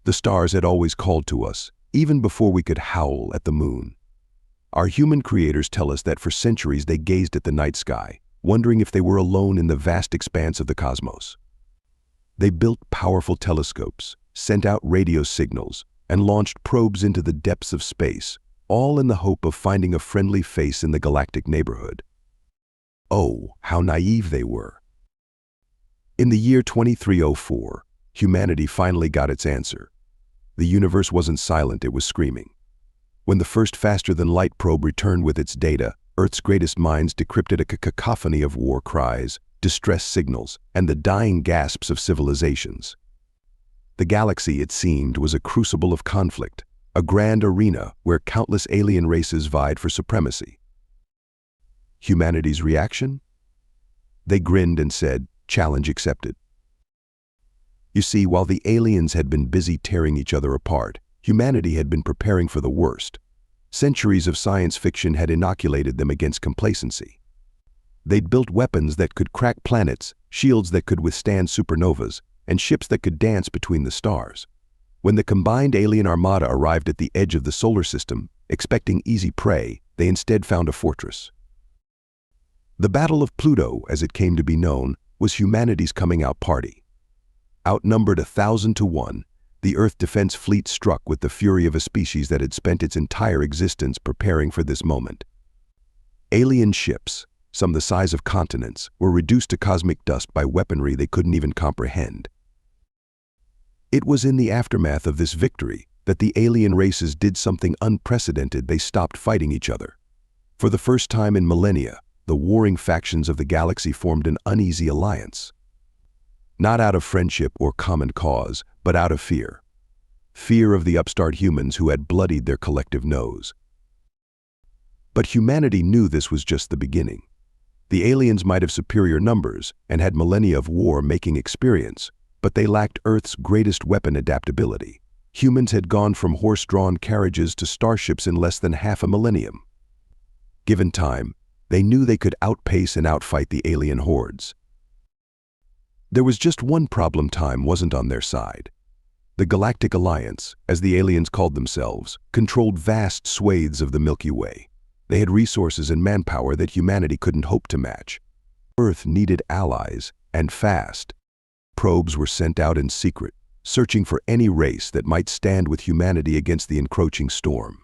The stars had always called to us, even before we could howl at the moon. Our human creators tell us that for centuries they gazed at the night sky, wondering if they were alone in the vast expanse of the cosmos. They built powerful telescopes, sent out radio signals, and launched probes into the depths of space, all in the hope of finding a friendly face in the galactic neighborhood. Oh, how naive they were. In the year 2304, humanity finally got its answer. The universe wasn't silent, it was screaming. When the first faster-than-light probe returned with its data, Earth's greatest minds decrypted a cacophony of war cries, distress signals, and the dying gasps of civilizations. The galaxy, it seemed, was a crucible of conflict, a grand arena where countless alien races vied for supremacy. Humanity's reaction? They grinned and said, "Challenge accepted." You see, while the aliens had been busy tearing each other apart, humanity had been preparing for the worst. Centuries of science fiction had inoculated them against complacency. They'd built weapons that could crack planets, shields that could withstand supernovas, and ships that could dance between the stars. When the combined alien armada arrived at the edge of the solar system, expecting easy prey, they instead found a fortress. The Battle of Pluto, as it came to be known, was humanity's coming-out party. Outnumbered 1,000 to 1, the Earth Defense Fleet struck with the fury of a species that had spent its entire existence preparing for this moment. Alien ships, some the size of continents, were reduced to cosmic dust by weaponry they couldn't even comprehend. It was in the aftermath of this victory that the alien races did something unprecedented. They stopped fighting each other. For the first time in millennia, the warring factions of the galaxy formed an uneasy alliance. Not out of friendship or common cause, but out of fear. Fear of the upstart humans who had bloodied their collective nose. But humanity knew this was just the beginning. The aliens might have superior numbers and had millennia of war-making experience, but they lacked Earth's greatest weapon, adaptability. Humans had gone from horse-drawn carriages to starships in less than half a millennium. Given time, they knew they could outpace and outfight the alien hordes. There was just one problem: time wasn't on their side. The Galactic Alliance, as the aliens called themselves, controlled vast swathes of the Milky Way. They had resources and manpower that humanity couldn't hope to match. Earth needed allies, and fast. Probes were sent out in secret, searching for any race that might stand with humanity against the encroaching storm.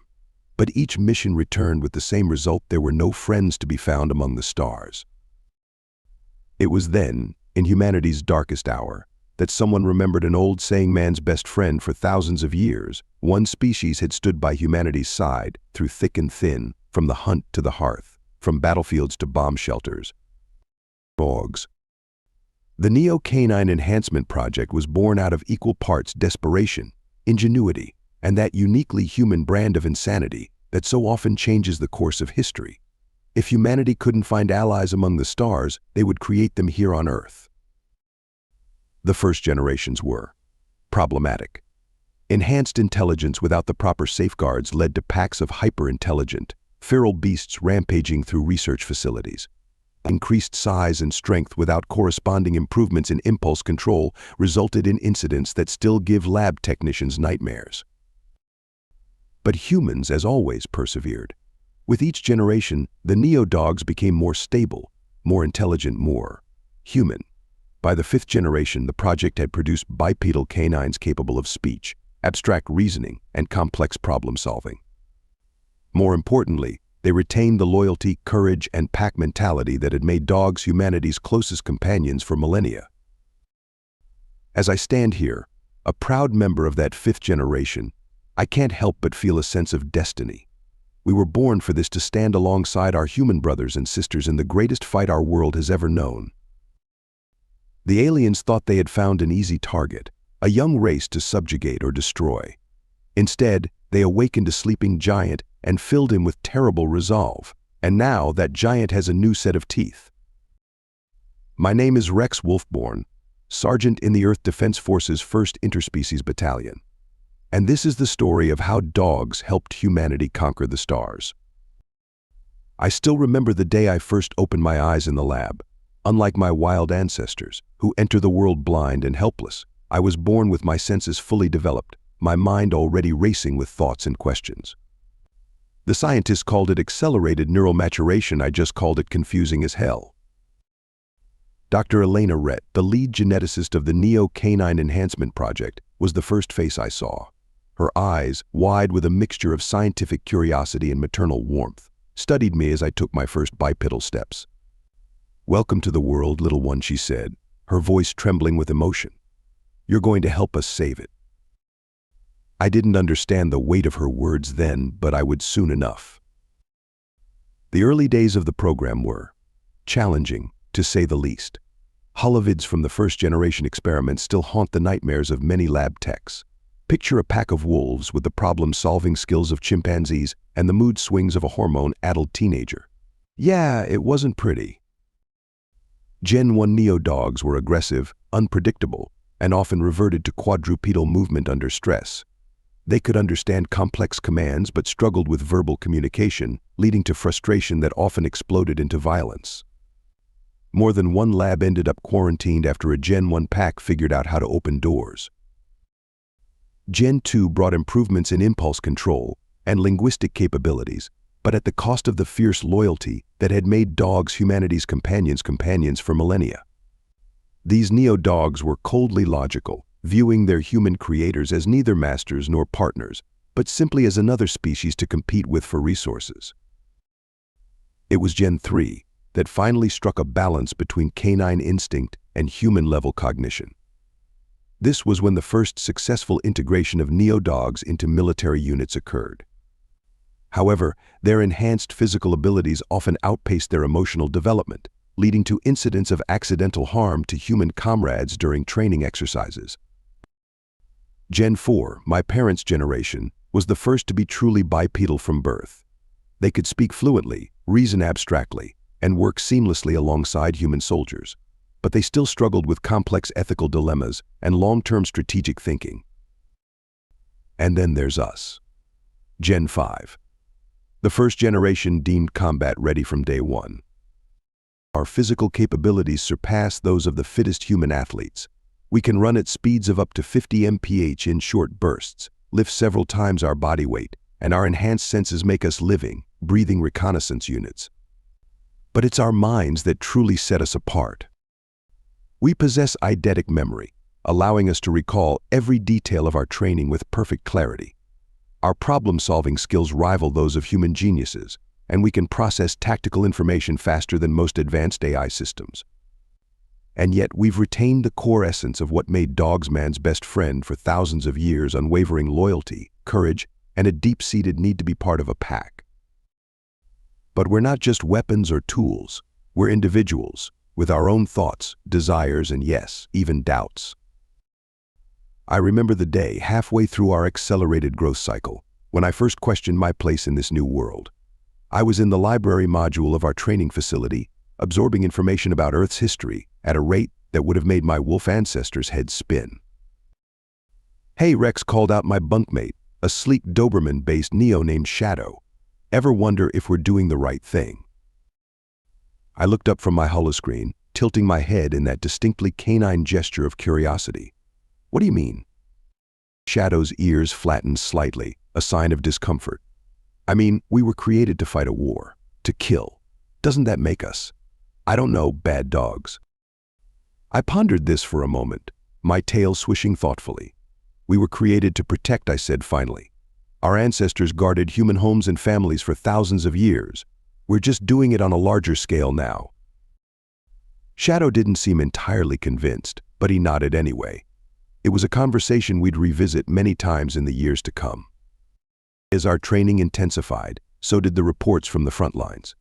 But each mission returned with the same result: there were no friends to be found among the stars. It was then, in humanity's darkest hour, that someone remembered an old saying: man's best friend. For thousands of years, one species had stood by humanity's side, through thick and thin, from the hunt to the hearth, from battlefields to bomb shelters. Dogs. The Neo-Canine Enhancement Project was born out of equal parts desperation, ingenuity, and that uniquely human brand of insanity that so often changes the course of history. If humanity couldn't find allies among the stars, they would create them here on Earth. The first generations were problematic. Enhanced intelligence without the proper safeguards led to packs of hyper-intelligent, feral beasts rampaging through research facilities. Increased size and strength without corresponding improvements in impulse control resulted in incidents that still give lab technicians nightmares. But humans, as always, persevered. With each generation, the neo-dogs became more stable, more intelligent, more human. By the 5th generation, the project had produced bipedal canines capable of speech, abstract reasoning, and complex problem-solving. More importantly, they retained the loyalty, courage, and pack mentality that had made dogs humanity's closest companions for millennia. As I stand here, a proud member of that 5th generation, I can't help but feel a sense of destiny. We were born for this, to stand alongside our human brothers and sisters in the greatest fight our world has ever known. The aliens thought they had found an easy target, a young race to subjugate or destroy. Instead, they awakened a sleeping giant and filled him with terrible resolve, and now that giant has a new set of teeth. My name is Rex Wolfborn, Sergeant in the Earth Defense Force's 1st Interspecies Battalion. And this is the story of how dogs helped humanity conquer the stars. I still remember the day I first opened my eyes in the lab. Unlike my wild ancestors, who enter the world blind and helpless, I was born with my senses fully developed, my mind already racing with thoughts and questions. The scientists called it accelerated neural maturation. I just called it confusing as hell. Dr. Elena Rett, the lead geneticist of the Neo Canine Enhancement Project, was the first face I saw. Her eyes, wide with a mixture of scientific curiosity and maternal warmth, studied me as I took my first bipedal steps. "Welcome to the world, little one," she said, her voice trembling with emotion. "You're going to help us save it." I didn't understand the weight of her words then, but I would soon enough. The early days of the program were challenging, to say the least. Holovids from the first-generation experiments still haunt the nightmares of many lab techs. Picture a pack of wolves with the problem-solving skills of chimpanzees and the mood swings of a hormone-addled teenager. Yeah, it wasn't pretty. Gen 1 Neo dogs were aggressive, unpredictable, and often reverted to quadrupedal movement under stress. They could understand complex commands but struggled with verbal communication, leading to frustration that often exploded into violence. More than one lab ended up quarantined after a Gen 1 pack figured out how to open doors. Gen 2 brought improvements in impulse control and linguistic capabilities, but at the cost of the fierce loyalty that had made dogs humanity's companions for millennia. These neo-dogs were coldly logical, viewing their human creators as neither masters nor partners, but simply as another species to compete with for resources. It was Gen 3 that finally struck a balance between canine instinct and human-level cognition. This was when the first successful integration of neo-dogs into military units occurred. However, their enhanced physical abilities often outpaced their emotional development, leading to incidents of accidental harm to human comrades during training exercises. Gen 4, my parents' generation, was the first to be truly bipedal from birth. They could speak fluently, reason abstractly, and work seamlessly alongside human soldiers, but they still struggled with complex ethical dilemmas and long-term strategic thinking. And then there's us. Gen 5. The first generation deemed combat ready from day one. Our physical capabilities surpass those of the fittest human athletes. We can run at speeds of up to 50 mph in short bursts, lift several times our body weight, and our enhanced senses make us living, breathing reconnaissance units. But it's our minds that truly set us apart. We possess eidetic memory, allowing us to recall every detail of our training with perfect clarity. Our problem-solving skills rival those of human geniuses, and we can process tactical information faster than most advanced AI systems. And yet we've retained the core essence of what made dogs man's best friend for thousands of years: unwavering loyalty, courage, and a deep-seated need to be part of a pack. But we're not just weapons or tools. We're individuals, with our own thoughts, desires, and yes, even doubts. I remember the day halfway through our accelerated growth cycle, when I first questioned my place in this new world. I was in the library module of our training facility, absorbing information about Earth's history at a rate that would have made my wolf ancestors' heads spin. "Hey," Rex called out my bunkmate, a sleek Doberman-based Neo named Shadow. "Ever wonder if we're doing the right thing?" I looked up from my holoscreen, tilting my head in that distinctly canine gesture of curiosity. "What do you mean?" Shadow's ears flattened slightly, a sign of discomfort. "I mean, we were created to fight a war, to kill. Doesn't that make us, I don't know, bad dogs?" I pondered this for a moment, my tail swishing thoughtfully. "We were created to protect," I said finally. "Our ancestors guarded human homes and families for thousands of years. We're just doing it on a larger scale now." Shadow didn't seem entirely convinced, but he nodded anyway. It was a conversation we'd revisit many times in the years to come. As our training intensified, so did the reports from the front lines.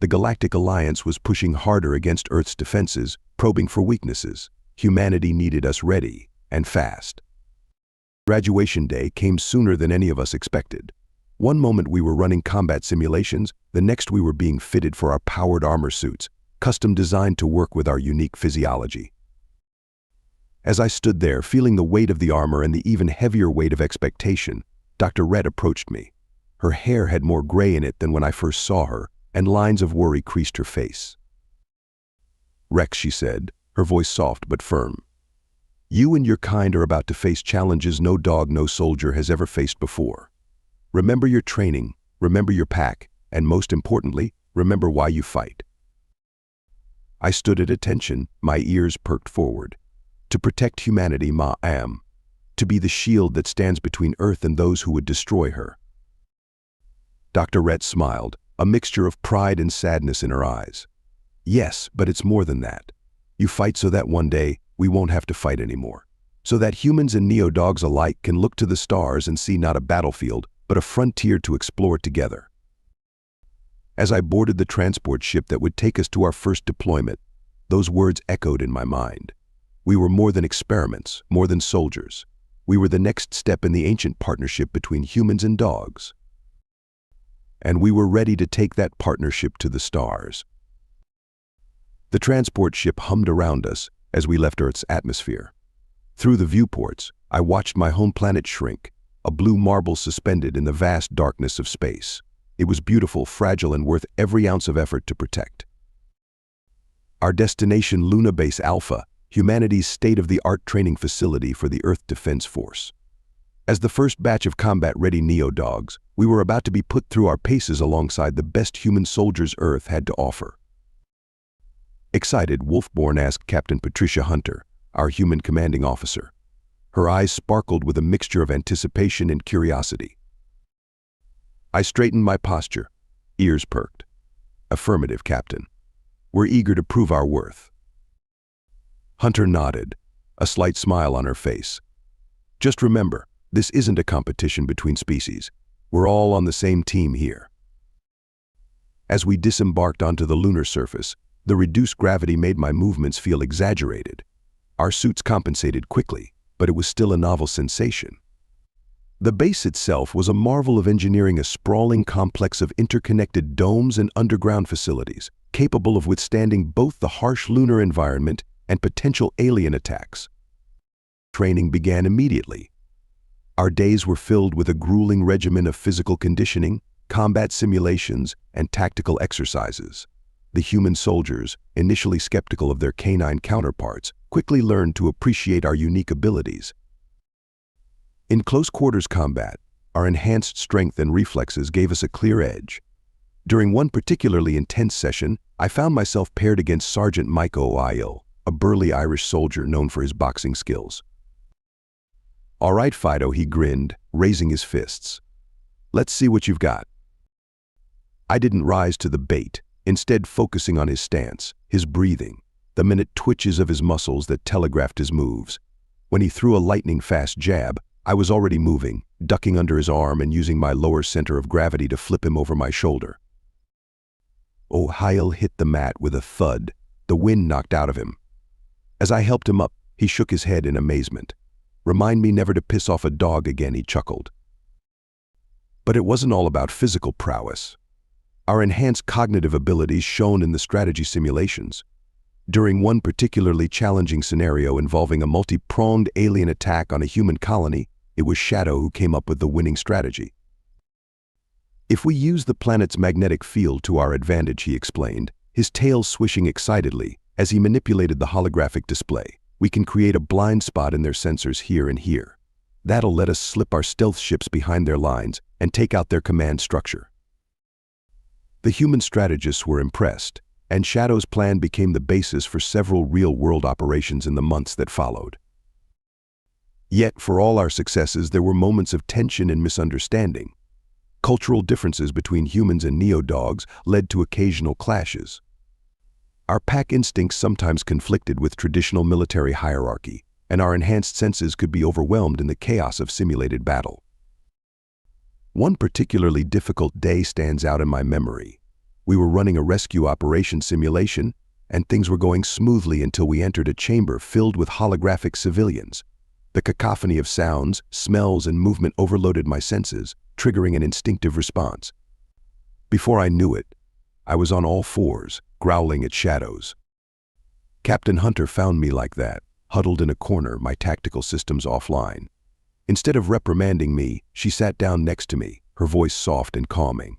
The Galactic Alliance was pushing harder against Earth's defenses, probing for weaknesses. Humanity needed us ready, and fast. Graduation day came sooner than any of us expected. One moment we were running combat simulations, the next we were being fitted for our powered armor suits, custom designed to work with our unique physiology. As I stood there, feeling the weight of the armor and the even heavier weight of expectation, Dr. Rett approached me. Her hair had more gray in it than when I first saw her, and lines of worry creased her face. "Rex," she said, her voice soft but firm, You and your kind are about to face challenges no dog, no soldier has ever faced before. Remember your training, remember your pack, and most importantly, remember why you fight. I stood at attention, my ears perked forward. To protect humanity, ma am. To be the shield that stands between Earth and those who would destroy her. Dr. Rhett smiled, a mixture of pride and sadness in her eyes. Yes, but it's more than that. You fight so that one day, we won't have to fight anymore. So that humans and neo-dogs alike can look to the stars and see not a battlefield, but a frontier to explore together. As I boarded the transport ship that would take us to our first deployment, those words echoed in my mind. We were more than experiments, more than soldiers. We were the next step in the ancient partnership between humans and dogs. And we were ready to take that partnership to the stars. The transport ship hummed around us as we left Earth's atmosphere. Through the viewports, I watched my home planet shrink, a blue marble suspended in the vast darkness of space. It was beautiful, fragile, and worth every ounce of effort to protect. Our destination, Luna Base Alpha, humanity's state-of-the-art training facility for the Earth Defense Force. As the first batch of combat-ready neo-dogs, we were about to be put through our paces alongside the best human soldiers Earth had to offer. Excited, Wolfborn asked Captain Patricia Hunter, our human commanding officer. Her eyes sparkled with a mixture of anticipation and curiosity. I straightened my posture, ears perked. Affirmative, Captain. We're eager to prove our worth. Hunter nodded, a slight smile on her face. Just remember, this isn't a competition between species. We're all on the same team here. As we disembarked onto the lunar surface, the reduced gravity made my movements feel exaggerated. Our suits compensated quickly, but it was still a novel sensation. The base itself was a marvel of engineering, a sprawling complex of interconnected domes and underground facilities, capable of withstanding both the harsh lunar environment and potential alien attacks. Training began immediately. Our days were filled with a grueling regimen of physical conditioning, combat simulations, and tactical exercises. The human soldiers, initially skeptical of their canine counterparts, quickly learned to appreciate our unique abilities. In close-quarters combat, our enhanced strength and reflexes gave us a clear edge. During one particularly intense session, I found myself paired against Sergeant Mike O'Ile, a burly Irish soldier known for his boxing skills. "All right, Fido," he grinned, raising his fists. "Let's see what you've got." I didn't rise to the bait, instead focusing on his stance, his breathing, the minute twitches of his muscles that telegraphed his moves. When he threw a lightning-fast jab, I was already moving, ducking under his arm and using my lower center of gravity to flip him over my shoulder. O'Ile hit the mat with a thud, the wind knocked out of him. As I helped him up, he shook his head in amazement. "Remind me never to piss off a dog again," he chuckled. But it wasn't all about physical prowess. Our enhanced cognitive abilities shone in the strategy simulations. During one particularly challenging scenario involving a multi-pronged alien attack on a human colony, it was Shadow who came up with the winning strategy. "If we use the planet's magnetic field to our advantage," he explained, his tail swishing excitedly as he manipulated the holographic display, "we can create a blind spot in their sensors here and here. That'll let us slip our stealth ships behind their lines and take out their command structure." The human strategists were impressed, and Shadow's plan became the basis for several real-world operations in the months that followed. Yet, for all our successes, there were moments of tension and misunderstanding. Cultural differences between humans and neo-dogs led to occasional clashes. Our pack instincts sometimes conflicted with traditional military hierarchy, and our enhanced senses could be overwhelmed in the chaos of simulated battle. One particularly difficult day stands out in my memory. We were running a rescue operation simulation, and things were going smoothly until we entered a chamber filled with holographic civilians. The cacophony of sounds, smells, and movement overloaded my senses, triggering an instinctive response. Before I knew it, I was on all fours, growling at Shadows. Captain Hunter found me like that, huddled in a corner, my tactical systems offline. Instead of reprimanding me, she sat down next to me, her voice soft and calming.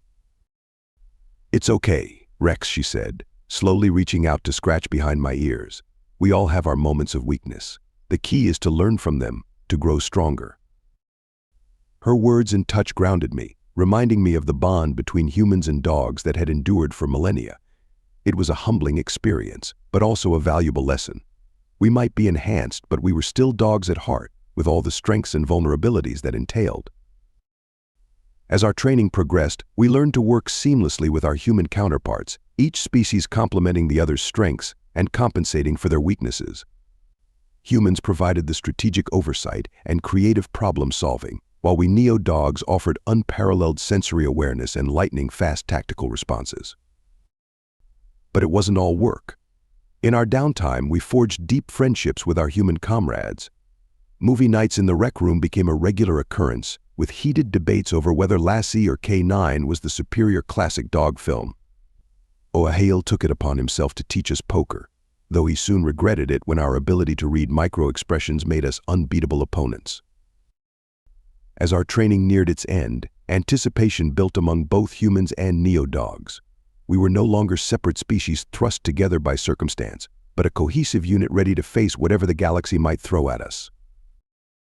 "It's okay, Rex," she said, slowly reaching out to scratch behind my ears. "We all have our moments of weakness. The key is to learn from them, to grow stronger. Her words and touch grounded me, reminding me of the bond between humans and dogs that had endured for millennia. It was a humbling experience, but also a valuable lesson. We might be enhanced, but we were still dogs at heart, with all the strengths and vulnerabilities that entailed. As our training progressed, we learned to work seamlessly with our human counterparts, each species complementing the other's strengths and compensating for their weaknesses. Humans provided the strategic oversight and creative problem-solving, while we neo-dogs offered unparalleled sensory awareness and lightning-fast tactical responses. But it wasn't all work. In our downtime, we forged deep friendships with our human comrades. Movie nights in the rec room became a regular occurrence, with heated debates over whether Lassie or K9 was the superior classic dog film. O'Hale took it upon himself to teach us poker, though he soon regretted it when our ability to read micro-expressions made us unbeatable opponents. As our training neared its end, anticipation built among both humans and neo-dogs. We were no longer separate species thrust together by circumstance, but a cohesive unit ready to face whatever the galaxy might throw at us.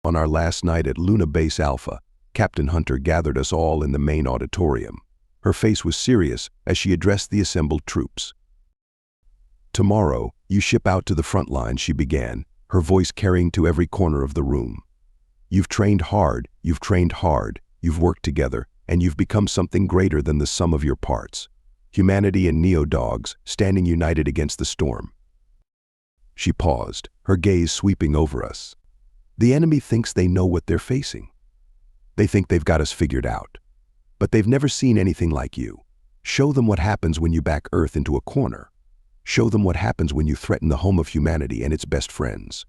On our last night at Luna Base Alpha, Captain Hunter gathered us all in the main auditorium. Her face was serious as she addressed the assembled troops. "Tomorrow, you ship out to the front line," she began, her voice carrying to every corner of the room. "You've trained hard, you've worked together, and you've become something greater than the sum of your parts. Humanity and neo-dogs, standing united against the storm." She paused, her gaze sweeping over us. "The enemy thinks they know what they're facing. They think they've got us figured out. But they've never seen anything like you. Show them what happens when you back Earth into a corner. Show them what happens when you threaten the home of humanity and its best friends."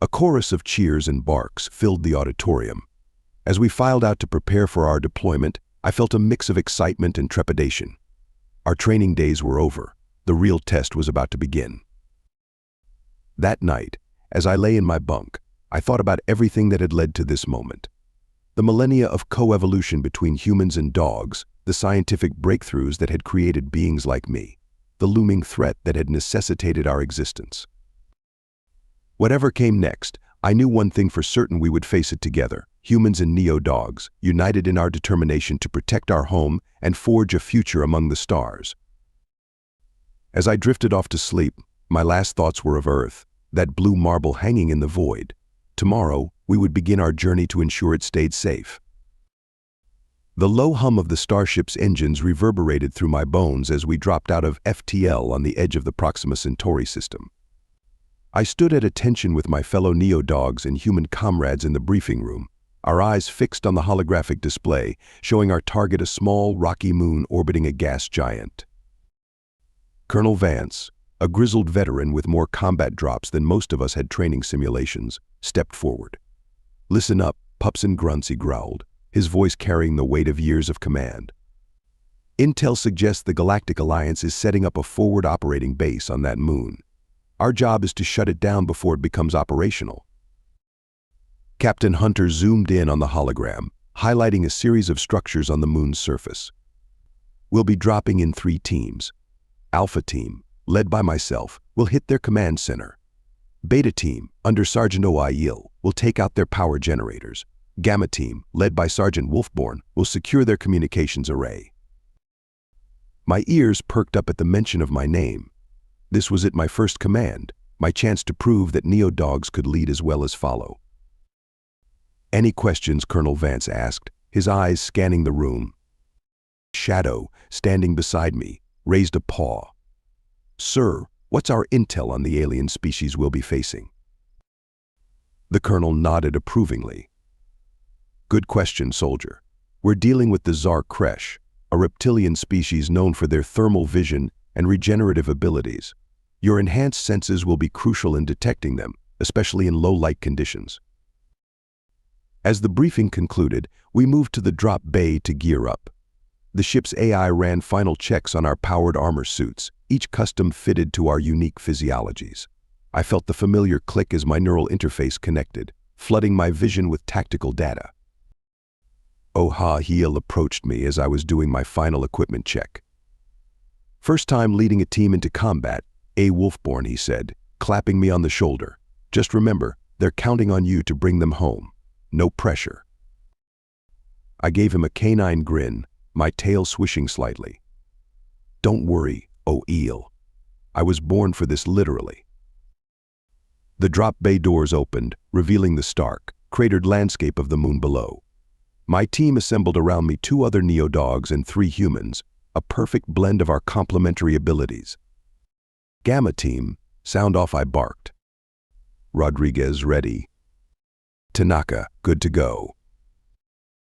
A chorus of cheers and barks filled the auditorium. As we filed out to prepare for our deployment, I felt a mix of excitement and trepidation. Our training days were over. The real test was about to begin. That night, as I lay in my bunk, I thought about everything that had led to this moment. The millennia of coevolution between humans and dogs, the scientific breakthroughs that had created beings like me, the looming threat that had necessitated our existence. Whatever came next, I knew one thing for certain: we would face it together, humans and neo-dogs, united in our determination to protect our home and forge a future among the stars. As I drifted off to sleep, my last thoughts were of Earth, that blue marble hanging in the void. Tomorrow, we would begin our journey to ensure it stayed safe. The low hum of the starship's engines reverberated through my bones as we dropped out of FTL on the edge of the Proxima Centauri system. I stood at attention with my fellow neo-dogs and human comrades in the briefing room, our eyes fixed on the holographic display, showing our target a small, rocky moon orbiting a gas giant. Colonel Vance, a grizzled veteran with more combat drops than most of us had training simulations, stepped forward. "Listen up, pups and grunts," he growled, his voice carrying the weight of years of command. "Intel suggests the Galactic Alliance is setting up a forward operating base on that moon. Our job is to shut it down before it becomes operational." Captain Hunter zoomed in on the hologram, highlighting a series of structures on the moon's surface. "We'll be dropping in 3 teams. Alpha Team, led by myself, will hit their command center. Beta Team, under Sergeant O'Il, will take out their power generators. Gamma Team, led by Sergeant Wolfborn, will secure their communications array." My ears perked up at the mention of my name. This was my first command, my chance to prove that neo-dogs could lead as well as follow. "Any questions?" Colonel Vance asked, his eyes scanning the room. Shadow, standing beside me, raised a paw. "Sir, what's our intel on the alien species we'll be facing?" The colonel nodded approvingly. "Good question, soldier. We're dealing with the Tsar Kresh, a reptilian species known for their thermal vision and regenerative abilities. Your enhanced senses will be crucial in detecting them, especially in low-light conditions." As the briefing concluded, we moved to the drop bay to gear up. The ship's AI ran final checks on our powered armor suits, each custom fitted to our unique physiologies. I felt the familiar click as my neural interface connected, flooding my vision with tactical data. O'Hale approached me as I was doing my final equipment check. "First time leading a team into combat, A. Wolfborn," he said, clapping me on the shoulder. Just remember, they're counting on you to bring them home. No pressure." I gave him a canine grin, my tail swishing slightly. "Don't worry, oh eel. I was born for this literally." The drop bay doors opened, revealing the stark, cratered landscape of the moon below. My team assembled around me 2 other neo-dogs and 3 humans, a perfect blend of our complementary abilities. "Gamma team, sound off," I barked. Rodriguez, ready. Tanaka, good to go.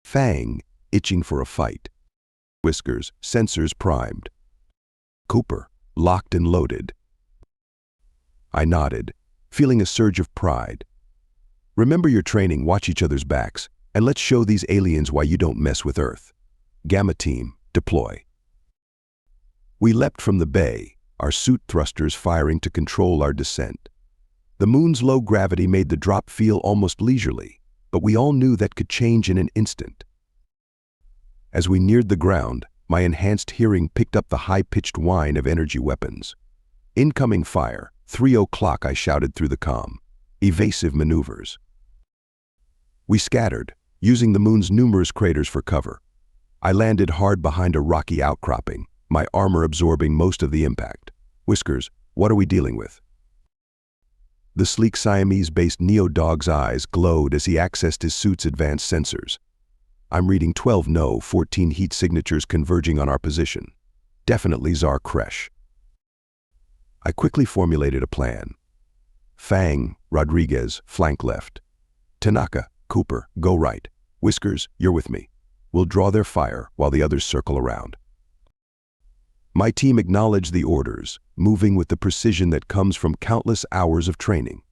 Fang, itching for a fight. Whiskers, sensors primed. Cooper, locked and loaded. I nodded, feeling a surge of pride. "Remember your training, watch each other's backs, and let's show these aliens why you don't mess with Earth. Gamma team, deploy." We leapt from the bay, our suit thrusters firing to control our descent. The moon's low gravity made the drop feel almost leisurely, but we all knew that could change in an instant. As we neared the ground, my enhanced hearing picked up the high-pitched whine of energy weapons. "Incoming fire, 3 o'clock," I shouted through the comm. "Evasive maneuvers." We scattered, using the moon's numerous craters for cover. I landed hard behind a rocky outcropping, my armor absorbing most of the impact. "Whiskers, what are we dealing with?" The sleek Siamese-based neo-dog's eyes glowed as he accessed his suit's advanced sensors. "I'm reading 12 no, 14 heat signatures converging on our position. Definitely Zar Kresh." I quickly formulated a plan. "Fang, Rodriguez, flank left. Tanaka, Cooper, go right. Whiskers, you're with me. We'll draw their fire while the others circle around." My team acknowledged the orders, moving with the precision that comes from countless hours of training.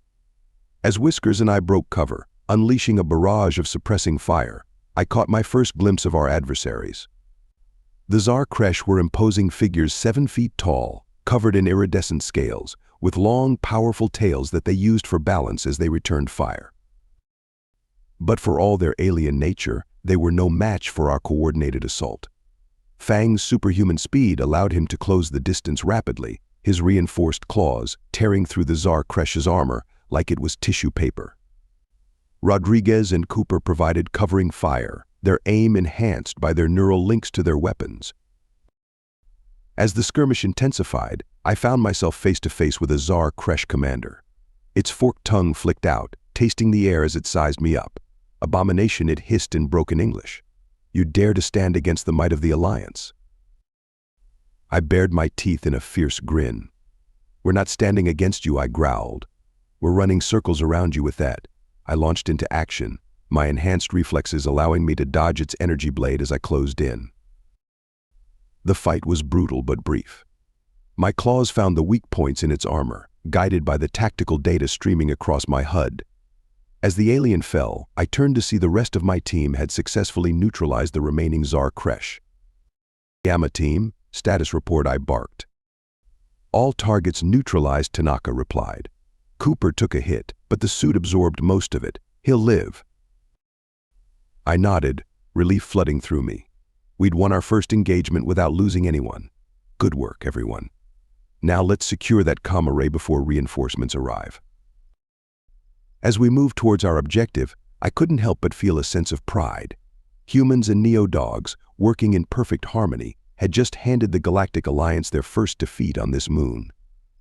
As Whiskers and I broke cover, unleashing a barrage of suppressing fire, I caught my first glimpse of our adversaries. The Zar Kresh were imposing figures 7 feet tall, covered in iridescent scales, with long, powerful tails that they used for balance as they returned fire. But for all their alien nature, they were no match for our coordinated assault. Fang's superhuman speed allowed him to close the distance rapidly, his reinforced claws tearing through the Zar Kresh's armor like it was tissue paper. Rodriguez and Cooper provided covering fire, their aim enhanced by their neural links to their weapons. As the skirmish intensified, I found myself face to face with a Zar Kresh commander. Its forked tongue flicked out, tasting the air as it sized me up. "Abomination," it hissed in broken English. "You dare to stand against the might of the Alliance?" I bared my teeth in a fierce grin. "We're not standing against you," I growled. "We're running circles around you with that." I launched into action, my enhanced reflexes allowing me to dodge its energy blade as I closed in. The fight was brutal but brief. My claws found the weak points in its armor, guided by the tactical data streaming across my HUD. As the alien fell, I turned to see the rest of my team had successfully neutralized the remaining Zar Kresh. "Gamma team, status report," I barked. "All targets neutralized," Tanaka replied. "Cooper took a hit, but the suit absorbed most of it. He'll live." I nodded, relief flooding through me. We'd won our first engagement without losing anyone. Good work, everyone. Now let's secure that comm array before reinforcements arrive. As we moved towards our objective, I couldn't help but feel a sense of pride. Humans and neo-dogs, working in perfect harmony, had just handed the Galactic Alliance their first defeat on this moon.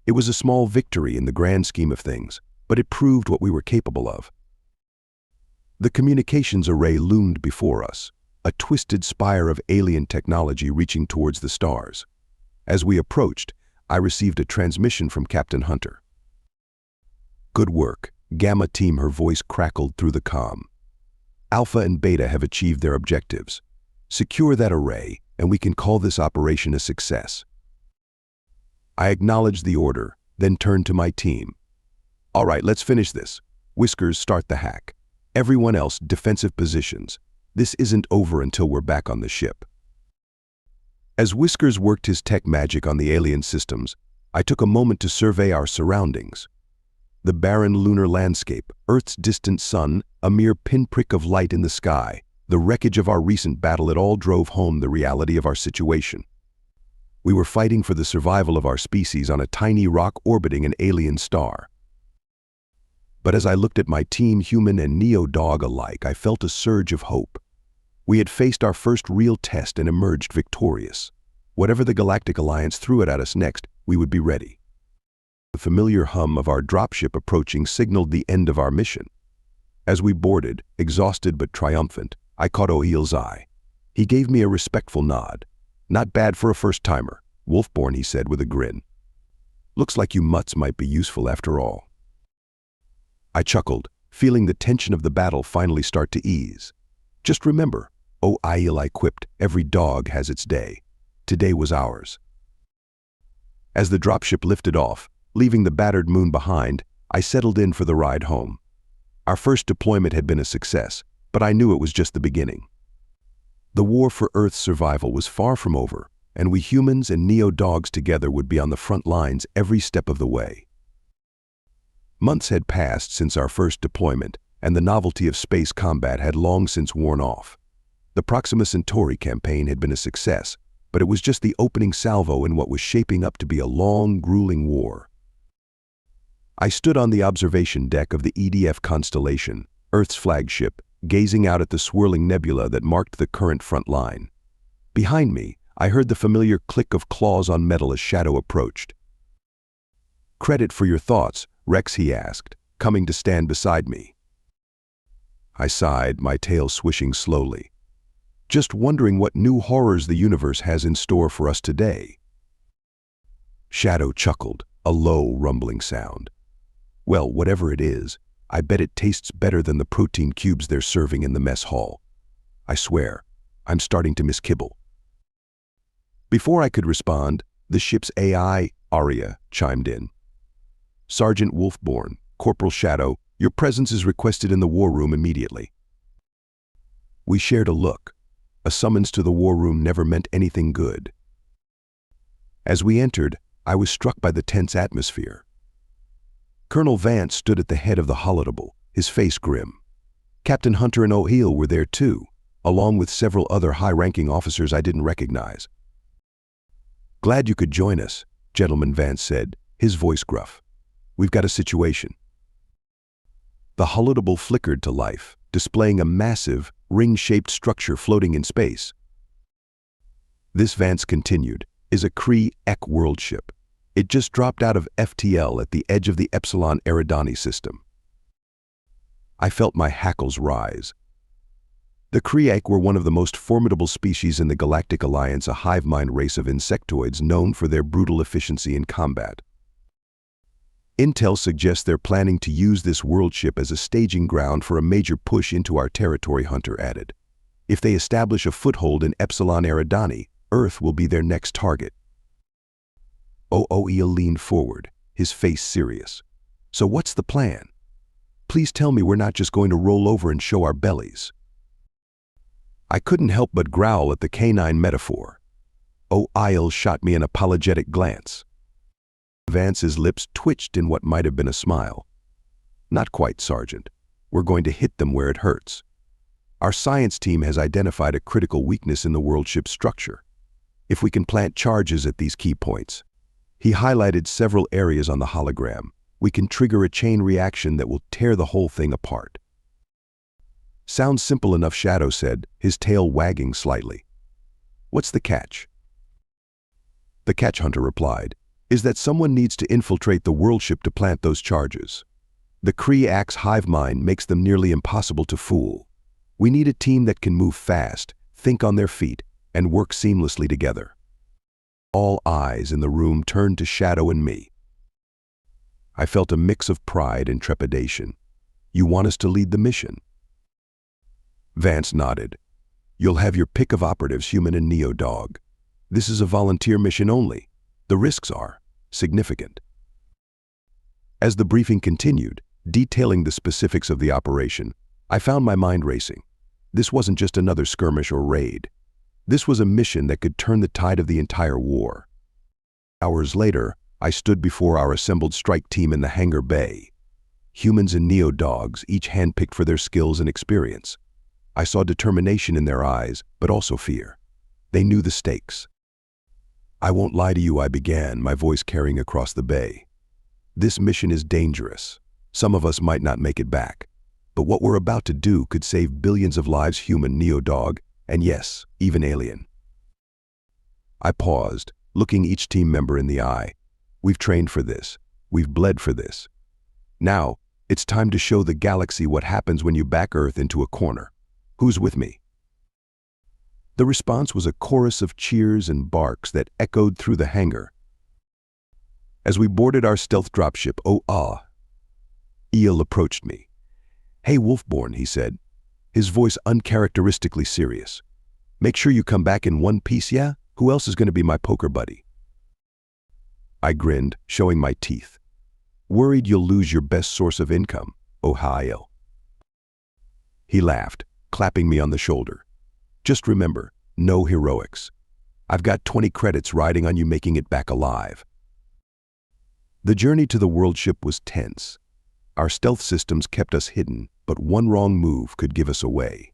It was a small victory in the grand scheme of things, but it proved what we were capable of. The communications array loomed before us, a twisted spire of alien technology reaching towards the stars. As we approached, I received a transmission from Captain Hunter. "Good work, Gamma team," her voice crackled through the comm. "Alpha and Beta have achieved their objectives. Secure that array, and we can call this operation a success." I acknowledged the order, then turned to my team. "All right, let's finish this. Whiskers, start the hack. Everyone else, defensive positions. This isn't over until we're back on the ship." As Whiskers worked his tech magic on the alien systems, I took a moment to survey our surroundings. The barren lunar landscape, Earth's distant sun, a mere pinprick of light in the sky, the wreckage of our recent battle, it all drove home the reality of our situation. We were fighting for the survival of our species on a tiny rock orbiting an alien star. But as I looked at my team, human and Neo-Dog alike, I felt a surge of hope. We had faced our first real test and emerged victorious. Whatever the Galactic Alliance threw at us next, we would be ready. The familiar hum of our dropship approaching signaled the end of our mission. As we boarded, exhausted but triumphant, I caught O'Heill's eye. He gave me a respectful nod. "Not bad for a first-timer, Wolfborn," he said with a grin. "Looks like you mutts might be useful after all." I chuckled, feeling the tension of the battle finally start to ease. "Just remember," O'Heil I quipped, "every dog has its day. Today was ours." As the dropship lifted off, leaving the battered moon behind, I settled in for the ride home. Our first deployment had been a success, but I knew it was just the beginning. The war for Earth's survival was far from over, and we humans and Neo-Dogs together would be on the front lines every step of the way. Months had passed since our first deployment, and the novelty of space combat had long since worn off. The Proxima Centauri campaign had been a success, but it was just the opening salvo in what was shaping up to be a long, grueling war. I stood on the observation deck of the EDF Constellation, Earth's flagship, gazing out at the swirling nebula that marked the current front line. Behind me, I heard the familiar click of claws on metal as Shadow approached. "Credit for your thoughts, Rex," he asked, coming to stand beside me. I sighed, my tail swishing slowly. "Just wondering what new horrors the universe has in store for us today." Shadow chuckled, a low, rumbling sound. "Well, whatever it is, I bet it tastes better than the protein cubes they're serving in the mess hall. I swear, I'm starting to miss kibble." Before I could respond, the ship's AI, Aria, chimed in. "Sergeant Wolfborn, Corporal Shadow, your presence is requested in the war room immediately." We shared a look. A summons to the war room never meant anything good. As we entered, I was struck by the tense atmosphere. Colonel Vance stood at the head of the holodable, his face grim. Captain Hunter and O'Heil were there too, along with several other high-ranking officers I didn't recognize. "Glad you could join us," Gentleman Vance said, his voice gruff. "We've got a situation." The holodable flickered to life, displaying a massive, ring-shaped structure floating in space. "This," Vance continued, "is a Kree-Ek world ship. It just dropped out of FTL at the edge of the Epsilon Eridani system." I felt my hackles rise. The Kree-Ek were one of the most formidable species in the Galactic Alliance, a hive-mind race of insectoids known for their brutal efficiency in combat. Intel suggests they're planning to use this world ship as a staging ground for a major push into our territory, Hunter added. "If they establish a foothold in Epsilon Eridani, Earth will be their next target." O'Heil leaned forward, his face serious. "So what's the plan? Please tell me we're not just going to roll over and show our bellies." I couldn't help but growl at the canine metaphor. O'Heil shot me an apologetic glance. Vance's lips twitched in what might have been a smile. "Not quite, Sergeant. We're going to hit them where it hurts. Our science team has identified a critical weakness in the world ship's structure. If we can plant charges at these key points," he highlighted several areas on the hologram, "we can trigger a chain reaction that will tear the whole thing apart." "Sounds simple enough," Shadow said, his tail wagging slightly. "What's the catch?" "The catch," Hunter replied, "is that someone needs to infiltrate the world ship to plant those charges. The Kree-Ek's hive mind makes them nearly impossible to fool. We need a team that can move fast, think on their feet, and work seamlessly together." All eyes in the room turned to Shadow and me. I felt a mix of pride and trepidation. "You want us to lead the mission?" Vance nodded. "You'll have your pick of operatives, human and Neo-Dog. This is a volunteer mission only. The risks are significant." As the briefing continued, detailing the specifics of the operation, I found my mind racing. This wasn't just another skirmish or raid. This was a mission that could turn the tide of the entire war. Hours later, I stood before our assembled strike team in the hangar bay. Humans and Neo-Dogs, each handpicked for their skills and experience. I saw determination in their eyes, but also fear. They knew the stakes. "I won't lie to you," I began, my voice carrying across the bay. "This mission is dangerous. Some of us might not make it back. But what we're about to do could save billions of lives, human, neo-dog, and yes, even alien. I paused, looking each team member in the eye. We've trained for this. We've bled for this. Now, it's time to show the galaxy what happens when you back Earth into a corner. Who's with me? The response was a chorus of cheers and barks that echoed through the hangar. As we boarded our stealth dropship, Eel approached me. "Hey, Wolfborn," he said, his voice uncharacteristically serious. "Make sure you come back in one piece, yeah? Who else is going to be my poker buddy?" I grinned, showing my teeth. "Worried you'll lose your best source of income, Ohio." He laughed, clapping me on the shoulder. "Just remember, no heroics. I've got 20 credits riding on you making it back alive." The journey to the world ship was tense. Our stealth systems kept us hidden, but one wrong move could give us away.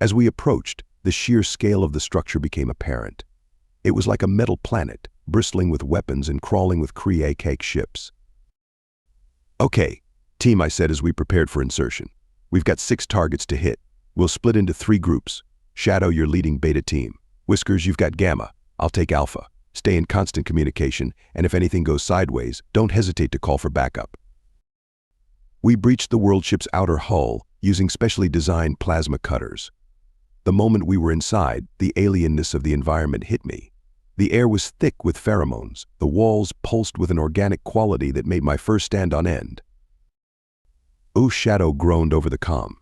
As we approached, the sheer scale of the structure became apparent. It was like a metal planet, bristling with weapons and crawling with Kree ships. "Okay, team," I said as we prepared for insertion. "We've got 6 targets to hit. We'll split into 3 groups. Shadow, you're leading Beta team. Whiskers, you've got Gamma. I'll take Alpha. Stay in constant communication, and if anything goes sideways, don't hesitate to call for backup." We breached the world ship's outer hull using specially designed plasma cutters. The moment we were inside, the alienness of the environment hit me. The air was thick with pheromones. The walls pulsed with an organic quality that made my fur stand on end. Shadow groaned over the comm.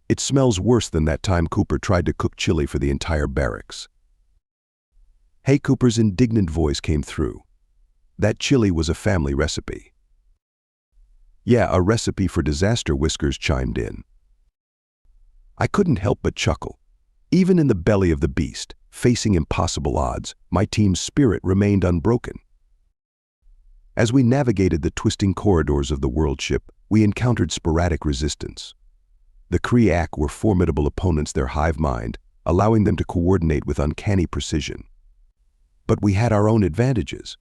"It smells worse than that time Cooper tried to cook chili for the entire barracks." Hey, Cooper's indignant voice came through. "That chili was a family recipe." "Yeah, a recipe for disaster," Whiskers chimed in. I couldn't help but chuckle. Even in the belly of the beast, facing impossible odds, my team's spirit remained unbroken. As we navigated the twisting corridors of the world ship, we encountered sporadic resistance. The Kree were formidable opponents, their hive mind, allowing them to coordinate with uncanny precision. But we had our own advantages.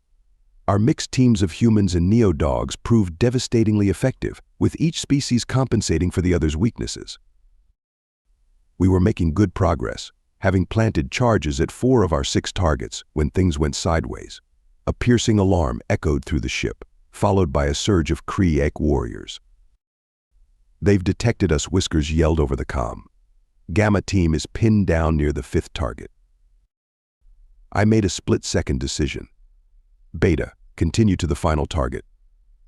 Our mixed teams of humans and neo-dogs proved devastatingly effective, with each species compensating for the other's weaknesses. We were making good progress, having planted charges at 4 of our 6 targets when things went sideways. A piercing alarm echoed through the ship, followed by a surge of Kree warriors. "They've detected us," Whiskers yelled over the comm. "Gamma team is pinned down near the 5th target." I made a split-second decision. "Beta, continue to the final target.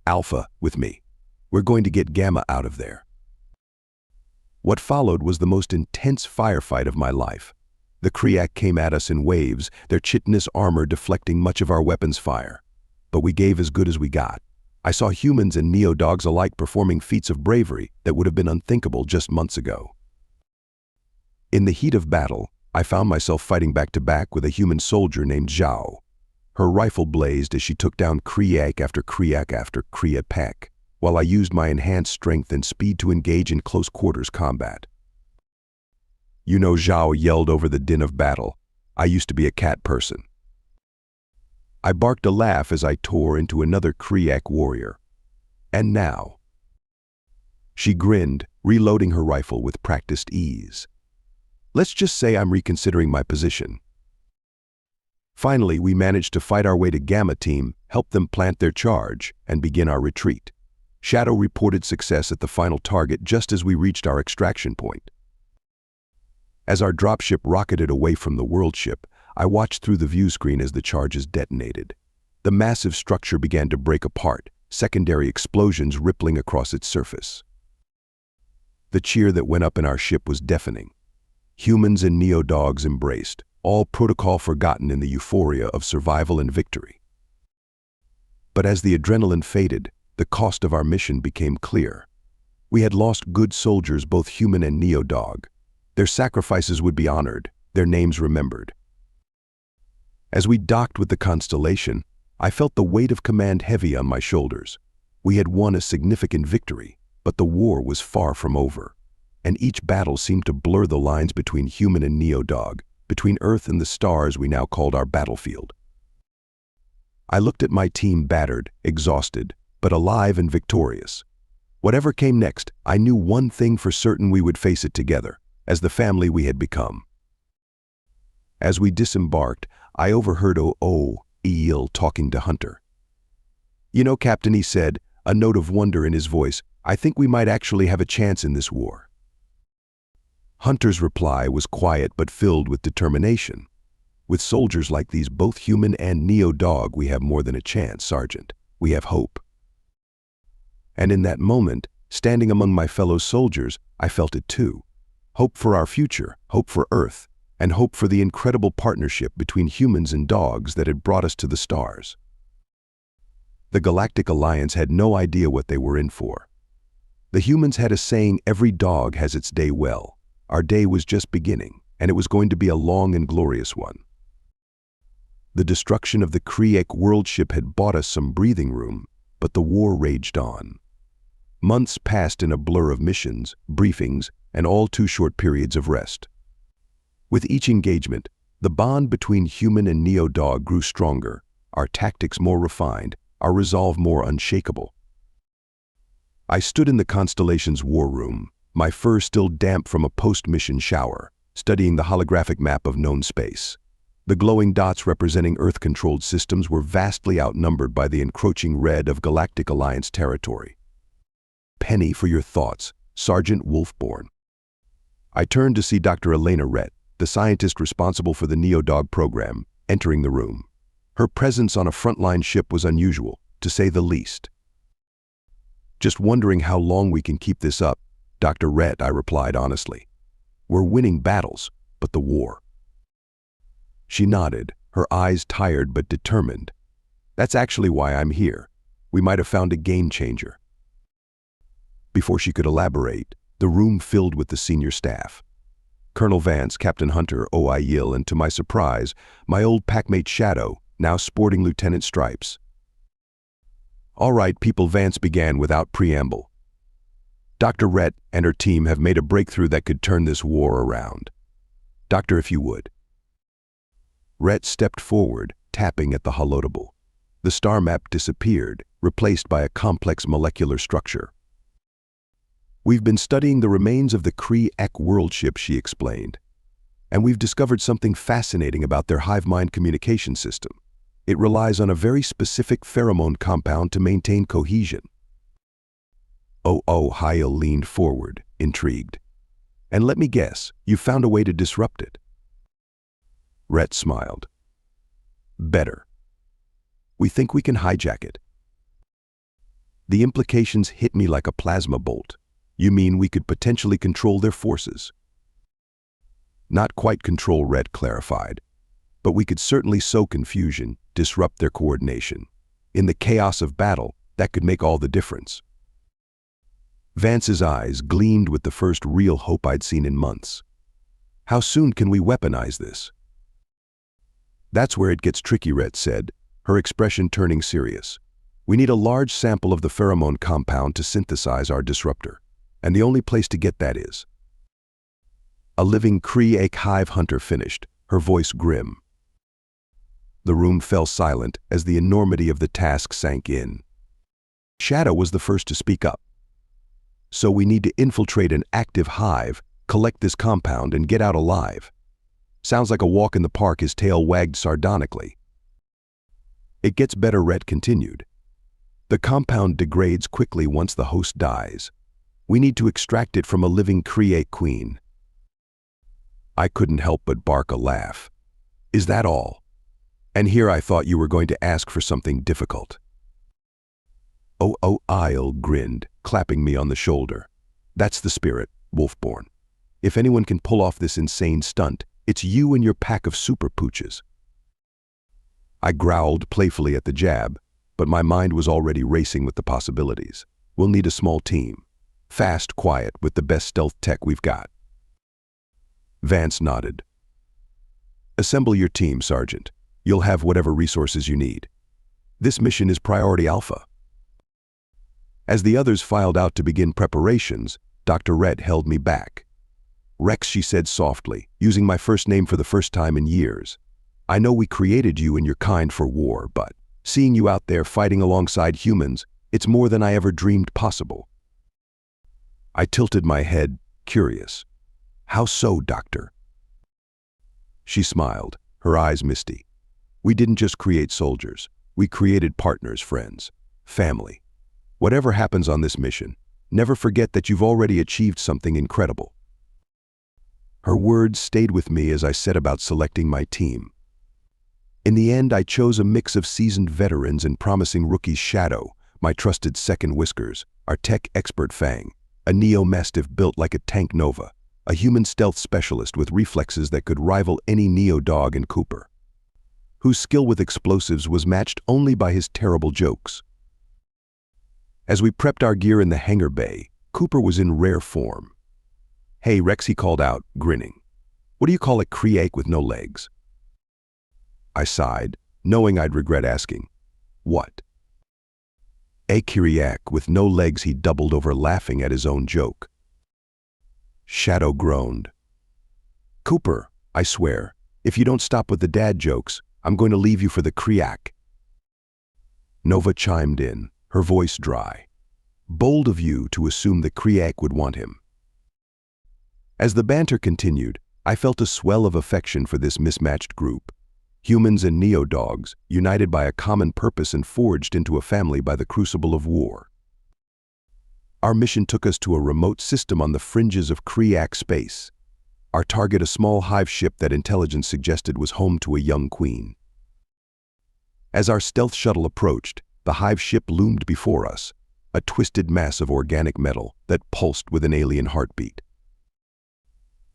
Alpha, with me. We're going to get Gamma out of there." What followed was the most intense firefight of my life. The Kree came at us in waves, their chitinous armor deflecting much of our weapons' fire. But we gave as good as we got. I saw humans and neo-dogs alike performing feats of bravery that would have been unthinkable just months ago. In the heat of battle, I found myself fighting back-to-back with a human soldier named Zhao. Her rifle blazed as she took down Kree after Kree after Kree, while I used my enhanced strength and speed to engage in close-quarters combat. "You know," Zhao yelled over the din of battle, "I used to be a cat person." I barked a laugh as I tore into another Kree warrior. "And now?" She grinned, reloading her rifle with practiced ease. "Let's just say I'm reconsidering my position." Finally, we managed to fight our way to Gamma team, help them plant their charge, and begin our retreat. Shadow reported success at the final target just as we reached our extraction point. As our dropship rocketed away from the world ship, I watched through the view screen as the charges detonated. The massive structure began to break apart, secondary explosions rippling across its surface. The cheer that went up in our ship was deafening. Humans and neo-dogs embraced, all protocol forgotten in the euphoria of survival and victory. But as the adrenaline faded, the cost of our mission became clear. We had lost good soldiers, both human and neo-dog. Their sacrifices would be honored, their names remembered. As we docked with the Constellation, I felt the weight of command heavy on my shoulders. We had won a significant victory, but the war was far from over, and each battle seemed to blur the lines between human and neo-dog, between Earth and the stars we now called our battlefield. I looked at my team, battered, exhausted, but alive and victorious. Whatever came next, I knew one thing for certain: we would face it together, as the family we had become. As we disembarked, I overheard Eel talking to Hunter. "You know, Captain," he said, a note of wonder in his voice, "I think we might actually have a chance in this war." Hunter's reply was quiet but filled with determination. "With soldiers like these, both human and neo-dog, we have more than a chance, Sergeant. We have hope." And in that moment, standing among my fellow soldiers, I felt it too. Hope for our future, hope for Earth, and hope for the incredible partnership between humans and dogs that had brought us to the stars. The Galactic Alliance had no idea what they were in for. The humans had a saying, "Every dog has its day." Well, our day was just beginning, and it was going to be a long and glorious one. The destruction of the Kriek world ship had bought us some breathing room, but the war raged on. Months passed in a blur of missions, briefings, and all too short periods of rest. With each engagement, the bond between human and neo-dog grew stronger, our tactics more refined, our resolve more unshakable. I stood in the Constellation's war room, my fur still damp from a post-mission shower, studying the holographic map of known space. The glowing dots representing Earth-controlled systems were vastly outnumbered by the encroaching red of Galactic Alliance territory. "Penny for your thoughts, Sergeant Wolfborn." I turned to see Dr. Elena Rhett, the scientist responsible for the Neo-Dog program, entering the room. Her presence on a frontline ship was unusual, to say the least. "Just wondering how long we can keep this up, Dr. Rhett," I replied honestly. "We're winning battles, but the war." She nodded, her eyes tired but determined. "That's actually why I'm here. We might have found a game changer." Before she could elaborate, the room filled with the senior staff. Colonel Vance, Captain Hunter, Eel, and to my surprise, my old packmate Shadow, now sporting lieutenant stripes. "All right, people," Vance began without preamble. "Dr. Rhett and her team have made a breakthrough that could turn this war around. Doctor, if you would." Rhett stepped forward, tapping at the holotable. The star map disappeared, replaced by a complex molecular structure. "We've been studying the remains of the Kriek world ship," she explained. "And we've discovered something fascinating about their hive mind communication system. It relies on a very specific pheromone compound to maintain cohesion." Eel leaned forward, intrigued. "And let me guess, you found a way to disrupt it?" Rhett smiled. "Better. We think we can hijack it." The implications hit me like a plasma bolt. "You mean we could potentially control their forces?" "Not quite control," Rhett clarified. "But we could certainly sow confusion, disrupt their coordination. In the chaos of battle, that could make all the difference." Vance's eyes gleamed with the first real hope I'd seen in months. "How soon can we weaponize this?" "That's where it gets tricky," Rhett said, her expression turning serious. "We need a large sample of the pheromone compound to synthesize our disruptor. And the only place to get that is—" A living Kriek hive hunter finished, her voice grim. The room fell silent as the enormity of the task sank in. Shadow was the first to speak up. "So we need to infiltrate an active hive, collect this compound, and get out alive." Sounds like a walk in the park, his tail wagged sardonically. "It gets better," Rhett continued. "The compound degrades quickly once the host dies. We need to extract it from a living Kriek queen." I couldn't help but bark a laugh. "Is that all? And here I thought you were going to ask for something difficult." Eel grinned, clapping me on the shoulder. "That's the spirit, Wolfborn. If anyone can pull off this insane stunt, it's you and your pack of super pooches." I growled playfully at the jab, but my mind was already racing with the possibilities. "We'll need a small team. Fast, quiet, with the best stealth tech we've got." Vance nodded. "Assemble your team, Sergeant. You'll have whatever resources you need. This mission is priority alpha." As the others filed out to begin preparations, Dr. Rhett held me back. "Rex," she said softly, using my first name for the first time in years. "I know we created you and your kind for war, but seeing you out there fighting alongside humans, it's more than I ever dreamed possible." I tilted my head, curious. How so, Doctor? She smiled, her eyes misty. We didn't just create soldiers. We created partners, friends, family. Whatever happens on this mission, never forget that you've already achieved something incredible. Her words stayed with me as I set about selecting my team. In the end, I chose a mix of seasoned veterans and promising rookies: Shadow, my trusted second Whiskers, our tech expert Fang, a Neo-Mastiff built like a tank Nova, a human stealth specialist with reflexes that could rival any Neo-Dog, and Cooper, whose skill with explosives was matched only by his terrible jokes. As we prepped our gear in the hangar bay, Cooper was in rare form. "Hey, Rex," he called out, grinning. "What do you call a Creake with no legs?" I sighed, knowing I'd regret asking. "What?" "A Kyriak with no legs," he doubled over, laughing at his own joke. Shadow groaned. "Cooper, I swear, if you don't stop with the dad jokes, I'm going to leave you for the Kriak." Nova chimed in, her voice dry. "Bold of you to assume the Kriak would want him." As the banter continued, I felt a swell of affection for this mismatched group. Humans and Neo-Dogs, united by a common purpose and forged into a family by the crucible of war. Our mission took us to a remote system on the fringes of Kriak space. Our target, a small hive ship that intelligence suggested was home to a young queen. As our stealth shuttle approached, the hive ship loomed before us, a twisted mass of organic metal that pulsed with an alien heartbeat.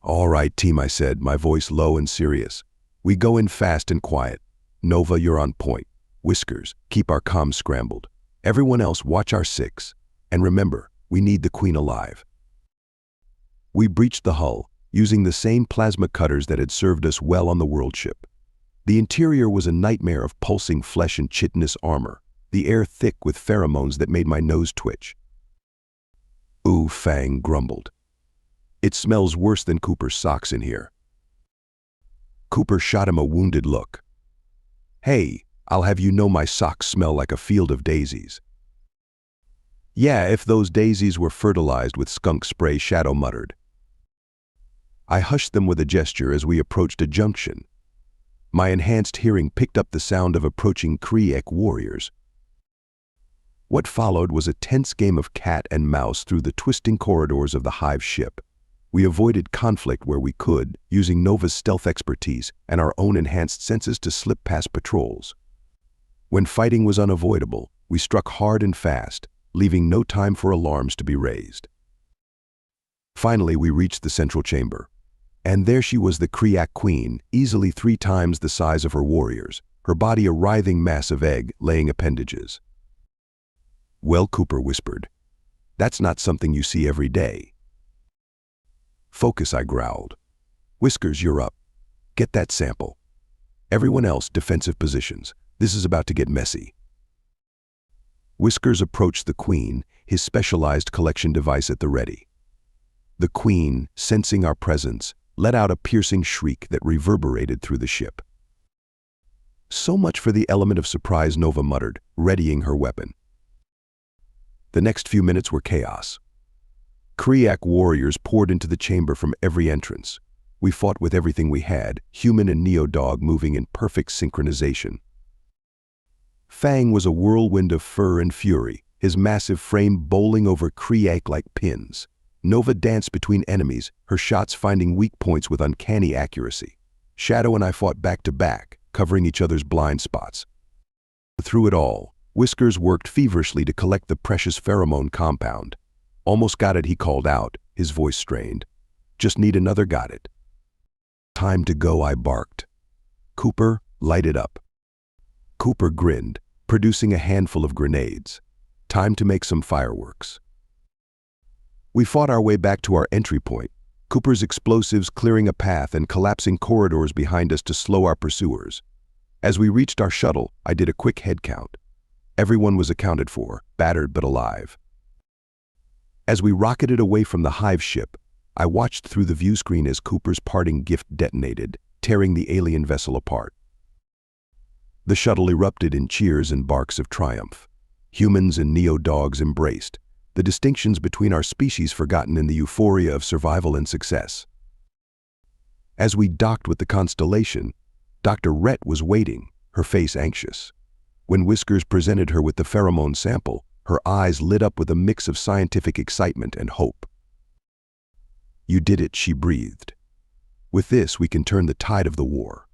"All right, team," I said, my voice low and serious. "We go in fast and quiet. Nova, you're on point. Whiskers, keep our comms scrambled. Everyone else, watch our six. And remember, we need the queen alive." We breached the hull, using the same plasma cutters that had served us well on the world ship. The interior was a nightmare of pulsing flesh and chitinous armor, the air thick with pheromones that made my nose twitch. "Ooh," Fang grumbled. "It smells worse than Cooper's socks in here." Cooper shot him a wounded look. "Hey, I'll have you know my socks smell like a field of daisies." "Yeah, if those daisies were fertilized with skunk spray," Shadow muttered. I hushed them with a gesture as we approached a junction. My enhanced hearing picked up the sound of approaching Kriak warriors. What followed was a tense game of cat and mouse through the twisting corridors of the hive ship. We avoided conflict where we could, using Nova's stealth expertise and our own enhanced senses to slip past patrols. When fighting was unavoidable, we struck hard and fast, leaving no time for alarms to be raised. Finally, we reached the central chamber. And there she was, the Kriak queen, easily 3 times the size of her warriors, her body a writhing mass of egg-laying appendages. "Well," Cooper whispered, "that's not something you see every day." "Focus," I growled. "Whiskers, you're up. Get that sample. Everyone else, defensive positions. This is about to get messy." Whiskers approached the queen, his specialized collection device at the ready. The queen, sensing our presence, let out a piercing shriek that reverberated through the ship. "So much for the element of surprise," Nova muttered, readying her weapon. The next few minutes were chaos. Kriak warriors poured into the chamber from every entrance. We fought with everything we had, human and Neo-Dog moving in perfect synchronization. Fang was a whirlwind of fur and fury, his massive frame bowling over Kriak like pins. Nova danced between enemies, her shots finding weak points with uncanny accuracy. Shadow and I fought back to back, covering each other's blind spots. Through it all, Whiskers worked feverishly to collect the precious pheromone compound. "Almost got it," he called out, his voice strained. "Just need another." "Got it." "Time to go," I barked. "Cooper, light it up." Cooper grinned, producing a handful of grenades. "Time to make some fireworks." We fought our way back to our entry point, Cooper's explosives clearing a path and collapsing corridors behind us to slow our pursuers. As we reached our shuttle, I did a quick head count. Everyone was accounted for, battered but alive. As we rocketed away from the hive ship, I watched through the view screen as Cooper's parting gift detonated, tearing the alien vessel apart. The shuttle erupted in cheers and barks of triumph. Humans and Neo-Dogs embraced. the distinctions between our species forgotten in the euphoria of survival and success. As we docked with the Constellation, Dr. Rhett was waiting, her face anxious. When Whiskers presented her with the pheromone sample, her eyes lit up with a mix of scientific excitement and hope. "You did it," she breathed. "With this, we can turn the tide of the war."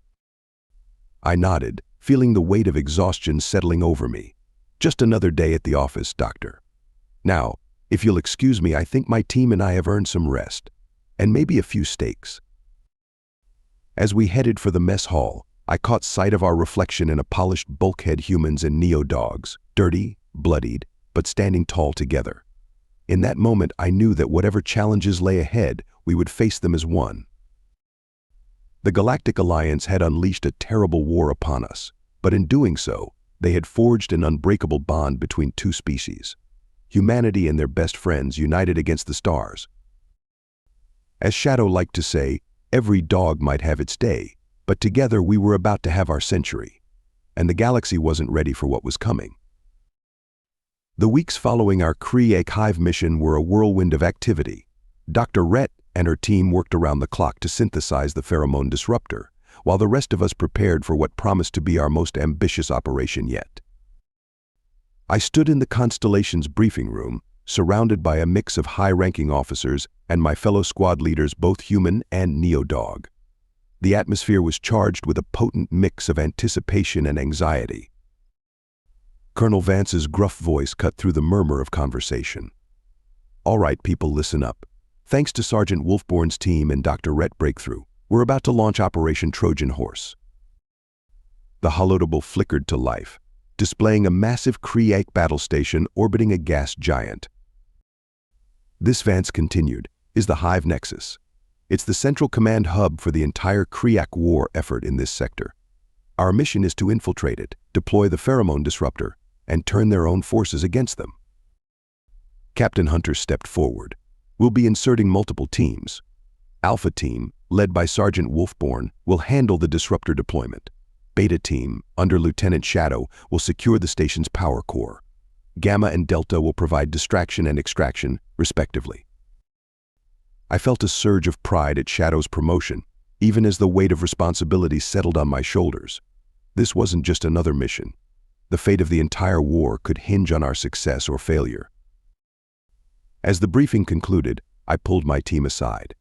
I nodded, feeling the weight of exhaustion settling over me. "Just another day at the office, Doctor. Now, if you'll excuse me, I think my team and I have earned some rest, and maybe a few steaks." As we headed for the mess hall, I caught sight of our reflection in a polished bulkhead humans and neo-dogs, dirty, bloodied, but standing tall together. In that moment, I knew that whatever challenges lay ahead, we would face them as one. The Galactic Alliance had unleashed a terrible war upon us, but in doing so, they had forged an unbreakable bond between two species. Humanity and their best friends united against the stars. As Shadow liked to say, every dog might have its day, but together we were about to have our century, and the galaxy wasn't ready for what was coming. The weeks following our Kree Hive mission were a whirlwind of activity. Dr. Rhett and her team worked around the clock to synthesize the pheromone disruptor, while the rest of us prepared for what promised to be our most ambitious operation yet. I stood in the Constellation's briefing room, surrounded by a mix of high-ranking officers and my fellow squad leaders, both human and neo-dog. The atmosphere was charged with a potent mix of anticipation and anxiety. Colonel Vance's gruff voice cut through the murmur of conversation. "All right, people, listen up. Thanks to Sergeant Wolfborn's team and Dr. Rhett breakthrough, we're about to launch Operation Trojan Horse." The holodable flickered to life, displaying a massive Kree battle station orbiting a gas giant. "This," Vance continued, "is the Hive Nexus. It's the central command hub for the entire Kree war effort in this sector. Our mission is to infiltrate it, deploy the pheromone disruptor, and turn their own forces against them." Captain Hunter stepped forward. "We'll be inserting multiple teams. Alpha Team, led by Sergeant Wolfborn, will handle the disruptor deployment. Beta Team, under Lieutenant Shadow, will secure the station's power core. Gamma and Delta will provide distraction and extraction, respectively." I felt a surge of pride at Shadow's promotion, even as the weight of responsibility settled on my shoulders. This wasn't just another mission. The fate of the entire war could hinge on our success or failure. As the briefing concluded, I pulled my team aside.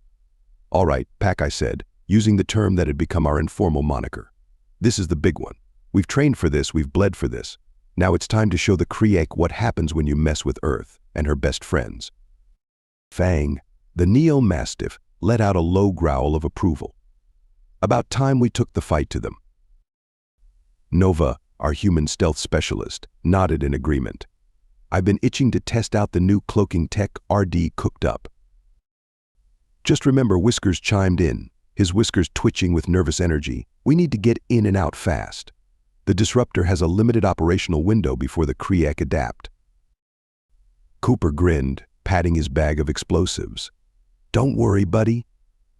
"All right, Pack," I said, using the term that had become our informal moniker. "This is the big one. We've trained for this, we've bled for this. Now it's time to show the Kree what happens when you mess with Earth and her best friends." Fang, the Neo-Mastiff, let out a low growl of approval. About time we took the fight to them. Nova, our human stealth specialist, nodded in agreement. "I've been itching to test out the new cloaking tech RD cooked up." "Just remember," Whiskers chimed in, his whiskers twitching with nervous energy, "we need to get in and out fast. The disruptor has a limited operational window before the Kree adapt." Cooper grinned, patting his bag of explosives. "Don't worry, buddy.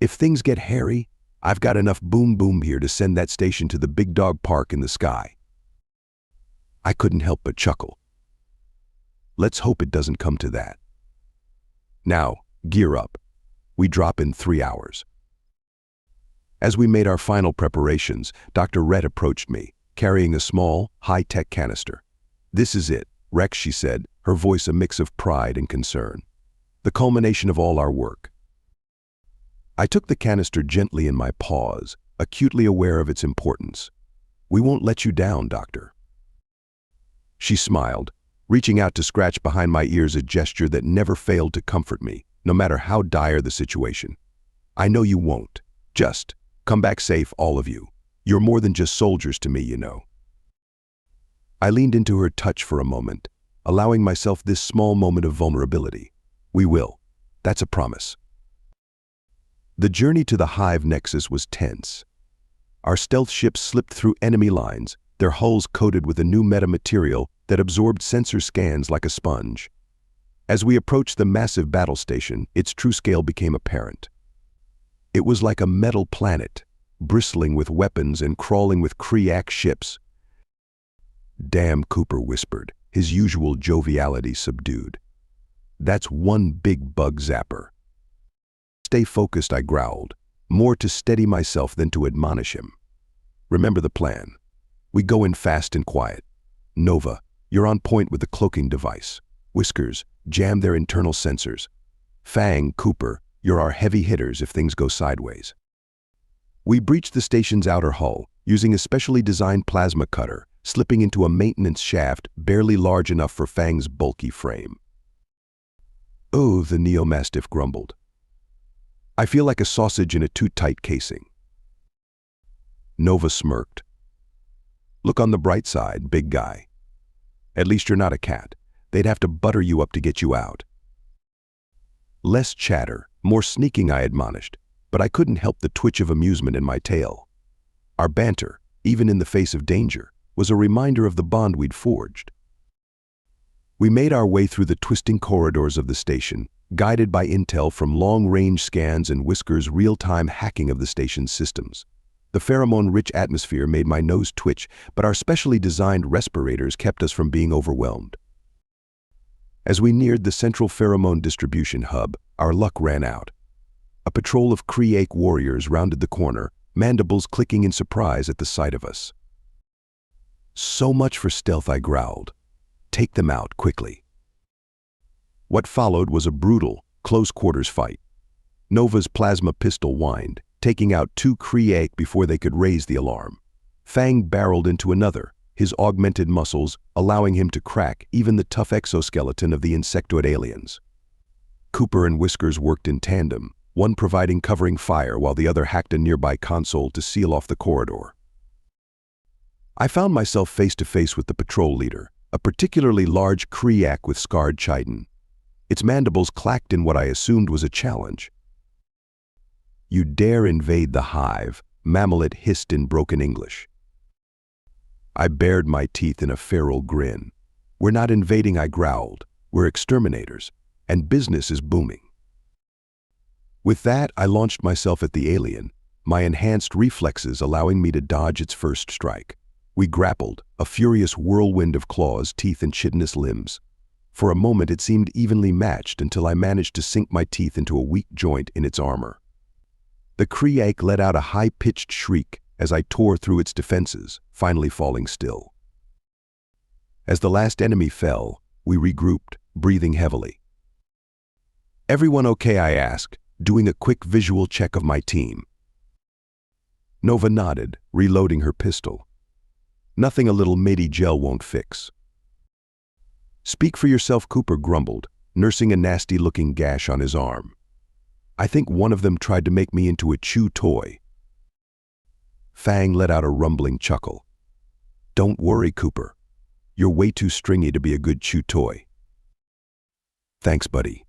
If things get hairy, I've got enough boom here to send that station to the Big Dog Park in the sky." I couldn't help but chuckle. Let's hope it doesn't come to that. Now, gear up. We drop in 3 hours. As we made our final preparations, Dr. Rhett approached me, carrying a small, high-tech canister. "This is it, Rex," she said, her voice a mix of pride and concern. "The culmination of all our work." I took the canister gently in my paws, acutely aware of its importance. "We won't let you down, Doctor." She smiled, reaching out to scratch behind my ears, a gesture that never failed to comfort me, no matter how dire the situation. "I know you won't. Just come back safe, all of you. You're more than just soldiers to me, you know." I leaned into her touch for a moment, allowing myself this small moment of vulnerability. "We will. That's a promise." The journey to the Hive Nexus was tense. Our stealth ships slipped through enemy lines, their hulls coated with a new metamaterial that absorbed sensor scans like a sponge. As we approached the massive battle station, its true scale became apparent. It was like a metal planet, bristling with weapons and crawling with Kree ships. "Damn," Cooper whispered, his usual joviality subdued. That's one big bug zapper. Stay focused, I growled, more to steady myself than to admonish him. Remember the plan. We go in fast and quiet. Nova, you're on point with the cloaking device. Whiskers, jam their internal sensors. Fang, Cooper, you're our heavy hitters if things go sideways. We breached the station's outer hull, using a specially designed plasma cutter, slipping into a maintenance shaft barely large enough for Fang's bulky frame. Oh, the Neo-Mastiff grumbled. I feel like a sausage in a too tight casing. Nova smirked. Look on the bright side, big guy. At least you're not a cat. They'd have to butter you up to get you out. Less chatter, more sneaking, I admonished, but I couldn't help the twitch of amusement in my tail. Our banter, even in the face of danger, was a reminder of the bond we'd forged. We made our way through the twisting corridors of the station, guided by intel from long-range scans and Whisker's real-time hacking of the station's systems. The pheromone-rich atmosphere made my nose twitch, but our specially designed respirators kept us from being overwhelmed. As we neared the central pheromone distribution hub, our luck ran out. A patrol of Creake warriors rounded the corner, mandibles clicking in surprise at the sight of us. So much for stealth, I growled. Take them out, quickly. What followed was a brutal, close-quarters fight. Nova's plasma pistol whined, taking out 2 Creake before they could raise the alarm. Fang barreled into another, his augmented muscles allowing him to crack even the tough exoskeleton of the insectoid aliens. Cooper and Whiskers worked in tandem, one providing covering fire while the other hacked a nearby console to seal off the corridor. I found myself face to face with the patrol leader, a particularly large Creake with scarred chitin. Its mandibles clacked in what I assumed was a challenge. You dare invade the hive, Mammalet hissed in broken English. I bared my teeth in a feral grin. We're not invading, I growled. We're exterminators, and business is booming. With that, I launched myself at the alien, my enhanced reflexes allowing me to dodge its first strike. We grappled, a furious whirlwind of claws, teeth, and chitinous limbs. For a moment it seemed evenly matched until I managed to sink my teeth into a weak joint in its armor. The Creake let out a high-pitched shriek as I tore through its defenses, finally falling still. As the last enemy fell, we regrouped, breathing heavily. Everyone okay, I asked, doing a quick visual check of my team. Nova nodded, reloading her pistol. Nothing a little matey gel won't fix. Speak for yourself, Cooper grumbled, nursing a nasty-looking gash on his arm. I think one of them tried to make me into a chew toy. Fang let out a rumbling chuckle. Don't worry, Cooper. You're way too stringy to be a good chew toy. Thanks, buddy.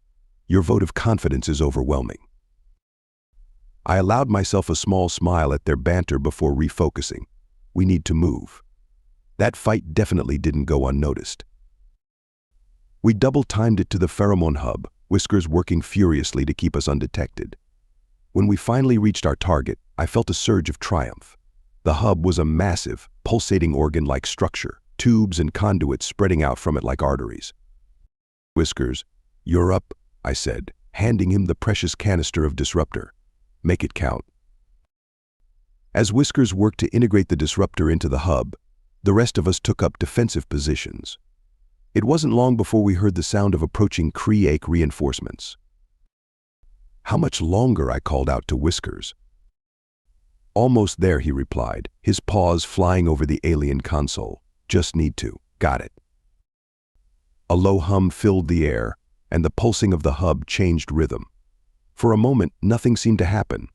Your vote of confidence is overwhelming. I allowed myself a small smile at their banter before refocusing. We need to move. That fight definitely didn't go unnoticed. We double-timed it to the pheromone hub, Whiskers working furiously to keep us undetected. When we finally reached our target, I felt a surge of triumph. The hub was a massive, pulsating organ-like structure, tubes and conduits spreading out from it like arteries. Whiskers, you're up, I said, handing him the precious canister of disruptor. Make it count. As Whiskers worked to integrate the disruptor into the hub, the rest of us took up defensive positions. It wasn't long before we heard the sound of approaching Creake reinforcements. How much longer? I called out to Whiskers. Almost there, he replied, his paws flying over the alien console. Just need to. Got it. A low hum filled the air, and the pulsing of the hub changed rhythm. For a moment, nothing seemed to happen.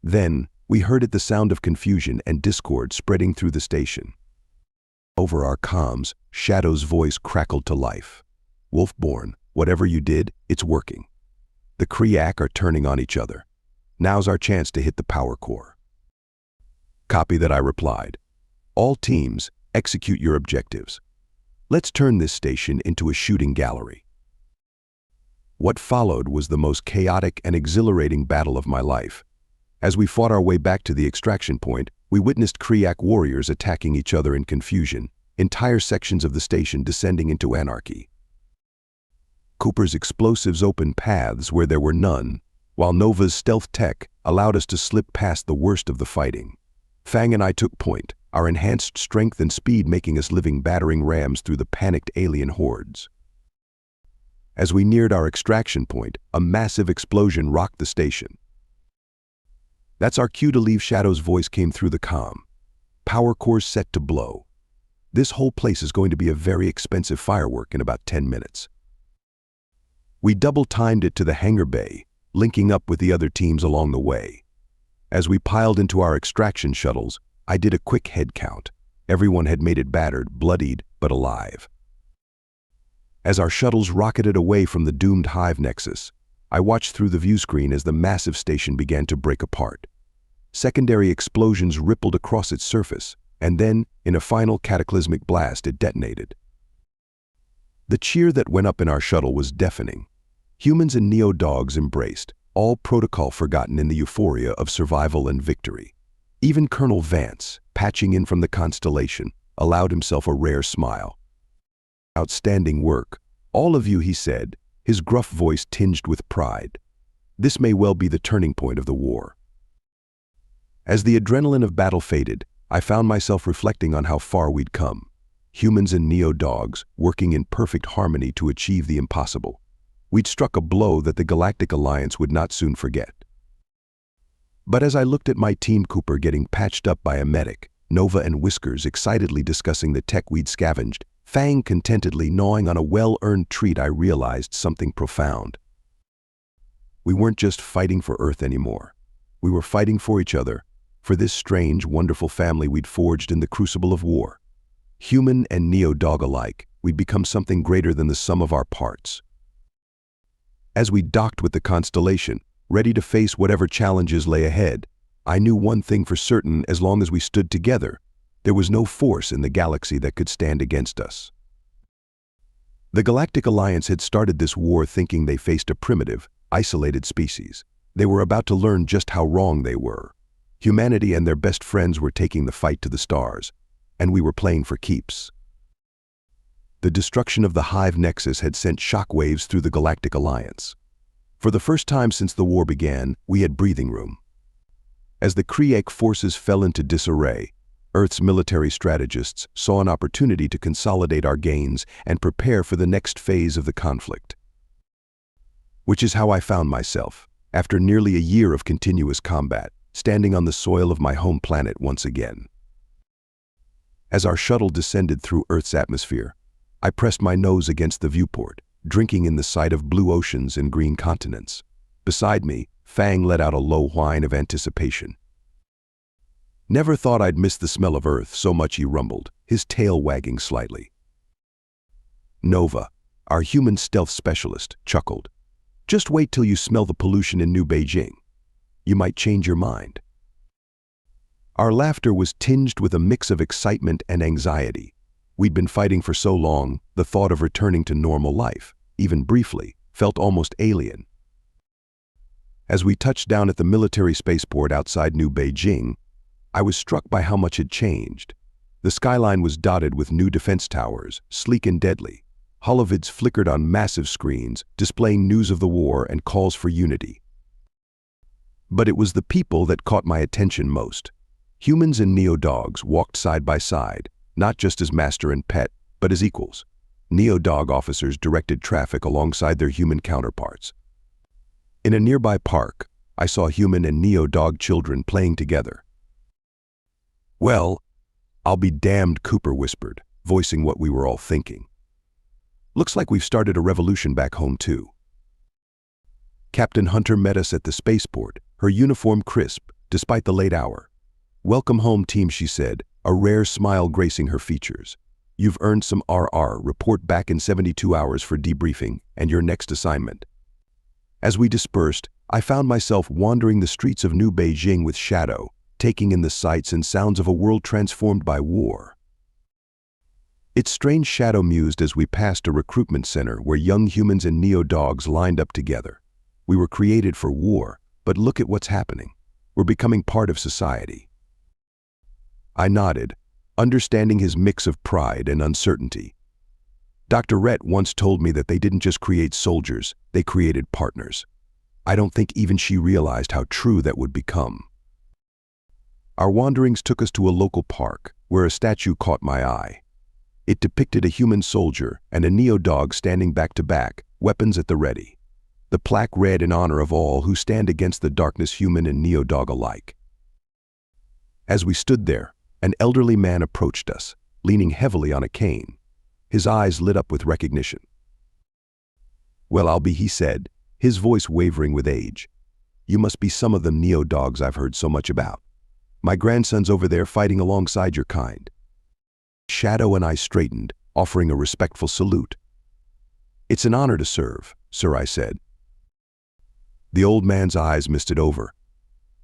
Then, we heard the sound of confusion and discord spreading through the station. Over our comms, Shadow's voice crackled to life. Wolfborn, whatever you did, it's working. The Creake are turning on each other. Now's our chance to hit the power core. Copy that, I replied. All teams, execute your objectives. Let's turn this station into a shooting gallery. What followed was the most chaotic and exhilarating battle of my life. As we fought our way back to the extraction point, we witnessed Creake warriors attacking each other in confusion, entire sections of the station descending into anarchy. Cooper's explosives opened paths where there were none, while Nova's stealth tech allowed us to slip past the worst of the fighting. Fang and I took point, our enhanced strength and speed making us living battering rams through the panicked alien hordes. As we neared our extraction point, a massive explosion rocked the station. "That's our cue to leave," Shadow's voice came through the comm. "Power cores set to blow. This whole place is going to be a very expensive firework in about 10 minutes. We double-timed it to the hangar bay, linking up with the other teams along the way. As we piled into our extraction shuttles, I did a quick head count. Everyone had made it battered, bloodied, but alive. As our shuttles rocketed away from the doomed Hive Nexus, I watched through the view screen as the massive station began to break apart. Secondary explosions rippled across its surface, and then, in a final cataclysmic blast, it detonated. The cheer that went up in our shuttle was deafening. Humans and neo-dogs embraced, all protocol forgotten in the euphoria of survival and victory. Even Colonel Vance, patching in from the constellation, allowed himself a rare smile. "Outstanding work, all of you," he said, his gruff voice tinged with pride. "This may well be the turning point of the war." As the adrenaline of battle faded, I found myself reflecting on how far we'd come. Humans and neo-dogs, working in perfect harmony to achieve the impossible. We'd struck a blow that the Galactic Alliance would not soon forget. But as I looked at my team, Cooper getting patched up by a medic, Nova and Whiskers excitedly discussing the tech we'd scavenged, Fang contentedly gnawing on a well-earned treat, I realized something profound. We weren't just fighting for Earth anymore. We were fighting for each other, for this strange, wonderful family we'd forged in the crucible of war. Human and neo-dog alike, we'd become something greater than the sum of our parts. As we docked with the constellation, ready to face whatever challenges lay ahead, I knew one thing for certain: as long as we stood together, there was no force in the galaxy that could stand against us. The Galactic Alliance had started this war thinking they faced a primitive, isolated species. They were about to learn just how wrong they were. Humanity and their best friends were taking the fight to the stars, and we were playing for keeps. The destruction of the Hive Nexus had sent shockwaves through the Galactic Alliance. For the first time since the war began, we had breathing room. As the Kree forces fell into disarray, Earth's military strategists saw an opportunity to consolidate our gains and prepare for the next phase of the conflict. Which is how I found myself, after nearly a year of continuous combat, standing on the soil of my home planet once again. As our shuttle descended through Earth's atmosphere, I pressed my nose against the viewport, drinking in the sight of blue oceans and green continents. Beside me, Fang let out a low whine of anticipation. "Never thought I'd miss the smell of Earth so much," he rumbled, his tail wagging slightly. Nova, our human stealth specialist, chuckled. "Just wait till you smell the pollution in New Beijing. You might change your mind." Our laughter was tinged with a mix of excitement and anxiety. We'd been fighting for so long, the thought of returning to normal life, even briefly, felt almost alien. As we touched down at the military spaceport outside New Beijing, I was struck by how much had changed. The skyline was dotted with new defense towers, sleek and deadly. Holovids flickered on massive screens, displaying news of the war and calls for unity. But it was the people that caught my attention most. Humans and neo-dogs walked side by side, not just as master and pet, but as equals. Neo-dog officers directed traffic alongside their human counterparts. In a nearby park, I saw human and neo-dog children playing together. "Well, I'll be damned," Cooper whispered, voicing what we were all thinking. "Looks like we've started a revolution back home too." Captain Hunter met us at the spaceport, her uniform crisp, despite the late hour. "Welcome home, team," she said, a rare smile gracing her features. "You've earned some RR, report back in 72 hours for debriefing and your next assignment." As we dispersed, I found myself wandering the streets of New Beijing with Shadow, taking in the sights and sounds of a world transformed by war. Its strange Shadow mused as we passed a recruitment center where young humans and neo-dogs lined up together. We were created for war, but look at what's happening. We're becoming part of society. I nodded, understanding his mix of pride and uncertainty. Dr. Rhett once told me that they didn't just create soldiers, they created partners. I don't think even she realized how true that would become. Our wanderings took us to a local park, where a statue caught my eye. It depicted a human soldier and a neo-dog standing back to back, weapons at the ready. The plaque read in honor of all who stand against the darkness, human and neo-dog alike. As we stood there, an elderly man approached us, leaning heavily on a cane. His eyes lit up with recognition. "Well, I'll be," he said, his voice wavering with age. "You must be some of them neo-dogs I've heard so much about. My grandson's over there fighting alongside your kind." Shadow and I straightened, offering a respectful salute. "It's an honor to serve, sir," I said. The old man's eyes misted over.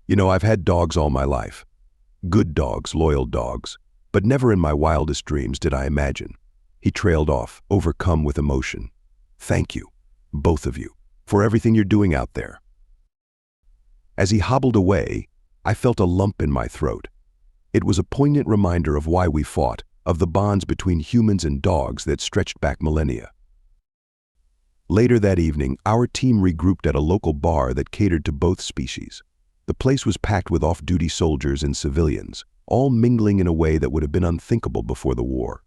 "You know, I've had dogs all my life. Good dogs, loyal dogs, but never in my wildest dreams did I imagine." He trailed off, overcome with emotion. "Thank you, both of you, for everything you're doing out there." As he hobbled away, I felt a lump in my throat. It was a poignant reminder of why we fought, of the bonds between humans and dogs that stretched back millennia. Later that evening, our team regrouped at a local bar that catered to both species. The place was packed with off-duty soldiers and civilians, all mingling in a way that would have been unthinkable before the war.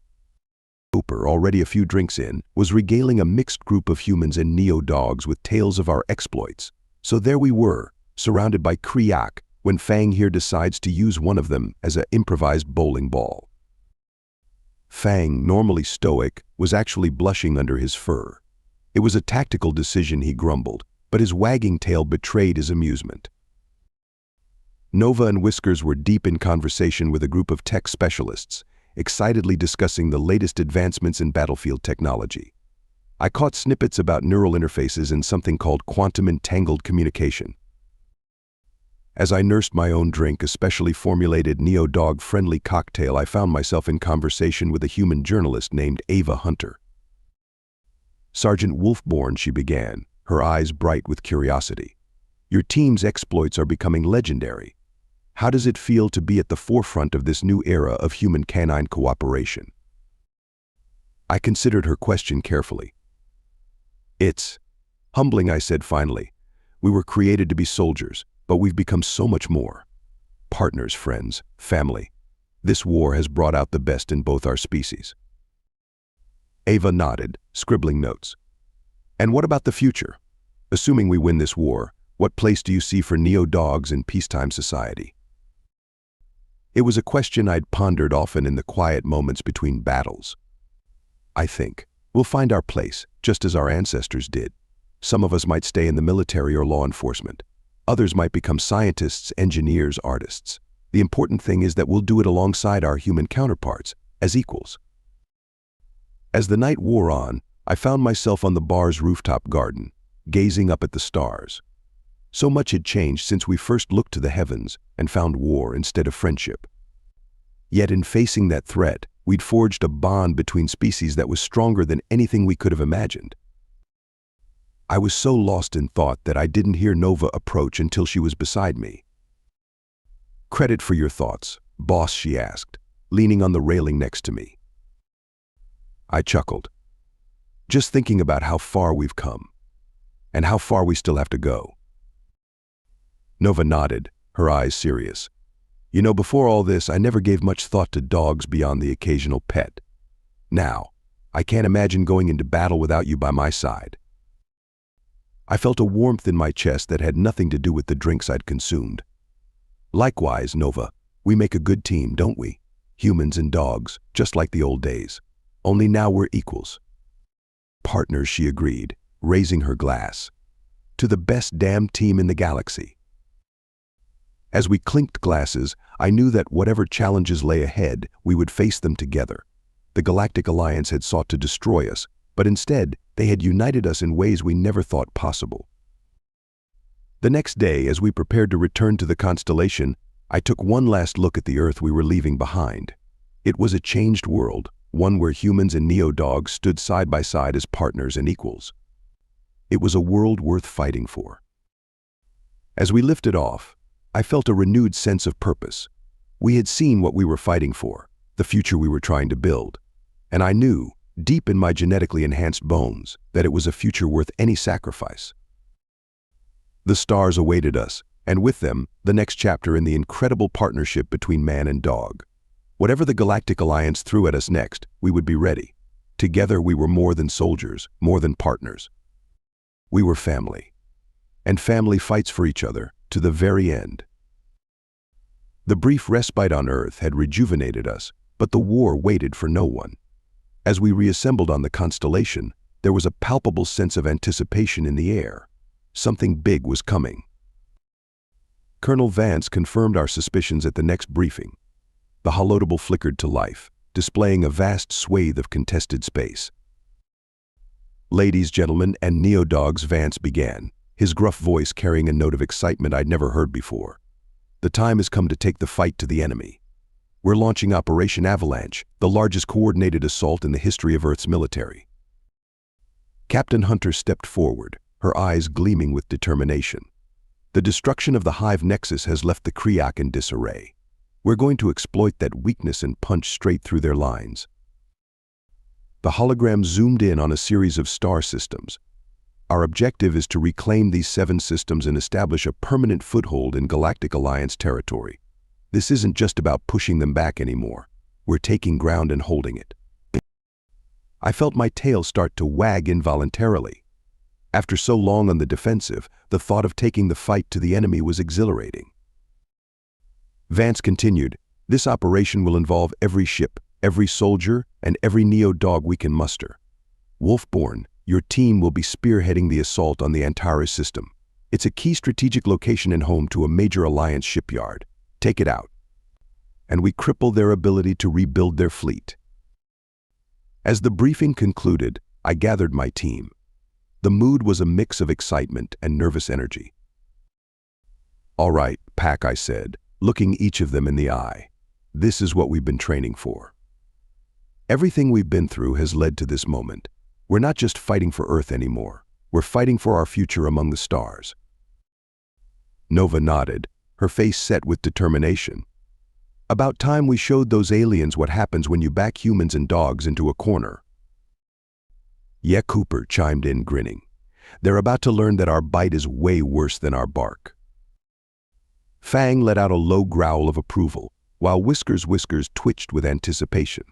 Cooper, already a few drinks in, was regaling a mixed group of humans and neo-dogs with tales of our exploits. So there we were, surrounded by Kriak, when Fang here decides to use one of them as an improvised bowling ball. Fang, normally stoic, was actually blushing under his fur. It was a tactical decision, he grumbled, but his wagging tail betrayed his amusement. Nova and Whiskers were deep in conversation with a group of tech specialists, excitedly discussing the latest advancements in battlefield technology. I caught snippets about neural interfaces and something called quantum entangled communication. As I nursed my own drink, a specially formulated neo-dog-friendly cocktail, I found myself in conversation with a human journalist named Ava Hunter. "Sergeant Wolfborn," she began, her eyes bright with curiosity. "Your team's exploits are becoming legendary. How does it feel to be at the forefront of this new era of human-canine cooperation?" I considered her question carefully. "It's humbling," I said finally. "We were created to be soldiers, but we've become so much more. Partners, friends, family. This war has brought out the best in both our species." Ava nodded, scribbling notes. "And what about the future? Assuming we win this war, what place do you see for neo-dogs in peacetime society?" It was a question I'd pondered often in the quiet moments between battles. "I think we'll find our place, just as our ancestors did. Some of us might stay in the military or law enforcement. Others might become scientists, engineers, artists. The important thing is that we'll do it alongside our human counterparts, as equals." As the night wore on, I found myself on the bar's rooftop garden, gazing up at the stars. So much had changed since we first looked to the heavens and found war instead of friendship. Yet in facing that threat, we'd forged a bond between species that was stronger than anything we could have imagined. I was so lost in thought that I didn't hear Nova approach until she was beside me. "Credit for your thoughts, boss?" she asked, leaning on the railing next to me. I chuckled. "Just thinking about how far we've come, and how far we still have to go." Nova nodded, her eyes serious. "You know, before all this, I never gave much thought to dogs beyond the occasional pet. Now, I can't imagine going into battle without you by my side." I felt a warmth in my chest that had nothing to do with the drinks I'd consumed. "Likewise, Nova, we make a good team, don't we? Humans and dogs, just like the old days. Only now we're equals." "Partners," she agreed, raising her glass. "To the best damn team in the galaxy." As we clinked glasses, I knew that whatever challenges lay ahead, we would face them together. The Galactic Alliance had sought to destroy us, but instead, they had united us in ways we never thought possible. The next day, as we prepared to return to the constellation, I took one last look at the Earth we were leaving behind. It was a changed world, one where humans and neo-dogs stood side by side as partners and equals. It was a world worth fighting for. As we lifted off, I felt a renewed sense of purpose. We had seen what we were fighting for, the future we were trying to build. And I knew, deep in my genetically enhanced bones, that it was a future worth any sacrifice. The stars awaited us, and with them, the next chapter in the incredible partnership between man and dog. Whatever the Galactic Alliance threw at us next, we would be ready. Together we were more than soldiers, more than partners. We were family. And family fights for each other, to the very end. The brief respite on Earth had rejuvenated us, but the war waited for no one. As we reassembled on the constellation, there was a palpable sense of anticipation in the air. Something big was coming. Colonel Vance confirmed our suspicions at the next briefing. The holodable flickered to life, displaying a vast swathe of contested space. "Ladies, gentlemen, and neo-dogs," Vance began, his gruff voice carrying a note of excitement I'd never heard before. "The time has come to take the fight to the enemy. We're launching Operation Avalanche, the largest coordinated assault in the history of Earth's military." Captain Hunter stepped forward, her eyes gleaming with determination. "The destruction of the Hive Nexus has left the Kriak in disarray. We're going to exploit that weakness and punch straight through their lines." The hologram zoomed in on a series of star systems. "Our objective is to reclaim these 7 systems and establish a permanent foothold in Galactic Alliance territory. This isn't just about pushing them back anymore. We're taking ground and holding it." I felt my tail start to wag involuntarily. After so long on the defensive, the thought of taking the fight to the enemy was exhilarating. Vance continued, "This operation will involve every ship, every soldier, and every neo-dog we can muster. Wolfborn, your team will be spearheading the assault on the Antares system. It's a key strategic location and home to a major Alliance shipyard. Take it out. And we cripple their ability to rebuild their fleet." As the briefing concluded, I gathered my team. The mood was a mix of excitement and nervous energy. "All right, Pack," I said, looking each of them in the eye. "This is what we've been training for. Everything we've been through has led to this moment. We're not just fighting for Earth anymore. We're fighting for our future among the stars." Nova nodded, her face set with determination. "About time we showed those aliens what happens when you back humans and dogs into a corner." "Yeah," Cooper chimed in, grinning. "They're about to learn that our bite is way worse than our bark." Fang let out a low growl of approval, while Whiskers' whiskers twitched with anticipation.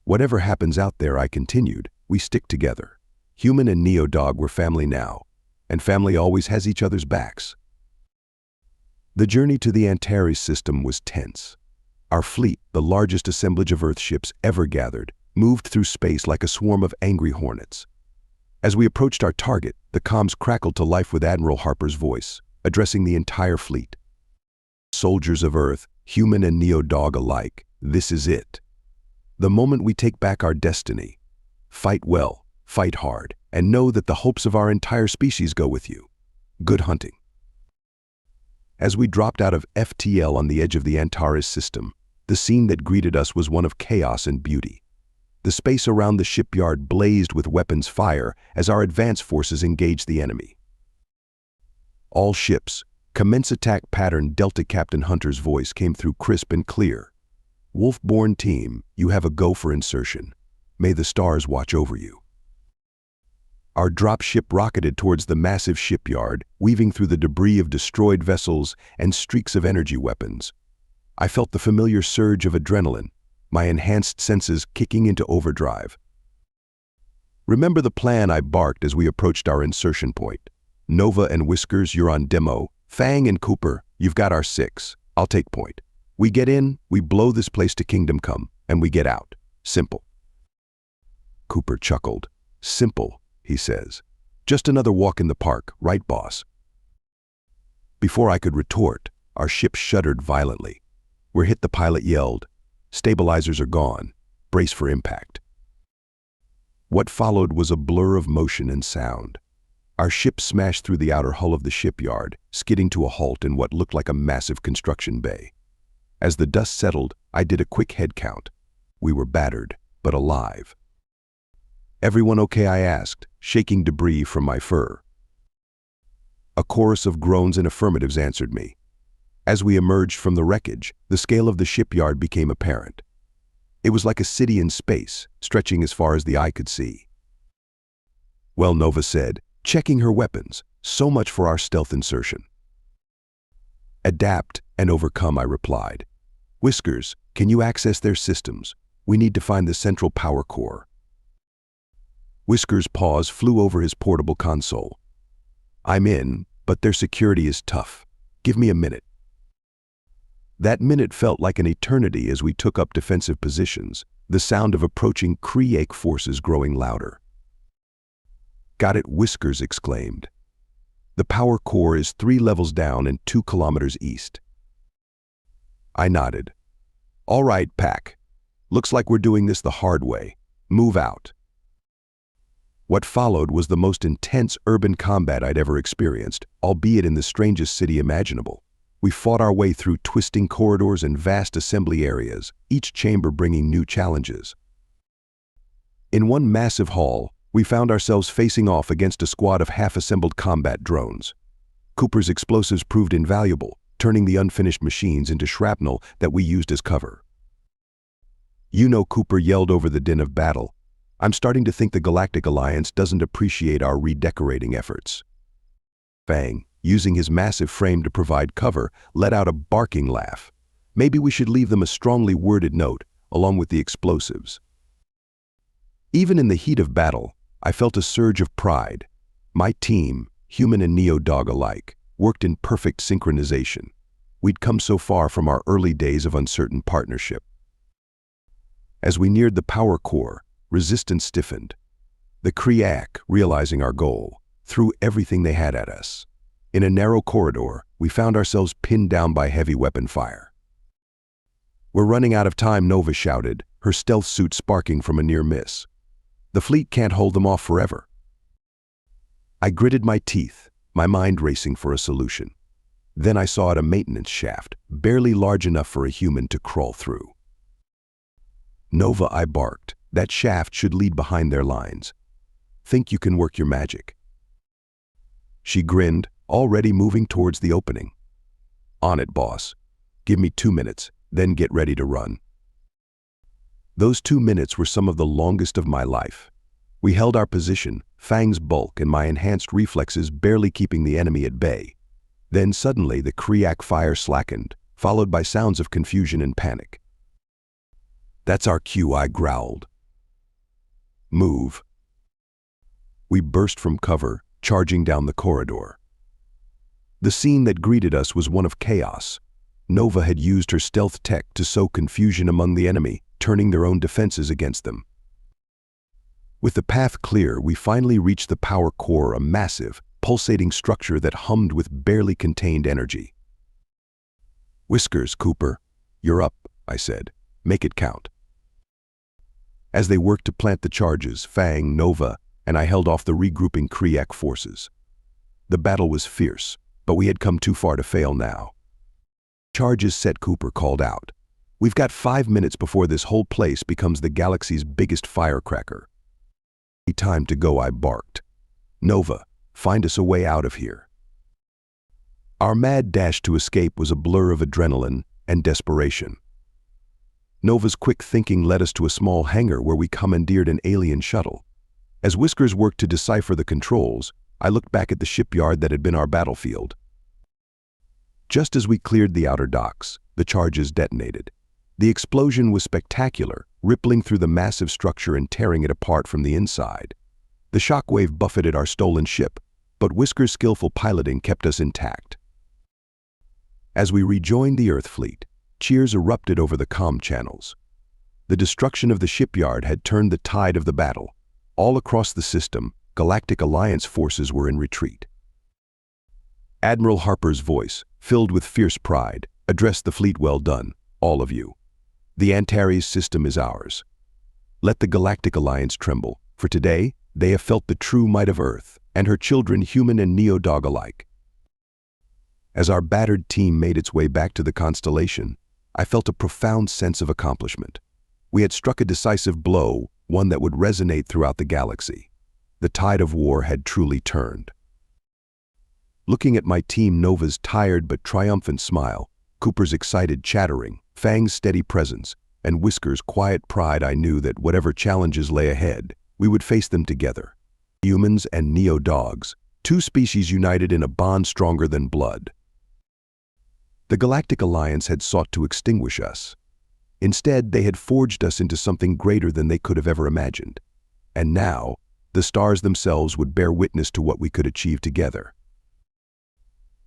"Whatever happens out there," I continued, "we stick together. Human and neo-dog were family now, and family always has each other's backs." The journey to the Antares system was tense. Our fleet, the largest assemblage of Earth ships ever gathered, moved through space like a swarm of angry hornets. As we approached our target, the comms crackled to life with Admiral Harper's voice, addressing the entire fleet. "Soldiers of Earth, human and neo-dog alike, this is it. The moment we take back our destiny. Fight well, fight hard, and know that the hopes of our entire species go with you. Good hunting." As we dropped out of FTL on the edge of the Antares system, the scene that greeted us was one of chaos and beauty. The space around the shipyard blazed with weapons fire as our advance forces engaged the enemy. "All ships, commence attack pattern." Delta Captain Hunter's voice came through crisp and clear. "Wolfborn team, you have a go for insertion. May the stars watch over you." Our dropship rocketed towards the massive shipyard, weaving through the debris of destroyed vessels and streaks of energy weapons. I felt the familiar surge of adrenaline, my enhanced senses kicking into overdrive. "Remember the plan," I barked as we approached our insertion point. "Nova and Whiskers, you're on demo. Fang and Cooper, you've got our 6. I'll take point. We get in, we blow this place to kingdom come, and we get out. Simple." Cooper chuckled. "Simple," he says. "Just another walk in the park, right, boss?" Before I could retort, our ship shuddered violently. "We're hit," the pilot yelled. "Stabilizers are gone. Brace for impact." What followed was a blur of motion and sound. Our ship smashed through the outer hull of the shipyard, skidding to a halt in what looked like a massive construction bay. As the dust settled, I did a quick head count. We were battered, but alive. "Everyone okay?" I asked, shaking debris from my fur. A chorus of groans and affirmatives answered me. As we emerged from the wreckage, the scale of the shipyard became apparent. It was like a city in space, stretching as far as the eye could see. "Well," Nova said, checking her weapons, "so much for our stealth insertion." "Adapt and overcome," I replied. "Whiskers, can you access their systems? We need to find the central power core." Whiskers' paws flew over his portable console. "I'm in, but their security is tough. Give me a minute." That minute felt like an eternity as we took up defensive positions, the sound of approaching Kree forces growing louder. "Got it," Whiskers exclaimed. "The power core is 3 levels down and 2 kilometers east." I nodded. "All right, Pack. Looks like we're doing this the hard way. Move out." What followed was the most intense urban combat I'd ever experienced, albeit in the strangest city imaginable. We fought our way through twisting corridors and vast assembly areas, each chamber bringing new challenges. In one massive hall, we found ourselves facing off against a squad of half-assembled combat drones. Cooper's explosives proved invaluable, turning the unfinished machines into shrapnel that we used as cover. "You know," Cooper yelled over the din of battle, "I'm starting to think the Galactic Alliance doesn't appreciate our redecorating efforts." Fang, using his massive frame to provide cover, let out a barking laugh. "Maybe we should leave them a strongly worded note, along with the explosives." Even in the heat of battle, I felt a surge of pride. My team, human and neo-dog alike, worked in perfect synchronization. We'd come so far from our early days of uncertain partnership. As we neared the power core, resistance stiffened. The Kree, realizing our goal, threw everything they had at us. In a narrow corridor, we found ourselves pinned down by heavy weapon fire. "We're running out of time," Nova shouted, her stealth suit sparking from a near miss. "The fleet can't hold them off forever." I gritted my teeth, my mind racing for a solution. Then I saw a maintenance shaft, barely large enough for a human to crawl through. "Nova," I barked, "that shaft should lead behind their lines. Think you can work your magic?" She grinned, already moving towards the opening. "On it, boss. Give me 2 minutes, then get ready to run." Those 2 minutes were some of the longest of my life. We held our position, Fang's bulk and my enhanced reflexes barely keeping the enemy at bay. Then suddenly the Kree fire slackened, followed by sounds of confusion and panic. "That's our cue," I growled. "Move." We burst from cover, charging down the corridor. The scene that greeted us was one of chaos. Nova had used her stealth tech to sow confusion among the enemy, turning their own defenses against them. With the path clear, we finally reached the power core, a massive, pulsating structure that hummed with barely contained energy. "Whiskers, Cooper, you're up," I said. "Make it count." As they worked to plant the charges, Fang, Nova, and I held off the regrouping Kree forces. The battle was fierce, but we had come too far to fail now. "Charges set," Cooper called out. "We've got 5 minutes before this whole place becomes the galaxy's biggest firecracker." "Time to go," I barked. "Nova, find us a way out of here." Our mad dash to escape was a blur of adrenaline and desperation. Nova's quick thinking led us to a small hangar where we commandeered an alien shuttle. As Whiskers worked to decipher the controls, I looked back at the shipyard that had been our battlefield. Just as we cleared the outer docks, the charges detonated. The explosion was spectacular, rippling through the massive structure and tearing it apart from the inside. The shockwave buffeted our stolen ship, but Whisker's skillful piloting kept us intact. As we rejoined the Earth fleet, cheers erupted over the comm channels. The destruction of the shipyard had turned the tide of the battle. All across the system, Galactic Alliance forces were in retreat. Admiral Harper's voice, filled with fierce pride, addressed the fleet. "Well done, all of you. The Antares system is ours. Let the Galactic Alliance tremble, for today they have felt the true might of Earth, and her children, human and neo-dog alike." As our battered team made its way back to the constellation, I felt a profound sense of accomplishment. We had struck a decisive blow, one that would resonate throughout the galaxy. The tide of war had truly turned. Looking at my team, Nova's tired but triumphant smile, Cooper's excited chattering, Fang's steady presence, and Whisker's quiet pride. I knew that whatever challenges lay ahead, we would face them together. Humans and neo-dogs, two species united in a bond stronger than blood. The Galactic Alliance had sought to extinguish us. Instead, they had forged us into something greater than they could have ever imagined. And now, the stars themselves would bear witness to what we could achieve together.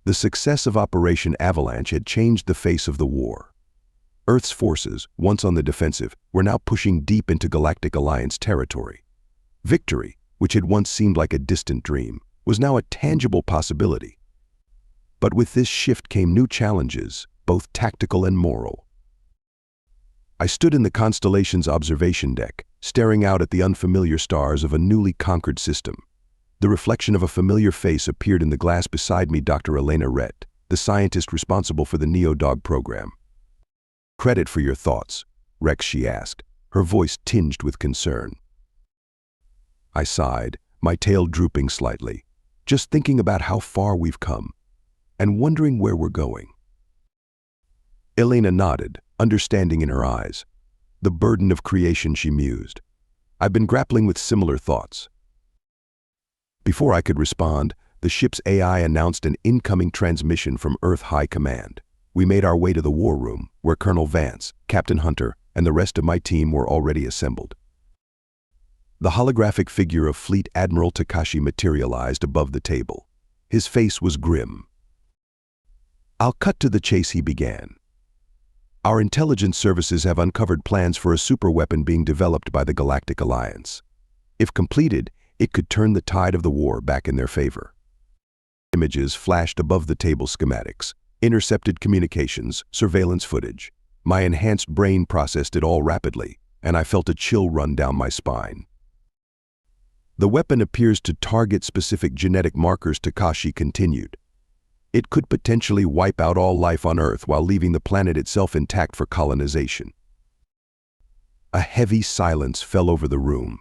The success of Operation Avalanche had changed the face of the war. Earth's forces, once on the defensive, were now pushing deep into Galactic Alliance territory. Victory, which had once seemed like a distant dream, was now a tangible possibility. But with this shift came new challenges, both tactical and moral. I stood in the constellation's observation deck, staring out at the unfamiliar stars of a newly conquered system. The reflection of a familiar face appeared in the glass beside me. Dr. Elena Rett, the scientist responsible for the Neo-Dog program. "Credit for your thoughts, Rex," she asked, her voice tinged with concern. I sighed, my tail drooping slightly, just thinking about how far we've come, and wondering where we're going. Elena nodded, understanding in her eyes. "The burden of creation," she mused. "I've been grappling with similar thoughts." Before I could respond, the ship's AI announced an incoming transmission from Earth High Command. We made our way to the war room, where Colonel Vance, Captain Hunter, and the rest of my team were already assembled. The holographic figure of Fleet Admiral Takashi materialized above the table. His face was grim. "I'll cut to the chase," he began. "Our intelligence services have uncovered plans for a superweapon being developed by the Galactic Alliance. If completed, it could turn the tide of the war back in their favor." Images flashed above the table: schematics, intercepted communications, surveillance footage. My enhanced brain processed it all rapidly, and I felt a chill run down my spine. "The weapon appears to target specific genetic markers," Takashi continued. "It could potentially wipe out all life on Earth while leaving the planet itself intact for colonization." A heavy silence fell over the room.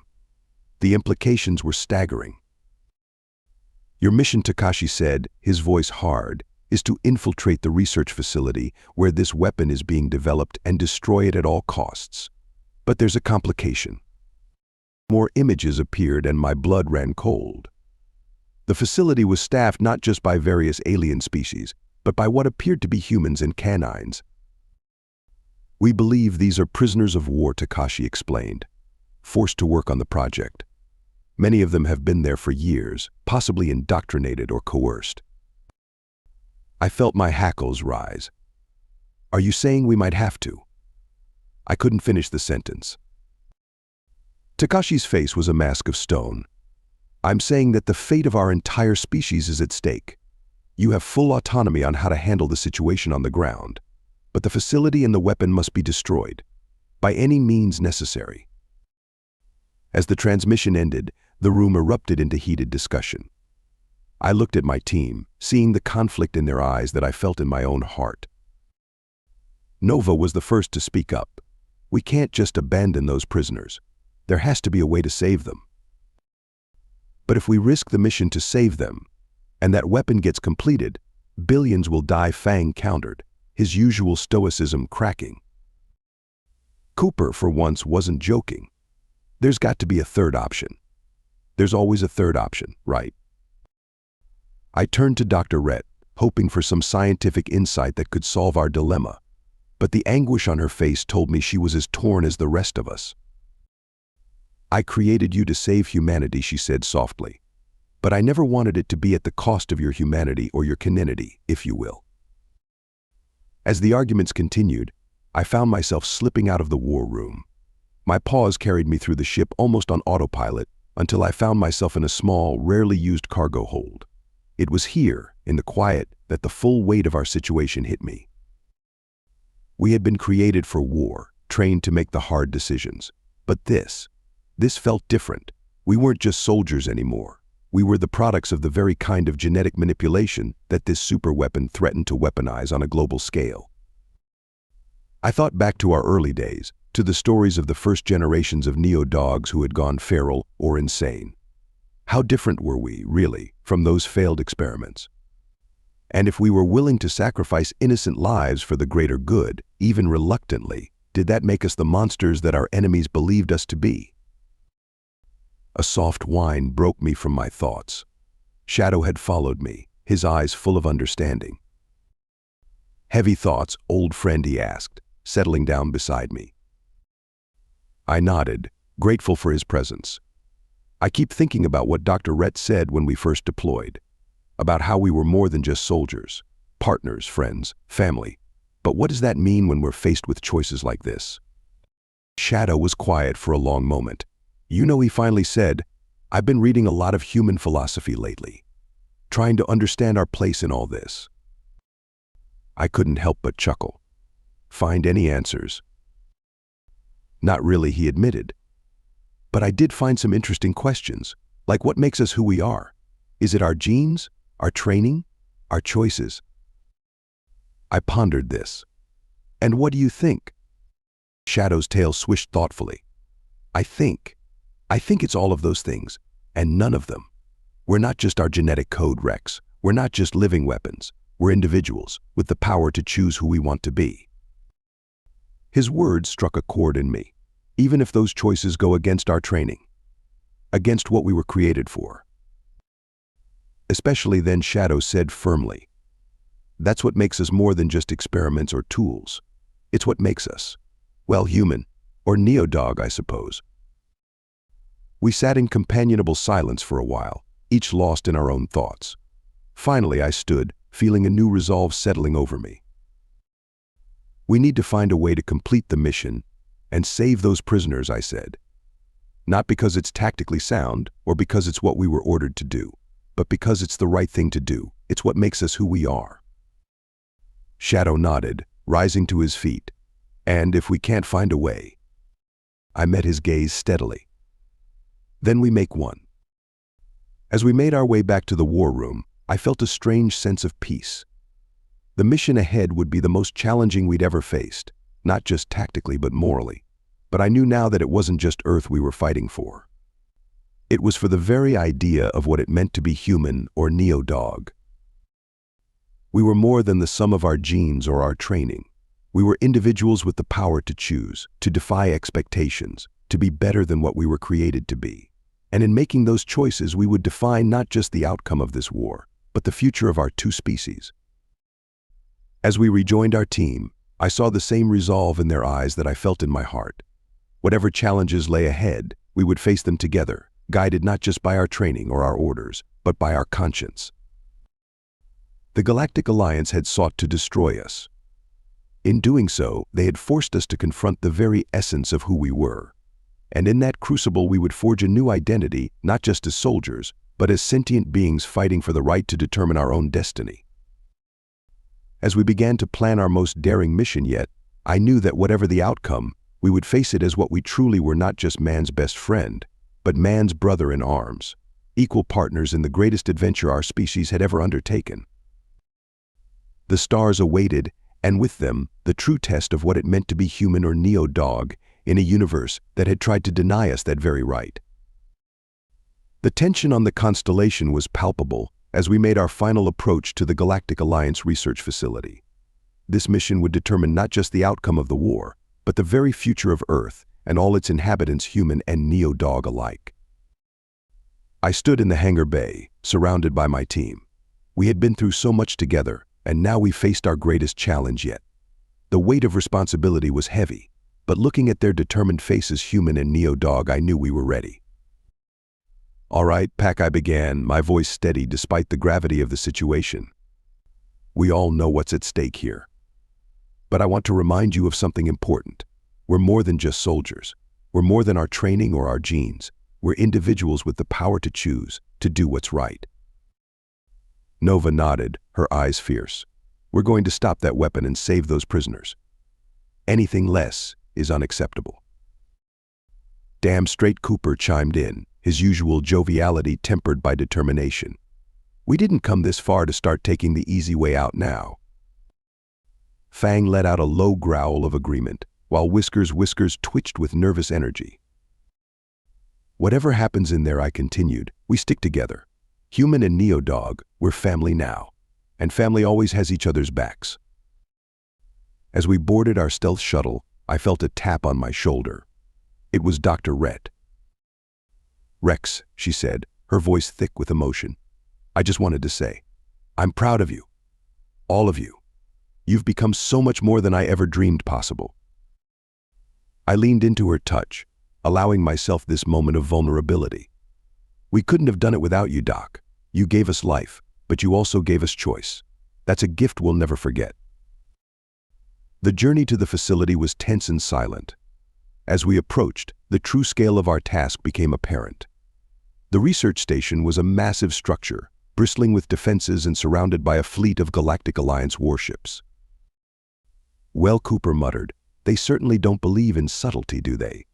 The implications were staggering. "Your mission," Takashi said, his voice hard, "is to infiltrate the research facility where this weapon is being developed and destroy it at all costs. But there's a complication." More images appeared and my blood ran cold. The facility was staffed not just by various alien species, but by what appeared to be humans and canines. "We believe these are prisoners of war," Takashi explained, "forced to work on the project. Many of them have been there for years, possibly indoctrinated or coerced." I felt my hackles rise. "Are you saying we might have to?" I couldn't finish the sentence. Takashi's face was a mask of stone. "I'm saying that the fate of our entire species is at stake. You have full autonomy on how to handle the situation on the ground, but the facility and the weapon must be destroyed, by any means necessary." As the transmission ended, the room erupted into heated discussion. I looked at my team, seeing the conflict in their eyes that I felt in my own heart. Nova was the first to speak up. "We can't just abandon those prisoners. There has to be a way to save them." "But if we risk the mission to save them, and that weapon gets completed, billions will die," Fang countered, his usual stoicism cracking. Cooper, for once, wasn't joking. "There's got to be a third option." "There's always a third option, right?" I turned to Dr. Rett, hoping for some scientific insight that could solve our dilemma, but the anguish on her face told me she was as torn as the rest of us. "I created you to save humanity," she said softly, "but I never wanted it to be at the cost of your humanity or your caninity, if you will." As the arguments continued, I found myself slipping out of the war room. My paws carried me through the ship almost on autopilot until I found myself in a small, rarely used cargo hold. It was here, in the quiet, that the full weight of our situation hit me. We had been created for war, trained to make the hard decisions. But this felt different. We weren't just soldiers anymore. We were the products of the very kind of genetic manipulation that this superweapon threatened to weaponize on a global scale. I thought back to our early days, to the stories of the first generations of neo-dogs who had gone feral or insane. How different were we, really, from those failed experiments? And if we were willing to sacrifice innocent lives for the greater good, even reluctantly, Did that make us the monsters that our enemies believed us to be? A soft whine broke me from my thoughts. Shadow had followed me, his eyes full of understanding. "Heavy thoughts, old friend?" he asked, settling down beside me. I nodded, grateful for his presence. "I keep thinking about what Dr. Rhett said when we first deployed, about how we were more than just soldiers, partners, friends, family. But what does that mean when we're faced with choices like this?" Shadow was quiet for a long moment. "You know," he finally said, "I've been reading a lot of human philosophy lately, trying to understand our place in all this." I couldn't help but chuckle. "Find any answers?" "Not really," he admitted. "But I did find some interesting questions, like what makes us who we are? Is it our genes, our training, our choices?" I pondered this. "And what do you think?" Shadow's tail swished thoughtfully. I think it's all of those things, and none of them. We're not just our genetic code, Rex. We're not just living weapons. We're individuals with the power to choose who we want to be." His words struck a chord in me, even if those choices go against our training, against what we were created for. Especially then, Shadow said firmly, "That's what makes us more than just experiments or tools. It's what makes us, well, human, or neo-dog, I suppose." We sat in companionable silence for a while, each lost in our own thoughts. Finally, I stood, feeling a new resolve settling over me. "We need to find a way to complete the mission and save those prisoners," I said. "Not because it's tactically sound or because it's what we were ordered to do, but because it's the right thing to do. It's what makes us who we are." Shadow nodded, rising to his feet. "And if we can't find a way?" I met his gaze steadily. "Then we make one." As we made our way back to the war room, I felt a strange sense of peace. The mission ahead would be the most challenging we'd ever faced, not just tactically but morally. But I knew now that it wasn't just Earth we were fighting for. It was for the very idea of what it meant to be human or neo-dog. We were more than the sum of our genes or our training. We were individuals with the power to choose, to defy expectations, to be better than what we were created to be. And in making those choices, we would define not just the outcome of this war, but the future of our two species. As we rejoined our team, I saw the same resolve in their eyes that I felt in my heart. Whatever challenges lay ahead, we would face them together, guided not just by our training or our orders, but by our conscience. The Galactic Alliance had sought to destroy us. In doing so, they had forced us to confront the very essence of who we were. And in that crucible, we would forge a new identity, not just as soldiers, but as sentient beings fighting for the right to determine our own destiny. As we began to plan our most daring mission yet, I knew that whatever the outcome, we would face it as what we truly were, not just man's best friend, but man's brother in arms, equal partners in the greatest adventure our species had ever undertaken. The stars awaited, and with them, the true test of what it meant to be human or neo-dog in a universe that had tried to deny us that very right. The tension on the constellation was palpable as we made our final approach to the Galactic Alliance research facility. This mission would determine not just the outcome of the war, but the very future of Earth and all its inhabitants, human and neo-dog alike. I stood in the hangar bay, surrounded by my team. We had been through so much together, and now we faced our greatest challenge yet. The weight of responsibility was heavy, but looking at their determined faces, human and neo-dog, I knew we were ready. "All right, Pac," I began, my voice steady despite the gravity of the situation. "We all know what's at stake here. But I want to remind you of something important. We're more than just soldiers. We're more than our training or our genes. We're individuals with the power to choose, to do what's right." Nova nodded, her eyes fierce. "We're going to stop that weapon and save those prisoners. Anything less is unacceptable." Damn straight, Cooper chimed in, his usual joviality tempered by determination. "We didn't come this far to start taking the easy way out now." Fang let out a low growl of agreement, while Whiskers' whiskers twitched with nervous energy. "Whatever happens in there," I continued, "we stick together. Human and neo-dog, we're family now. And family always has each other's backs." As we boarded our stealth shuttle, I felt a tap on my shoulder. It was Dr. Rhett. "Rex," she said, her voice thick with emotion. "I just wanted to say, I'm proud of you. All of you. You've become so much more than I ever dreamed possible." I leaned into her touch, allowing myself this moment of vulnerability. "We couldn't have done it without you, Doc. You gave us life, but you also gave us choice. That's a gift we'll never forget." The journey to the facility was tense and silent. As we approached, the true scale of our task became apparent. The research station was a massive structure, bristling with defenses and surrounded by a fleet of Galactic Alliance warships. "Well," Cooper muttered, "they certainly don't believe in subtlety, do they?"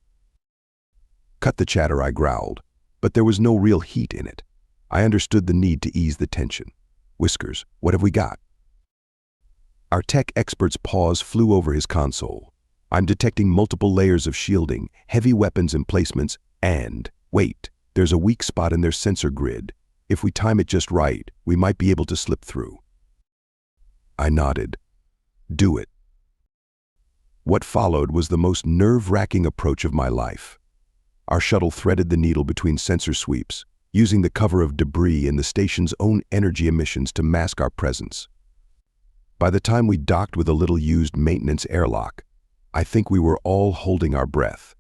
"Cut the chatter," I growled, but there was no real heat in it. I understood the need to ease the tension. "Whiskers, what have we got?" Our tech expert's paws flew over his console. "I'm detecting multiple layers of shielding, heavy weapons emplacements, and, wait, there's a weak spot in their sensor grid. If we time it just right, we might be able to slip through." I nodded. "Do it." What followed was the most nerve-wracking approach of my life. Our shuttle threaded the needle between sensor sweeps, using the cover of debris and the station's own energy emissions to mask our presence. By the time we docked with a little used maintenance airlock, I think we were all holding our breath.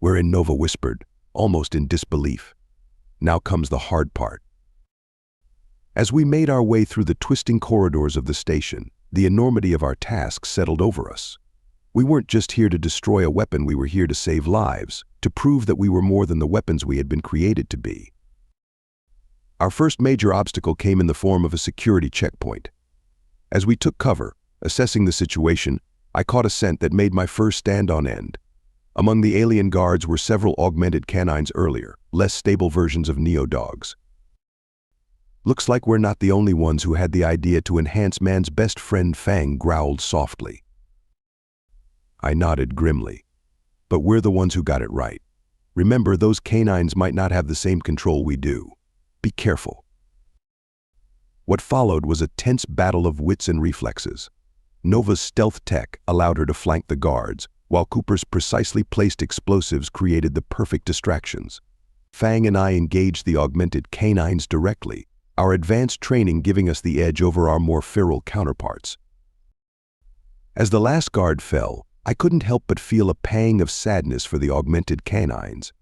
"We're in," Nova whispered, almost in disbelief. "Now comes the hard part." As we made our way through the twisting corridors of the station, the enormity of our task settled over us. We weren't just here to destroy a weapon, we were here to save lives, to prove that we were more than the weapons we had been created to be. Our first major obstacle came in the form of a security checkpoint. As we took cover, assessing the situation, I caught a scent that made my fur stand on end. Among the alien guards were several augmented canines earlier, less stable versions of neo-dogs. "Looks like we're not the only ones who had the idea to enhance man's best friend," Fang growled softly. I nodded grimly. "But we're the ones who got it right. Remember, those canines might not have the same control we do. Be careful." What followed was a tense battle of wits and reflexes. Nova's stealth tech allowed her to flank the guards, while Cooper's precisely placed explosives created the perfect distractions. Fang and I engaged the augmented canines directly, our advanced training giving us the edge over our more feral counterparts. As the last guard fell, I couldn't help but feel a pang of sadness for the augmented canines.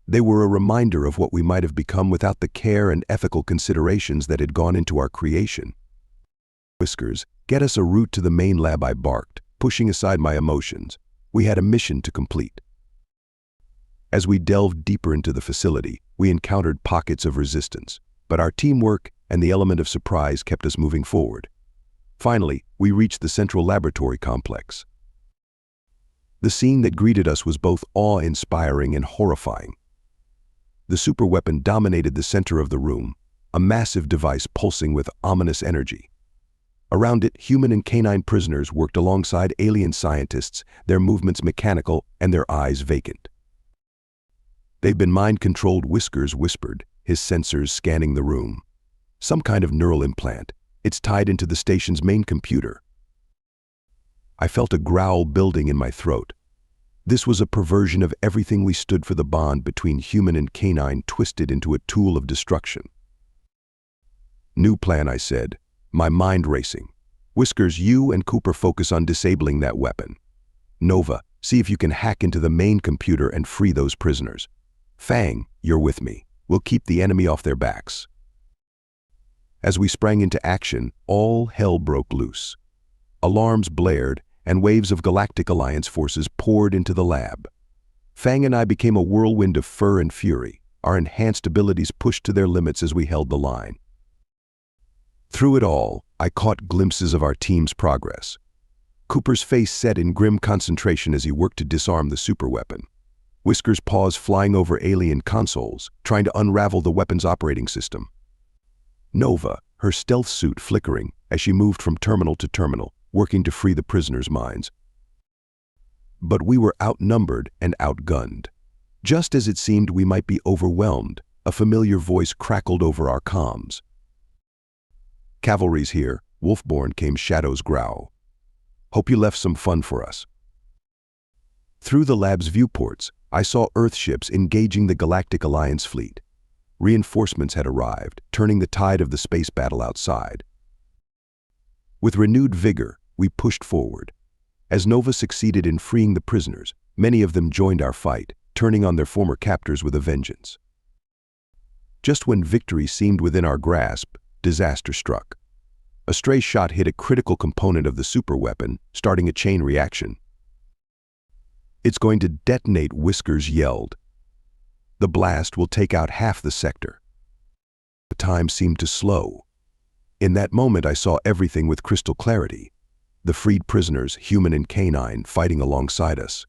They were a reminder of what we might have become without the care and ethical considerations that had gone into our creation. "Whiskers, get us a route to the main lab," I barked, pushing aside my emotions. We had a mission to complete. As we delved deeper into the facility, we encountered pockets of resistance, but our teamwork and the element of surprise kept us moving forward. Finally, we reached the central laboratory complex. The scene that greeted us was both awe-inspiring and horrifying. The superweapon dominated the center of the room, a massive device pulsing with ominous energy. Around it, human and canine prisoners worked alongside alien scientists, their movements mechanical and their eyes vacant. "They've been mind-controlled," Whiskers whispered, his sensors scanning the room. "Some kind of neural implant. It's tied into the station's main computer." I felt a growl building in my throat. This was a perversion of everything we stood for, the bond between human and canine twisted into a tool of destruction. "New plan," I said, my mind racing. "Whiskers, you and Cooper focus on disabling that weapon. Nova, see if you can hack into the main computer and free those prisoners. Fang, you're with me. We'll keep the enemy off their backs." As we sprang into action, all hell broke loose. Alarms blared, and waves of Galactic Alliance forces poured into the lab. Fang and I became a whirlwind of fur and fury, our enhanced abilities pushed to their limits as we held the line. Through it all, I caught glimpses of our team's progress. Cooper's face set in grim concentration as he worked to disarm the superweapon. Whiskers' paws flying over alien consoles, trying to unravel the weapon's operating system. Nova, her stealth suit flickering as she moved from terminal to terminal, working to free the prisoners' minds. But we were outnumbered and outgunned. Just as it seemed we might be overwhelmed, a familiar voice crackled over our comms. "Cavalry's here," Wolfborn came Shadow's growl. "Hope you left some fun for us." Through the lab's viewports, I saw Earth ships engaging the Galactic Alliance fleet. Reinforcements had arrived, turning the tide of the space battle outside. With renewed vigor, we pushed forward. As Nova succeeded in freeing the prisoners, many of them joined our fight, turning on their former captors with a vengeance. Just when victory seemed within our grasp, disaster struck. A stray shot hit a critical component of the superweapon, starting a chain reaction. "It's going to detonate," Whiskers yelled. "The blast will take out half the sector." The time seemed to slow. In that moment, I saw everything with crystal clarity. The freed prisoners, human and canine, fighting alongside us.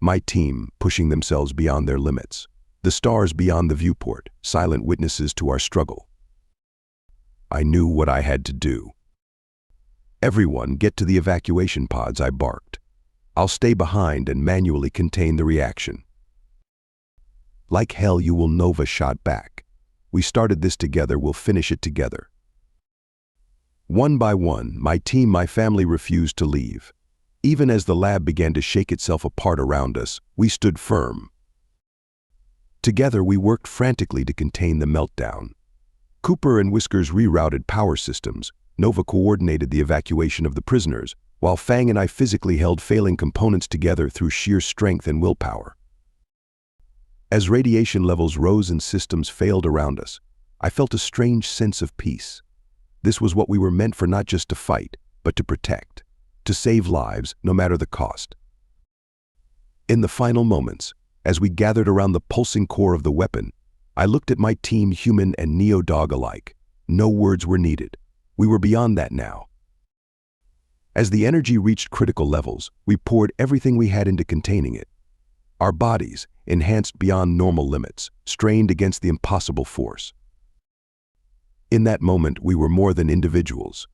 My team pushing themselves beyond their limits. The stars beyond the viewport, silent witnesses to our struggle. I knew what I had to do. "Everyone, get to the evacuation pods," I barked. "I'll stay behind and manually contain the reaction." "Like hell you will," Nova shot back. "We started this together, we'll finish it together." One by one, my team, my family refused to leave. Even as the lab began to shake itself apart around us, we stood firm. Together, we worked frantically to contain the meltdown. Cooper and Whiskers rerouted power systems. Nova coordinated the evacuation of the prisoners, while Fang and I physically held failing components together through sheer strength and willpower. As radiation levels rose and systems failed around us, I felt a strange sense of peace. This was what we were meant for, not just to fight, but to protect, to save lives, no matter the cost. In the final moments, as we gathered around the pulsing core of the weapon, I looked at my team, human and neo-dog alike. No words were needed. We were beyond that now. As the energy reached critical levels, we poured everything we had into containing it. Our bodies, enhanced beyond normal limits, strained against the impossible force. In that moment, we were more than individuals.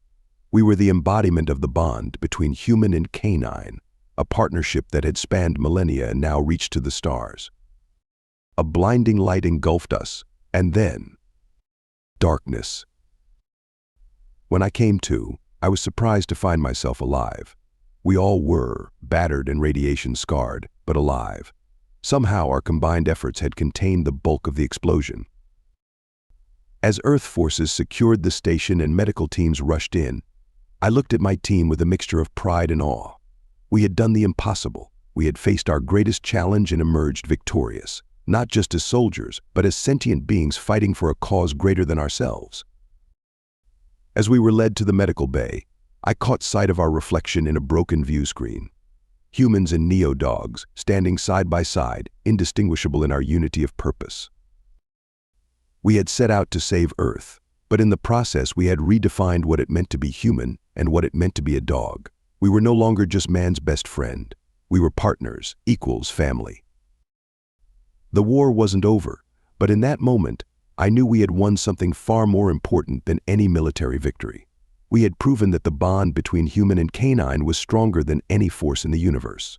We were the embodiment of the bond between human and canine, a partnership that had spanned millennia and now reached to the stars. A blinding light engulfed us, and then darkness. When I came to, I was surprised to find myself alive. We all were, battered and radiation-scarred, but alive. Somehow our combined efforts had contained the bulk of the explosion. As Earth forces secured the station and medical teams rushed in, I looked at my team with a mixture of pride and awe. We had done the impossible. We had faced our greatest challenge and emerged victorious, not just as soldiers, but as sentient beings fighting for a cause greater than ourselves. As we were led to the medical bay, I caught sight of our reflection in a broken view screen. Humans and neo-dogs, standing side by side, indistinguishable in our unity of purpose. We had set out to save Earth, but in the process we had redefined what it meant to be human and what it meant to be a dog. We were no longer just man's best friend. We were partners, equals, family. The war wasn't over, but in that moment, I knew we had won something far more important than any military victory. We had proven that the bond between human and canine was stronger than any force in the universe.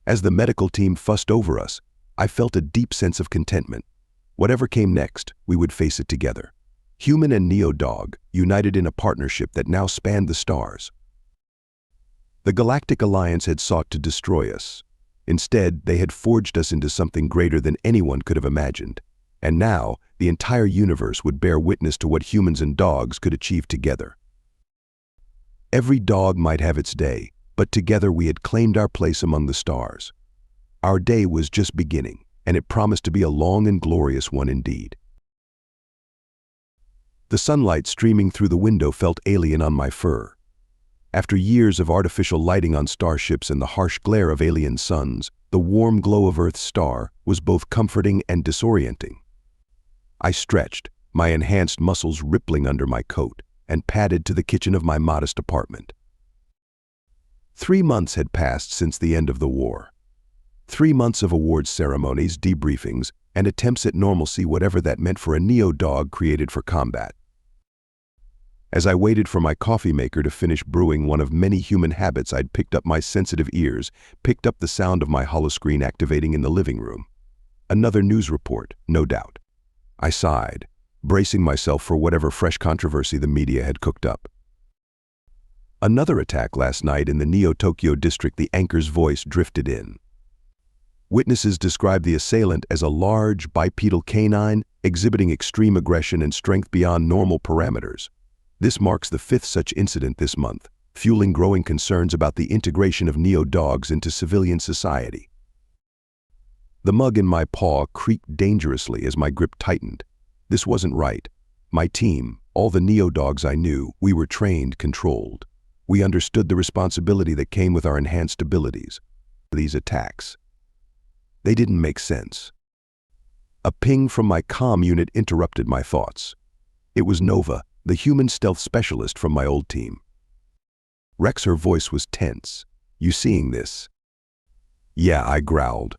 As the medical team fussed over us, I felt a deep sense of contentment. Whatever came next, we would face it together. Human and neo-dog, united in a partnership that now spanned the stars. The Galactic Alliance had sought to destroy us. Instead, they had forged us into something greater than anyone could have imagined. And now, the entire universe would bear witness to what humans and dogs could achieve together. Every dog might have its day, but together we had claimed our place among the stars. Our day was just beginning, and it promised to be a long and glorious one indeed. The sunlight streaming through the window felt alien on my fur. After years of artificial lighting on starships and the harsh glare of alien suns, the warm glow of Earth's star was both comforting and disorienting. I stretched, my enhanced muscles rippling under my coat, and padded to the kitchen of my modest apartment. 3 months had passed since the end of the war. 3 months of awards ceremonies, debriefings, and attempts at normalcy, whatever that meant for a neo-dog created for combat. As I waited for my coffee maker to finish brewing one of many human habits, I'd picked up my sensitive ears, picked up the sound of my holoscreen activating in the living room. Another news report, no doubt. I sighed, bracing myself for whatever fresh controversy the media had cooked up. Another attack last night in the Neo-Tokyo district. The anchor's voice drifted in. Witnesses described the assailant as a large, bipedal canine, exhibiting extreme aggression and strength beyond normal parameters. This marks the 5th such incident this month, fueling growing concerns about the integration of neo-dogs into civilian society. The mug in my paw creaked dangerously as my grip tightened. This wasn't right. My team, all the neo-dogs I knew, we were trained, controlled. We understood the responsibility that came with our enhanced abilities. These attacks, they didn't make sense. A ping from my comm unit interrupted my thoughts. It was Nova, the human stealth specialist from my old team. Rex, her voice was tense. "You seeing this?" "Yeah," I growled.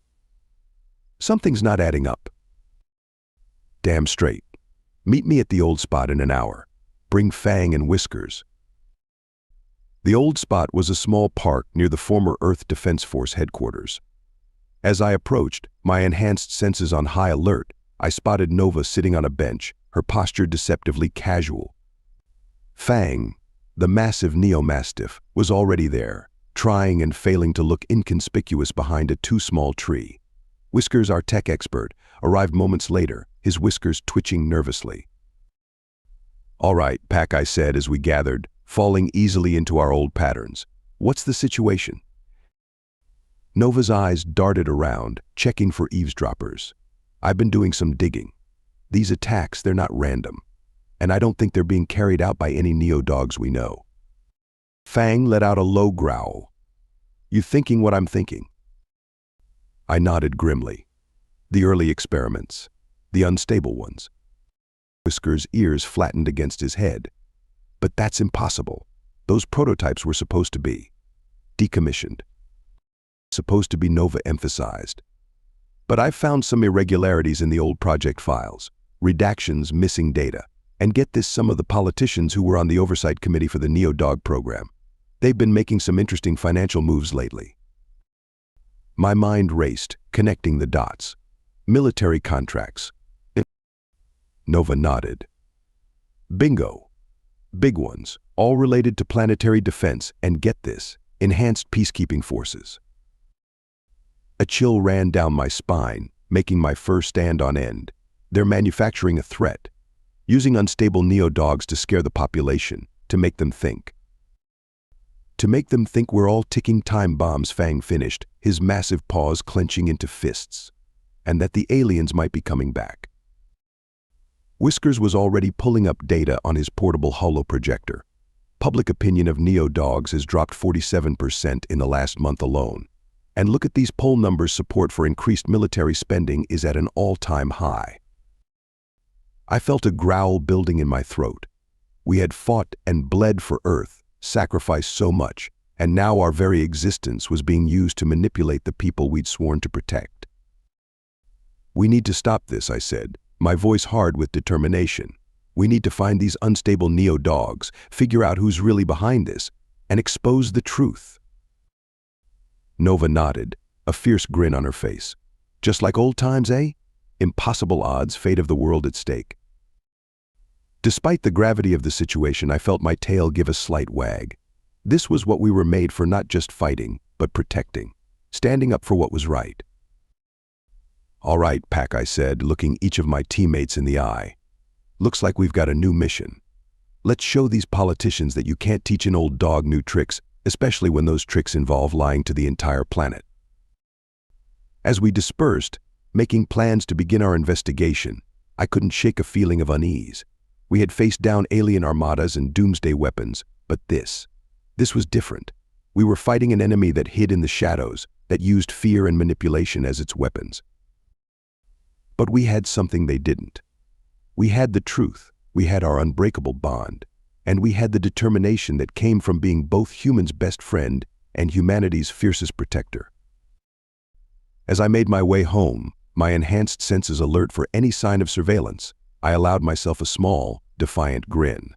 "Something's not adding up." "Damn straight. Meet me at the old spot in an hour. Bring Fang and Whiskers." The old spot was a small park near the former Earth Defense Force headquarters. As I approached, my enhanced senses on high alert, I spotted Nova sitting on a bench, her posture deceptively casual. Fang, the massive neo-mastiff, was already there, trying and failing to look inconspicuous behind a too-small tree. Whiskers, our tech expert, arrived moments later, his whiskers twitching nervously. "All right, Pack," I said as we gathered, falling easily into our old patterns. "What's the situation?" Nova's eyes darted around, checking for eavesdroppers. "I've been doing some digging. These attacks, they're not random. And I don't think they're being carried out by any neo-dogs we know." Fang let out a low growl. "You thinking what I'm thinking?" I nodded grimly. "The early experiments. The unstable ones." Whiskers' ears flattened against his head. "But that's impossible. Those prototypes were supposed to be decommissioned." "Supposed to be," Nova emphasized. "But I've found some irregularities in the old project files, redactions, missing data. And get this, some of the politicians who were on the oversight committee for the Neo-Dog program. They've been making some interesting financial moves lately." My mind raced, connecting the dots. Military contracts. Nova nodded. "Bingo. Big ones, all related to planetary defense, and get this, enhanced peacekeeping forces." A chill ran down my spine, making my fur stand on end. They're manufacturing a threat, using unstable neo-dogs to scare the population, to make them think. "To make them think we're all ticking time bombs," Fang finished, his massive paws clenching into fists. "And that the aliens might be coming back." Whiskers was already pulling up data on his portable holoprojector. Public opinion of neo-dogs has dropped 47% in the last month alone. And look at these poll numbers. Support for increased military spending is at an all-time high. I felt a growl building in my throat. We had fought and bled for Earth, sacrificed so much, and now our very existence was being used to manipulate the people we'd sworn to protect. "We need to stop this," I said, my voice hard with determination. "We need to find these unstable neo-dogs, figure out who's really behind this, and expose the truth." Nova nodded, a fierce grin on her face. "Just like old times, eh? Impossible odds, fate of the world at stake." Despite the gravity of the situation, I felt my tail give a slight wag. This was what we were made for, not just fighting, but protecting, standing up for what was right. "All right, Pack," I said, looking each of my teammates in the eye. "Looks like we've got a new mission. Let's show these politicians that you can't teach an old dog new tricks, especially when those tricks involve lying to the entire planet." As we dispersed, making plans to begin our investigation, I couldn't shake a feeling of unease. We had faced down alien armadas and doomsday weapons, but this was different. We were fighting an enemy that hid in the shadows, that used fear and manipulation as its weapons. But we had something they didn't. We had the truth, we had our unbreakable bond, and we had the determination that came from being both humans' best friend and humanity's fiercest protector. As I made my way home, my enhanced senses alert for any sign of surveillance, I allowed myself a small, defiant grin.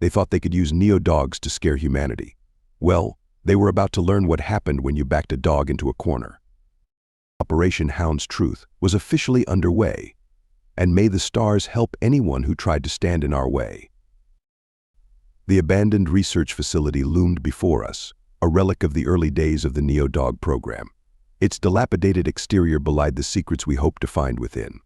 They thought they could use neo-dogs to scare humanity. Well, they were about to learn what happened when you backed a dog into a corner. Operation Hound's Truth was officially underway, and may the stars help anyone who tried to stand in our way. The abandoned research facility loomed before us, a relic of the early days of the Neo-Dog program. Its dilapidated exterior belied the secrets we hoped to find within.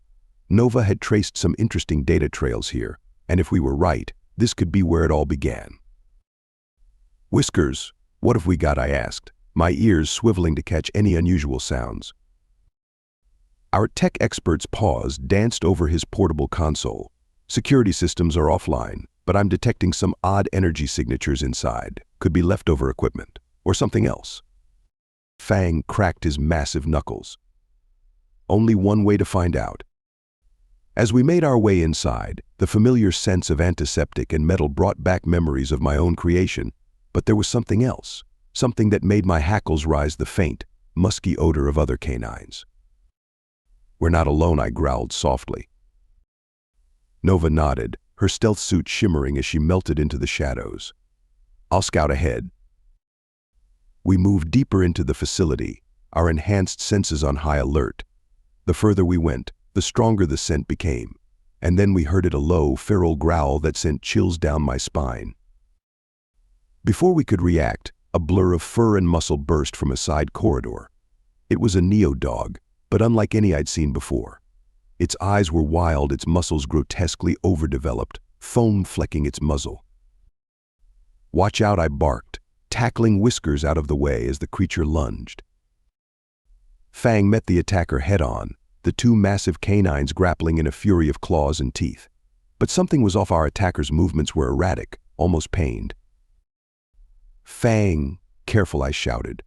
Nova had traced some interesting data trails here, and if we were right, this could be where it all began. "Whiskers, what have we got?" I asked, my ears swiveling to catch any unusual sounds. Our tech expert's paws danced over his portable console. "Security systems are offline, but I'm detecting some odd energy signatures inside. Could be leftover equipment, or something else." Fang cracked his massive knuckles. Only one way to find out. As we made our way inside, the familiar sense of antiseptic and metal brought back memories of my own creation, but there was something else, something that made my hackles rise, the faint, musky odor of other canines. "We're not alone," I growled softly. Nova nodded, her stealth suit shimmering as she melted into the shadows. "I'll scout ahead." We moved deeper into the facility, our enhanced senses on high alert. The further we went, the stronger the scent became, and then we heard it, a low, feral growl that sent chills down my spine. Before we could react, a blur of fur and muscle burst from a side corridor. It was a Neo-Dog, but unlike any I'd seen before. Its eyes were wild, its muscles grotesquely overdeveloped, foam flecking its muzzle. "Watch out," I barked, tackling Whiskers out of the way as the creature lunged. Fang met the attacker head-on, the two massive canines grappling in a fury of claws and teeth. But something was off. Our attacker's movements were erratic, almost pained. "Fang, careful," I shouted.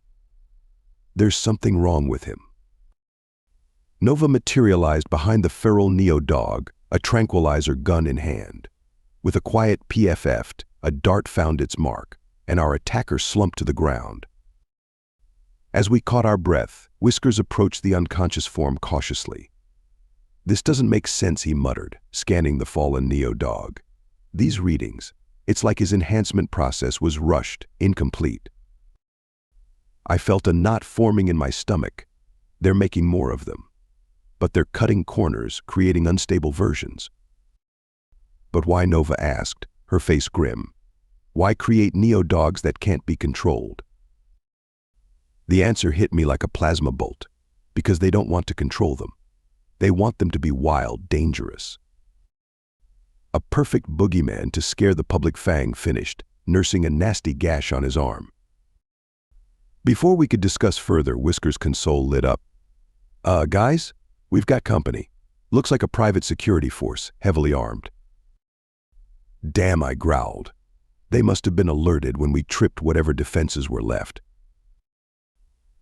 "There's something wrong with him." Nova materialized behind the feral Neo-Dog, a tranquilizer gun in hand. With a quiet PFF, a dart found its mark, and our attacker slumped to the ground. As we caught our breath, Whiskers approached the unconscious form cautiously. "This doesn't make sense," he muttered, scanning the fallen Neo-Dog. "These readings, it's like his enhancement process was rushed, incomplete." I felt a knot forming in my stomach. They're making more of them. But they're cutting corners, creating unstable versions. "But why?" Nova asked, her face grim. "Why create Neo-Dogs that can't be controlled?" The answer hit me like a plasma bolt. Because they don't want to control them. They want them to be wild, dangerous. A perfect boogeyman to scare the public. Fang finished, nursing a nasty gash on his arm. Before we could discuss further, Whiskers' console lit up. Guys? We've got company. Looks like a private security force, heavily armed." "Damn," I growled. "They must have been alerted when we tripped whatever defenses were left."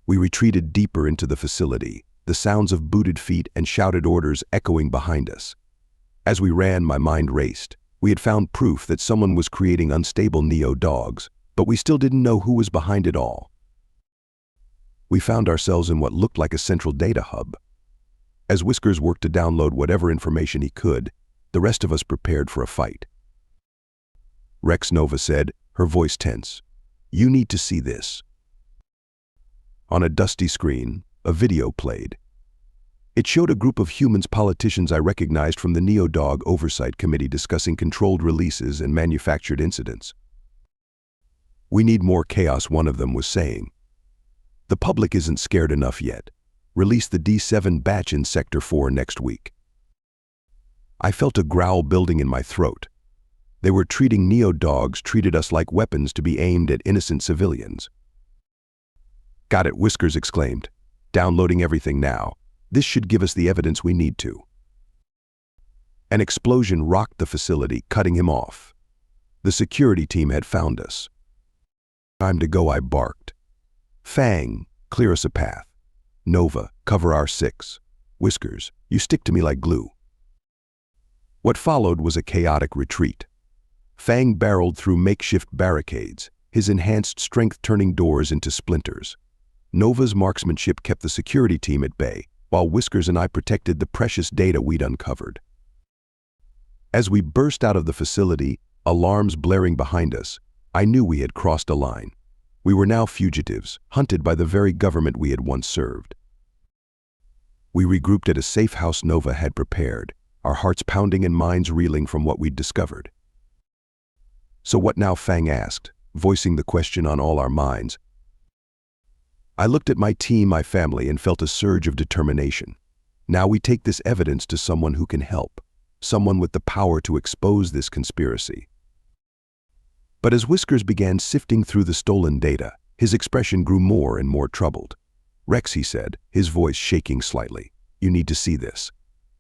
We retreated deeper into the facility, the sounds of booted feet and shouted orders echoing behind us. As we ran, my mind raced. We had found proof that someone was creating unstable Neo-Dogs, but we still didn't know who was behind it all. We found ourselves in what looked like a central data hub. As Whiskers worked to download whatever information he could, the rest of us prepared for a fight. "Rex," Nova said, her voice tense. "You need to see this." On a dusty screen, a video played. It showed a group of humans, politicians I recognized from the Neo-Dog Oversight Committee, discussing controlled releases and manufactured incidents. "We need more chaos," one of them was saying. "The public isn't scared enough yet. Release the D7 batch in Sector 4 next week." I felt a growl building in my throat. They were treating Neo-Dogs, treated us like weapons to be aimed at innocent civilians. "Got it," Whiskers exclaimed. "Downloading everything now. This should give us the evidence we need to." An explosion rocked the facility, cutting him off. The security team had found us. "Time to go," I barked. "Fang, clear us a path. Nova, cover our six. Whiskers, you stick to me like glue." What followed was a chaotic retreat. Fang barreled through makeshift barricades, his enhanced strength turning doors into splinters. Nova's marksmanship kept the security team at bay, while Whiskers and I protected the precious data we'd uncovered. As we burst out of the facility, alarms blaring behind us, I knew we had crossed a line. We were now fugitives, hunted by the very government we had once served. We regrouped at a safe house Nova had prepared, our hearts pounding and minds reeling from what we'd discovered. "So what now?" Fang asked, voicing the question on all our minds. I looked at my team, my family, and felt a surge of determination. Now we take this evidence to someone who can help, someone with the power to expose this conspiracy. But as Whiskers began sifting through the stolen data, his expression grew more and more troubled. "Rex," he said, his voice shaking slightly, "you need to see this.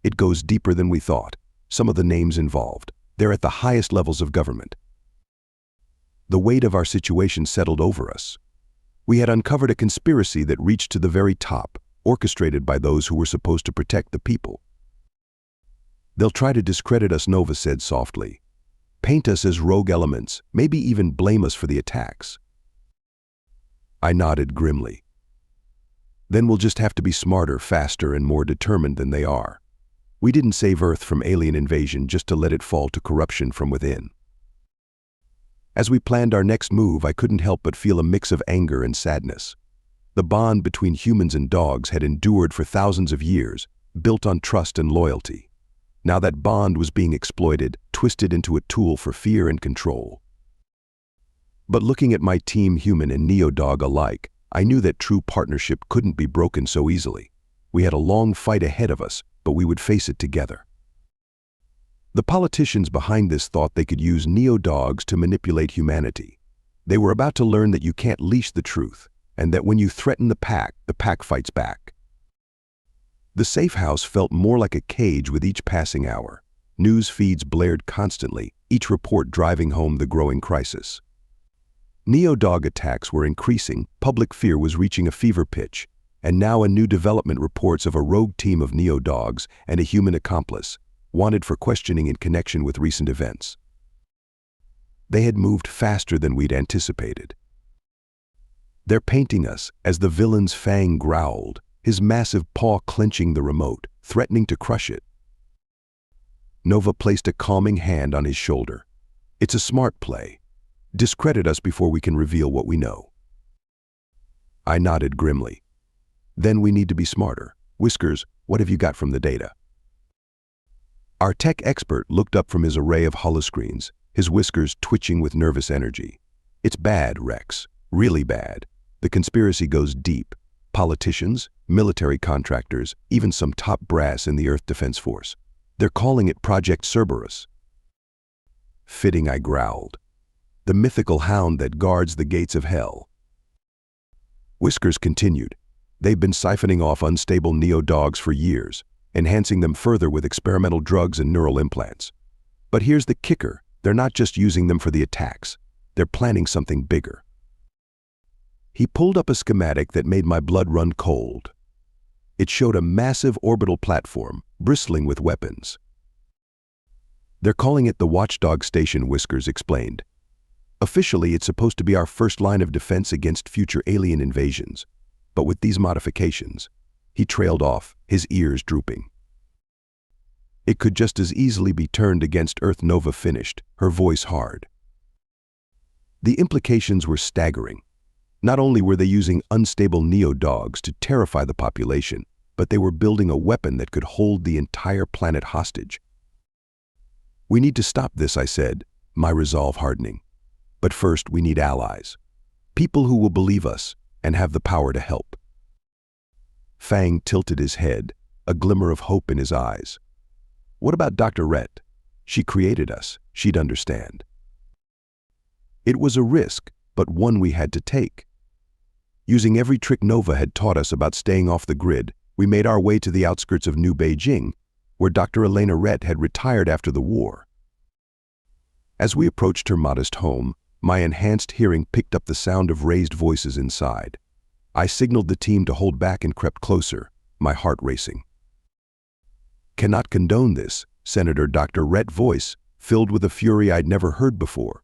It goes deeper than we thought. Some of the names involved, they're at the highest levels of government." The weight of our situation settled over us. We had uncovered a conspiracy that reached to the very top, orchestrated by those who were supposed to protect the people. "They'll try to discredit us," Nova said softly. "Paint us as rogue elements, maybe even blame us for the attacks." I nodded grimly. "Then we'll just have to be smarter, faster, and more determined than they are. We didn't save Earth from alien invasion just to let it fall to corruption from within." As we planned our next move, I couldn't help but feel a mix of anger and sadness. The bond between humans and dogs had endured for thousands of years, built on trust and loyalty. Now that bond was being exploited, twisted into a tool for fear and control. But looking at my team, human and neo-dog alike, I knew that true partnership couldn't be broken so easily. We had a long fight ahead of us, but we would face it together. The politicians behind this thought they could use neo-dogs to manipulate humanity. They were about to learn that you can't leash the truth, and that when you threaten the pack fights back. The safe house felt more like a cage with each passing hour. News feeds blared constantly, each report driving home the growing crisis. Neo-dog attacks were increasing, public fear was reaching a fever pitch, and now a new development reports of a rogue team of neo-dogs and a human accomplice, wanted for questioning in connection with recent events. They had moved faster than we'd anticipated. "They're painting us as the villains," Fang growled, his massive paw clenching the remote, threatening to crush it. Nova placed a calming hand on his shoulder. "It's a smart play. Discredit us before we can reveal what we know." I nodded grimly. "Then we need to be smarter. Whiskers, what have you got from the data?" Our tech expert looked up from his array of holoscreens, his whiskers twitching with nervous energy. "It's bad, Rex. Really bad. The conspiracy goes deep. Politicians, military contractors, even some top brass in the Earth Defense Force. They're calling it Project Cerberus." "Fitting," I growled. "The mythical hound that guards the gates of hell." Whiskers continued. "They've been siphoning off unstable neo-dogs for years, enhancing them further with experimental drugs and neural implants. But here's the kicker. They're not just using them for the attacks. They're planning something bigger." He pulled up a schematic that made my blood run cold. It showed a massive orbital platform, bristling with weapons. "They're calling it the Watchdog Station," Whiskers explained. "Officially, it's supposed to be our first line of defense against future alien invasions. But with these modifications," he trailed off, his ears drooping, "it could just as easily be turned against Earth." Nova finished, her voice hard. The implications were staggering. Not only were they using unstable neo-dogs to terrify the population, but they were building a weapon that could hold the entire planet hostage. "We need to stop this," I said, my resolve hardening. "But first, we need allies. People who will believe us and have the power to help." Fang tilted his head, a glimmer of hope in his eyes. "What about Dr. Rhett? She created us. She'd understand." It was a risk, but one we had to take. Using every trick Nova had taught us about staying off the grid, we made our way to the outskirts of New Beijing, where Dr. Elena Rhett had retired after the war. As we approached her modest home, my enhanced hearing picked up the sound of raised voices inside. I signaled the team to hold back and crept closer, my heart racing. "Cannot condone this," Senator Dr. Rhett's voice, filled with a fury I'd never heard before.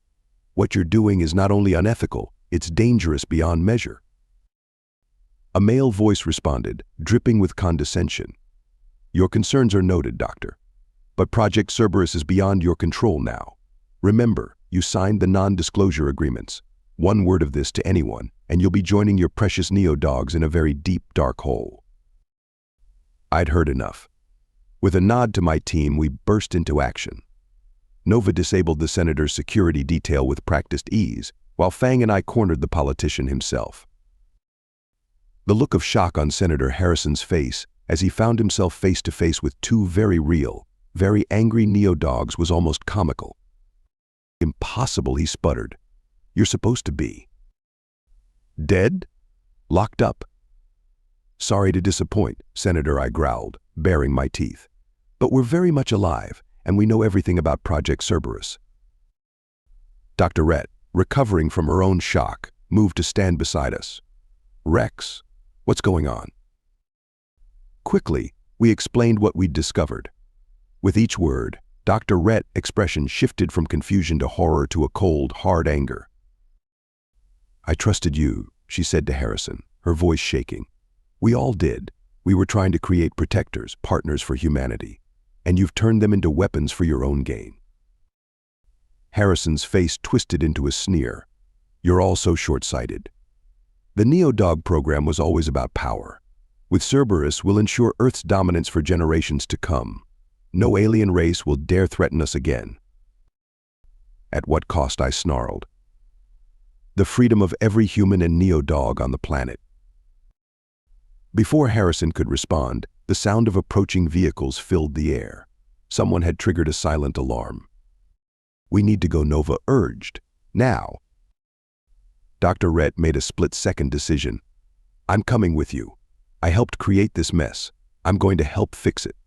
"What you're doing is not only unethical, it's dangerous beyond measure." A male voice responded, dripping with condescension. "Your concerns are noted, Doctor. But Project Cerberus is beyond your control now. Remember, you signed the non-disclosure agreements. One word of this to anyone, and you'll be joining your precious neo-dogs in a very deep, dark hole." I'd heard enough. With a nod to my team, we burst into action. Nova disabled the senator's security detail with practiced ease, while Fang and I cornered the politician himself. The look of shock on Senator Harrison's face as he found himself face to face with two very real, very angry neo-dogs was almost comical. "Impossible," he sputtered. "You're supposed to be dead? Locked up?" "Sorry to disappoint, Senator," I growled, baring my teeth. "But we're very much alive, and we know everything about Project Cerberus." Dr. Rhett, recovering from her own shock, moved to stand beside us. "Rex, what's going on?" Quickly, we explained what we'd discovered. With each word, Dr. Rhett's expression shifted from confusion to horror to a cold, hard anger. "I trusted you," she said to Harrison, her voice shaking. "We all did. We were trying to create protectors, partners for humanity, and you've turned them into weapons for your own gain." Harrison's face twisted into a sneer. "You're all so short-sighted. The Neo-Dog program was always about power. With Cerberus, we'll ensure Earth's dominance for generations to come. No alien race will dare threaten us again." "At what cost?" I snarled. "The freedom of every human and Neo-Dog on the planet." Before Harrison could respond, the sound of approaching vehicles filled the air. Someone had triggered a silent alarm. "We need to go," Nova urged. "Now." Dr. Rhett made a split-second decision. "I'm coming with you. I helped create this mess. I'm going to help fix it."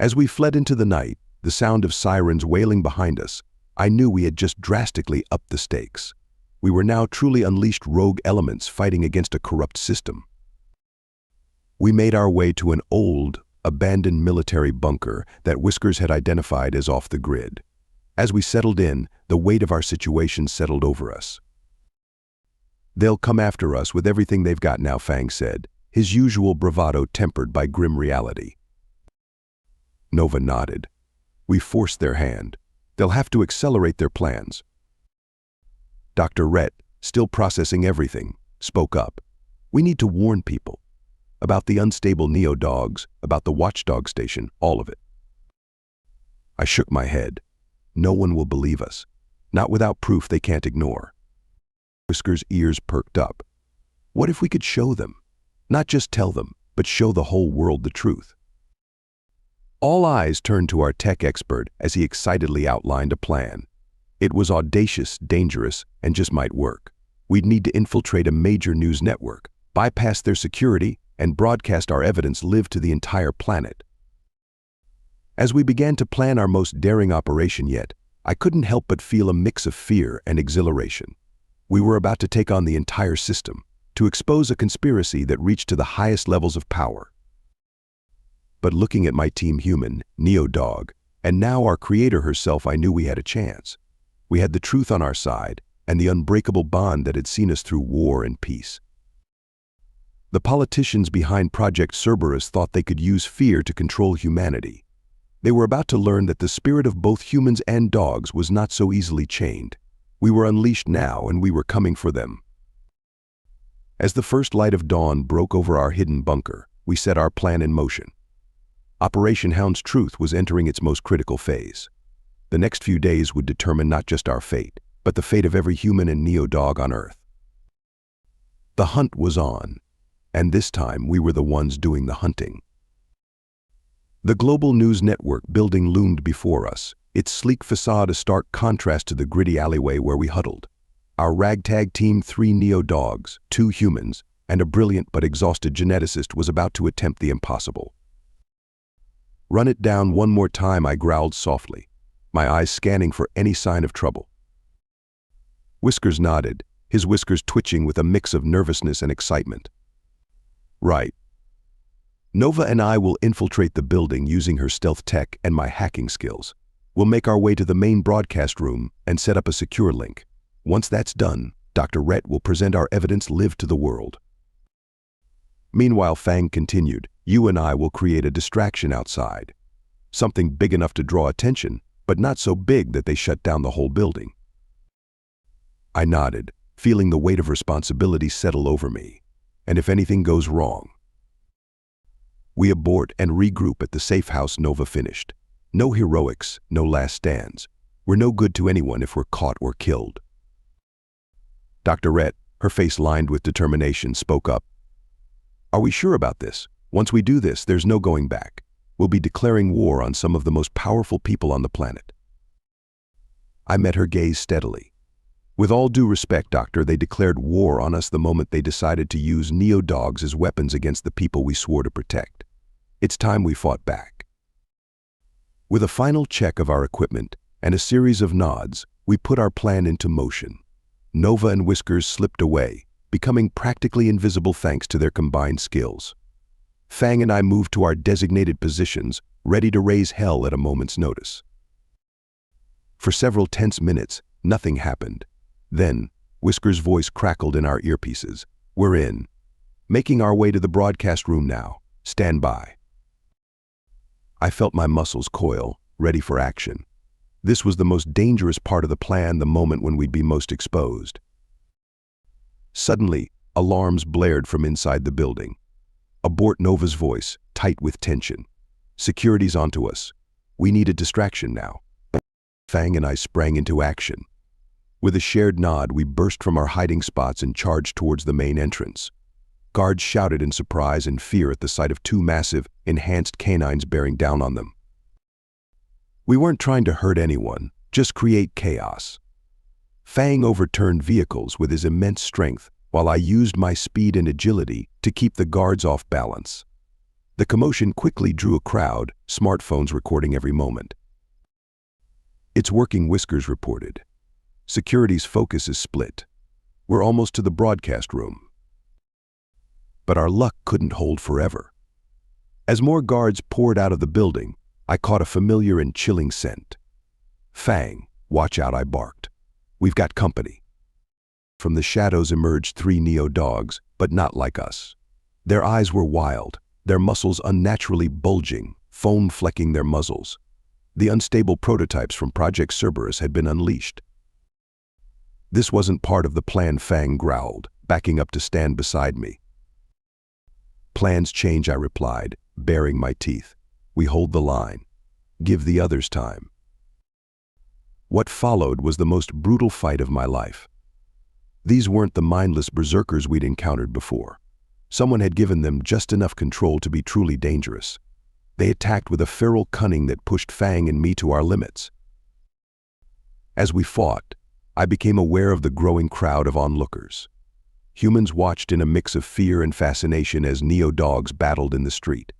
As we fled into the night, the sound of sirens wailing behind us, I knew we had just drastically upped the stakes. We were now truly unleashed rogue elements fighting against a corrupt system. We made our way to an old, abandoned military bunker that Whiskers had identified as off the grid. As we settled in, the weight of our situation settled over us. "They'll come after us with everything they've got now," Fang said, his usual bravado tempered by grim reality. Nova nodded. "We forced their hand. They'll have to accelerate their plans." Dr. Rhett, still processing everything, spoke up. "We need to warn people. About the unstable Neo-Dogs, about the watchdog station, all of it." I shook my head. "No one will believe us. Not without proof they can't ignore." Whisker's ears perked up. "What if we could show them? Not just tell them, but show the whole world the truth?" All eyes turned to our tech expert as he excitedly outlined a plan. It was audacious, dangerous, and just might work. We'd need to infiltrate a major news network, bypass their security, and broadcast our evidence live to the entire planet. As we began to plan our most daring operation yet, I couldn't help but feel a mix of fear and exhilaration. We were about to take on the entire system, to expose a conspiracy that reached to the highest levels of power. But looking at my team human, Neo-Dog, and now our creator herself, I knew we had a chance. We had the truth on our side, and the unbreakable bond that had seen us through war and peace. The politicians behind Project Cerberus thought they could use fear to control humanity. They were about to learn that the spirit of both humans and dogs was not so easily chained. We were unleashed now, and we were coming for them. As the first light of dawn broke over our hidden bunker, we set our plan in motion. Operation Hound's Truth was entering its most critical phase. The next few days would determine not just our fate, but the fate of every human and Neo-Dog on Earth. The hunt was on, and this time we were the ones doing the hunting. The global news network building loomed before us, its sleek facade a stark contrast to the gritty alleyway where we huddled. Our ragtag team, 3 Neo-Dogs, 2 humans, and a brilliant but exhausted geneticist was about to attempt the impossible. "Run it down one more time," I growled softly, my eyes scanning for any sign of trouble. Whiskers nodded, his whiskers twitching with a mix of nervousness and excitement. "Right. Nova and I will infiltrate the building using her stealth tech and my hacking skills. We'll make our way to the main broadcast room and set up a secure link. Once that's done, Dr. Rhett will present our evidence live to the world." Meanwhile, Fang continued, "You and I will create a distraction outside. Something big enough to draw attention, but not so big that they shut down the whole building." I nodded, feeling the weight of responsibility settle over me. And if anything goes wrong? We abort and regroup at the safe house, Nova finished. No heroics, no last stands. We're no good to anyone if we're caught or killed. Dr. Rhett, her face lined with determination, spoke up. Are we sure about this? Once we do this, there's no going back. We'll be declaring war on some of the most powerful people on the planet. I met her gaze steadily. With all due respect, Doctor, they declared war on us the moment they decided to use neo-dogs as weapons against the people we swore to protect. It's time we fought back. With a final check of our equipment and a series of nods, we put our plan into motion. Nova and Whiskers slipped away, becoming practically invisible thanks to their combined skills. Fang and I moved to our designated positions, ready to raise hell at a moment's notice. For several tense minutes, nothing happened. Then, Whiskers' voice crackled in our earpieces. We're in. Making our way to the broadcast room now. Stand by. I felt my muscles coil, ready for action. This was the most dangerous part of the plan, the moment when we'd be most exposed. Suddenly, alarms blared from inside the building. Abort, Nova's voice, tight with tension. Security's onto us. We need a distraction now. Fang and I sprang into action. With a shared nod, we burst from our hiding spots and charged towards the main entrance. Guards shouted in surprise and fear at the sight of two massive, enhanced canines bearing down on them. We weren't trying to hurt anyone, just create chaos. Fang overturned vehicles with his immense strength, while I used my speed and agility to keep the guards off balance. The commotion quickly drew a crowd, smartphones recording every moment. It's working, Whiskers reported. Security's focus is split. We're almost to the broadcast room. But our luck couldn't hold forever. As more guards poured out of the building, I caught a familiar and chilling scent. Fang, watch out, I barked. We've got company. From the shadows emerged three neo-dogs, but not like us. Their eyes were wild, their muscles unnaturally bulging, foam flecking their muzzles. The unstable prototypes from Project Cerberus had been unleashed. This wasn't part of the plan, Fang growled, backing up to stand beside me. Plans change, I replied, baring my teeth. We hold the line. Give the others time. What followed was the most brutal fight of my life. These weren't the mindless berserkers we'd encountered before. Someone had given them just enough control to be truly dangerous. They attacked with a feral cunning that pushed Fang and me to our limits. As we fought, I became aware of the growing crowd of onlookers. Humans watched in a mix of fear and fascination as neo-dogs battled in the street.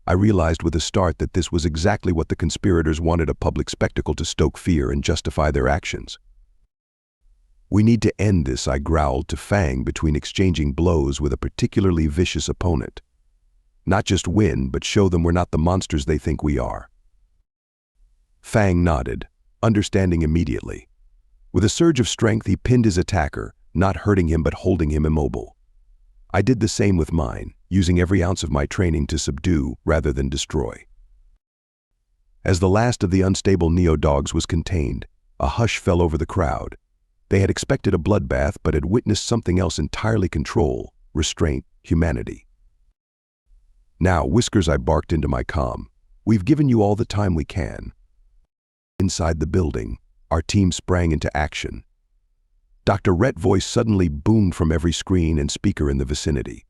I realized with a start that this was exactly what the conspirators wanted: a public spectacle to stoke fear and justify their actions. We need to end this, I growled to Fang between exchanging blows with a particularly vicious opponent. Not just win, but show them we're not the monsters they think we are. Fang nodded, understanding immediately. With a surge of strength, he pinned his attacker, not hurting him but holding him immobile. I did the same with mine, using every ounce of my training to subdue rather than destroy. As the last of the unstable neo-dogs was contained, a hush fell over the crowd. They had expected a bloodbath but had witnessed something else entirely: control, restraint, humanity. Now, Whiskers, I barked into my comm. We've given you all the time we can. Inside the building, our team sprang into action. Dr. Rhett's voice suddenly boomed from every screen and speaker in the vicinity.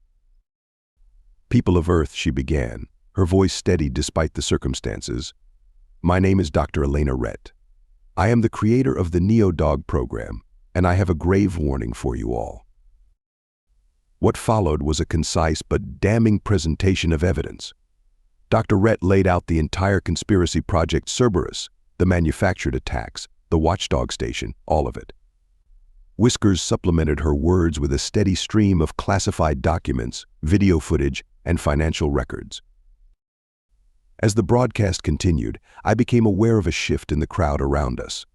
People of Earth, she began, her voice steady despite the circumstances. My name is Dr. Elena Rhett. I am the creator of the Neo-Dog program, and I have a grave warning for you all. What followed was a concise but damning presentation of evidence. Dr. Rhett laid out the entire conspiracy: Project Cerberus, the manufactured attacks, the watchdog station, all of it. Whiskers supplemented her words with a steady stream of classified documents, video footage, and financial records. As the broadcast continued, I became aware of a shift in the crowd around us.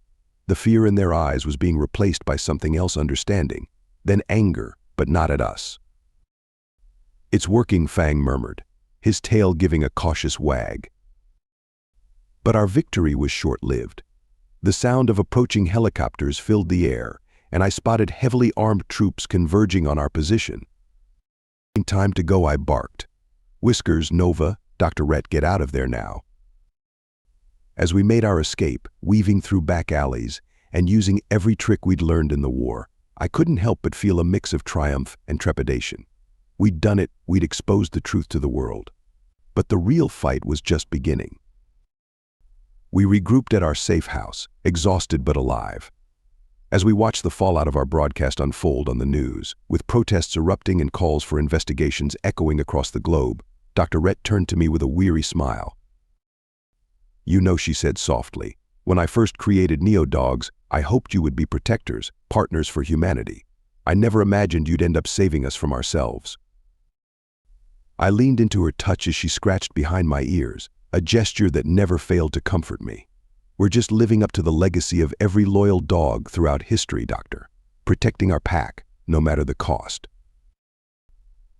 The fear in their eyes was being replaced by something else: understanding, then anger, but not at us. It's working, Fang murmured, his tail giving a cautious wag. But our victory was short-lived. The sound of approaching helicopters filled the air, and I spotted heavily armed troops converging on our position. Time to go, I barked. Whiskers, Nova, Dr. Rhett, get out of there now. As we made our escape, weaving through back alleys and using every trick we'd learned in the war, I couldn't help but feel a mix of triumph and trepidation. We'd done it, we'd exposed the truth to the world. But the real fight was just beginning. We regrouped at our safe house, exhausted but alive. As we watched the fallout of our broadcast unfold on the news, with protests erupting and calls for investigations echoing across the globe, Dr. Rhett turned to me with a weary smile. "You know," she said softly, "when I first created Neo-Dogs, I hoped you would be protectors, partners for humanity. I never imagined you'd end up saving us from ourselves." I leaned into her touch as she scratched behind my ears, a gesture that never failed to comfort me. "We're just living up to the legacy of every loyal dog throughout history, Doctor. Protecting our pack, no matter the cost."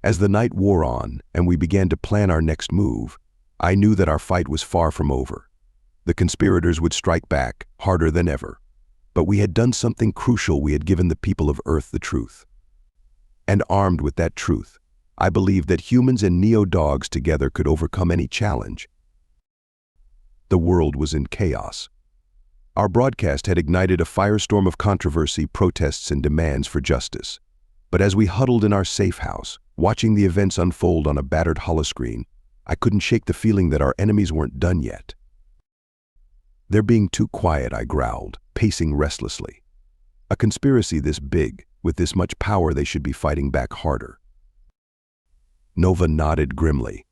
As the night wore on and we began to plan our next move, I knew that our fight was far from over. The conspirators would strike back, harder than ever. But we had done something crucial. We had given the people of Earth the truth. And armed with that truth, I believed that humans and Neo-Dogs together could overcome any challenge. The world was in chaos. Our broadcast had ignited a firestorm of controversy, protests, and demands for justice. But as we huddled in our safe house, watching the events unfold on a battered holoscreen, I couldn't shake the feeling that our enemies weren't done yet. "They're being too quiet," I growled, pacing restlessly. "A conspiracy this big, with this much power, they should be fighting back harder." Nova nodded grimly.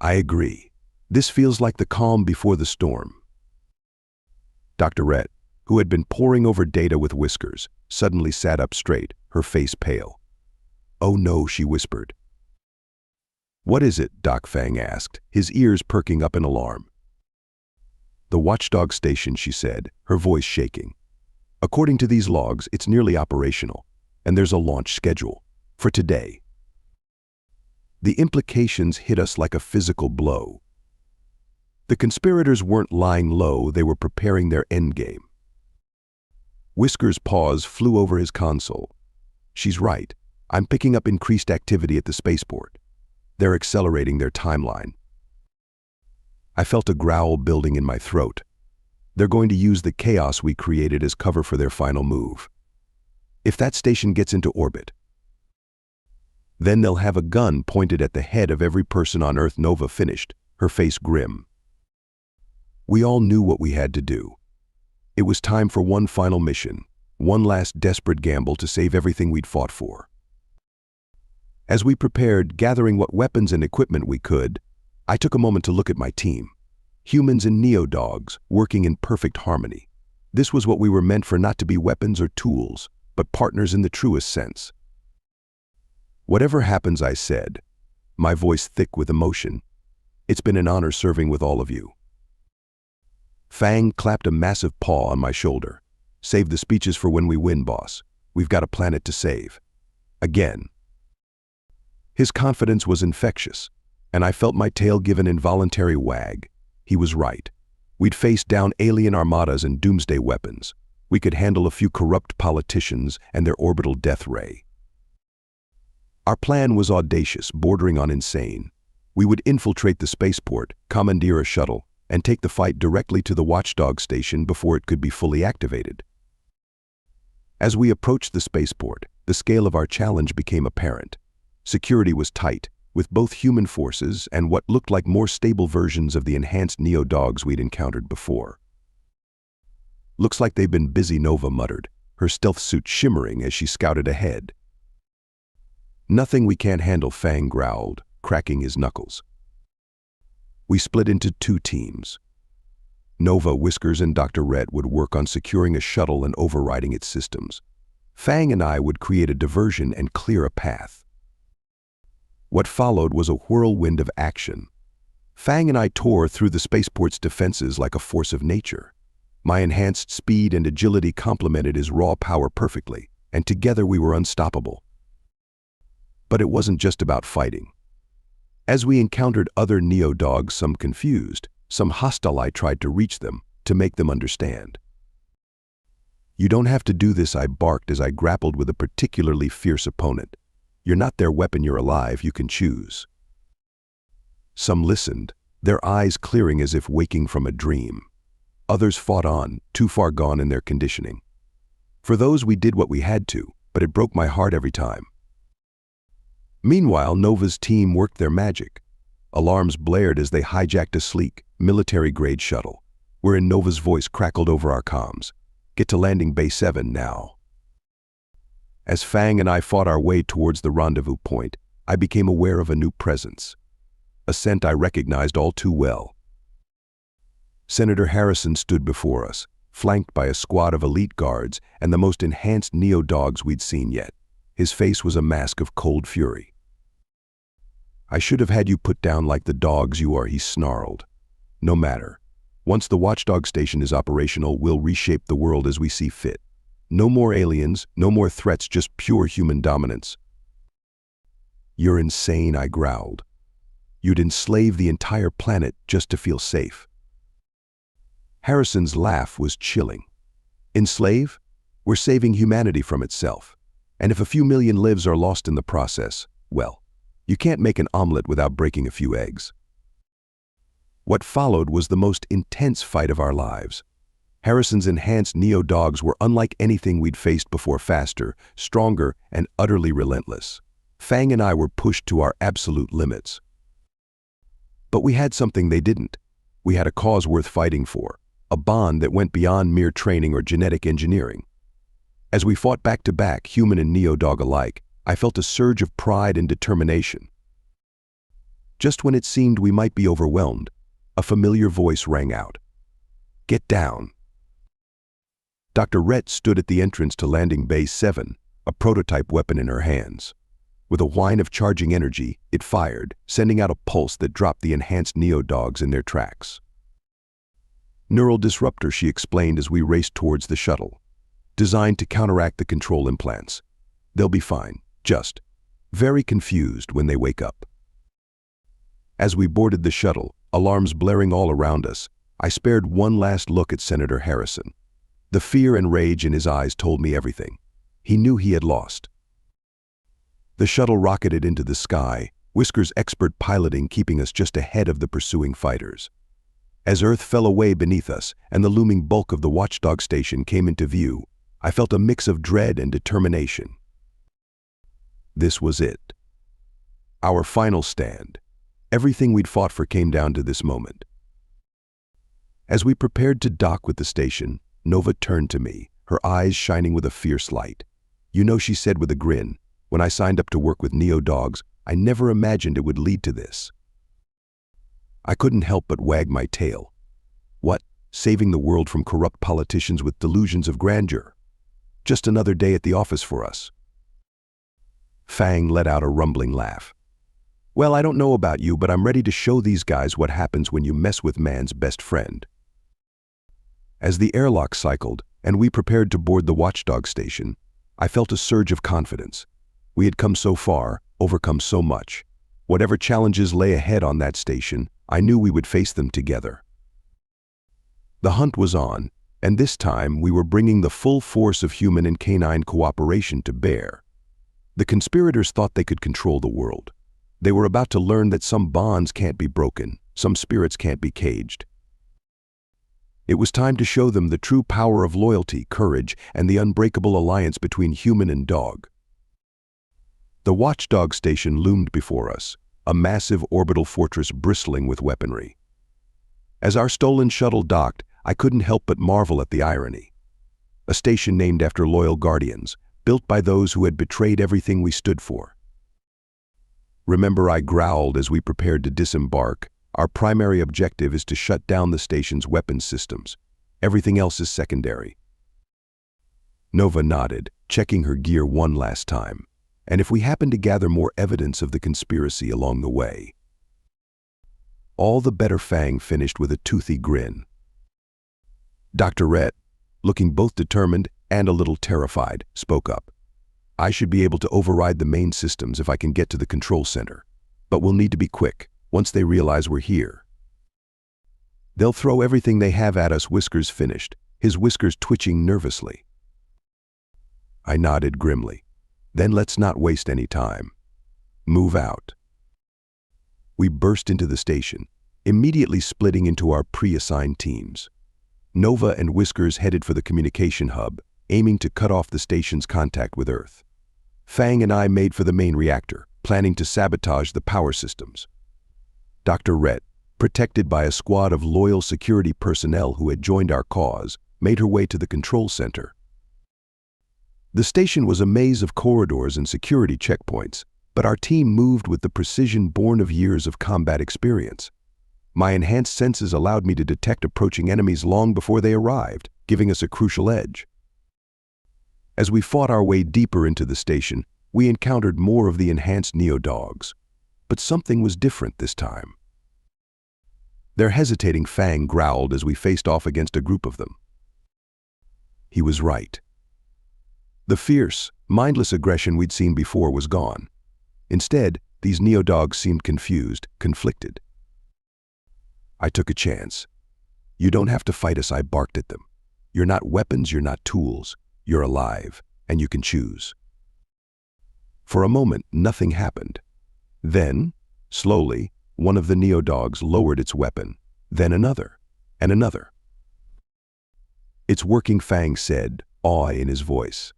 "I agree. This feels like the calm before the storm." Dr. Rhett, who had been poring over data with whiskers, suddenly sat up straight, her face pale. "Oh no," she whispered. "What is it?" Doc Fang asked, his ears perking up in alarm. "The watchdog station," she said, her voice shaking. "According to these logs, it's nearly operational, and there's a launch schedule for today." The implications hit us like a physical blow. The conspirators weren't lying low, they were preparing their endgame. Whisker's paws flew over his console. "She's right. I'm picking up increased activity at the spaceport. They're accelerating their timeline." I felt a growl building in my throat. They're going to use the chaos we created as cover for their final move. If that station gets into orbit, then they'll have a gun pointed at the head of every person on Earth. Nova finished, her face grim. We all knew what we had to do. It was time for one final mission, one last desperate gamble to save everything we'd fought for. As we prepared, gathering what weapons and equipment we could, I took a moment to look at my team. Humans and Neo-Dogs, working in perfect harmony. This was what we were meant for, not to be weapons or tools, but partners in the truest sense. "Whatever happens," I said, my voice thick with emotion, "it's been an honor serving with all of you." Fang clapped a massive paw on my shoulder. "Save the speeches for when we win, boss. We've got a planet to save." Again. His confidence was infectious, and I felt my tail give an involuntary wag. He was right. We'd faced down alien armadas and doomsday weapons. We could handle a few corrupt politicians and their orbital death ray. Our plan was audacious, bordering on insane. We would infiltrate the spaceport, commandeer a shuttle, and take the fight directly to the watchdog station before it could be fully activated. As we approached the spaceport, the scale of our challenge became apparent. Security was tight, with both human forces and what looked like more stable versions of the enhanced Neo-Dogs we'd encountered before. "Looks like they've been busy," Nova muttered, her stealth suit shimmering as she scouted ahead. "Nothing we can't handle," Fang growled, cracking his knuckles. We split into two teams. Nova, Whiskers, and Dr. Rhett would work on securing a shuttle and overriding its systems. Fang and I would create a diversion and clear a path. What followed was a whirlwind of action. Fang and I tore through the spaceport's defenses like a force of nature. My enhanced speed and agility complemented his raw power perfectly, and together we were unstoppable. But it wasn't just about fighting. As we encountered other Neo-Dogs, some confused, some hostile, I tried to reach them, to make them understand. "You don't have to do this," I barked as I grappled with a particularly fierce opponent. "You're not their weapon, you're alive, you can choose." Some listened, their eyes clearing as if waking from a dream. Others fought on, too far gone in their conditioning. For those, we did what we had to, but it broke my heart every time. Meanwhile, Nova's team worked their magic. Alarms blared as they hijacked a sleek, military-grade shuttle, wherein Nova's voice crackled over our comms. "Get to landing Bay 7 now." As Fang and I fought our way towards the rendezvous point, I became aware of a new presence. A scent I recognized all too well. Senator Harrison stood before us, flanked by a squad of elite guards and the most enhanced neo-dogs we'd seen yet. His face was a mask of cold fury. "I should have had you put down like the dogs you are," he snarled. "No matter. Once the watchdog station is operational, we'll reshape the world as we see fit. No more aliens, no more threats, just pure human dominance." "You're insane," I growled. "You'd enslave the entire planet just to feel safe." Harrison's laugh was chilling. "Enslave? We're saving humanity from itself. And if a few million lives are lost in the process, well, you can't make an omelet without breaking a few eggs." What followed was the most intense fight of our lives. Harrison's enhanced neo-dogs were unlike anything we'd faced before, faster, stronger, and utterly relentless. Fang and I were pushed to our absolute limits. But we had something they didn't. We had a cause worth fighting for, a bond that went beyond mere training or genetic engineering. As we fought back to back, human and neo-dog alike, I felt a surge of pride and determination. Just when it seemed we might be overwhelmed, a familiar voice rang out. "Get down." Dr. Rhett stood at the entrance to landing Bay 7, a prototype weapon in her hands. With a whine of charging energy, it fired, sending out a pulse that dropped the enhanced neo-dogs in their tracks. "Neural disruptor," she explained as we raced towards the shuttle. "Designed to counteract the control implants. They'll be fine, just very confused when they wake up." As we boarded the shuttle, alarms blaring all around us, I spared one last look at Senator Harrison. The fear and rage in his eyes told me everything. He knew he had lost. The shuttle rocketed into the sky, Whisker's expert piloting keeping us just ahead of the pursuing fighters. As Earth fell away beneath us and the looming bulk of the watchdog station came into view, I felt a mix of dread and determination. This was it. Our final stand. Everything we'd fought for came down to this moment. As we prepared to dock with the station, Nova turned to me, her eyes shining with a fierce light. "You know," she said with a grin, "when I signed up to work with neo-dogs, I never imagined it would lead to this." I couldn't help but wag my tail. What? Saving the world from corrupt politicians with delusions of grandeur? Just another day at the office for us. Fang let out a rumbling laugh. "Well, I don't know about you, but I'm ready to show these guys what happens when you mess with man's best friend." As the airlock cycled and we prepared to board the watchdog station, I felt a surge of confidence. We had come so far, overcome so much. Whatever challenges lay ahead on that station, I knew we would face them together. The hunt was on, and this time we were bringing the full force of human and canine cooperation to bear. The conspirators thought they could control the world. They were about to learn that some bonds can't be broken, some spirits can't be caged. It was time to show them the true power of loyalty, courage, and the unbreakable alliance between human and dog. The watchdog station loomed before us, a massive orbital fortress bristling with weaponry. As our stolen shuttle docked, I couldn't help but marvel at the irony. A station named after loyal guardians, built by those who had betrayed everything we stood for. "Remember," I growled as we prepared to disembark, "our primary objective is to shut down the station's weapons systems. Everything else is secondary." Nova nodded, checking her gear one last time. "And if we happen to gather more evidence of the conspiracy along the way." All the better, Fang finished with a toothy grin. Dr. Rhett, looking both determined and a little terrified, spoke up. "I should be able to override the main systems if I can get to the control center. But we'll need to be quick, once they realize we're here. They'll throw everything they have at us," Whiskers finished, his whiskers twitching nervously. I nodded grimly. "Then let's not waste any time. Move out." We burst into the station, immediately splitting into our pre-assigned teams. Nova and Whiskers headed for the communication hub, aiming to cut off the station's contact with Earth. Fang and I made for the main reactor, planning to sabotage the power systems. Dr. Rhett, protected by a squad of loyal security personnel who had joined our cause, made her way to the control center. The station was a maze of corridors and security checkpoints, but our team moved with the precision born of years of combat experience. My enhanced senses allowed me to detect approaching enemies long before they arrived, giving us a crucial edge. As we fought our way deeper into the station, we encountered more of the enhanced Neo-Dogs. But something was different this time. Their hesitating Fang growled as we faced off against a group of them. He was right. The fierce, mindless aggression we'd seen before was gone. Instead, these Neo-Dogs seemed confused, conflicted. I took a chance. "You don't have to fight us," I barked at them. "You're not weapons, you're not tools. You're alive, and you can choose." For a moment, nothing happened. Then, slowly, one of the Neo-Dogs lowered its weapon, then another, and another. "It's working," Fang said, awe in his voice.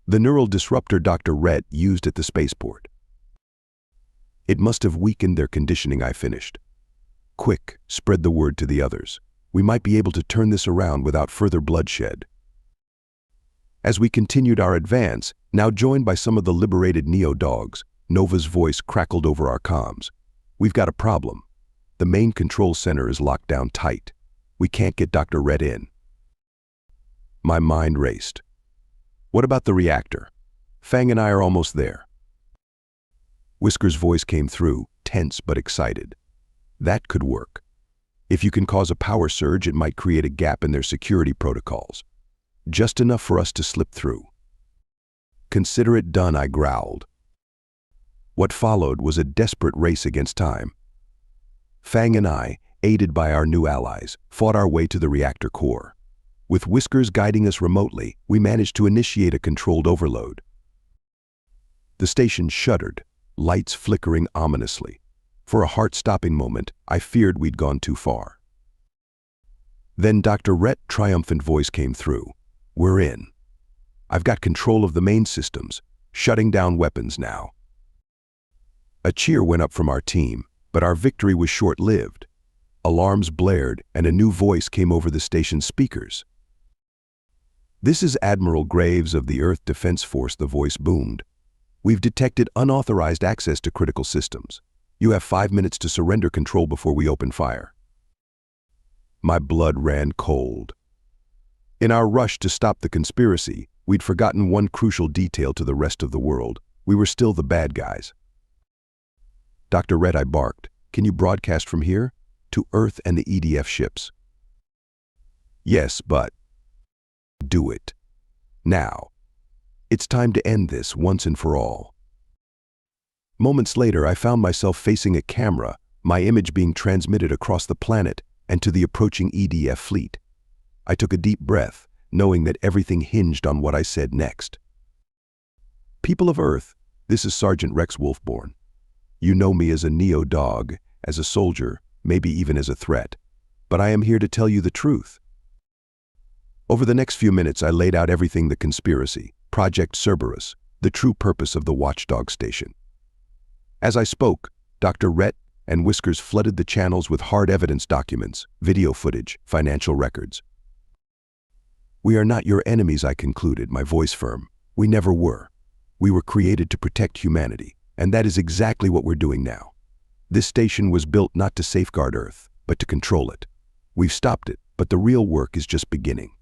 "The neural disruptor Dr. Rhett used at the spaceport. It must have weakened their conditioning," I finished. "Quick, spread the word to the others. We might be able to turn this around without further bloodshed." As we continued our advance, now joined by some of the liberated Neo-Dogs, Nova's voice crackled over our comms. "We've got a problem. The main control center is locked down tight. We can't get Dr. Rhett in." My mind raced. "What about the reactor? Fang and I are almost there." Whisker's voice came through, tense but excited. "That could work. If you can cause a power surge, it might create a gap in their security protocols. Just enough for us to slip through." "Consider it done," I growled. What followed was a desperate race against time. Fang and I, aided by our new allies, fought our way to the reactor core. With Whiskers guiding us remotely, we managed to initiate a controlled overload. The station shuddered, lights flickering ominously. For a heart-stopping moment, I feared we'd gone too far. Then Dr. Rhett's triumphant voice came through. "We're in. I've got control of the main systems, shutting down weapons now." A cheer went up from our team, but our victory was short-lived. Alarms blared, and a new voice came over the station's speakers. "This is Admiral Graves of the Earth Defense Force," the voice boomed. "We've detected unauthorized access to critical systems. You have 5 minutes to surrender control before we open fire." My blood ran cold. In our rush to stop the conspiracy, we'd forgotten one crucial detail to the rest of the world. We were still the bad guys. "Dr. Rhett," I barked, "can you broadcast from here? To Earth and the EDF ships?" "Yes, but..." "Do it. Now. It's time to end this once and for all." Moments later, I found myself facing a camera, my image being transmitted across the planet and to the approaching EDF fleet. I took a deep breath, knowing that everything hinged on what I said next. "People of Earth, this is Sergeant Rex Wolfborn. You know me as a Neo-Dog, as a soldier, maybe even as a threat. But I am here to tell you the truth." Over the next few minutes, I laid out everything: the conspiracy, Project Cerberus, the true purpose of the Watchdog Station. As I spoke, Dr. Rhett and Whiskers flooded the channels with hard evidence documents, video footage, financial records. "We are not your enemies," I concluded, my voice firm. "We never were. We were created to protect humanity, and that is exactly what we're doing now. This station was built not to safeguard Earth, but to control it. We've stopped it, but the real work is just beginning."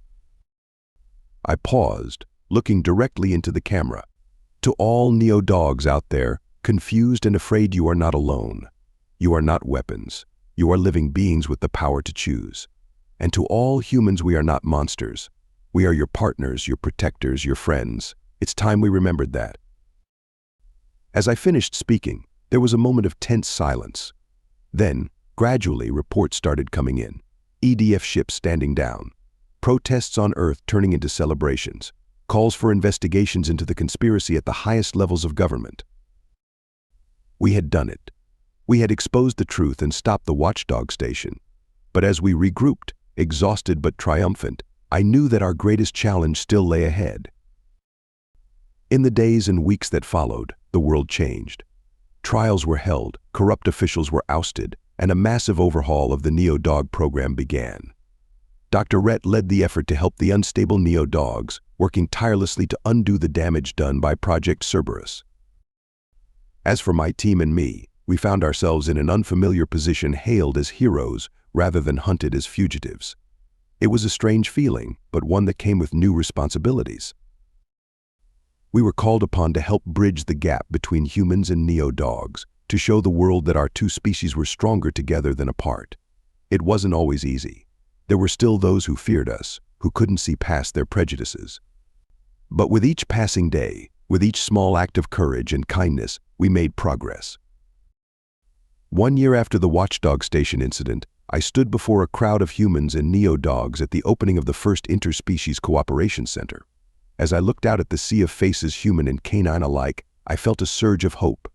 I paused, looking directly into the camera. "To all Neo-Dogs out there, confused and afraid, you are not alone. You are not weapons. You are living beings with the power to choose. And to all humans, we are not monsters. We are your partners, your protectors, your friends. It's time we remembered that." As I finished speaking, there was a moment of tense silence. Then, gradually, reports started coming in. EDF ships standing down. Protests on Earth turning into celebrations. Calls for investigations into the conspiracy at the highest levels of government. We had done it. We had exposed the truth and stopped the Watchdog Station. But as we regrouped, exhausted but triumphant, I knew that our greatest challenge still lay ahead. In the days and weeks that followed, the world changed. Trials were held, corrupt officials were ousted, and a massive overhaul of the Neo-Dog program began. Dr. Rhett led the effort to help the unstable Neo-Dogs, working tirelessly to undo the damage done by Project Cerberus. As for my team and me, we found ourselves in an unfamiliar position, hailed as heroes rather than hunted as fugitives. It was a strange feeling, but one that came with new responsibilities. We were called upon to help bridge the gap between humans and Neo-Dogs, to show the world that our two species were stronger together than apart. It wasn't always easy. There were still those who feared us, who couldn't see past their prejudices. But with each passing day, with each small act of courage and kindness, we made progress. 1 year after the Watchdog Station incident, I stood before a crowd of humans and Neo-Dogs at the opening of the first Interspecies Cooperation Center. As I looked out at the sea of faces, human and canine alike, I felt a surge of hope.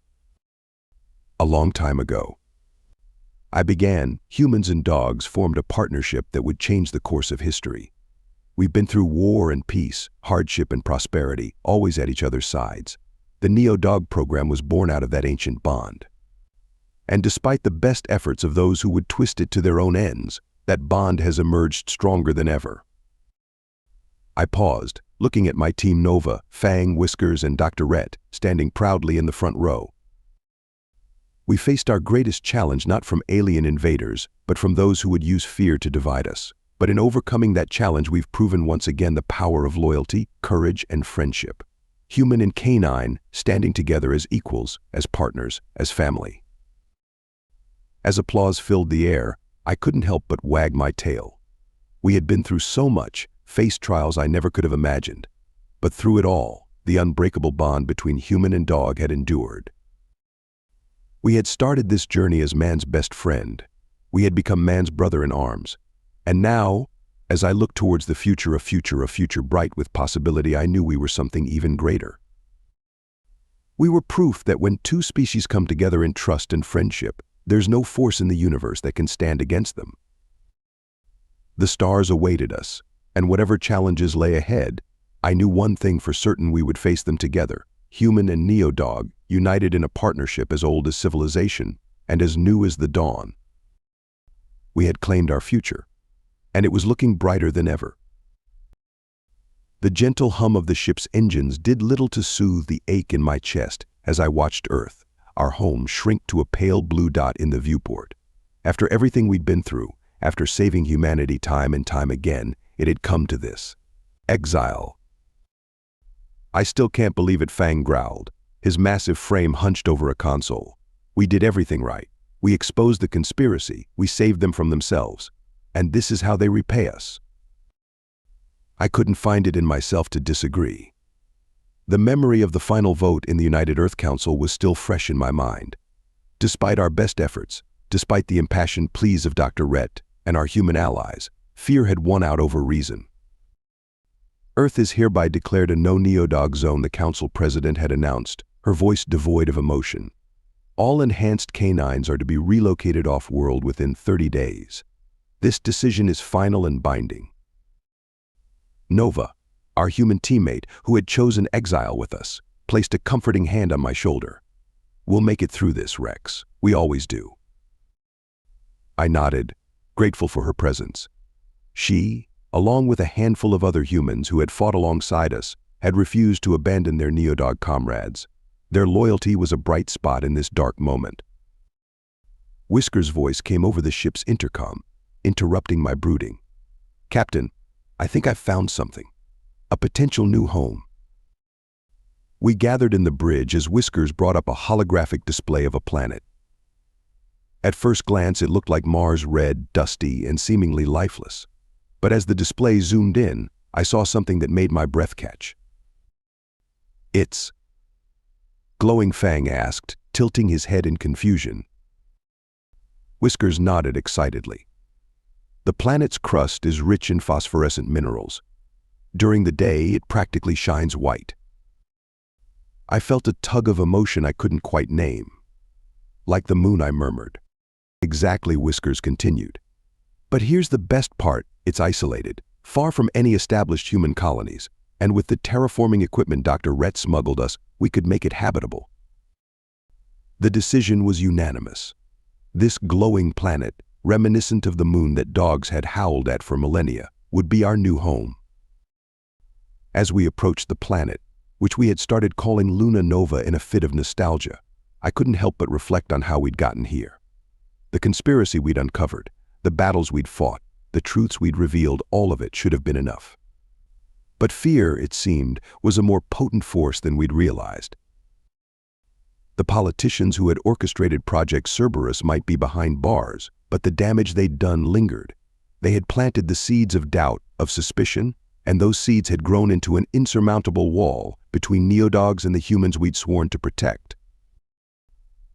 A long time ago, humans and dogs formed a partnership that would change the course of history. We've been through war and peace, hardship and prosperity, always at each other's sides. The Neo-Dog program was born out of that ancient bond. And despite the best efforts of those who would twist it to their own ends, that bond has emerged stronger than ever. I paused, looking at my team Nova, Fang, Whiskers, and Dr. Rhett, standing proudly in the front row. We faced our greatest challenge not from alien invaders, but from those who would use fear to divide us. But in overcoming that challenge, we've proven once again the power of loyalty, courage, and friendship. Human and canine, standing together as equals, as partners, as family. As applause filled the air, I couldn't help but wag my tail. We had been through so much, faced trials I never could have imagined. But through it all, the unbreakable bond between human and dog had endured. We had started this journey as man's best friend. We had become man's brother in arms. And now, as I looked towards the future, a future bright with possibility, I knew we were something even greater. We were proof that when two species come together in trust and friendship, there's no force in the universe that can stand against them. The stars awaited us, and whatever challenges lay ahead, I knew one thing for certain: we would face them together, human and Neo-Dog, united in a partnership as old as civilization and as new as the dawn. We had claimed our future, and it was looking brighter than ever. The gentle hum of the ship's engines did little to soothe the ache in my chest as I watched Earth, our home, shrink to a pale blue dot in the viewport. After everything we'd been through, after saving humanity time and time again, it had come to this: exile. I still can't believe it, Fang growled, his massive frame hunched over a console. We did everything right. We exposed the conspiracy, we saved them from themselves. And this is how they repay us. I couldn't find it in myself to disagree. The memory of the final vote in the United Earth Council was still fresh in my mind. Despite our best efforts, despite the impassioned pleas of Dr. Rhett and our human allies, fear had won out over reason. Earth is hereby declared a no Neo-Dog zone, the council president had announced, her voice devoid of emotion. All enhanced canines are to be relocated off-world within 30 days. This decision is final and binding. Nova, our human teammate who had chosen exile with us, placed a comforting hand on my shoulder. We'll make it through this, Rex. We always do. I nodded, grateful for her presence. She, along with a handful of other humans who had fought alongside us, had refused to abandon their Neo-Dog comrades. Their loyalty was a bright spot in this dark moment. Whisker's voice came over the ship's intercom, interrupting my brooding. Captain, I think I've found something. A potential new home. We gathered in the bridge as Whiskers brought up a holographic display of a planet. At first glance, it looked like Mars, red, dusty, and seemingly lifeless. But as the display zoomed in, I saw something that made my breath catch. It's... Glowing Fang asked, tilting his head in confusion. Whiskers nodded excitedly. The planet's crust is rich in phosphorescent minerals. During the day, it practically shines white. I felt a tug of emotion I couldn't quite name. Like the moon, I murmured. Exactly, Whiskers continued. But here's the best part, it's isolated, far from any established human colonies, and with the terraforming equipment Dr. Rhett smuggled us, we could make it habitable. The decision was unanimous. This glowing planet, reminiscent of the moon that dogs had howled at for millennia, would be our new home. As we approached the planet, which we had started calling Luna Nova in a fit of nostalgia, I couldn't help but reflect on how we'd gotten here. The conspiracy we'd uncovered, the battles we'd fought, the truths we'd revealed, all of it should have been enough. But fear, it seemed, was a more potent force than we'd realized. The politicians who had orchestrated Project Cerberus might be behind bars, but the damage they'd done lingered. They had planted the seeds of doubt, of suspicion, and those seeds had grown into an insurmountable wall between neodogs and the humans we'd sworn to protect.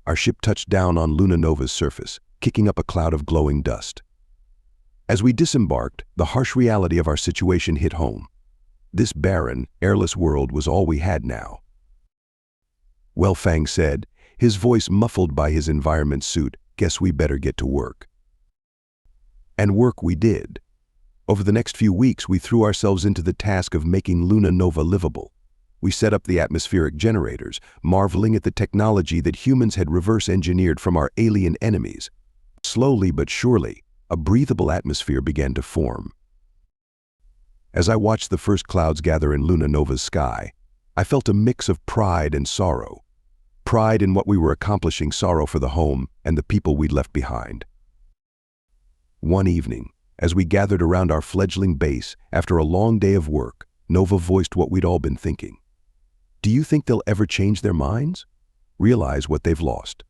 Our ship touched down on Luna Nova's surface, kicking up a cloud of glowing dust. As we disembarked, the harsh reality of our situation hit home. This barren, airless world was all we had now. "Well," Fang said, his voice muffled by his environment suit, "guess we better get to work." And work we did. Over the next few weeks, we threw ourselves into the task of making Luna Nova livable. We set up the atmospheric generators, marveling at the technology that humans had reverse-engineered from our alien enemies. Slowly but surely, a breathable atmosphere began to form. As I watched the first clouds gather in Luna Nova's sky, I felt a mix of pride and sorrow. Pride in what we were accomplishing, sorrow for the home and the people we'd left behind. One evening, as we gathered around our fledgling base after a long day of work, Nova voiced what we'd all been thinking. "Do you think they'll ever change their minds? Realize what they've lost?"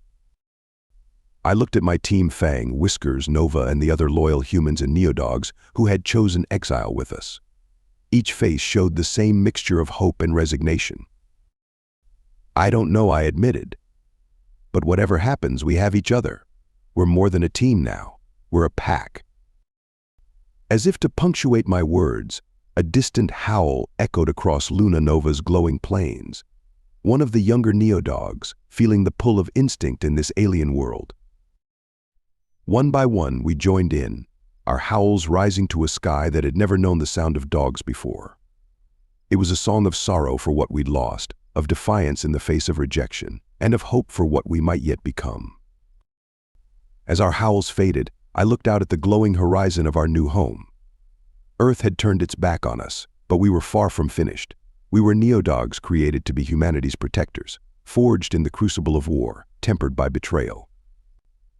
I looked at my team, Fang, Whiskers, Nova, and the other loyal humans and neodogs who had chosen exile with us. Each face showed the same mixture of hope and resignation. "I don't know," I admitted. "But whatever happens, we have each other. We're more than a team now. We're a pack." As if to punctuate my words, a distant howl echoed across Luna Nova's glowing plains. One of the younger neodogs, feeling the pull of instinct in this alien world. One by one, we joined in, our howls rising to a sky that had never known the sound of dogs before. It was a song of sorrow for what we'd lost, of defiance in the face of rejection, and of hope for what we might yet become. As our howls faded, I looked out at the glowing horizon of our new home. Earth had turned its back on us, but we were far from finished. We were neodogs created to be humanity's protectors, forged in the crucible of war, tempered by betrayal.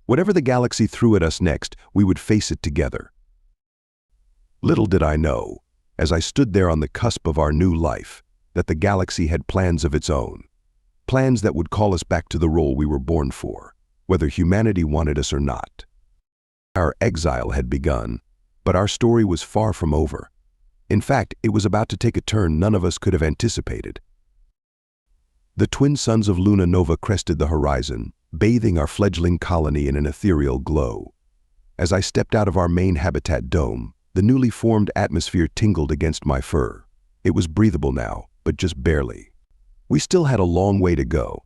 Whatever the galaxy threw at us next, we would face it together. Little did I know, as I stood there on the cusp of our new life, that the galaxy had plans of its own. Plans that would call us back to the role we were born for, whether humanity wanted us or not. Our exile had begun, but our story was far from over. In fact, it was about to take a turn none of us could have anticipated. The twin suns of Luna Nova crested the horizon, bathing our fledgling colony in an ethereal glow. As I stepped out of our main habitat dome, the newly formed atmosphere tingled against my fur. It was breathable now, but just barely. We still had a long way to go.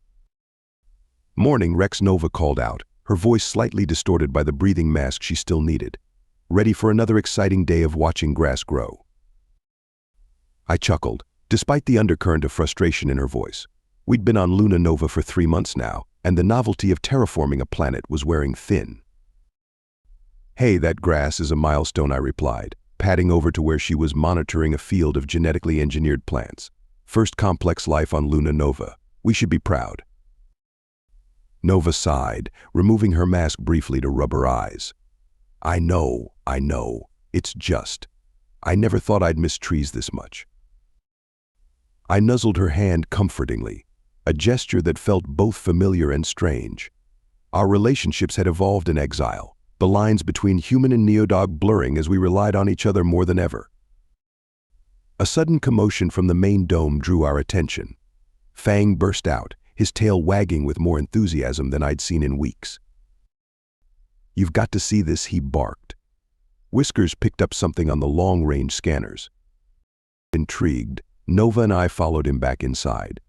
"Morning," Rex Nova called out, her voice slightly distorted by the breathing mask she still needed. "Ready for another exciting day of watching grass grow?" I chuckled, despite the undercurrent of frustration in her voice. We'd been on Luna Nova for 3 months now, and the novelty of terraforming a planet was wearing thin. "Hey, that grass is a milestone," I replied, padding over to where she was monitoring a field of genetically engineered plants. "First complex life on Luna Nova. We should be proud." Nova sighed, removing her mask briefly to rub her eyes. I know. It's just. I never thought I'd miss trees this much." I nuzzled her hand comfortingly, a gesture that felt both familiar and strange. Our relationships had evolved in exile, the lines between human and neodog blurring as we relied on each other more than ever. A sudden commotion from the main dome drew our attention. Fang burst out, his tail wagging with more enthusiasm than I'd seen in weeks. "You've got to see this," he barked. Whiskers picked up something on the long-range scanners. Intrigued, Nova and I followed him back inside.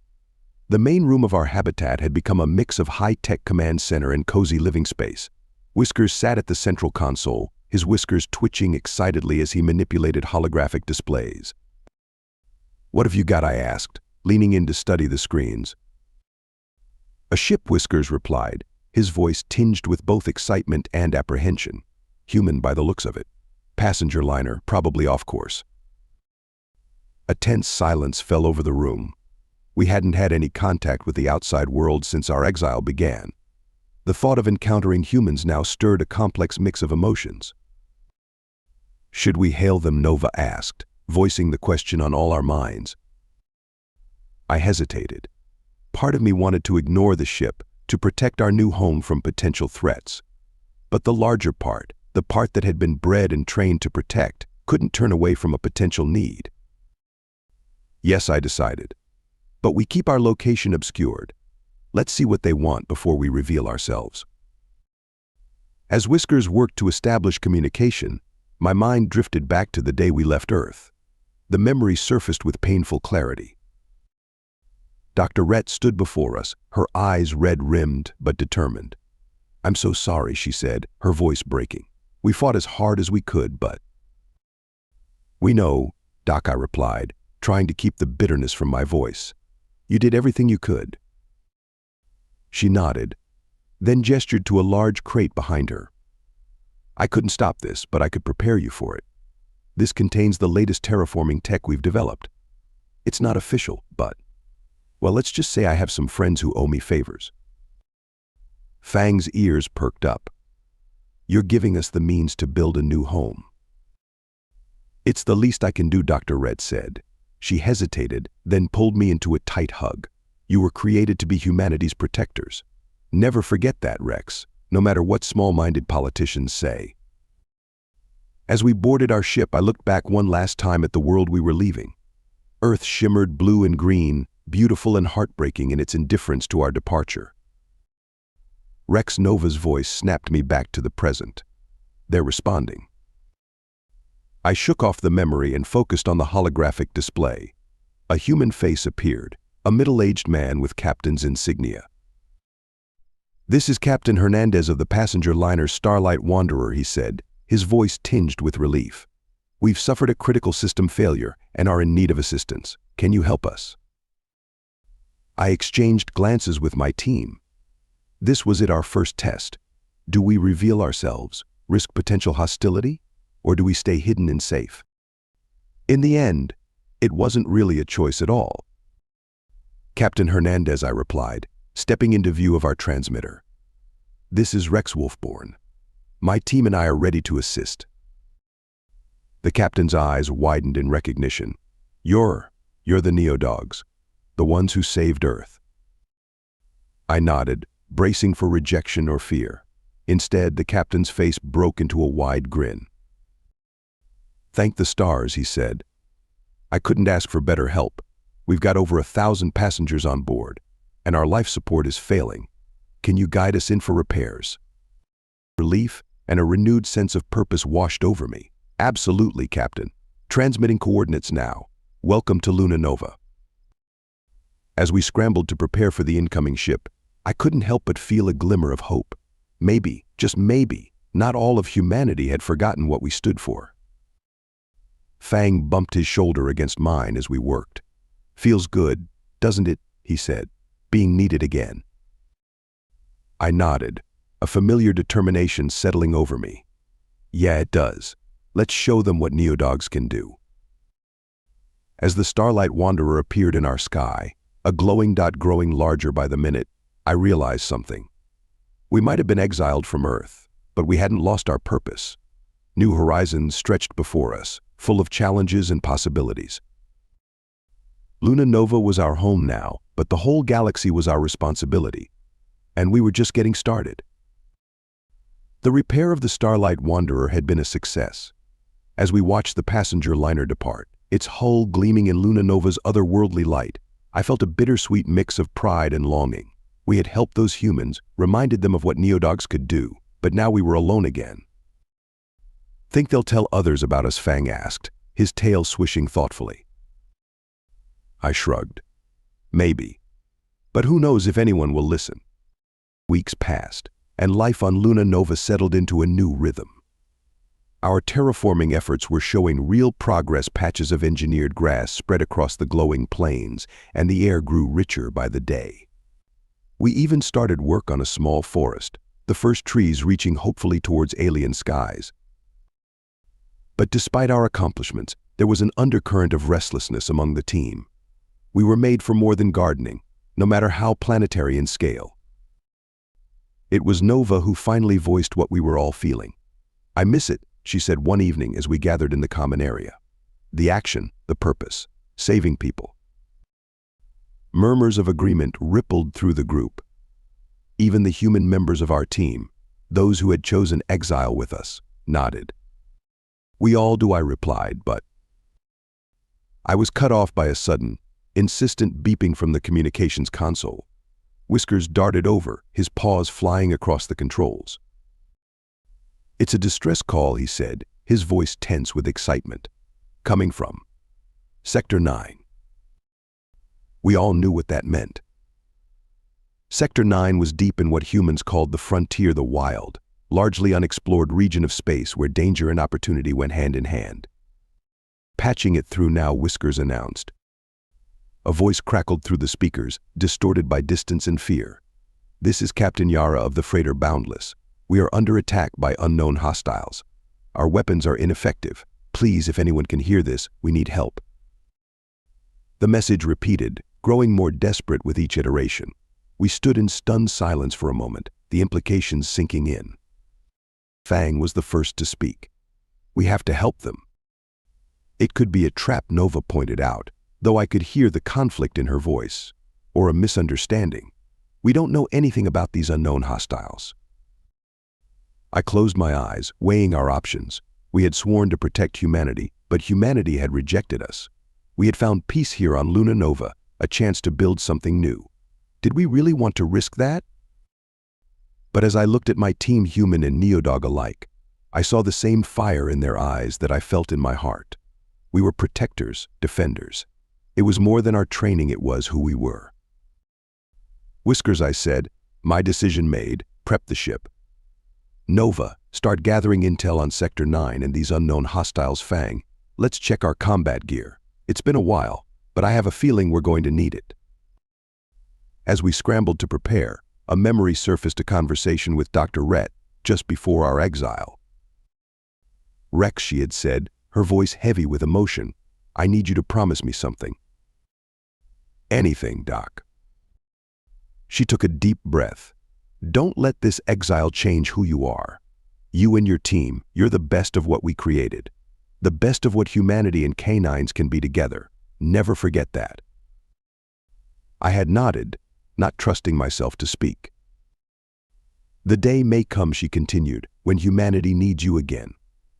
The main room of our habitat had become a mix of high-tech command center and cozy living space. Whiskers sat at the central console, his whiskers twitching excitedly as he manipulated holographic displays. "What have you got?" I asked, leaning in to study the screens. "A ship," Whiskers replied, his voice tinged with both excitement and apprehension. "Human by the looks of it. Passenger liner, probably off course." A tense silence fell over the room. We hadn't had any contact with the outside world since our exile began. The thought of encountering humans now stirred a complex mix of emotions. "Should we hail them?" Nova asked, voicing the question on all our minds. I hesitated. Part of me wanted to ignore the ship, to protect our new home from potential threats. But the larger part, the part that had been bred and trained to protect, couldn't turn away from a potential need. "Yes," I decided. "But we keep our location obscured. Let's see what they want before we reveal ourselves." As Whiskers worked to establish communication, my mind drifted back to the day we left Earth. The memory surfaced with painful clarity. Dr. Rhett stood before us, her eyes red-rimmed but determined. "I'm so sorry," she said, her voice breaking. "We fought as hard as we could, but—" "We know," Doc, I replied, trying to keep the bitterness from my voice. "You did everything you could." She nodded, then gestured to a large crate behind her. "I couldn't stop this, but I could prepare you for it. This contains the latest terraforming tech we've developed. It's not official, but, well, let's just say I have some friends who owe me favors." Fang's ears perked up. "You're giving us the means to build a new home." "It's the least I can do," Dr. Red said. She hesitated, then pulled me into a tight hug. "You were created to be humanity's protectors. Never forget that, Rex, no matter what small-minded politicians say." As we boarded our ship, I looked back one last time at the world we were leaving. Earth shimmered blue and green, beautiful and heartbreaking in its indifference to our departure. Rex Nova's voice snapped me back to the present. "They're responding." I shook off the memory and focused on the holographic display. A human face appeared, a middle-aged man with captain's insignia. "This is Captain Hernandez of the passenger liner Starlight Wanderer," he said, his voice tinged with relief. "We've suffered a critical system failure and are in need of assistance. Can you help us?" I exchanged glances with my team. This was it, our first test. Do we reveal ourselves, risk potential hostility, or do we stay hidden and safe? In the end, it wasn't really a choice at all. "Captain Hernandez," I replied, stepping into view of our transmitter. "This is Rex Wolfborn. My team and I are ready to assist." The captain's eyes widened in recognition. You're the Neo-Dogs, the ones who saved Earth." I nodded, bracing for rejection or fear. Instead, the captain's face broke into a wide grin. "Thank the stars," he said. "I couldn't ask for better help. We've got over 1,000 passengers on board, and our life support is failing. Can you guide us in for repairs?" Relief and a renewed sense of purpose washed over me. "Absolutely, Captain. Transmitting coordinates now. Welcome to Luna Nova." As we scrambled to prepare for the incoming ship, I couldn't help but feel a glimmer of hope. Maybe, just maybe, not all of humanity had forgotten what we stood for. Fang bumped his shoulder against mine as we worked. "Feels good, doesn't it?" he said, "being needed again." I nodded, a familiar determination settling over me. "Yeah, it does. Let's show them what Neo-Dogs can do." As the Starlight Wanderer appeared in our sky, a glowing dot growing larger by the minute, I realized something. We might have been exiled from Earth, but we hadn't lost our purpose. New horizons stretched before us, full of challenges and possibilities. Luna Nova was our home now, but the whole galaxy was our responsibility, and we were just getting started. The repair of the Starlight Wanderer had been a success. As we watched the passenger liner depart, its hull gleaming in Luna Nova's otherworldly light, I felt a bittersweet mix of pride and longing. We had helped those humans, reminded them of what Neo-Dogs could do, but now we were alone again. "Think they'll tell others about us?" Fang asked, his tail swishing thoughtfully. I shrugged. "Maybe. But who knows if anyone will listen?" Weeks passed, and life on Luna Nova settled into a new rhythm. Our terraforming efforts were showing real progress. Patches of engineered grass spread across the glowing plains, and the air grew richer by the day. We even started work on a small forest, the first trees reaching hopefully towards alien skies. But despite our accomplishments, there was an undercurrent of restlessness among the team. We were made for more than gardening, no matter how planetary in scale. It was Nova who finally voiced what we were all feeling. "I miss it," she said one evening as we gathered in the common area. "The action, the purpose, saving people." Murmurs of agreement rippled through the group. Even the human members of our team, those who had chosen exile with us, nodded. "We all do," I replied, but I was cut off by a sudden, insistent beeping from the communications console. Whiskers darted over, his paws flying across the controls. "It's a distress call," he said, his voice tense with excitement. "Coming from Sector 9. We all knew what that meant. Sector 9 was deep in what humans called the frontier, the wild, largely unexplored region of space where danger and opportunity went hand in hand. "Patching it through now," Whiskers announced. A voice crackled through the speakers, distorted by distance and fear. "This is Captain Yara of the freighter Boundless. We are under attack by unknown hostiles. Our weapons are ineffective. Please, if anyone can hear this, we need help." The message repeated, growing more desperate with each iteration. We stood in stunned silence for a moment, the implications sinking in. Fang was the first to speak. "We have to help them." "It could be a trap," Nova pointed out, though I could hear the conflict in her voice. "Or a misunderstanding. We don't know anything about these unknown hostiles." I closed my eyes, weighing our options. We had sworn to protect humanity, but humanity had rejected us. We had found peace here on Luna Nova, a chance to build something new. Did we really want to risk that? But as I looked at my team, human and Neodog alike, I saw the same fire in their eyes that I felt in my heart. We were protectors, defenders. It was more than our training, it was who we were. "Whiskers," I said, my decision made, prep the ship. "Nova, start gathering intel on Sector 9 and these unknown hostiles. Fang, let's check our combat gear. It's been a while, but I have a feeling we're going to need it." As we scrambled to prepare, a memory surfaced, a conversation with Dr. Rhett just before our exile. "Rex," she had said, her voice heavy with emotion, "I need you to promise me something." "Anything, Doc." She took a deep breath. "Don't let this exile change who you are. You and your team, you're the best of what we created. The best of what humanity and canines can be together. Never forget that." I had nodded, not trusting myself to speak. "The day may come," she continued, "when humanity needs you again.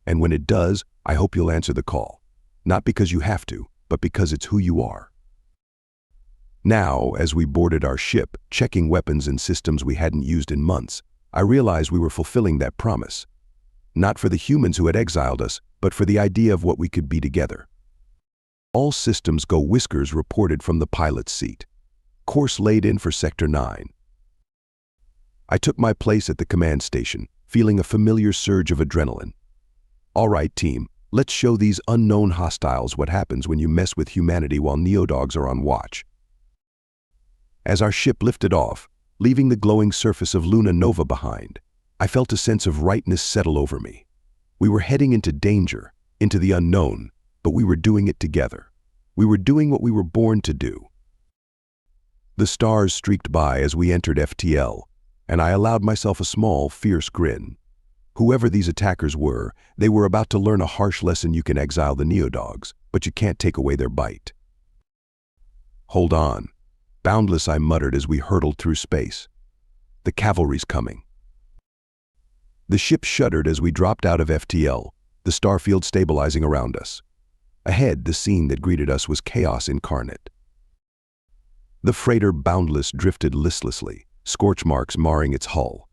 And when it does, I hope you'll answer the call. Not because you have to, but because it's who you are." Now, as we boarded our ship, checking weapons and systems we hadn't used in months, I realized we were fulfilling that promise. Not for the humans who had exiled us, but for the idea of what we could be together. "All systems go," Whiskers reported from the pilot's seat. "Course laid in for Sector 9. I took my place at the command station, feeling a familiar surge of adrenaline. "All right, team, let's show these unknown hostiles what happens when you mess with humanity while Neodogs are on watch." As our ship lifted off, leaving the glowing surface of Luna Nova behind, I felt a sense of rightness settle over me. We were heading into danger, into the unknown, but we were doing it together. We were doing what we were born to do. The stars streaked by as we entered FTL, and I allowed myself a small, fierce grin. Whoever these attackers were, they were about to learn a harsh lesson. You can exile the Neodogs, but you can't take away their bite. "Hold on. Boundless," I muttered as we hurtled through space. "The cavalry's coming." The ship shuddered as we dropped out of FTL, the starfield stabilizing around us. Ahead, the scene that greeted us was chaos incarnate. The freighter Boundless drifted listlessly, scorch marks marring its hull.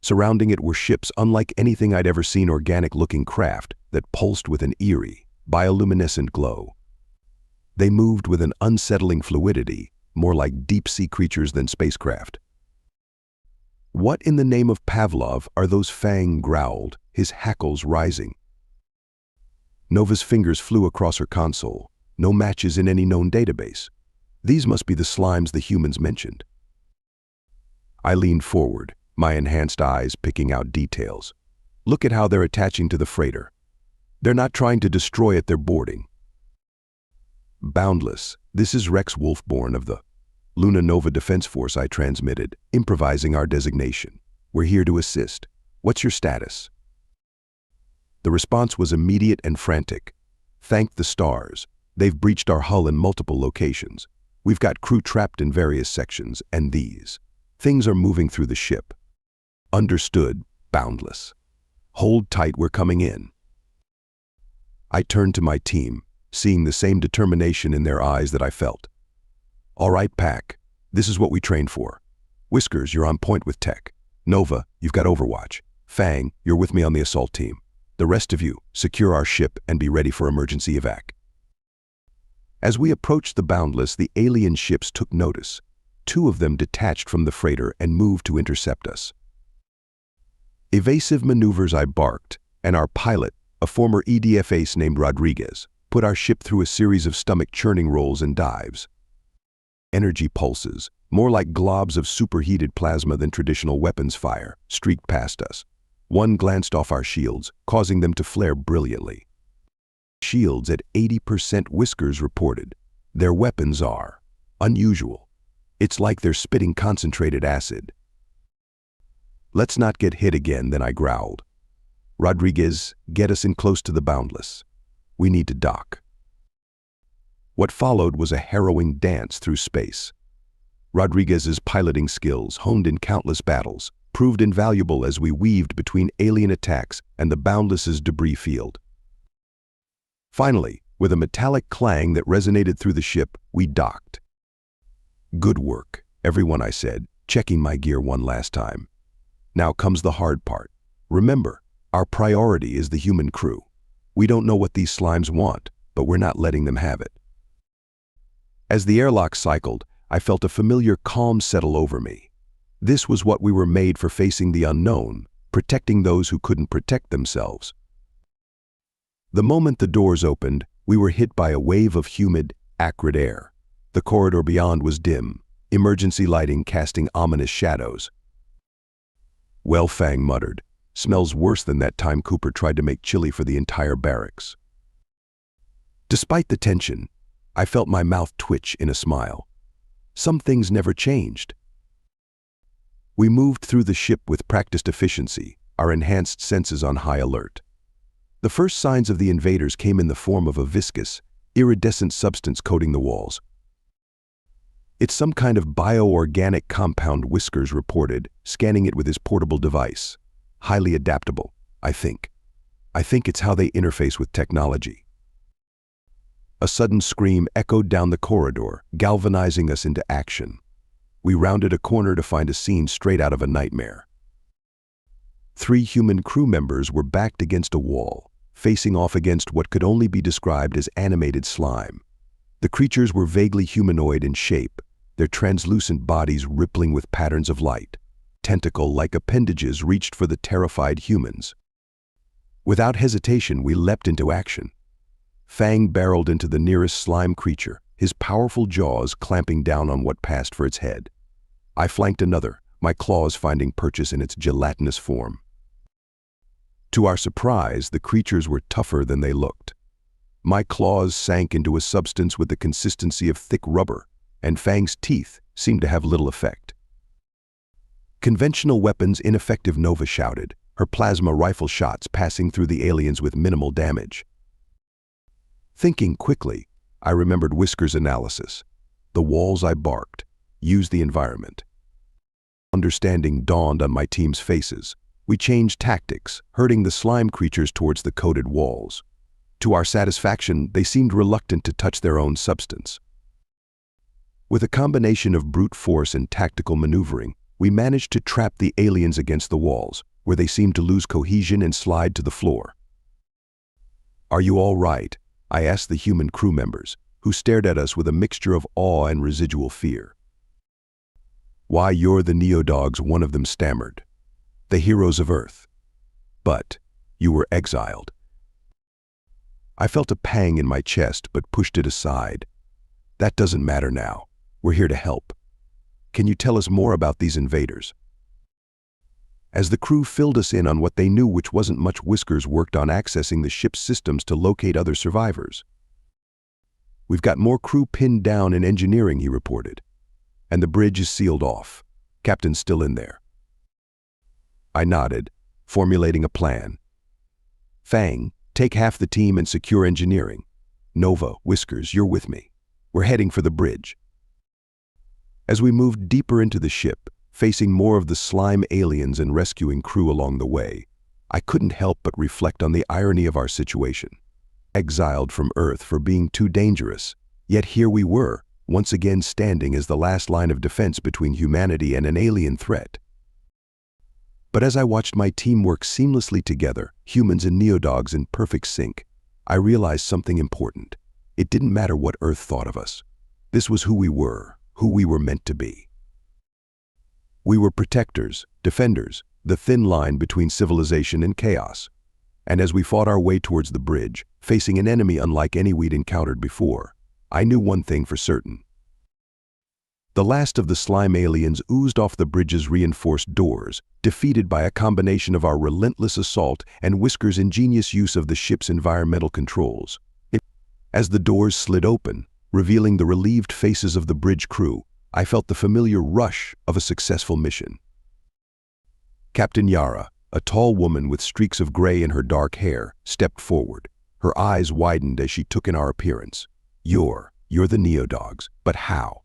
Surrounding it were ships unlike anything I'd ever seen, organic-looking craft that pulsed with an eerie, bioluminescent glow. They moved with an unsettling fluidity, more like deep-sea creatures than spacecraft. "What in the name of Pavlov are those?" Fang growled, his hackles rising. Nova's fingers flew across her console. No matches in any known database. These must be the slimes the humans mentioned. I leaned forward, my enhanced eyes picking out details. Look at how they're attaching to the freighter. They're not trying to destroy it, they're boarding. Boundless, this is Rex Wolfborn of the Luna Nova Defense Force, I transmitted, improvising our designation. We're here to assist. What's your status? The response was immediate and frantic. Thank the stars. They've breached our hull in multiple locations. We've got crew trapped in various sections, and things are moving through the ship. Understood, Boundless. Hold tight, we're coming in. I turned to my team, seeing the same determination in their eyes that I felt. All right, Pack, this is what we trained for. Whiskers, you're on point with tech. Nova, you've got Overwatch. Fang, you're with me on the assault team. The rest of you, secure our ship and be ready for emergency evac. As we approached the Boundless, the alien ships took notice. 2 of them detached from the freighter and moved to intercept us. Evasive maneuvers, I barked, and our pilot, a former EDF ace named Rodriguez, put our ship through a series of stomach-churning rolls and dives. Energy pulses, more like globs of superheated plasma than traditional weapons fire, streaked past us. One glanced off our shields, causing them to flare brilliantly. Shields at 80%, Whiskers reported. Their weapons are unusual. It's like they're spitting concentrated acid. Let's not get hit again, then I growled. Rodriguez, get us in close to the Boundless. We need to dock. What followed was a harrowing dance through space. Rodriguez's piloting skills, honed in countless battles, proved invaluable as we weaved between alien attacks and the Boundless's debris field. Finally, with a metallic clang that resonated through the ship, we docked. Good work, everyone, I said, checking my gear one last time. Now comes the hard part. Remember, our priority is the human crew. We don't know what these slimes want, but we're not letting them have it. As the airlock cycled, I felt a familiar calm settle over me. This was what we were made for, facing the unknown, protecting those who couldn't protect themselves. The moment the doors opened, we were hit by a wave of humid, acrid air. The corridor beyond was dim, emergency lighting casting ominous shadows. Well, Fang muttered, smells worse than that time Cooper tried to make chili for the entire barracks. Despite the tension, I felt my mouth twitch in a smile. Some things never changed. We moved through the ship with practiced efficiency, our enhanced senses on high alert. The first signs of the invaders came in the form of a viscous, iridescent substance coating the walls. It's some kind of bioorganic compound, Whiskers reported, scanning it with his portable device. Highly adaptable, I think. I think it's how they interface with technology. A sudden scream echoed down the corridor, galvanizing us into action. We rounded a corner to find a scene straight out of a nightmare. 3 human crew members were backed against a wall, facing off against what could only be described as animated slime. The creatures were vaguely humanoid in shape, their translucent bodies rippling with patterns of light. Tentacle-like appendages reached for the terrified humans. Without hesitation, we leapt into action. Fang barreled into the nearest slime creature, his powerful jaws clamping down on what passed for its head. I flanked another, my claws finding purchase in its gelatinous form. To our surprise, the creatures were tougher than they looked. My claws sank into a substance with the consistency of thick rubber, and Fang's teeth seemed to have little effect. Conventional weapons ineffective, Nova shouted, her plasma rifle shots passing through the aliens with minimal damage. Thinking quickly, I remembered Whiskers' analysis. The walls, I barked. Use the environment. Understanding dawned on my team's faces. We changed tactics, herding the slime creatures towards the coated walls. To our satisfaction, they seemed reluctant to touch their own substance. With a combination of brute force and tactical maneuvering, we managed to trap the aliens against the walls, where they seemed to lose cohesion and slide to the floor. "Are you all right?" I asked the human crew members, who stared at us with a mixture of awe and residual fear. "Why, you're the Neodogs," one of them stammered. "The heroes of Earth. But you were exiled." I felt a pang in my chest but pushed it aside. That doesn't matter now. We're here to help. Can you tell us more about these invaders? As the crew filled us in on what they knew, which wasn't much, Whiskers worked on accessing the ship's systems to locate other survivors. We've got more crew pinned down in engineering, he reported. And the bridge is sealed off. Captain's still in there. I nodded, formulating a plan. Fang, take half the team and secure engineering. Nova, Whiskers, you're with me. We're heading for the bridge. As we moved deeper into the ship, facing more of the slime aliens and rescuing crew along the way, I couldn't help but reflect on the irony of our situation. Exiled from Earth for being too dangerous, yet here we were, once again standing as the last line of defense between humanity and an alien threat. But as I watched my team work seamlessly together, humans and neodogs in perfect sync, I realized something important. It didn't matter what Earth thought of us. This was who we were meant to be. We were protectors, defenders, the thin line between civilization and chaos. And as we fought our way towards the bridge, facing an enemy unlike any we'd encountered before, I knew one thing for certain. The last of the slime aliens oozed off the bridge's reinforced doors, defeated by a combination of our relentless assault and Whiskers' ingenious use of the ship's environmental controls. As the doors slid open, revealing the relieved faces of the bridge crew, I felt the familiar rush of a successful mission. Captain Yara, a tall woman with streaks of gray in her dark hair, stepped forward. Her eyes widened as she took in our appearance. You're the neodogs, but how?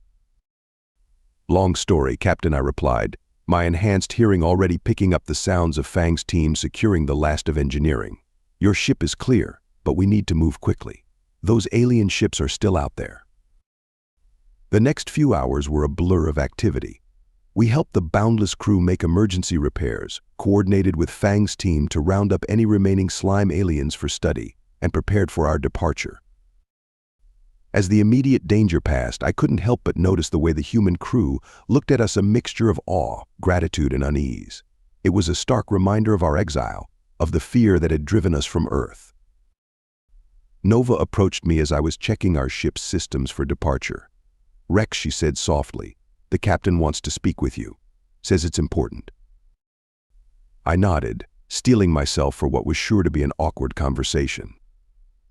Long story, Captain, I replied, my enhanced hearing already picking up the sounds of Fang's team securing the last of engineering. Your ship is clear, but we need to move quickly. Those alien ships are still out there. The next few hours were a blur of activity. We helped the Boundless crew make emergency repairs, coordinated with Fang's team to round up any remaining slime aliens for study, and prepared for our departure. As the immediate danger passed, I couldn't help but notice the way the human crew looked at us, a mixture of awe, gratitude, and unease. It was a stark reminder of our exile, of the fear that had driven us from Earth. Nova approached me as I was checking our ship's systems for departure. Rex, she said softly, the captain wants to speak with you. Says it's important. I nodded, steeling myself for what was sure to be an awkward conversation.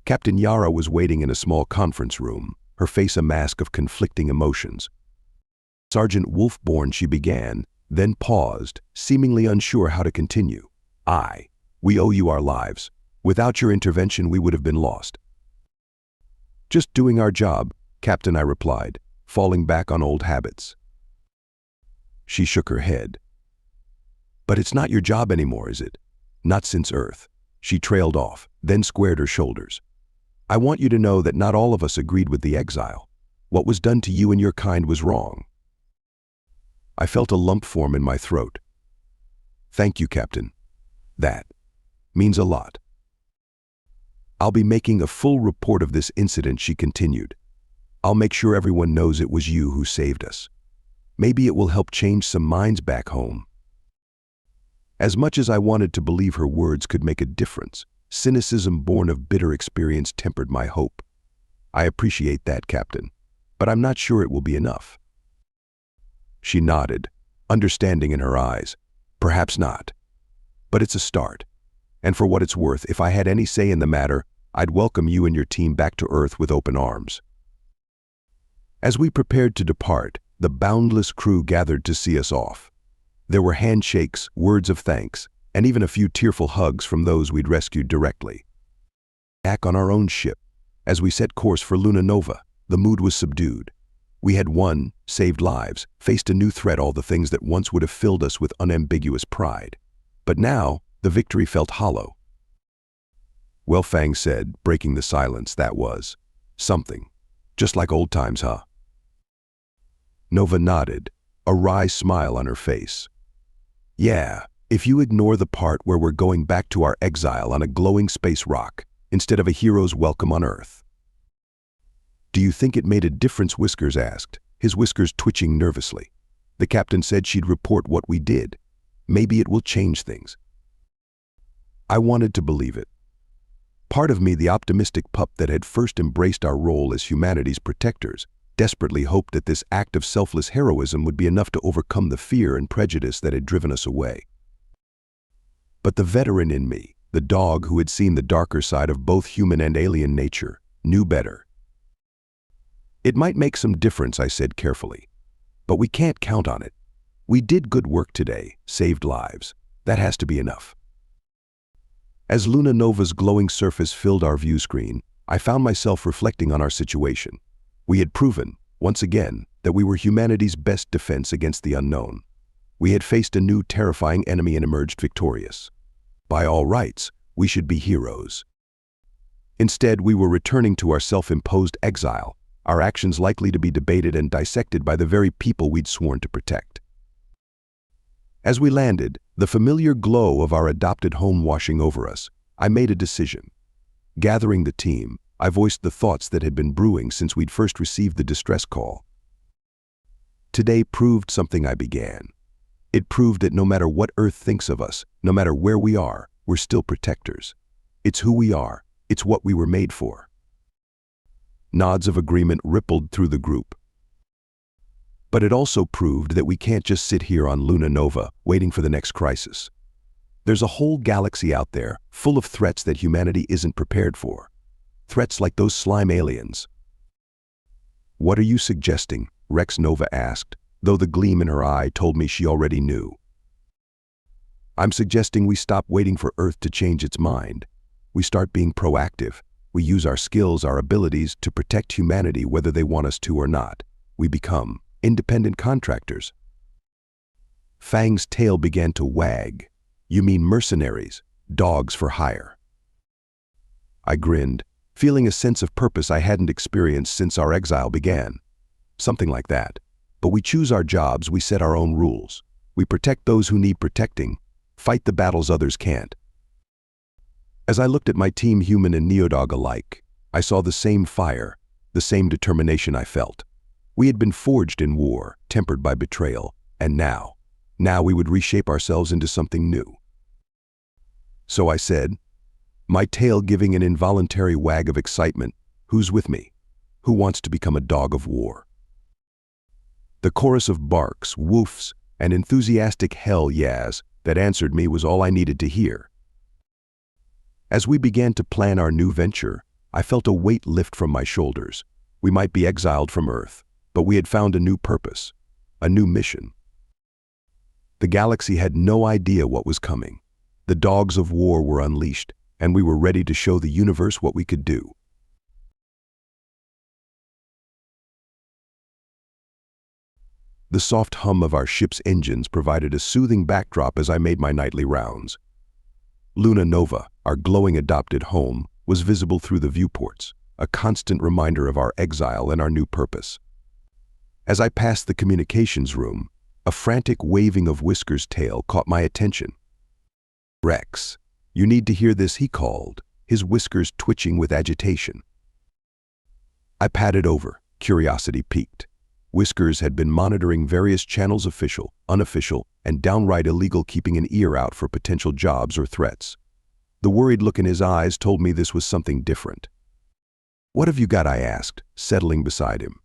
Captain Yara was waiting in a small conference room, her face a mask of conflicting emotions. Sergeant Wolfborn, she began, then paused, seemingly unsure how to continue. We owe you our lives. Without your intervention, we would have been lost. Just doing our job, Captain, I replied, falling back on old habits. She shook her head. But it's not your job anymore, is it? Not since Earth. She trailed off, then squared her shoulders. I want you to know that not all of us agreed with the exile. What was done to you and your kind was wrong. I felt a lump form in my throat. Thank you, Captain. That means a lot. I'll be making a full report of this incident, she continued. I'll make sure everyone knows it was you who saved us. Maybe it will help change some minds back home. As much as I wanted to believe her words could make a difference, cynicism born of bitter experience tempered my hope. I appreciate that, Captain, but I'm not sure it will be enough. She nodded, understanding in her eyes. Perhaps not. But it's a start. And for what it's worth, if I had any say in the matter, I'd welcome you and your team back to Earth with open arms. As we prepared to depart, the Boundless crew gathered to see us off. There were handshakes, words of thanks, and even a few tearful hugs from those we'd rescued directly. Back on our own ship, as we set course for Luna Nova, the mood was subdued. We had won, saved lives, faced a new threat, all the things that once would have filled us with unambiguous pride. But now, the victory felt hollow. Well, Fang said, breaking the silence, that was something. Just like old times, huh? Nova nodded, a wry smile on her face. Yeah, if you ignore the part where we're going back to our exile on a glowing space rock, instead of a hero's welcome on Earth. Do you think it made a difference? Whiskers asked, his whiskers twitching nervously. The captain said she'd report what we did. Maybe it will change things. I wanted to believe it. Part of me, the optimistic pup that had first embraced our role as humanity's protectors, desperately hoped that this act of selfless heroism would be enough to overcome the fear and prejudice that had driven us away. But the veteran in me, the dog who had seen the darker side of both human and alien nature, knew better. "It might make some difference," I said carefully, "but we can't count on it. We did good work today, saved lives. That has to be enough." As Luna Nova's glowing surface filled our view screen, I found myself reflecting on our situation. We had proven, once again, that we were humanity's best defense against the unknown. We had faced a new terrifying enemy and emerged victorious. By all rights, we should be heroes. Instead, we were returning to our self-imposed exile, our actions likely to be debated and dissected by the very people we'd sworn to protect. As we landed, the familiar glow of our adopted home washing over us, I made a decision. Gathering the team, I voiced the thoughts that had been brewing since we'd first received the distress call. Today proved something I began. It proved that no matter what Earth thinks of us, no matter where we are, we're still protectors. It's who we are. It's what we were made for. Nods of agreement rippled through the group. But it also proved that we can't just sit here on Luna Nova, waiting for the next crisis. There's a whole galaxy out there, full of threats that humanity isn't prepared for. Threats like those slime aliens. "What are you suggesting?" Rex Nova asked, though the gleam in her eye told me she already knew. "I'm suggesting we stop waiting for Earth to change its mind. We start being proactive. We use our skills, our abilities, to protect humanity whether they want us to or not. We become independent contractors." Fang's tail began to wag. "You mean mercenaries, dogs for hire?" I grinned, feeling a sense of purpose I hadn't experienced since our exile began. Something like that. But we choose our jobs, we set our own rules. We protect those who need protecting, fight the battles others can't. As I looked at my team, human and Neodog alike, I saw the same fire, the same determination I felt. We had been forged in war, tempered by betrayal, and now we would reshape ourselves into something new. So I said, my tail giving an involuntary wag of excitement, "Who's with me? Who wants to become a dog of war?" The chorus of barks, woofs, and enthusiastic hell yeahs that answered me was all I needed to hear. As we began to plan our new venture, I felt a weight lift from my shoulders. We might be exiled from Earth, but we had found a new purpose, a new mission. The galaxy had no idea what was coming. The dogs of war were unleashed, and we were ready to show the universe what we could do. The soft hum of our ship's engines provided a soothing backdrop as I made my nightly rounds. Luna Nova, our glowing adopted home, was visible through the viewports, a constant reminder of our exile and our new purpose. As I passed the communications room, a frantic waving of Whisker's tail caught my attention. "Rex, you need to hear this," he called, his whiskers twitching with agitation. I padded over, curiosity piqued. Whiskers had been monitoring various channels, official, unofficial, and downright illegal, keeping an ear out for potential jobs or threats. The worried look in his eyes told me this was something different. "What have you got?" I asked, settling beside him.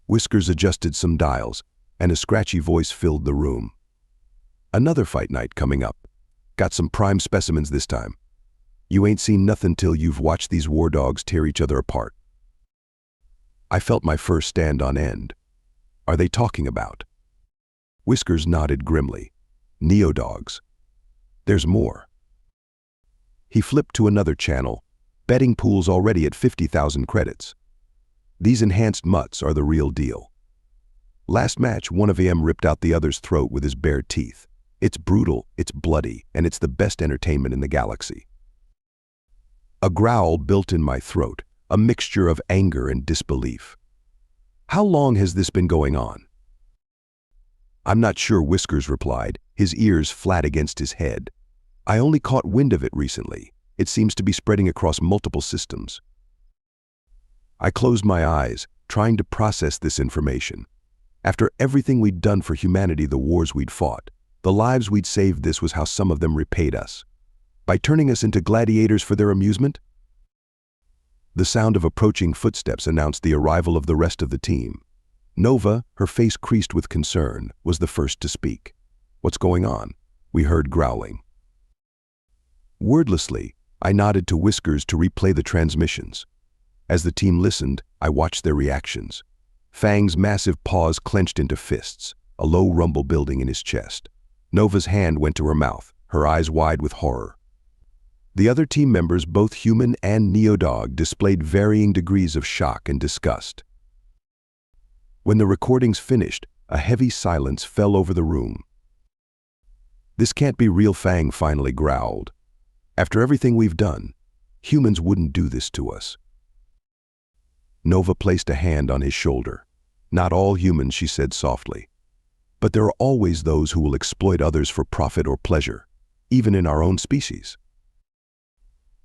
Whiskers adjusted some dials, and a scratchy voice filled the room. "Another fight night coming up. Got some prime specimens this time. You ain't seen nothing till you've watched these war dogs tear each other apart." I felt my fur stand on end. "Are they talking about?" Whiskers nodded grimly. "Neodogs. There's more." He flipped to another channel, betting pools already at 50,000 credits. "These enhanced mutts are the real deal. Last match, one of them ripped out the other's throat with his bare teeth. It's brutal, it's bloody, and it's the best entertainment in the galaxy." A growl built in my throat, a mixture of anger and disbelief. "How long has this been going on?" "I'm not sure," Whiskers replied, his ears flat against his head. "I only caught wind of it recently. It seems to be spreading across multiple systems." I closed my eyes, trying to process this information. After everything we'd done for humanity, the wars we'd fought, the lives we'd saved, this was how some of them repaid us. By turning us into gladiators for their amusement? The sound of approaching footsteps announced the arrival of the rest of the team. Nova, her face creased with concern, was the first to speak. "What's going on?" we heard growling. Wordlessly, I nodded to Whiskers to replay the transmissions. As the team listened, I watched their reactions. Fang's massive paws clenched into fists, a low rumble building in his chest. Nova's hand went to her mouth, her eyes wide with horror. The other team members, both human and Neo-Dog, displayed varying degrees of shock and disgust. When the recordings finished, a heavy silence fell over the room. "This can't be real," Fang finally growled. "After everything we've done, humans wouldn't do this to us." Nova placed a hand on his shoulder. "Not all humans," she said softly. "But there are always those who will exploit others for profit or pleasure, even in our own species."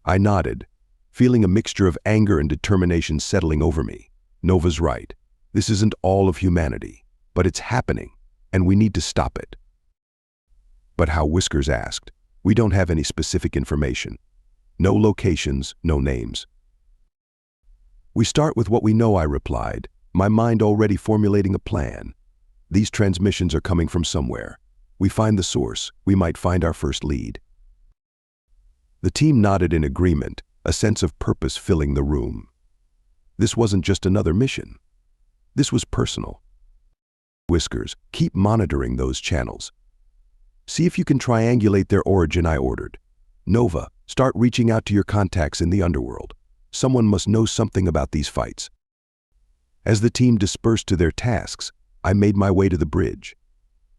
I nodded, feeling a mixture of anger and determination settling over me. Nova's right. This isn't all of humanity, but it's happening, and we need to stop it. "But how?" Whiskers asked. "We don't have any specific information. No locations, no names." "We start with what we know," I replied, my mind already formulating a plan. "These transmissions are coming from somewhere. We find the source, we might find our first lead." The team nodded in agreement, a sense of purpose filling the room. This wasn't just another mission. This was personal. "Whiskers, keep monitoring those channels. See if you can triangulate their origin," I ordered. "Nova, start reaching out to your contacts in the underworld. Someone must know something about these fights." As the team dispersed to their tasks, I made my way to the bridge.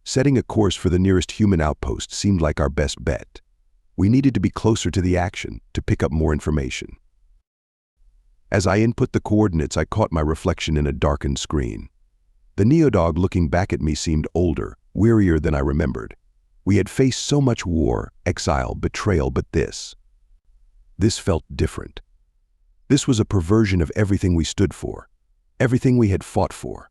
Setting a course for the nearest human outpost seemed like our best bet. We needed to be closer to the action to pick up more information. As I input the coordinates, I caught my reflection in a darkened screen. The Neo-Dog looking back at me seemed older, wearier than I remembered. We had faced so much war, exile, betrayal, but this felt different. This was a perversion of everything we stood for, everything we had fought for.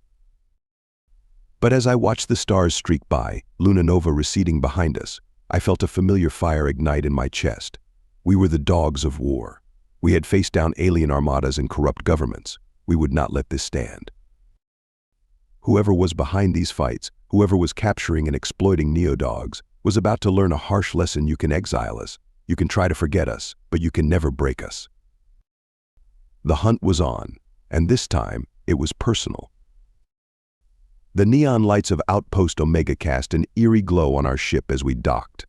But as I watched the stars streak by, Luna Nova receding behind us, I felt a familiar fire ignite in my chest. We were the dogs of war. We had faced down alien armadas and corrupt governments. We would not let this stand. Whoever was behind these fights, whoever was capturing and exploiting Neo-Dogs, was about to learn a harsh lesson. You can exile us, you can try to forget us, but you can never break us. The hunt was on, and this time it was personal. The neon lights of Outpost Omega cast an eerie glow on our ship as we docked.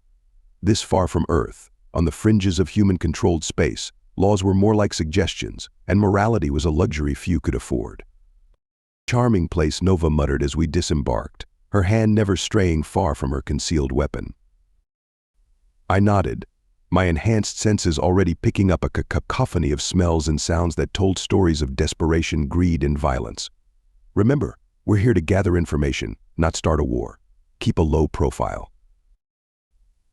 This far from Earth, on the fringes of human-controlled space, laws were more like suggestions, and morality was a luxury few could afford. "Charming place," Nova muttered as we disembarked, her hand never straying far from her concealed weapon. I nodded, my enhanced senses already picking up a cacophony of smells and sounds that told stories of desperation, greed, and violence. "Remember, we're here to gather information, not start a war. Keep a low profile."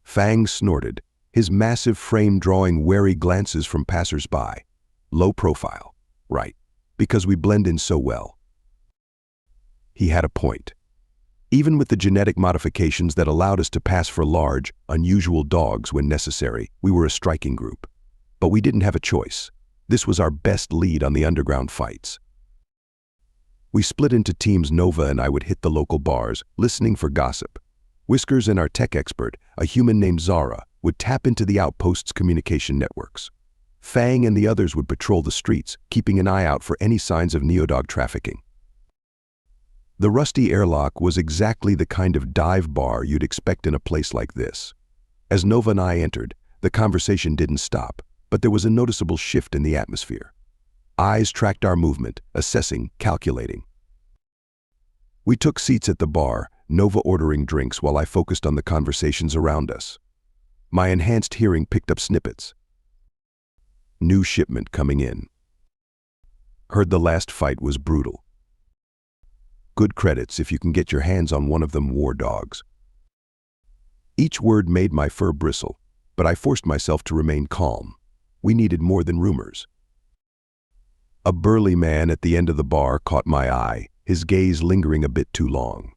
Fang snorted, his massive frame drawing wary glances from passers-by. "Low profile, right, because we blend in so well." He had a point. Even with the genetic modifications that allowed us to pass for large, unusual dogs when necessary, we were a striking group. But we didn't have a choice. This was our best lead on the underground fights. We split into teams. Nova and I would hit the local bars, listening for gossip. Whiskers and our tech expert, a human named Zara, would tap into the outpost's communication networks. Fang and the others would patrol the streets, keeping an eye out for any signs of Neo-Dog trafficking. The Rusty Airlock was exactly the kind of dive bar you'd expect in a place like this. As Nova and I entered, the conversation didn't stop, but there was a noticeable shift in the atmosphere. Eyes tracked our movement, assessing, calculating. We took seats at the bar, Nova ordering drinks while I focused on the conversations around us. My enhanced hearing picked up snippets. "New shipment coming in. Heard the last fight was brutal. Good credits if you can get your hands on one of them war dogs." Each word made my fur bristle, but I forced myself to remain calm. We needed more than rumors. A burly man at the end of the bar caught my eye, his gaze lingering a bit too long.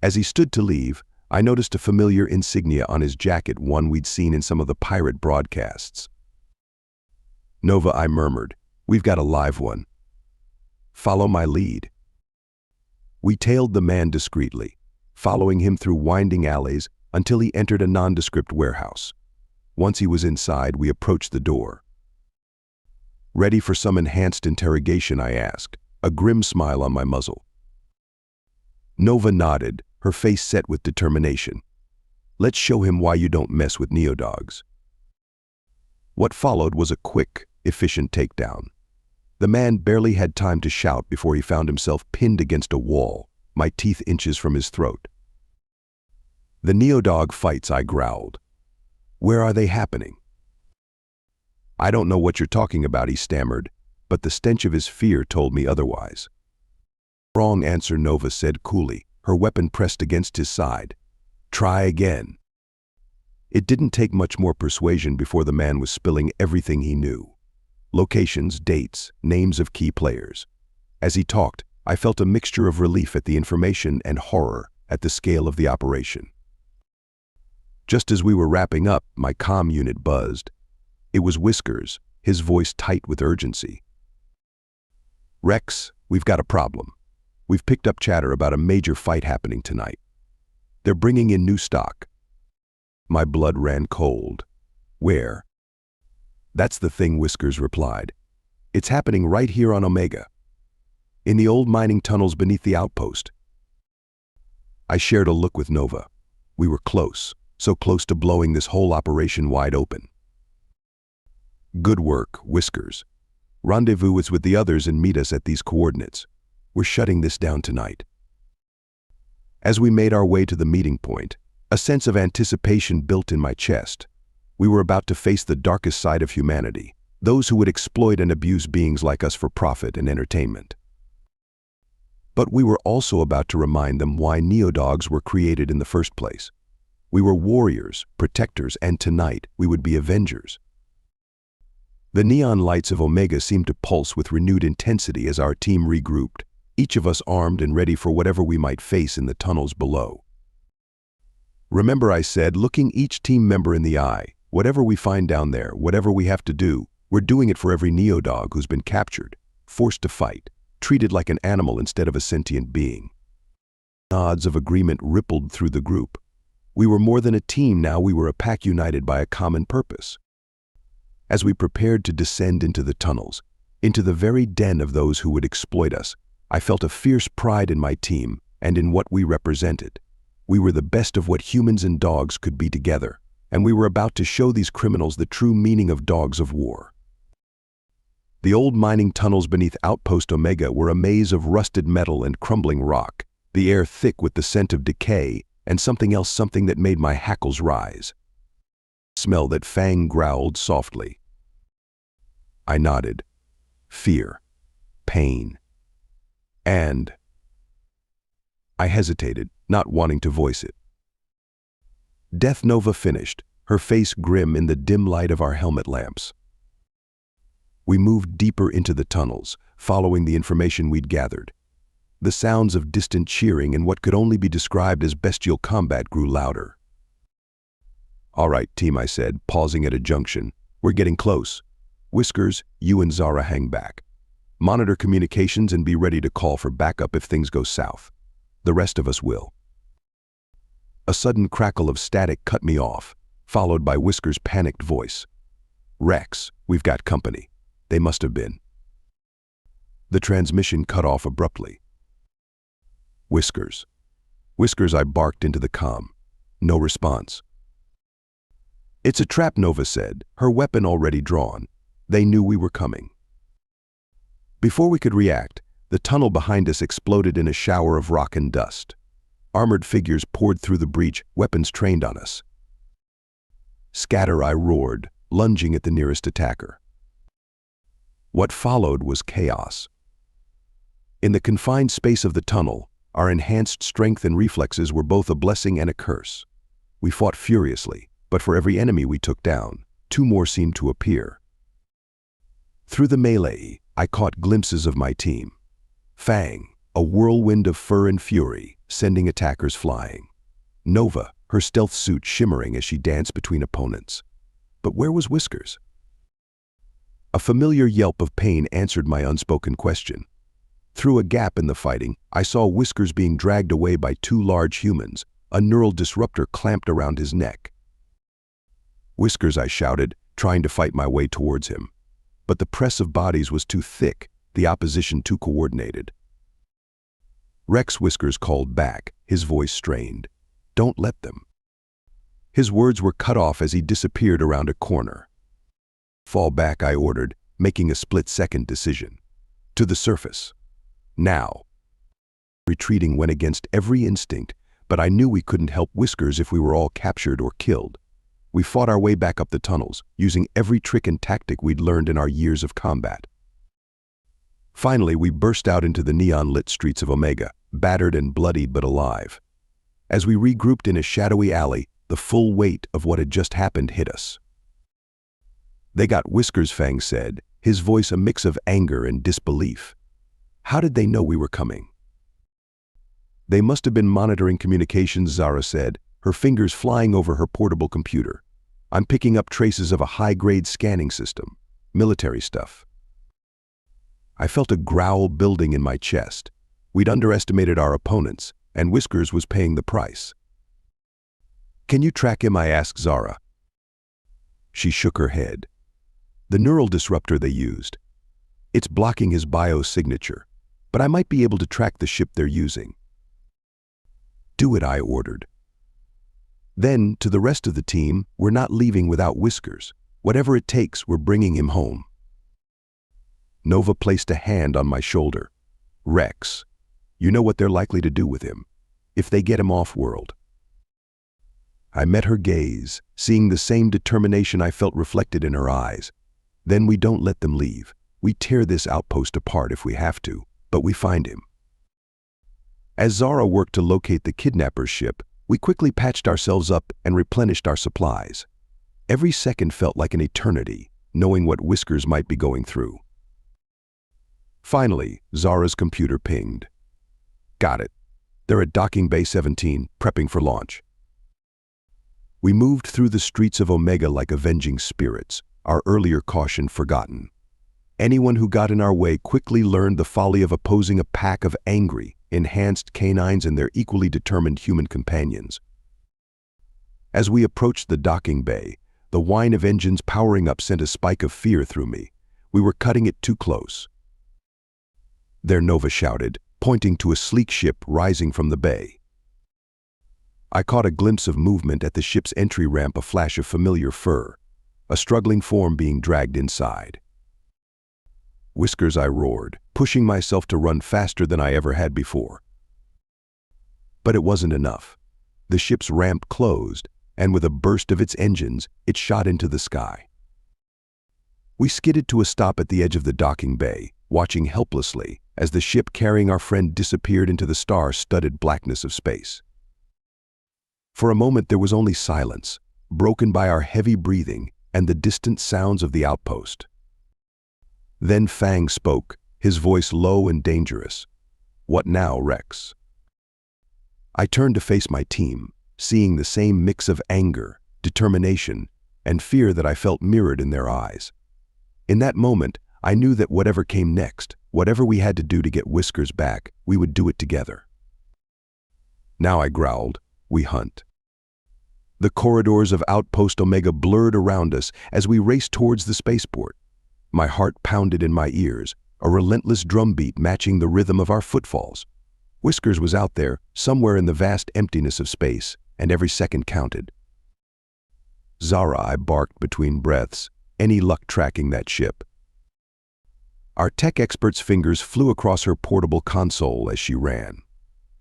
As he stood to leave, I noticed a familiar insignia on his jacket, one we'd seen in some of the pirate broadcasts. "Nova," I murmured, "we've got a live one." "Follow my lead." We tailed the man discreetly, following him through winding alleys until he entered a nondescript warehouse. Once he was inside, we approached the door. "Ready for some enhanced interrogation?" I asked, a grim smile on my muzzle. Nova nodded, her face set with determination. "Let's show him why you don't mess with neodogs." What followed was a quick, efficient takedown. The man barely had time to shout before he found himself pinned against a wall, my teeth inches from his throat. "The neodog fights," I growled. "Where are they happening?" "I don't know what you're talking about," he stammered, but the stench of his fear told me otherwise. "Wrong answer," Nova said coolly, her weapon pressed against his side. "Try again." It didn't take much more persuasion before the man was spilling everything he knew. Locations, dates, names of key players. As he talked, I felt a mixture of relief at the information and horror at the scale of the operation. Just as we were wrapping up, my comm unit buzzed. It was Whiskers, his voice tight with urgency. "Rex, we've got a problem. We've picked up chatter about a major fight happening tonight. They're bringing in new stock." My blood ran cold. "Where?" "That's the thing," Whiskers replied. "It's happening right here on Omega, in the old mining tunnels beneath the outpost." I shared a look with Nova. We were close, so close to blowing this whole operation wide open. "Good work, Whiskers. Rendezvous with the others and meet us at these coordinates. We're shutting this down tonight." As we made our way to the meeting point, a sense of anticipation built in my chest. We were about to face the darkest side of humanity, those who would exploit and abuse beings like us for profit and entertainment. But we were also about to remind them why neodogs were created in the first place. We were warriors, protectors, and tonight we would be avengers. The neon lights of Omega seemed to pulse with renewed intensity as our team regrouped, each of us armed and ready for whatever we might face in the tunnels below. "Remember," I said, looking each team member in the eye, "whatever we find down there, whatever we have to do, we're doing it for every neodog who's been captured, forced to fight, treated like an animal instead of a sentient being." Nods of agreement rippled through the group. We were more than a team now, we were a pack united by a common purpose. As we prepared to descend into the tunnels, into the very den of those who would exploit us, I felt a fierce pride in my team and in what we represented. We were the best of what humans and dogs could be together, and we were about to show these criminals the true meaning of dogs of war. The old mining tunnels beneath Outpost Omega were a maze of rusted metal and crumbling rock, the air thick with the scent of decay and something else, something that made my hackles rise. Smell that Fang growled softly. I nodded. Fear, pain, and I hesitated, not wanting to voice it. Death, Nova finished, her face grim in the dim light of our helmet lamps. We moved deeper into the tunnels, following the information we'd gathered. The sounds of distant cheering and what could only be described as bestial combat grew louder. "All right, team," I said, pausing at a junction. "We're getting close. Whiskers, you and Zara hang back. Monitor communications and be ready to call for backup if things go south. The rest of us will." A sudden crackle of static cut me off, followed by Whiskers' panicked voice. "Rex, we've got company. They must have been." The transmission cut off abruptly. "Whiskers. Whiskers," I barked into the comm. No response. "It's a trap," Nova said, her weapon already drawn. They knew we were coming. Before we could react, the tunnel behind us exploded in a shower of rock and dust. Armored figures poured through the breach, weapons trained on us. "Scatter," I roared, lunging at the nearest attacker. What followed was chaos. In the confined space of the tunnel, our enhanced strength and reflexes were both a blessing and a curse. We fought furiously, but for every enemy we took down, two more seemed to appear. Through the melee, I caught glimpses of my team. Fang, a whirlwind of fur and fury, sending attackers flying. Nova, her stealth suit shimmering as she danced between opponents. But where was Whiskers? A familiar yelp of pain answered my unspoken question. Through a gap in the fighting, I saw Whiskers being dragged away by two large humans, a neural disruptor clamped around his neck. "Whiskers," I shouted, trying to fight my way towards him. But the press of bodies was too thick, the opposition too coordinated. "Rex," Whiskers called back, his voice strained. "Don't let them." His words were cut off as he disappeared around a corner. "Fall back," I ordered, making a split-second decision. "To the surface. Now." Retreating went against every instinct, but I knew we couldn't help Whiskers if we were all captured or killed. We fought our way back up the tunnels, using every trick and tactic we'd learned in our years of combat. Finally, we burst out into the neon-lit streets of Omega, battered and bloodied but alive. As we regrouped in a shadowy alley, the full weight of what had just happened hit us. "They got Whiskers," Fang said, his voice a mix of anger and disbelief. "How did they know we were coming?" "They must have been monitoring communications," Zara said, her fingers flying over her portable computer. "I'm picking up traces of a high-grade scanning system. Military stuff." I felt a growl building in my chest. We'd underestimated our opponents, and Whiskers was paying the price. "Can you track him?" I asked Zara. She shook her head. "The neural disruptor they used. It's blocking his biosignature, but I might be able to track the ship they're using." "Do it," I ordered. Then, to the rest of the team, "We're not leaving without Whiskers. Whatever it takes, we're bringing him home." Nova placed a hand on my shoulder. "Rex, you know what they're likely to do with him, if they get him off-world." I met her gaze, seeing the same determination I felt reflected in her eyes. "Then we don't let them leave. We tear this outpost apart if we have to, but we find him." As Zara worked to locate the kidnapper's ship, we quickly patched ourselves up and replenished our supplies. Every second felt like an eternity, knowing what Whiskers might be going through. Finally, Zara's computer pinged. "Got it. They're at Docking Bay 17, prepping for launch." We moved through the streets of Omega like avenging spirits, our earlier caution forgotten. Anyone who got in our way quickly learned the folly of opposing a pack of angry, enhanced canines and their equally determined human companions. As we approached the docking bay, the whine of engines powering up sent a spike of fear through me. We were cutting it too close. "There," Nova shouted, pointing to a sleek ship rising from the bay. I caught a glimpse of movement at the ship's entry ramp, a flash of familiar fur, a struggling form being dragged inside. "Whiskers," I roared, pushing myself to run faster than I ever had before. But it wasn't enough. The ship's ramp closed, and with a burst of its engines, it shot into the sky. We skidded to a stop at the edge of the docking bay, watching helplessly as the ship carrying our friend disappeared into the star-studded blackness of space. For a moment there was only silence, broken by our heavy breathing and the distant sounds of the outpost. Then Fang spoke, his voice low and dangerous. "What now, Rex?" I turned to face my team, seeing the same mix of anger, determination, and fear that I felt mirrored in their eyes. In that moment, I knew that whatever came next, whatever we had to do to get Whiskers back, we would do it together. "Now," I growled, "we hunt." The corridors of Outpost Omega blurred around us as we raced towards the spaceport. My heart pounded in my ears, a relentless drumbeat matching the rhythm of our footfalls. Whiskers was out there, somewhere in the vast emptiness of space, and every second counted. "Zara," I barked between breaths, "any luck tracking that ship?" Our tech expert's fingers flew across her portable console as she ran.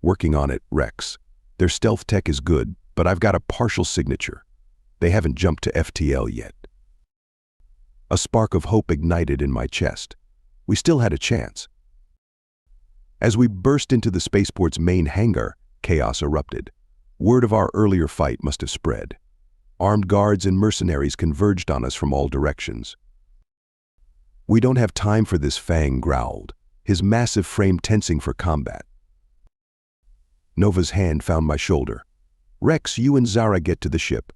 "Working on it, Rex. Their stealth tech is good, but I've got a partial signature. They haven't jumped to FTL yet." A spark of hope ignited in my chest. We still had a chance. As we burst into the spaceport's main hangar, chaos erupted. Word of our earlier fight must have spread. Armed guards and mercenaries converged on us from all directions. "We don't have time for this," Fang growled, his massive frame tensing for combat. Nova's hand found my shoulder. "Rex, you and Zara get to the ship.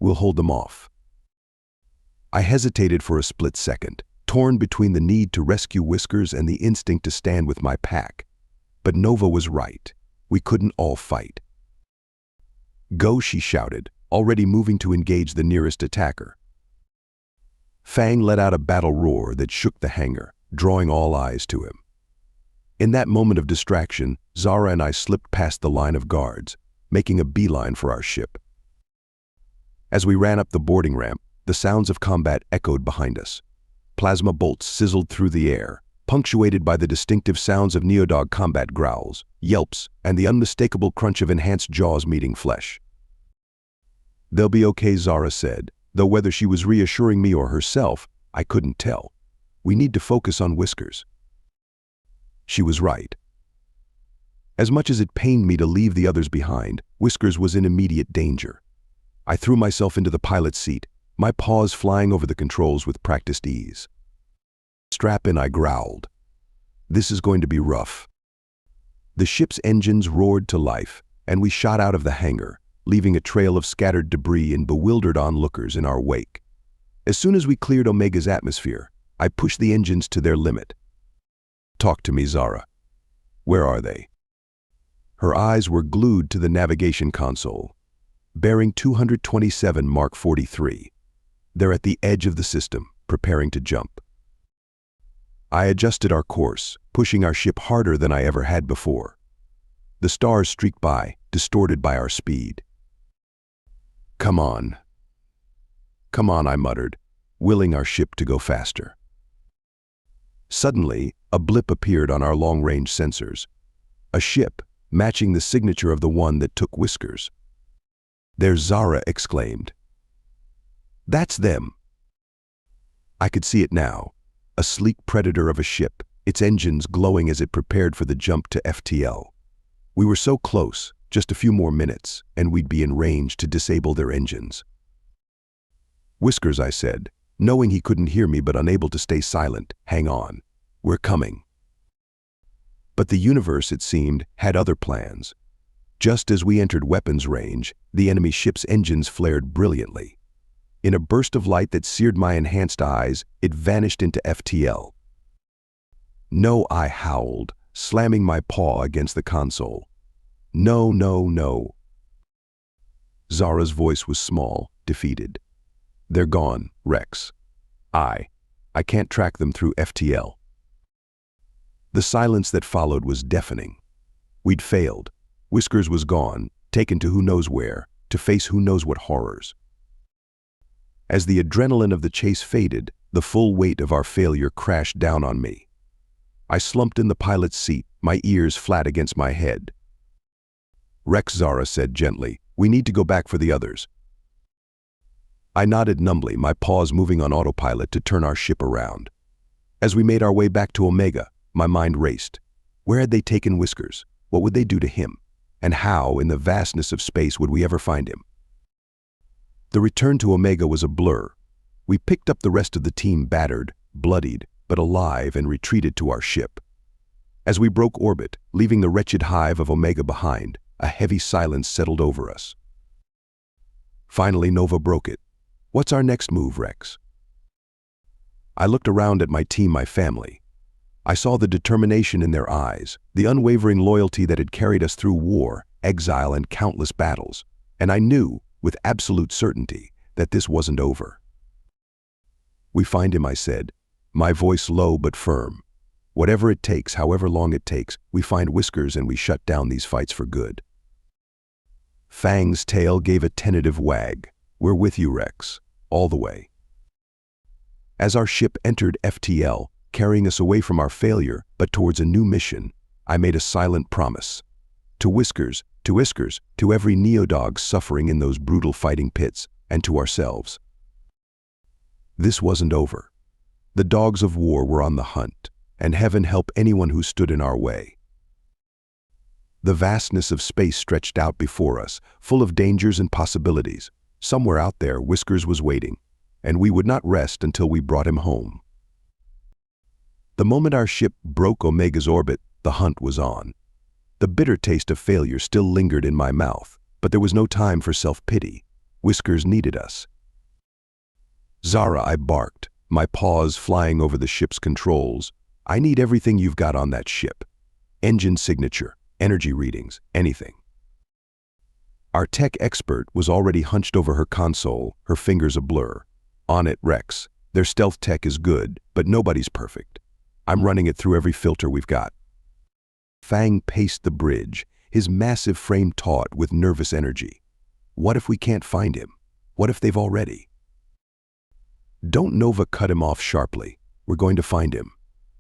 We'll hold them off." I hesitated for a split second, torn between the need to rescue Whiskers and the instinct to stand with my pack. But Nova was right. We couldn't all fight. "Go," she shouted, already moving to engage the nearest attacker. Fang let out a battle roar that shook the hangar, drawing all eyes to him. In that moment of distraction, Zara and I slipped past the line of guards, making a beeline for our ship. As we ran up the boarding ramp, the sounds of combat echoed behind us. Plasma bolts sizzled through the air, punctuated by the distinctive sounds of Neodog combat growls, yelps, and the unmistakable crunch of enhanced jaws meeting flesh. "They'll be okay," Zara said, though whether she was reassuring me or herself, I couldn't tell. "We need to focus on Whiskers." She was right. As much as it pained me to leave the others behind, Whiskers was in immediate danger. I threw myself into the pilot's seat, my paws flying over the controls with practiced ease. "Strap in," I growled. "This is going to be rough." The ship's engines roared to life, and we shot out of the hangar, leaving a trail of scattered debris and bewildered onlookers in our wake. As soon as we cleared Omega's atmosphere, I pushed the engines to their limit. "Talk to me, Zara. Where are they?" Her eyes were glued to the navigation console. "Bearing 227 Mark 43. They're at the edge of the system, preparing to jump." I adjusted our course, pushing our ship harder than I ever had before. The stars streaked by, distorted by our speed. Come on, I muttered, willing our ship to go faster. Suddenly, a blip appeared on our long-range sensors. A ship, matching the signature of the one that took Whiskers. "There's Zara," exclaimed. "That's them." I could see it now, a sleek predator of a ship, its engines glowing as it prepared for the jump to FTL. We were so close, just a few more minutes, and we'd be in range to disable their engines. "Whiskers," I said, knowing he couldn't hear me but unable to stay silent, "hang on. We're coming." But the universe, it seemed, had other plans. Just as we entered weapons range, the enemy ship's engines flared brilliantly. In a burst of light that seared my enhanced eyes, it vanished into FTL. "No," I howled, slamming my paw against the console. "No, no, no." Zara's voice was small, defeated. "They're gone, Rex. I can't track them through FTL." The silence that followed was deafening. We'd failed. Whiskers was gone, taken to who knows where, to face who knows what horrors. As the adrenaline of the chase faded, the full weight of our failure crashed down on me. I slumped in the pilot's seat, my ears flat against my head. "Rex," Zara said gently, "we need to go back for the others." I nodded numbly, my paws moving on autopilot to turn our ship around. As we made our way back to Omega, my mind raced. Where had they taken Whiskers? What would they do to him? And how, in the vastness of space, would we ever find him? The return to Omega was a blur. We picked up the rest of the team battered, bloodied, but alive, and retreated to our ship. As we broke orbit, leaving the wretched hive of Omega behind, a heavy silence settled over us. Finally, Nova broke it. "What's our next move, Rex?" I looked around at my team, my family. I saw the determination in their eyes, the unwavering loyalty that had carried us through war, exile, and countless battles, and I knew, with absolute certainty, that this wasn't over. "We find him," I said, my voice low but firm. "Whatever it takes, however long it takes, we find Whiskers and we shut down these fights for good." Fang's tail gave a tentative wag. "We're with you, Rex, all the way." As our ship entered FTL, carrying us away from our failure, but towards a new mission, I made a silent promise. To Whiskers, to every Neodog suffering in those brutal fighting pits, and to ourselves. This wasn't over. The dogs of war were on the hunt, and heaven help anyone who stood in our way. The vastness of space stretched out before us, full of dangers and possibilities. Somewhere out there, Whiskers was waiting, and we would not rest until we brought him home. The moment our ship broke Omega's orbit, the hunt was on. The bitter taste of failure still lingered in my mouth, But there was no time for self-pity. Whiskers needed us. "Zara," I barked, my paws flying over the ship's controls. "I need everything you've got on that ship. Engine signature, energy readings, anything." Our tech expert was already hunched over her console, her fingers a blur. "On it, Rex. Their stealth tech is good, but nobody's perfect. I'm running it through every filter we've got." Fang paced the bridge, his massive frame taut with nervous energy. "What if we can't find him? What if they've already?" "Don't Nova cut him off sharply. We're going to find him.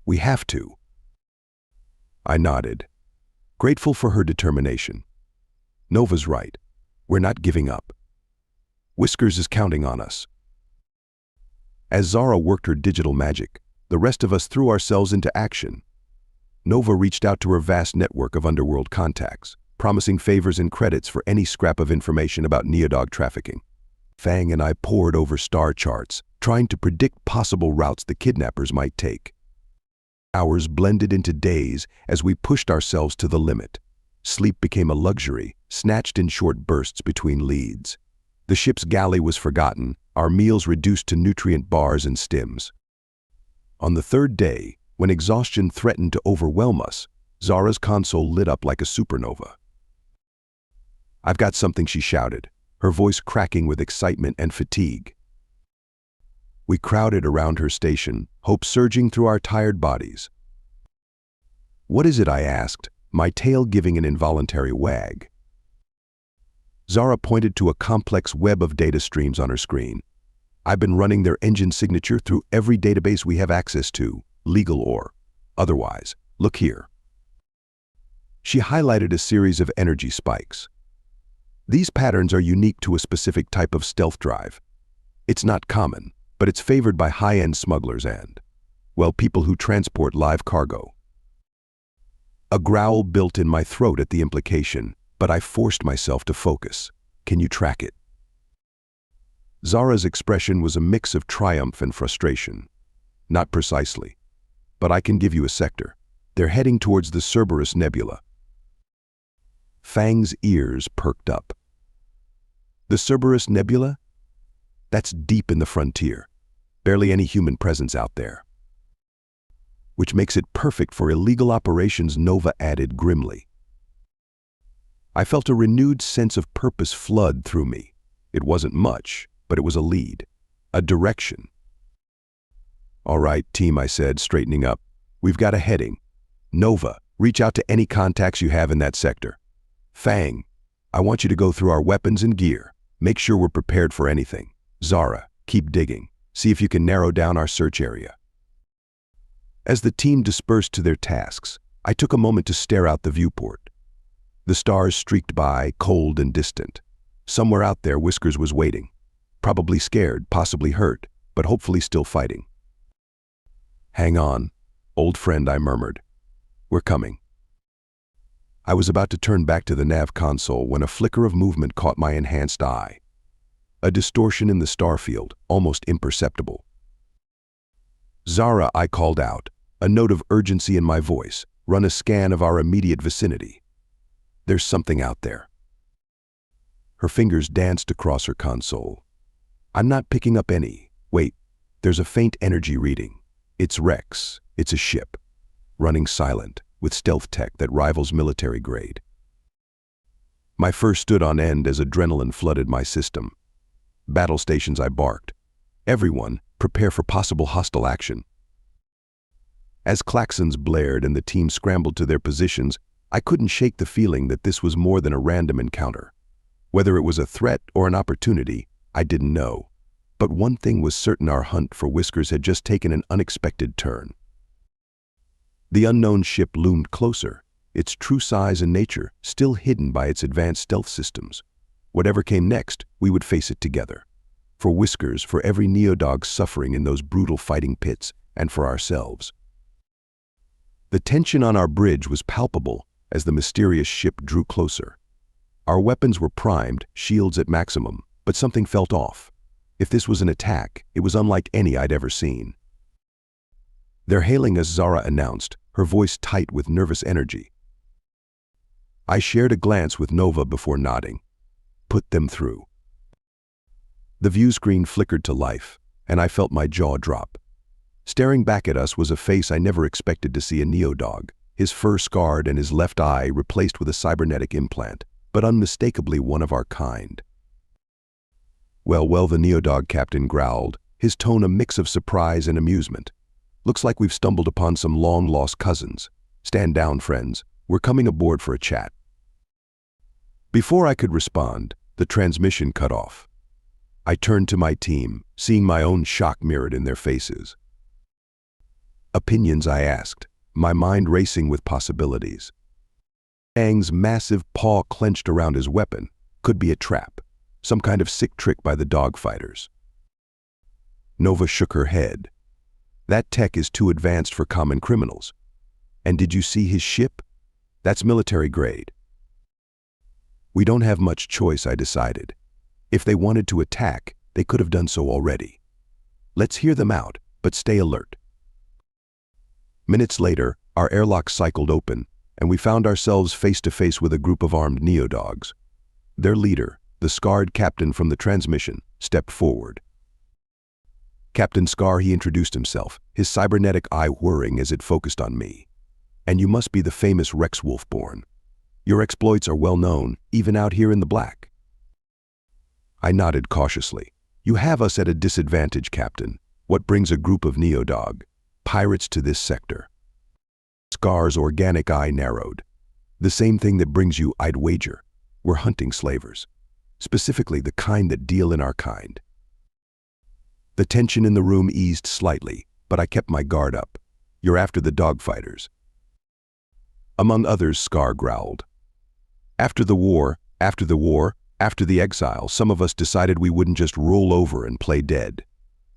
We have to." I nodded, grateful for her determination. Nova's right. We're not giving up. Whiskers is counting on us. As Zara worked her digital magic, the rest of us threw ourselves into action. Nova reached out to her vast network of underworld contacts, promising favors and credits for any scrap of information about neodog trafficking. Fang and I pored over star charts, trying to predict possible routes the kidnappers might take. Hours blended into days as we pushed ourselves to the limit. Sleep became a luxury, snatched in short bursts between leads. The ship's galley was forgotten, our meals reduced to nutrient bars and stims. On the third day, when exhaustion threatened to overwhelm us, Zara's console lit up like a supernova. "I've got something," she shouted, her voice cracking with excitement and fatigue. We crowded around her station, hope surging through our tired bodies. "What is it?" I asked, my tail giving an involuntary wag. Zara pointed to a complex web of data streams on her screen. "I've been running their engine signature through every database we have access to, legal or otherwise. Look here." She highlighted a series of energy spikes. "These patterns are unique to a specific type of stealth drive. It's not common, but it's favored by high-end smugglers and, well, people who transport live cargo." A growl built in my throat at the implication, but I forced myself to focus. "Can you track it?" Zara's expression was a mix of triumph and frustration. "Not precisely, but I can give you a sector. They're heading towards the Cerberus Nebula." Fang's ears perked up. "The Cerberus Nebula? That's deep in the frontier. Barely any human presence out there." "Which makes it perfect for illegal operations," Nova added grimly. I felt a renewed sense of purpose flood through me. It wasn't much, but it was a lead, a direction. "All right, team," I said, straightening up. "We've got a heading. Nova, reach out to any contacts you have in that sector. Fang, I want you to go through our weapons and gear. Make sure we're prepared for anything. Zara, keep digging. See if you can narrow down our search area." As the team dispersed to their tasks, I took a moment to stare out the viewport. The stars streaked by, cold and distant. Somewhere out there, Whiskers was waiting. Probably scared, possibly hurt, but hopefully still fighting. "Hang on, old friend," I murmured. "We're coming." I was about to turn back to the nav console when a flicker of movement caught my enhanced eye. A distortion in the star field, almost imperceptible. "Zara," I called out, a note of urgency in my voice. "Run a scan of our immediate vicinity. There's something out there." Her fingers danced across her console. "I'm not picking up any. Wait, there's a faint energy reading. It's Rex. It's a ship. Running silent, with stealth tech that rivals military grade." My fur stood on end as adrenaline flooded my system. "Battle stations," I barked. "Everyone, prepare for possible hostile action." As klaxons blared and the team scrambled to their positions, I couldn't shake the feeling that this was more than a random encounter. Whether it was a threat or an opportunity, I didn't know. But one thing was certain: our hunt for Whiskers had just taken an unexpected turn. The unknown ship loomed closer, its true size and nature still hidden by its advanced stealth systems. Whatever came next, we would face it together. For Whiskers, for every neodog suffering in those brutal fighting pits, and for ourselves. The tension on our bridge was palpable as the mysterious ship drew closer. Our weapons were primed, shields at maximum, but something felt off. If this was an attack, it was unlike any I'd ever seen. "They're hailing us," Zara announced, her voice tight with nervous energy. I shared a glance with Nova before nodding. put them through. The view screen flickered to life, and I felt my jaw drop. Staring back at us was a face I never expected to see: a neo-dog, his fur scarred and his left eye replaced with a cybernetic implant, but unmistakably one of our kind. Well, the neo-dog captain growled, his tone a mix of surprise and amusement. "Looks like we've stumbled upon some long-lost cousins. Stand down, friends. We're coming aboard for a chat." Before I could respond, the transmission cut off. I turned to my team, seeing my own shock mirrored in their faces. "Opinions?" I asked, my mind racing with possibilities. Aang's massive paw clenched around his weapon. Could be a trap, some kind of sick trick by the dogfighters. Nova shook her head. "That tech is too advanced for common criminals. And did you see his ship? That's military grade." "We don't have much choice," I decided. If they wanted to attack, they could have done so already. Let's hear them out, but stay alert. Minutes later, our airlock cycled open, and we found ourselves face to face with a group of armed neo-dogs. Their leader, the scarred captain from the transmission, stepped forward. "Captain Scar," he introduced himself, his cybernetic eye whirring as it focused on me. "And you must be the famous Rex Wolfborn. Your exploits are well known, even out here in the black." I nodded cautiously. "You have us at a disadvantage, Captain. What brings a group of neo-dog pirates to this sector?" Scar's organic eye narrowed. "The same thing that brings you, I'd wager. We're hunting slavers. Specifically the kind that deal in our kind." The tension in the room eased slightly, but I kept my guard up. "You're after the dogfighters." "Among others," Scar growled. After the exile, some of us decided we wouldn't just roll over and play dead.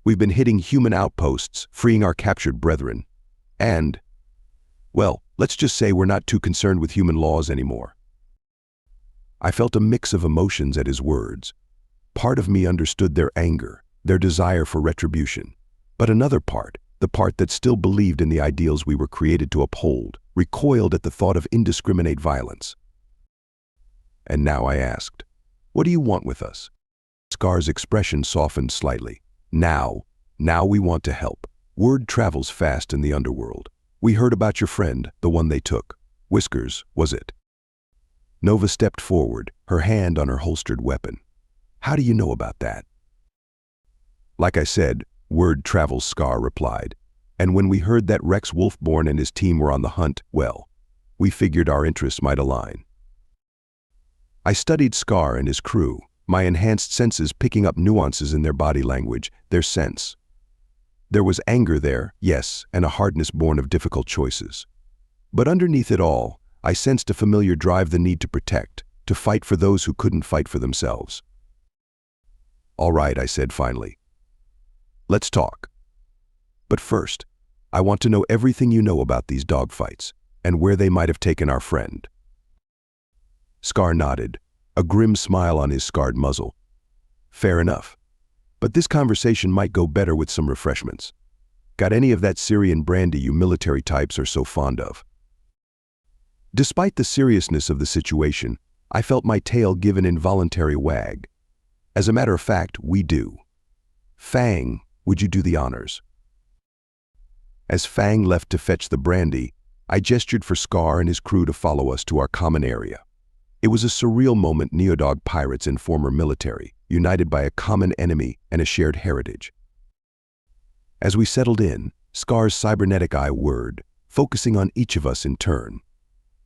We've been hitting human outposts, freeing our captured brethren. And, well, let's just say we're not too concerned with human laws anymore." I felt a mix of emotions at his words. Part of me understood their anger, their desire for retribution. But another part, the part that still believed in the ideals we were created to uphold, recoiled at the thought of indiscriminate violence. "And now," I asked, "what do you want with us?" Scar's expression softened slightly. Now we want to help. Word travels fast in the underworld. We heard about your friend, the one they took. Whiskers, was it?" Nova stepped forward, her hand on her holstered weapon. "How do you know about that?" "Like I said, word travels," Scar replied. "And when we heard that Rex Wolfborn and his team were on the hunt, well, we figured our interests might align." I studied Scar and his crew, my enhanced senses picking up nuances in their body language, their sense. There was anger there, yes, and a hardness born of difficult choices. But underneath it all, I sensed a familiar drive, the need to protect, to fight for those who couldn't fight for themselves. "All right," I said finally. "Let's talk. But first, I want to know everything you know about these dogfights, and where they might have taken our friend." Scar nodded, a grim smile on his scarred muzzle. "Fair enough. But this conversation might go better with some refreshments. Got any of that Syrian brandy you military types are so fond of?" Despite the seriousness of the situation, I felt my tail give an involuntary wag. "As a matter of fact, we do. Fang, would you do the honors?" As Fang left to fetch the brandy, I gestured for Scar and his crew to follow us to our common area. It was a surreal moment, neo-dog pirates and former military, united by a common enemy and a shared heritage. As we settled in, Scar's cybernetic eye whirred, focusing on each of us in turn.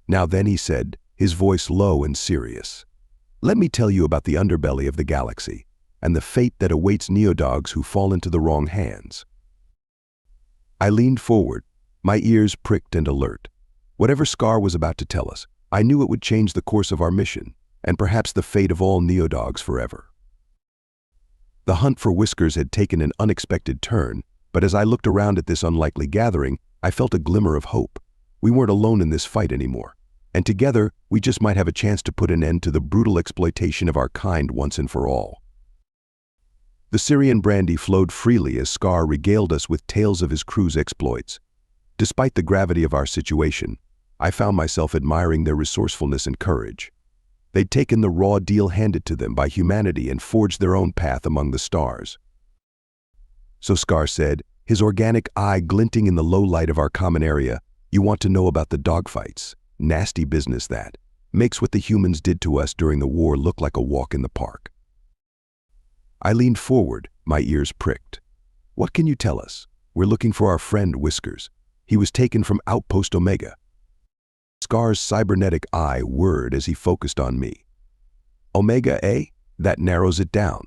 "Now then," he said, his voice low and serious, "let me tell you about the underbelly of the galaxy, and the fate that awaits neo-dogs who fall into the wrong hands." I leaned forward, my ears pricked and alert. Whatever Scar was about to tell us, I knew it would change the course of our mission, and perhaps the fate of all neo-dogs forever. The hunt for Whiskers had taken an unexpected turn, but as I looked around at this unlikely gathering, I felt a glimmer of hope. We weren't alone in this fight anymore, and together we just might have a chance to put an end to the brutal exploitation of our kind once and for all. The Syrian brandy flowed freely as Scar regaled us with tales of his crew's exploits. Despite the gravity of our situation, I found myself admiring their resourcefulness and courage. They'd taken the raw deal handed to them by humanity and forged their own path among the stars. So Scar said, his organic eye glinting in the low light of our common area, "You want to know about the dogfights? Nasty business that. Makes what the humans did to us during the war look like a walk in the park." I leaned forward, my ears pricked. "What can you tell us?" "We're looking for our friend Whiskers. He was taken from Outpost Omega." Scar's cybernetic eye whirred as he focused on me. "Omega, eh? That narrows it down.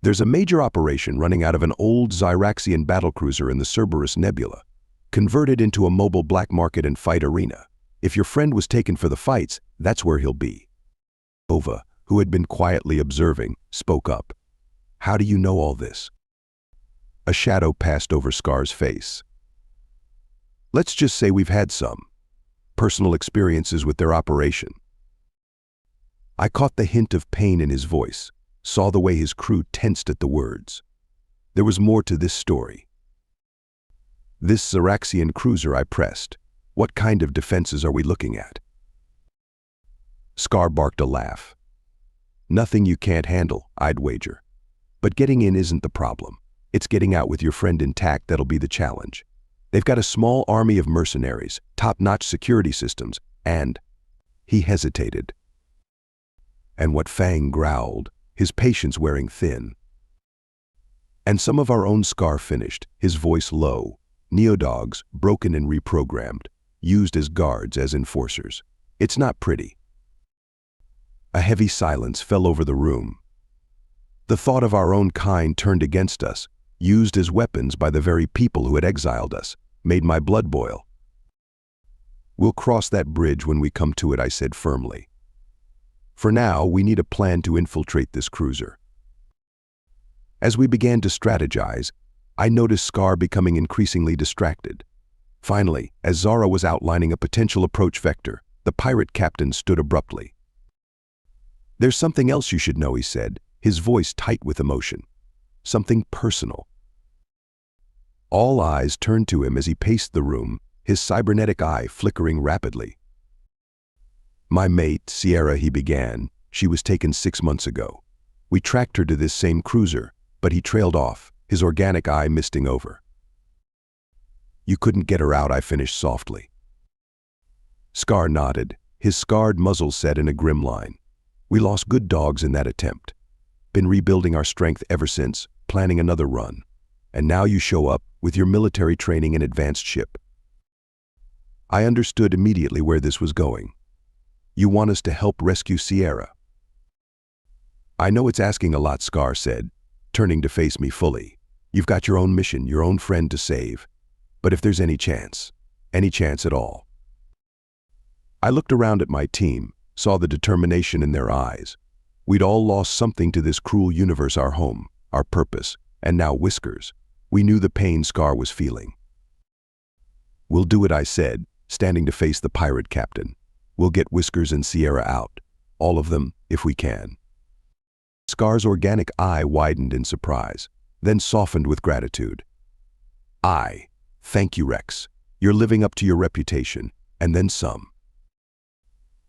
There's a major operation running out of an old Zyraxian battlecruiser in the Cerberus Nebula, converted into a mobile black market and fight arena. If your friend was taken for the fights, that's where he'll be." Ova, who had been quietly observing, spoke up. "How do you know all this?" A shadow passed over Scar's face. "Let's just say we've had some personal experiences with their operation." I caught the hint of pain in his voice, saw the way his crew tensed at the words. There was more to this story. "This Zyraxian cruiser," I pressed. "What kind of defenses are we looking at?" Scar barked a laugh. "Nothing you can't handle, I'd wager. But getting in isn't the problem. It's getting out with your friend intact that'll be the challenge. They've got a small army of mercenaries, top-notch security systems, and—" He hesitated. And what Fang growled, his patience wearing thin. "And some of our own," Scar finished, his voice low. "Neodogs, broken and reprogrammed, used as guards, as enforcers. It's not pretty." A heavy silence fell over the room. The thought of our own kind turned against us, used as weapons by the very people who had exiled us, made my blood boil. "We'll cross that bridge when we come to it," I said firmly. "For now, we need a plan to infiltrate this cruiser." As we began to strategize, I noticed Scar becoming increasingly distracted. Finally, as Zara was outlining a potential approach vector, the pirate captain stood abruptly. "There's something else you should know," he said, his voice tight with emotion. "Something personal." All eyes turned to him as he paced the room, his cybernetic eye flickering rapidly. "My mate, Sierra," he began. "She was taken 6 months ago. We tracked her to this same cruiser, but he trailed off, his organic eye misting over." "You couldn't get her out," I finished softly. Scar nodded, his scarred muzzle set in a grim line. "We lost good dogs in that attempt. Been rebuilding our strength ever since, planning another run. And now you show up, with your military training and advanced ship." I understood immediately where this was going. "You want us to help rescue Sierra?" "I know it's asking a lot," Scar said, turning to face me fully. "You've got your own mission, your own friend to save. But if there's any chance at all." I looked around at my team, saw the determination in their eyes. We'd all lost something to this cruel universe, our home, our purpose, and now Whiskers. We knew the pain Scar was feeling. "We'll do it," I said, standing to face the pirate captain. "We'll get Whiskers and Sierra out. All of them, if we can." Scar's organic eye widened in surprise, then softened with gratitude. "Thank you, Rex. You're living up to your reputation, and then some."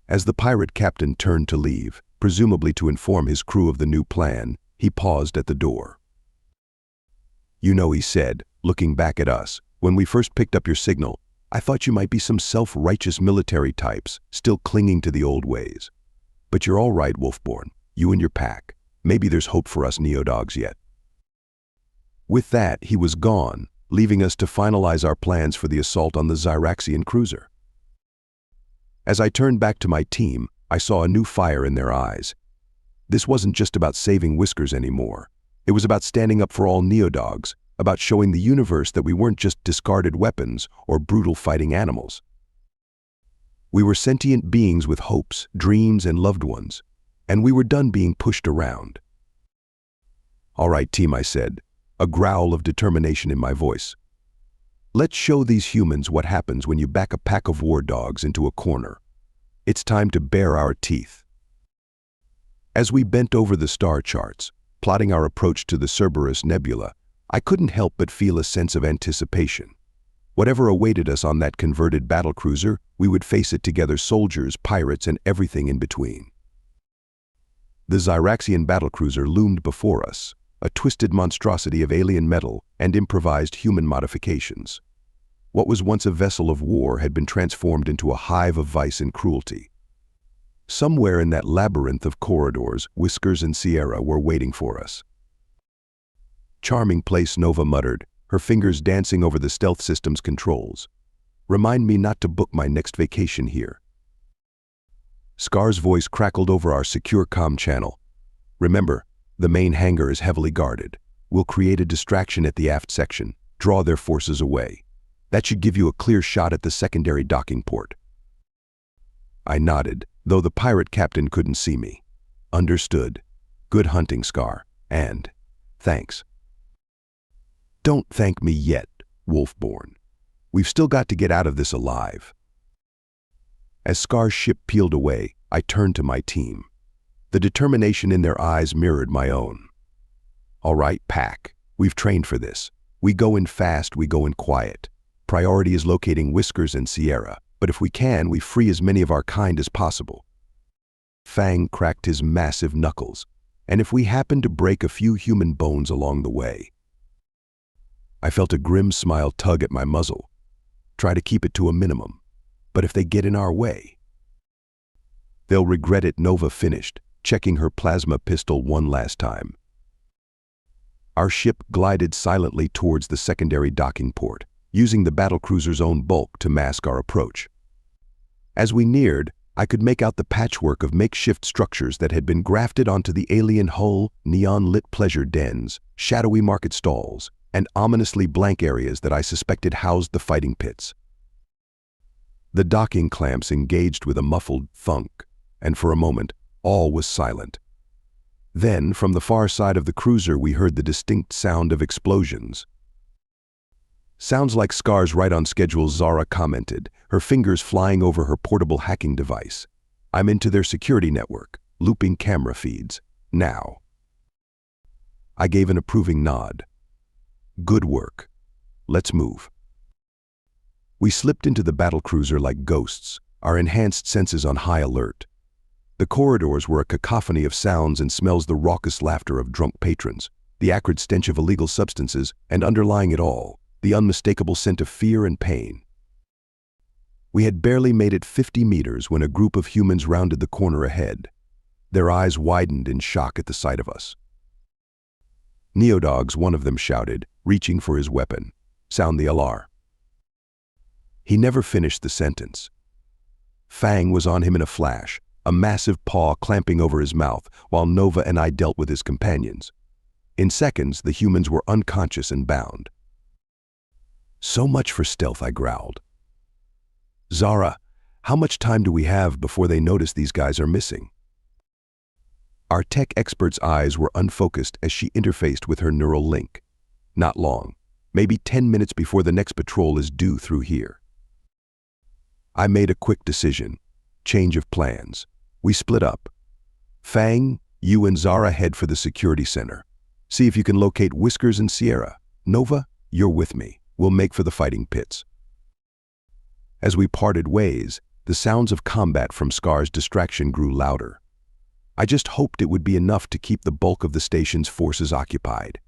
As the pirate captain turned to leave, presumably to inform his crew of the new plan, he paused at the door. "You know," he said, looking back at us, "when we first picked up your signal, I thought you might be some self-righteous military types, still clinging to the old ways. But you're all right, Wolfborn, you and your pack. Maybe there's hope for us Neodogs yet." With that, he was gone, leaving us to finalize our plans for the assault on the Zyraxian cruiser. As I turned back to my team, I saw a new fire in their eyes. This wasn't just about saving Whiskers anymore. It was about standing up for all Neodogs, about showing the universe that we weren't just discarded weapons or brutal fighting animals. We were sentient beings with hopes, dreams, and loved ones, and we were done being pushed around. "All right, team," I said, a growl of determination in my voice. "Let's show these humans what happens when you back a pack of war dogs into a corner. It's time to bare our teeth." As we bent over the star charts, plotting our approach to the Cerberus Nebula, I couldn't help but feel a sense of anticipation. Whatever awaited us on that converted battlecruiser, we would face it together, soldiers, pirates, and everything in between. The Zyraxian battlecruiser loomed before us, a twisted monstrosity of alien metal and improvised human modifications. What was once a vessel of war had been transformed into a hive of vice and cruelty. Somewhere in that labyrinth of corridors, Whiskers and Sierra were waiting for us. "Charming place," Nova muttered, her fingers dancing over the stealth system's controls. "Remind me not to book my next vacation here." Scar's voice crackled over our secure comm channel. "Remember, the main hangar is heavily guarded. We'll create a distraction at the aft section, draw their forces away. That should give you a clear shot at the secondary docking port." I nodded, though the pirate captain couldn't see me. "Understood. Good hunting, Scar. And thanks." "Don't thank me yet, Wolfborn. We've still got to get out of this alive." As Scar's ship peeled away, I turned to my team. The determination in their eyes mirrored my own. "All right, Pack. We've trained for this. We go in fast, we go in quiet. Priority is locating Whiskers and Sierra, but if we can, we free as many of our kind as possible." Fang cracked his massive knuckles. "And if we happen to break a few human bones along the way?" I felt a grim smile tug at my muzzle. "Try to keep it to a minimum. But if they get in our way?" "They'll regret it," Nova finished, checking her plasma pistol one last time. Our ship glided silently towards the secondary docking port, using the battlecruiser's own bulk to mask our approach. As we neared, I could make out the patchwork of makeshift structures that had been grafted onto the alien hull, neon-lit pleasure dens, shadowy market stalls, and ominously blank areas that I suspected housed the fighting pits. The docking clamps engaged with a muffled thunk, and for a moment, all was silent. Then, from the far side of the cruiser, we heard the distinct sound of explosions. "Sounds like Scar's right on schedule," Zara commented, her fingers flying over her portable hacking device. "I'm into their security network, looping camera feeds. Now." I gave an approving nod. "Good work. Let's move." We slipped into the battlecruiser like ghosts, our enhanced senses on high alert. The corridors were a cacophony of sounds and smells, the raucous laughter of drunk patrons, the acrid stench of illegal substances, and underlying it all, the unmistakable scent of fear and pain. We had barely made it 50 meters when a group of humans rounded the corner ahead. Their eyes widened in shock at the sight of us. "Neodogs," one of them shouted, reaching for his weapon. "Sound the alarm." He never finished the sentence. Fang was on him in a flash, a massive paw clamping over his mouth, while Nova and I dealt with his companions. In seconds, the humans were unconscious and bound. "So much for stealth," I growled. "Zara, how much time do we have before they notice these guys are missing?" Our tech expert's eyes were unfocused as she interfaced with her neural link. "Not long. Maybe 10 minutes before the next patrol is due through here." I made a quick decision. Change of plans. We split up. "Fang, you and Zara head for the security center. See if you can locate Whiskers and Sierra. Nova, you're with me. We'll make for the fighting pits." As we parted ways, the sounds of combat from Scar's distraction grew louder. I just hoped it would be enough to keep the bulk of the station's forces occupied.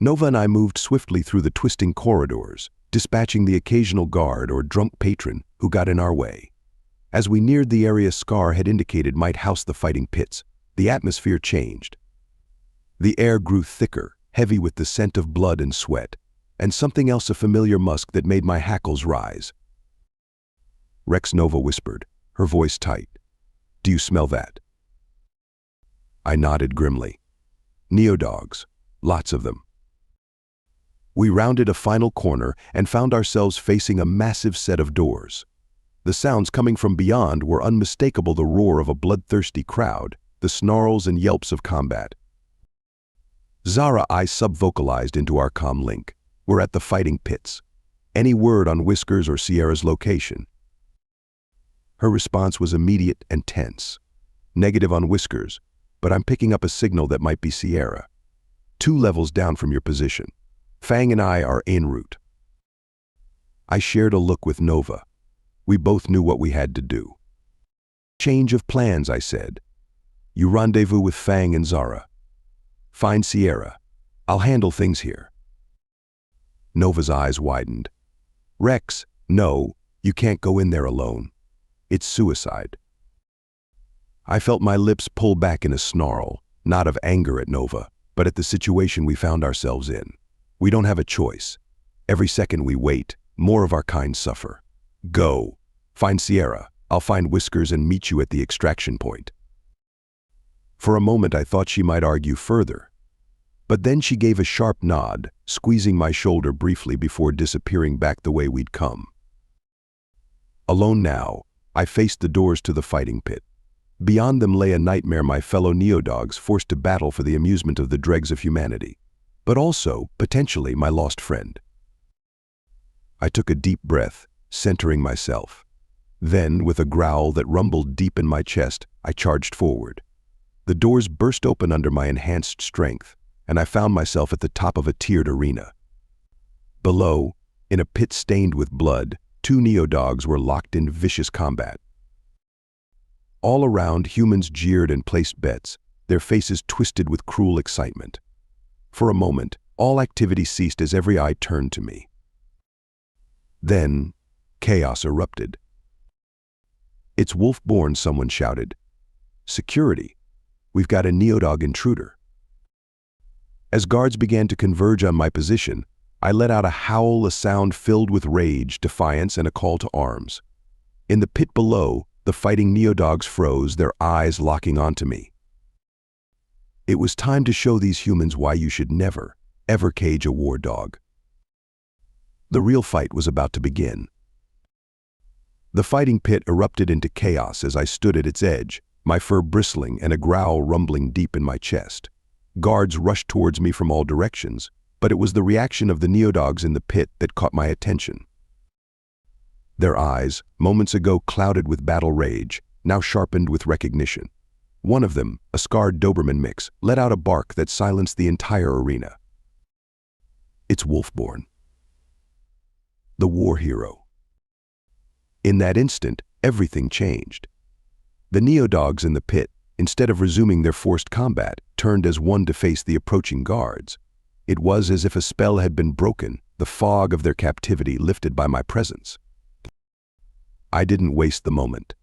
Nova and I moved swiftly through the twisting corridors, dispatching the occasional guard or drunk patron who got in our way. As we neared the area Scar had indicated might house the fighting pits, the atmosphere changed. The air grew thicker, heavy with the scent of blood and sweat, and something else, a familiar musk that made my hackles rise. "Rex," Nova whispered, her voice tight. "Do you smell that?" I nodded grimly. "Neodogs. Lots of them." We rounded a final corner and found ourselves facing a massive set of doors. The sounds coming from beyond were unmistakable, the roar of a bloodthirsty crowd, the snarls and yelps of combat. Zara, I sub-vocalized into our comm link. "We're at the fighting pits. Any word on Whiskers or Sierra's location?" Her response was immediate and tense. "Negative on Whiskers, but I'm picking up a signal that might be Sierra. 2 levels down from your position. Fang and I are en route." I shared a look with Nova. We both knew what we had to do. "Change of plans," I said. You rendezvous with Fang and Zara. Find Sierra. I'll handle things here. Nova's eyes widened. Rex, no, you can't go in there alone. It's suicide. I felt my lips pull back in a snarl, not of anger at Nova, but at the situation we found ourselves in. We don't have a choice. Every second we wait, more of our kind suffer. Go. Find Sierra. I'll find Whiskers and meet you at the extraction point. For a moment I thought she might argue further. But then she gave a sharp nod, squeezing my shoulder briefly before disappearing back the way we'd come. Alone now, I faced the doors to the fighting pit. Beyond them lay a nightmare my fellow Neodogs forced to battle for the amusement of the dregs of humanity, but also, potentially, my lost friend. I took a deep breath, centering myself. Then, with a growl that rumbled deep in my chest, I charged forward. The doors burst open under my enhanced strength, and I found myself at the top of a tiered arena. Below, in a pit stained with blood, 2 Neodogs were locked in vicious combat. All around, humans jeered and placed bets, their faces twisted with cruel excitement. For a moment, all activity ceased as every eye turned to me. Then, chaos erupted. "It's Wolfborn," someone shouted. "Security! We've got a Neodog intruder." As guards began to converge on my position, I let out a howl, a sound filled with rage, defiance, and a call to arms. In the pit below, the fighting Neodogs froze, their eyes locking onto me. It was time to show these humans why you should never, ever cage a war dog. The real fight was about to begin. The fighting pit erupted into chaos as I stood at its edge, my fur bristling and a growl rumbling deep in my chest. Guards rushed towards me from all directions, but it was the reaction of the Neodogs in the pit that caught my attention. Their eyes, moments ago clouded with battle rage, now sharpened with recognition. One of them, a scarred Doberman mix, let out a bark that silenced the entire arena. It's Wolfborn, the war hero. In that instant, everything changed. The Neodogs in the pit, instead of resuming their forced combat, turned as one to face the approaching guards. It was as if a spell had been broken, the fog of their captivity lifted by my presence. I didn't waste the moment.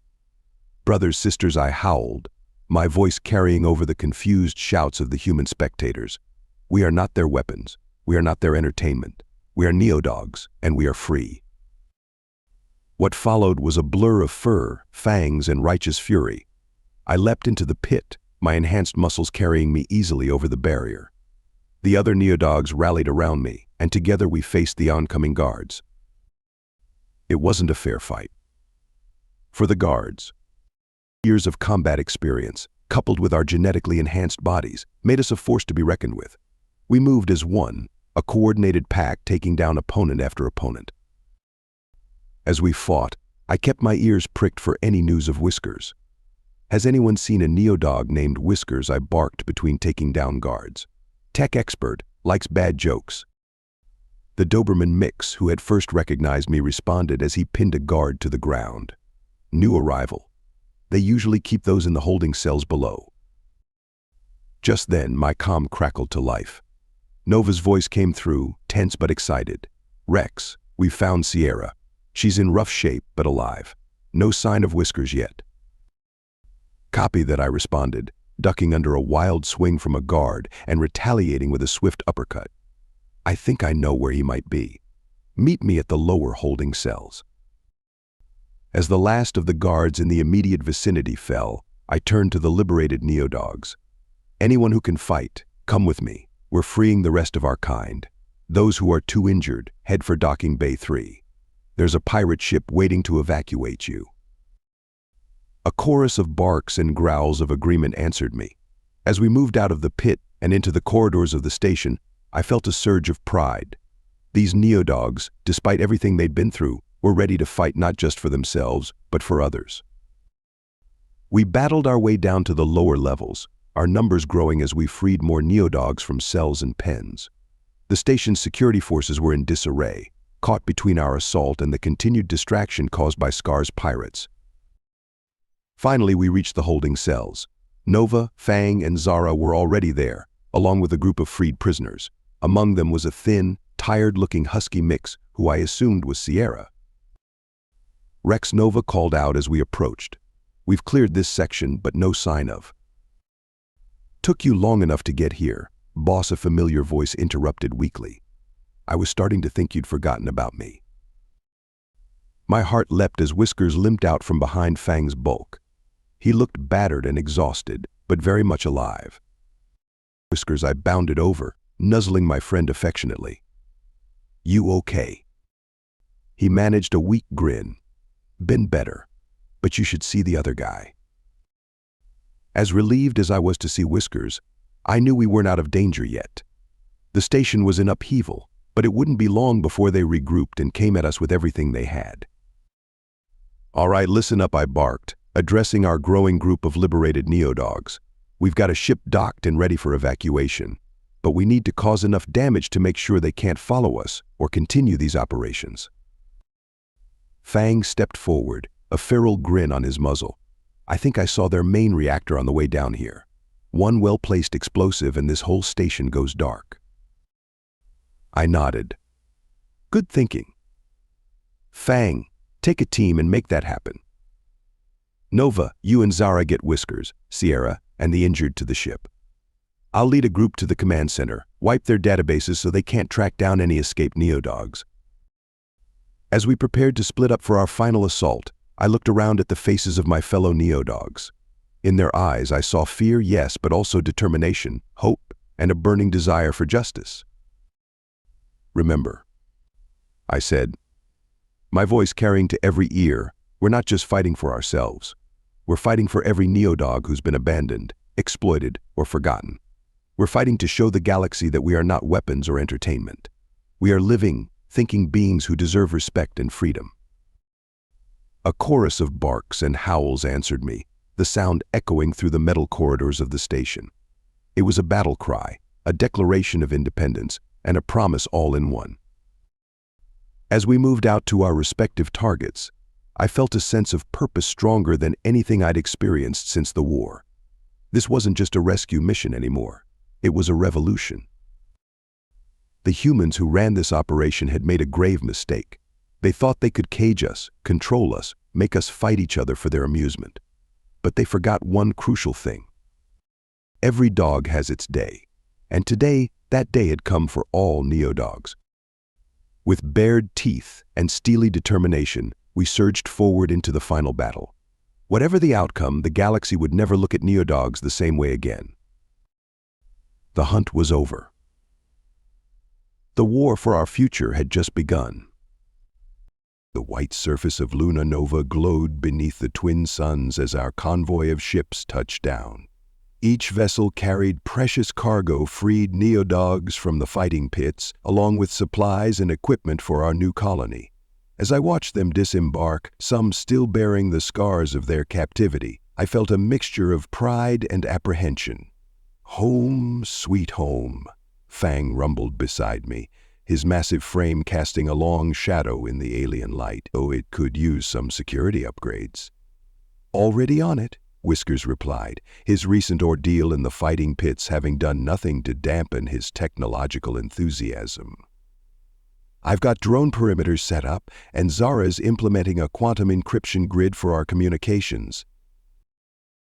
"Brothers, sisters," I howled, my voice carrying over the confused shouts of the human spectators. "We are not their weapons. We are not their entertainment. We are Neodogs, and we are free." What followed was a blur of fur, fangs, and righteous fury. I leapt into the pit, my enhanced muscles carrying me easily over the barrier. The other Neodogs rallied around me, and together we faced the oncoming guards. It wasn't a fair fight. For the guards, years of combat experience, coupled with our genetically enhanced bodies, made us a force to be reckoned with. We moved as one, a coordinated pack taking down opponent after opponent. As we fought, I kept my ears pricked for any news of Whiskers. "Has anyone seen a Neodog named Whiskers?" I barked between taking down guards. "Tech expert, likes bad jokes." The Doberman mix, who had first recognized me, responded as he pinned a guard to the ground. "New arrival. They usually keep those in the holding cells below." Just then, my comm crackled to life. Nova's voice came through, tense but excited. "Rex, we've found Sierra. She's in rough shape, but alive. No sign of Whiskers yet." "Copy that," I responded, ducking under a wild swing from a guard and retaliating with a swift uppercut. "I think I know where he might be. Meet me at the lower holding cells." As the last of the guards in the immediate vicinity fell, I turned to the liberated Neodogs. "Anyone who can fight, come with me. We're freeing the rest of our kind. Those who are too injured, head for Docking Bay 3. There's a pirate ship waiting to evacuate you." A chorus of barks and growls of agreement answered me. As we moved out of the pit and into the corridors of the station, I felt a surge of pride. These Neodogs, despite everything they'd been through, were ready to fight not just for themselves, but for others. We battled our way down to the lower levels, our numbers growing as we freed more Neodogs from cells and pens. The station's security forces were in disarray, caught between our assault and the continued distraction caused by Scar's pirates. Finally, we reached the holding cells. Nova, Fang, and Zara were already there, along with a group of freed prisoners. Among them was a thin, tired-looking husky mix who I assumed was Sierra. Rex, Nova called out as we approached. "We've cleared this section, but no sign of." "Took you long enough to get here," boss, a familiar voice interrupted weakly. "I was starting to think you'd forgotten about me." My heart leapt as Whiskers limped out from behind Fang's bulk. He looked battered and exhausted, but very much alive. "Whiskers," I bounded over, nuzzling my friend affectionately. "You okay?" He managed a weak grin. "Been better, but you should see the other guy." As relieved as I was to see Whiskers, I knew we weren't out of danger yet. The station was in upheaval, but it wouldn't be long before they regrouped and came at us with everything they had. "All right, listen up," I barked, addressing our growing group of liberated neo-dogs. "We've got a ship docked and ready for evacuation, but we need to cause enough damage to make sure they can't follow us or continue these operations." Fang stepped forward, a feral grin on his muzzle. "I think I saw their main reactor on the way down here. One well-placed explosive and this whole station goes dark." I nodded. "Good thinking. Fang, take a team and make that happen. Nova, you and Zara get Whiskers, Sierra, and the injured to the ship. I'll lead a group to the command center, wipe their databases so they can't track down any escaped neo-dogs." As we prepared to split up for our final assault, I looked around at the faces of my fellow neo-dogs. In their eyes, I saw fear, yes, but also determination, hope, and a burning desire for justice. "Remember," I said, my voice carrying to every ear, "we're not just fighting for ourselves. We're fighting for every neo-dog who's been abandoned, exploited, or forgotten. We're fighting to show the galaxy that we are not weapons or entertainment. We are living, thinking beings who deserve respect and freedom." A chorus of barks and howls answered me, the sound echoing through the metal corridors of the station. It was a battle cry, a declaration of independence, and a promise all in one. As we moved out to our respective targets, I felt a sense of purpose stronger than anything I'd experienced since the war. This wasn't just a rescue mission anymore. It was a revolution. The humans who ran this operation had made a grave mistake. They thought they could cage us, control us, make us fight each other for their amusement. But they forgot one crucial thing. Every dog has its day, and today, that day had come for all neo-dogs. With bared teeth and steely determination, we surged forward into the final battle. Whatever the outcome, the galaxy would never look at neo-dogs the same way again. The hunt was over. The war for our future had just begun. The white surface of Luna Nova glowed beneath the twin suns as our convoy of ships touched down. Each vessel carried precious cargo freed neo-dogs from the fighting pits, along with supplies and equipment for our new colony. As I watched them disembark, some still bearing the scars of their captivity, I felt a mixture of pride and apprehension. "Home, sweet home," Fang rumbled beside me, his massive frame casting a long shadow in the alien light, though it could use some security upgrades. "Already on it," Whiskers replied, his recent ordeal in the fighting pits having done nothing to dampen his technological enthusiasm. "I've got drone perimeters set up, and Zara's implementing a quantum encryption grid for our communications."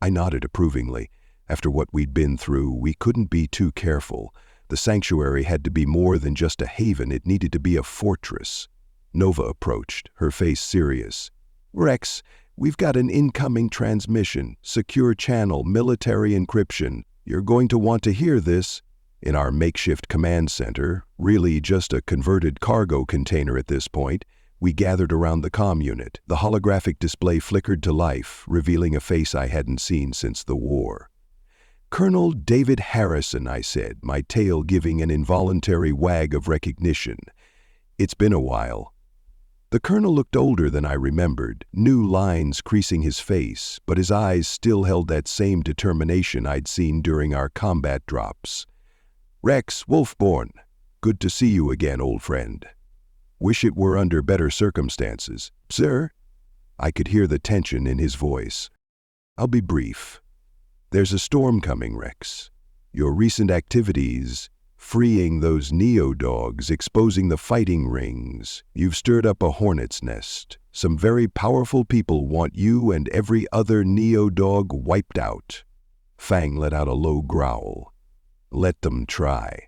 I nodded approvingly. After what we'd been through, we couldn't be too careful. The sanctuary had to be more than just a haven, it needed to be a fortress. Nova approached, her face serious. "Rex, we've got an incoming transmission, secure channel, military encryption. You're going to want to hear this." In our makeshift command center, really just a converted cargo container at this point, we gathered around the comm unit. The holographic display flickered to life, revealing a face I hadn't seen since the war. "Colonel David Harrison," I said, my tail giving an involuntary wag of recognition. "It's been a while." The colonel looked older than I remembered, new lines creasing his face, but his eyes still held that same determination I'd seen during our combat drops. "Rex Wolfborn, good to see you again, old friend. Wish it were under better circumstances." "Sir?" I could hear the tension in his voice. "I'll be brief. There's a storm coming, Rex. Your recent activities, freeing those neo-dogs, exposing the fighting rings, you've stirred up a hornet's nest. Some very powerful people want you and every other neo-dog wiped out. Fang let out a low growl. Let them try.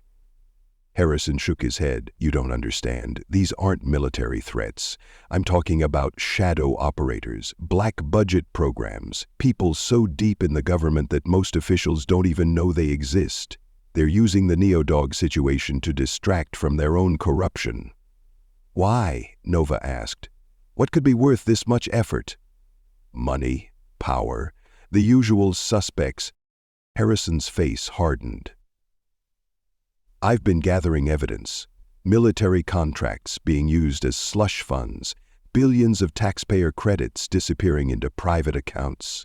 Harrison shook his head. You don't understand. These aren't military threats. I'm talking about shadow operators, black budget programs, people so deep in the government that most officials don't even know they exist. They're using the neo-dog situation to distract from their own corruption. Why? Nova asked. What could be worth this much effort? Money, power, the usual suspects. Harrison's face hardened. I've been gathering evidence. Military contracts being used as slush funds, billions of taxpayer credits disappearing into private accounts.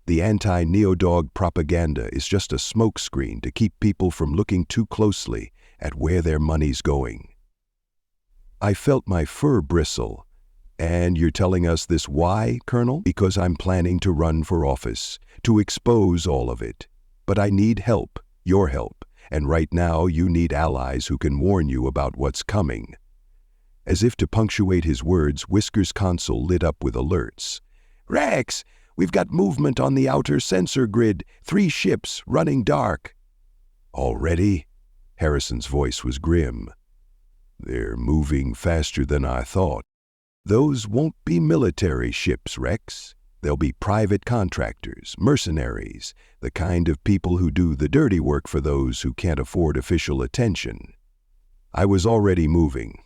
The anti-neo-dog propaganda is just a smokescreen to keep people from looking too closely at where their money's going. I felt my fur bristle. And you're telling us this why, Colonel? Because I'm planning to run for office, to expose all of it. But I need help, your help. And right now you need allies who can warn you about what's coming. As if to punctuate his words, Whisker's console lit up with alerts. Rex, we've got movement on the outer sensor grid. 3 ships running dark. Already? Harrison's voice was grim. They're moving faster than I thought. Those won't be military ships, Rex. They'll be private contractors, mercenaries, the kind of people who do the dirty work for those who can't afford official attention. I was already moving.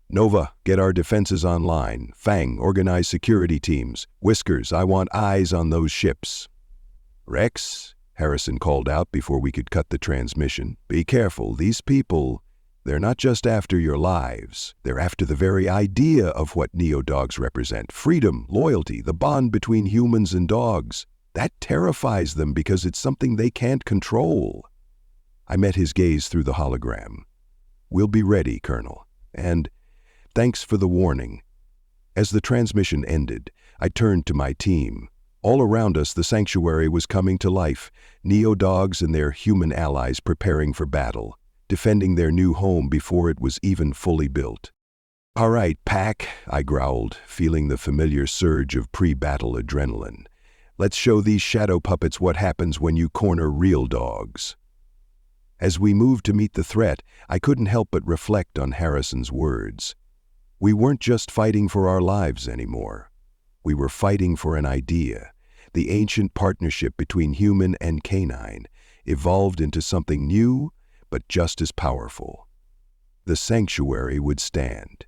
Nova, get our defenses online. Fang, organize security teams. Whiskers, I want eyes on those ships. Rex, Harrison called out before we could cut the transmission. Be careful, these people, they're not just after your lives. They're after the very idea of what neo-dogs represent. Freedom, loyalty, the bond between humans and dogs. That terrifies them because it's something they can't control. I met his gaze through the hologram. We'll be ready, Colonel. And thanks for the warning. As the transmission ended, I turned to my team. All around us, the sanctuary was coming to life. Neo-dogs and their human allies preparing for battle, defending their new home before it was even fully built. All right, Pack, I growled, feeling the familiar surge of pre-battle adrenaline. Let's show these shadow puppets what happens when you corner real dogs. As we moved to meet the threat, I couldn't help but reflect on Harrison's words. We weren't just fighting for our lives anymore. We were fighting for an idea. The ancient partnership between human and canine evolved into something new, but just as powerful. The sanctuary would stand,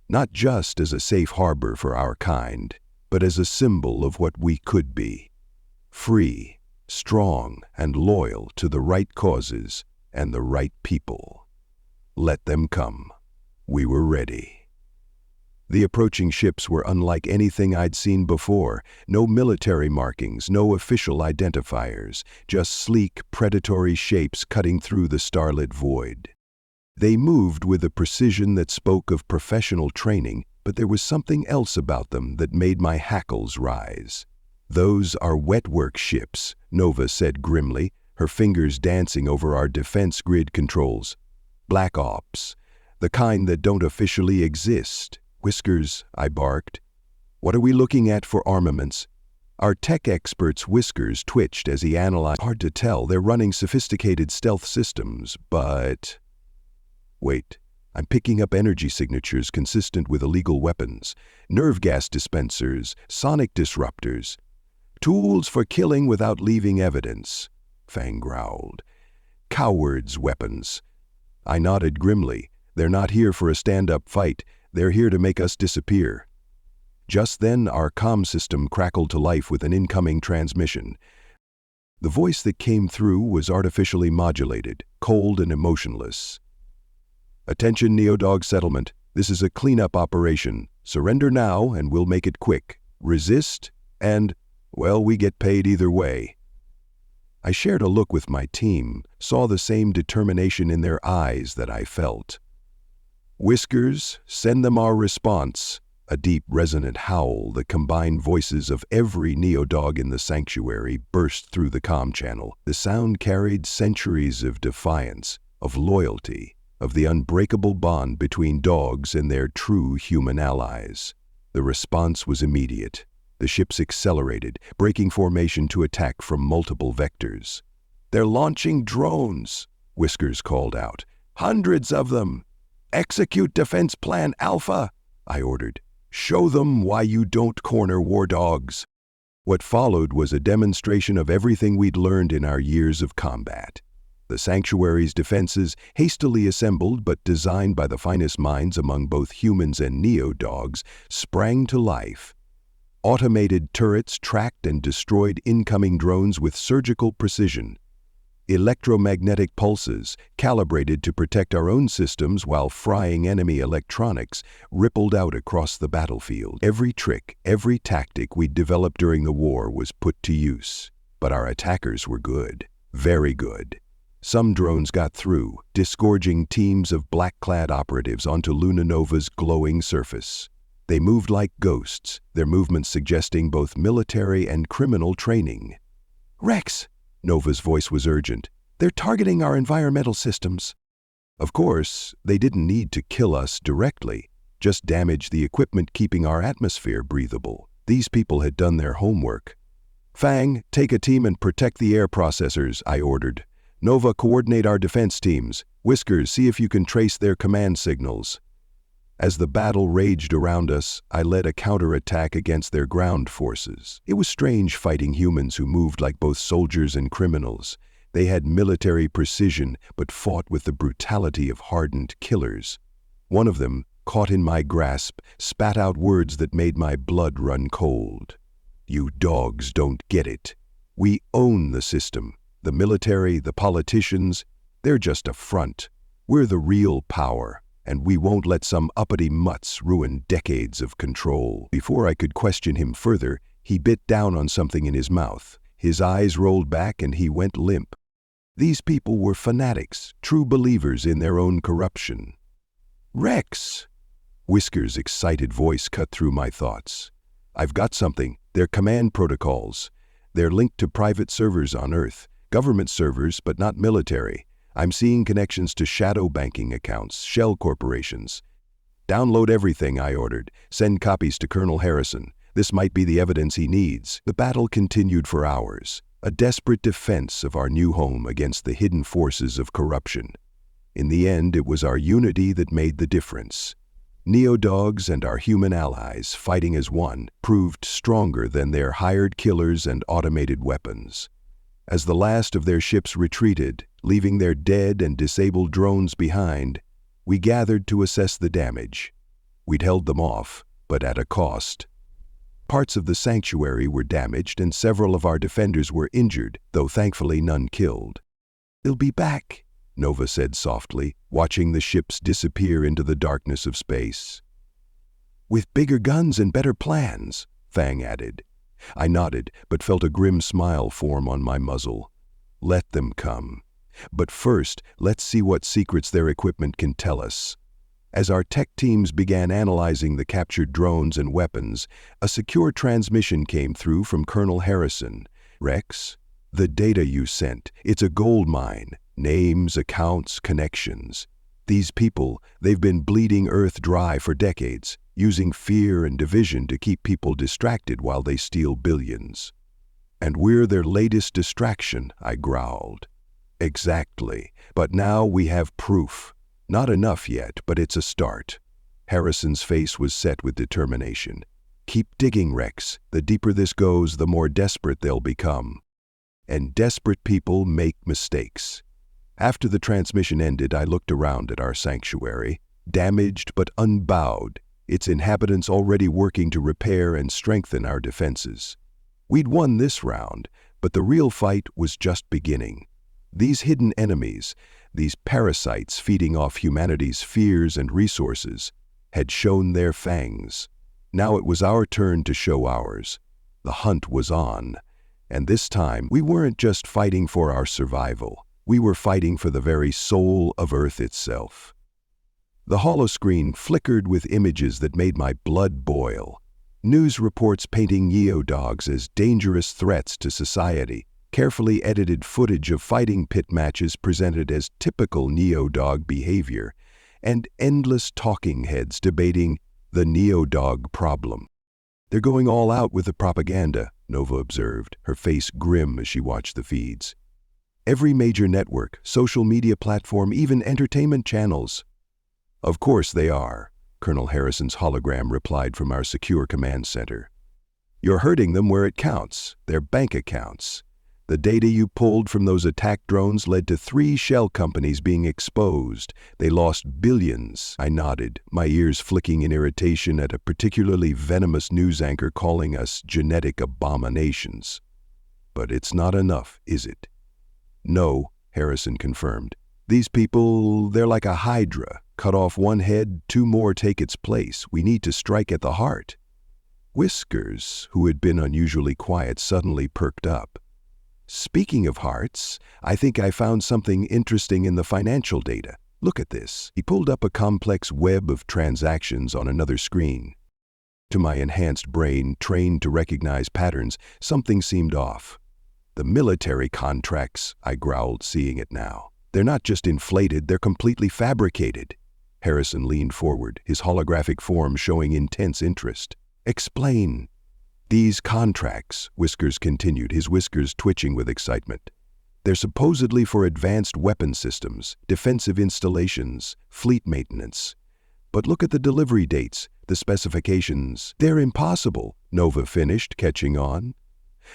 not just as a safe harbor for our kind, but as a symbol of what we could be. Free, strong, and loyal to the right causes and the right people. Let them come. We were ready. The approaching ships were unlike anything I'd seen before. No military markings, no official identifiers, just sleek, predatory shapes cutting through the starlit void. They moved with a precision that spoke of professional training, but there was something else about them that made my hackles rise. Those are wet-work ships, Nova said grimly, her fingers dancing over our defense grid controls. Black Ops, the kind that don't officially exist. Whiskers, I barked. What are we looking at for armaments? Our tech expert's whiskers twitched as he analyzed. Hard to tell, they're running sophisticated stealth systems, but... Wait, I'm picking up energy signatures consistent with illegal weapons, nerve gas dispensers, sonic disruptors. Tools for killing without leaving evidence, Fang growled. Cowards' weapons. I nodded grimly. They're not here for a stand-up fight. They're here to make us disappear. Just then, our comm system crackled to life with an incoming transmission. The voice that came through was artificially modulated, cold and emotionless. Attention, Neo-Dog Settlement. This is a cleanup operation. Surrender now, and we'll make it quick. Resist, and, well, we get paid either way. I shared a look with my team, saw the same determination in their eyes that I felt. Whiskers, send them our response. A deep, resonant howl, the combined voices of every neo-dog in the sanctuary, burst through the comm channel. The sound carried centuries of defiance, of loyalty, of the unbreakable bond between dogs and their true human allies. The response was immediate. The ships accelerated, breaking formation to attack from multiple vectors. "They're launching drones," Whiskers called out. "Hundreds of them! Execute Defense Plan Alpha," I ordered. "Show them why you don't corner war dogs." What followed was a demonstration of everything we'd learned in our years of combat. The sanctuary's defenses, hastily assembled but designed by the finest minds among both humans and neo-dogs, sprang to life. Automated turrets tracked and destroyed incoming drones with surgical precision. Electromagnetic pulses, calibrated to protect our own systems while frying enemy electronics, rippled out across the battlefield. Every trick, every tactic we'd developed during the war was put to use. But our attackers were good, very good. Some drones got through, disgorging teams of black-clad operatives onto Luna Nova's glowing surface. They moved like ghosts, their movements suggesting both military and criminal training. "Rex!" Nova's voice was urgent. "They're targeting our environmental systems." Of course, they didn't need to kill us directly, just damage the equipment keeping our atmosphere breathable. These people had done their homework. "Fang, take a team and protect the air processors," I ordered. "Nova, coordinate our defense teams. Whiskers, see if you can trace their command signals." As the battle raged around us, I led a counterattack against their ground forces. It was strange fighting humans who moved like both soldiers and criminals. They had military precision, but fought with the brutality of hardened killers. One of them, caught in my grasp, spat out words that made my blood run cold. "You dogs don't get it. We own the system. The military, the politicians, they're just a front. We're the real power. And we won't let some uppity mutts ruin decades of control." Before I could question him further, he bit down on something in his mouth. His eyes rolled back and he went limp. These people were fanatics, true believers in their own corruption. "Rex!" Whiskers' excited voice cut through my thoughts. "I've got something. They're command protocols. They're linked to private servers on Earth, government servers, but not military. I'm seeing connections to shadow banking accounts, shell corporations." "Download everything," I ordered. "Send copies to Colonel Harrison. This might be the evidence he needs." The battle continued for hours, a desperate defense of our new home against the hidden forces of corruption. In the end, it was our unity that made the difference. Neo-dogs and our human allies, fighting as one, proved stronger than their hired killers and automated weapons. As the last of their ships retreated, leaving their dead and disabled drones behind, we gathered to assess the damage. We'd held them off, but at a cost. Parts of the sanctuary were damaged and several of our defenders were injured, though thankfully none killed. "They'll be back," Nova said softly, watching the ships disappear into the darkness of space. "With bigger guns and better plans," Fang added. I nodded, but felt a grim smile form on my muzzle. Let them come. But first, let's see what secrets their equipment can tell us. As our tech teams began analyzing the captured drones and weapons, a secure transmission came through from Colonel Harrison. "Rex, the data you sent, it's a gold mine. Names, accounts, connections. These people, they've been bleeding Earth dry for decades, using fear and division to keep people distracted while they steal billions." "And we're their latest distraction," I growled. "Exactly. But now we have proof. Not enough yet, but it's a start." Harrison's face was set with determination. "Keep digging, Rex. The deeper this goes, the more desperate they'll become. And desperate people make mistakes." After the transmission ended, I looked around at our sanctuary, damaged but unbowed, its inhabitants already working to repair and strengthen our defenses. We'd won this round, but the real fight was just beginning. These hidden enemies, these parasites feeding off humanity's fears and resources, had shown their fangs. Now it was our turn to show ours. The hunt was on, and this time we weren't just fighting for our survival. We were fighting for the very soul of Earth itself. The holoscreen flickered with images that made my blood boil. News reports painting neo-dogs as dangerous threats to society. Carefully edited footage of fighting pit matches presented as typical neo-dog behavior, and endless talking heads debating the neo-dog problem. "They're going all out with the propaganda," Nova observed, her face grim as she watched the feeds. "Every major network, social media platform, even entertainment channels." "Of course they are," Colonel Harrison's hologram replied from our secure command center. "You're hurting them where it counts, their bank accounts. The data you pulled from those attack drones led to 3 shell companies being exposed. They lost billions." I nodded, my ears flicking in irritation at a particularly venomous news anchor calling us genetic abominations. "But it's not enough, is it?" "No," Harrison confirmed. "These people, they're like a hydra. Cut off one head, 2 more take its place. We need to strike at the heart." Whiskers, who had been unusually quiet, suddenly perked up. "Speaking of hearts, I think I found something interesting in the financial data. Look at this." He pulled up a complex web of transactions on another screen. To my enhanced brain, trained to recognize patterns, something seemed off. "The military contracts," I growled, seeing it now. "They're not just inflated, they're completely fabricated." Harrison leaned forward, his holographic form showing intense interest. "Explain." "These contracts," Whiskers continued, his whiskers twitching with excitement. "They're supposedly for advanced weapon systems, defensive installations, fleet maintenance. But look at the delivery dates, the specifications. They're impossible," Nova finished, catching on.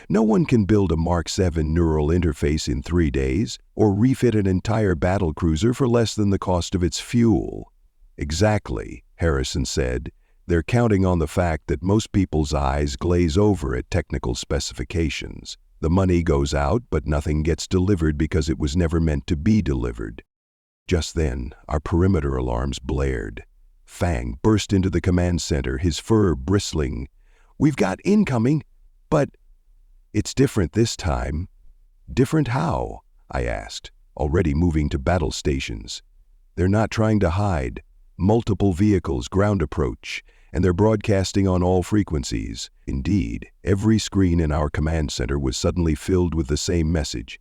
"No one can build a Mark 7 neural interface in 3 days, or refit an entire battle cruiser for less than the cost of its fuel." "Exactly," Harrison said. "They're counting on the fact that most people's eyes glaze over at technical specifications. The money goes out, but nothing gets delivered because it was never meant to be delivered." Just then, our perimeter alarms blared. Fang burst into the command center, his fur bristling. "We've got incoming, but it's different this time." "Different how?" I asked, already moving to battle stations. "They're not trying to hide. Multiple vehicles, ground approach, and they're broadcasting on all frequencies." Indeed, every screen in our command center was suddenly filled with the same message.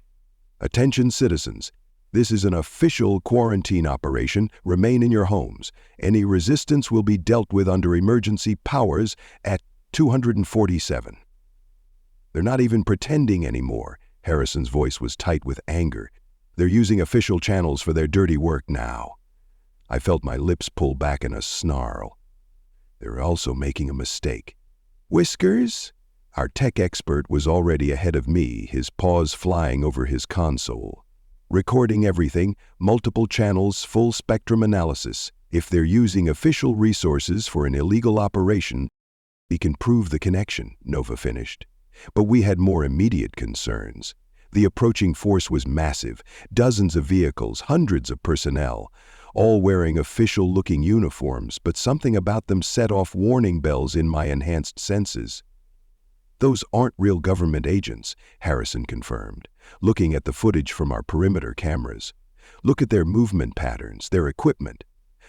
"Attention citizens, this is an official quarantine operation. Remain in your homes. Any resistance will be dealt with under emergency powers at 247. "They're not even pretending anymore." Harrison's voice was tight with anger. "They're using official channels for their dirty work now." I felt my lips pull back in a snarl. They're also making a mistake. "Whiskers?" Our tech expert was already ahead of me, his paws flying over his console. "Recording everything, multiple channels, full spectrum analysis. If they're using official resources for an illegal operation, we can prove the connection," Nova finished. But we had more immediate concerns. The approaching force was massive, dozens of vehicles, hundreds of personnel, all wearing official-looking uniforms, but something about them set off warning bells in my enhanced senses. "Those aren't real government agents," Harrison confirmed, looking at the footage from our perimeter cameras. "Look at their movement patterns, their equipment.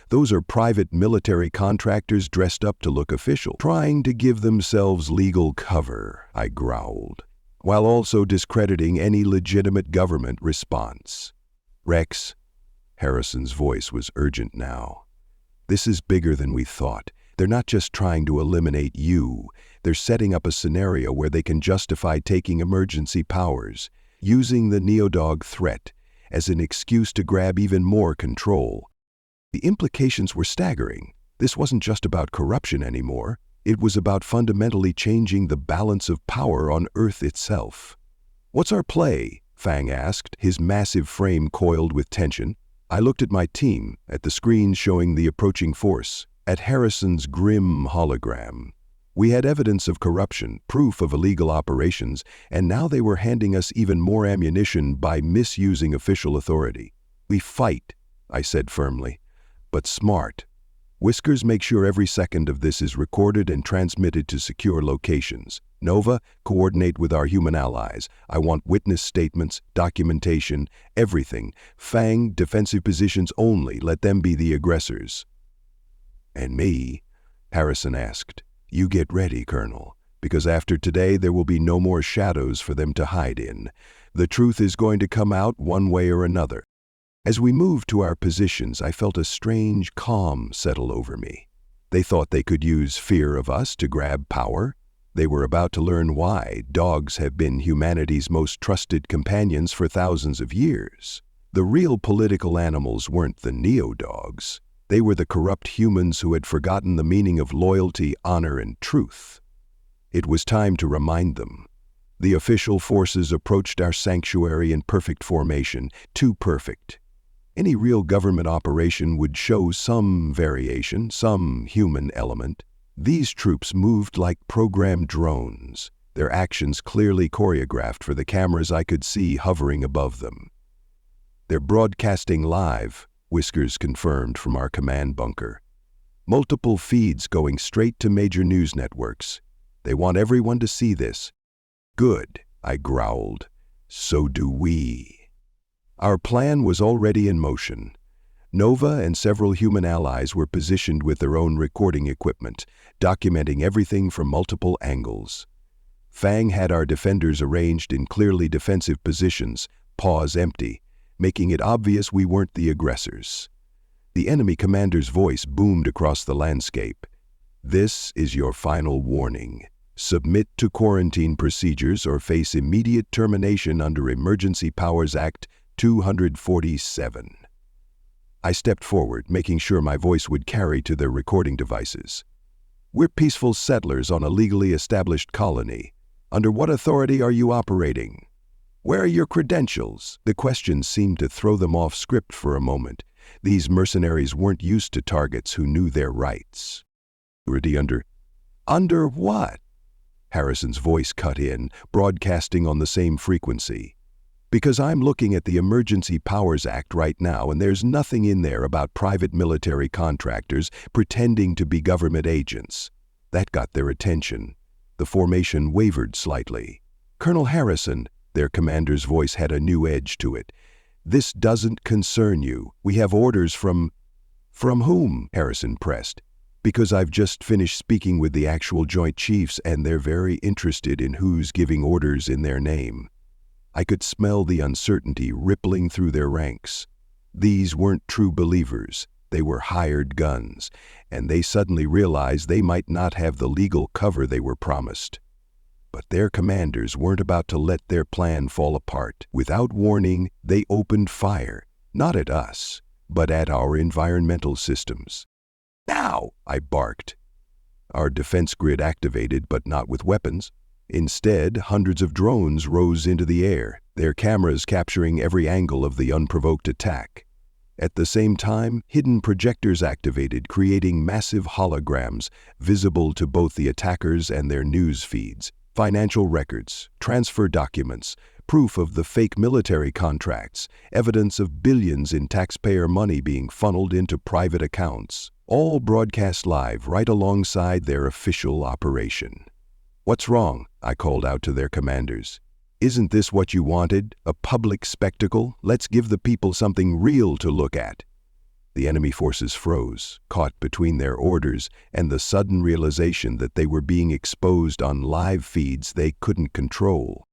Those are private military contractors dressed up to look official, trying to give themselves legal cover," I growled, while also discrediting any legitimate government response. "Rex," Harrison's voice was urgent now. "This is bigger than we thought. They're not just trying to eliminate you. They're setting up a scenario where they can justify taking emergency powers, using the Neodog threat as an excuse to grab even more control." The implications were staggering. This wasn't just about corruption anymore. It was about fundamentally changing the balance of power on Earth itself. "What's our play?" Fang asked, his massive frame coiled with tension. I looked at my team, at the screens showing the approaching force, at Harrison's grim hologram. We had evidence of corruption, proof of illegal operations, and now they were handing us even more ammunition by misusing official authority. "We fight," I said firmly, "but smart. Whiskers, make sure every second of this is recorded and transmitted to secure locations. Nova, coordinate with our human allies. I want witness statements, documentation, everything. Fang, defensive positions only. Let them be the aggressors." "And me?" Harrison asked. "You get ready, Colonel, because after today there will be no more shadows for them to hide in. The truth is going to come out one way or another." As we moved to our positions, I felt a strange calm settle over me. They thought they could use fear of us to grab power. They were about to learn why dogs have been humanity's most trusted companions for thousands of years. The real political animals weren't the neo-dogs. They were the corrupt humans who had forgotten the meaning of loyalty, honor, and truth. It was time to remind them. The official forces approached our sanctuary in perfect formation, too perfect. Any real government operation would show some variation, some human element. These troops moved like programmed drones, their actions clearly choreographed for the cameras I could see hovering above them. "They're broadcasting live," Whiskers confirmed from our command bunker. "Multiple feeds going straight to major news networks. They want everyone to see this." "Good," I growled. "So do we." Our plan was already in motion. Nova and several human allies were positioned with their own recording equipment, documenting everything from multiple angles. Fang had our defenders arranged in clearly defensive positions, paws empty, making it obvious we weren't the aggressors. The enemy commander's voice boomed across the landscape. "This is your final warning. Submit to quarantine procedures or face immediate termination under Emergency Powers Act 247. I stepped forward, making sure my voice would carry to their recording devices. "We're peaceful settlers on a legally established colony. Under what authority are you operating? Where are your credentials?" The questions seemed to throw them off script for a moment. These mercenaries weren't used to targets who knew their rights. Under what?" Harrison's voice cut in, broadcasting on the same frequency. "Because I'm looking at the Emergency Powers Act right now, and there's nothing in there about private military contractors pretending to be government agents." That got their attention. The formation wavered slightly. "Colonel Harrison," their commander's voice had a new edge to it, "this doesn't concern you. We have orders from—" "From whom?" Harrison pressed. "Because I've just finished speaking with the actual Joint Chiefs, and they're very interested in who's giving orders in their name." I could smell the uncertainty rippling through their ranks. These weren't true believers. They were hired guns, and they suddenly realized they might not have the legal cover they were promised. But their commanders weren't about to let their plan fall apart. Without warning, they opened fire, not at us, but at our environmental systems. "Now!" I barked. Our defense grid activated, but not with weapons. Instead, hundreds of drones rose into the air, their cameras capturing every angle of the unprovoked attack. At the same time, hidden projectors activated, creating massive holograms visible to both the attackers and their news feeds. Financial records, transfer documents, proof of the fake military contracts, evidence of billions in taxpayer money being funneled into private accounts, all broadcast live right alongside their official operation. "What's wrong?" I called out to their commanders. "Isn't this what you wanted? A public spectacle? Let's give the people something real to look at." The enemy forces froze, caught between their orders and the sudden realization that they were being exposed on live feeds they couldn't control.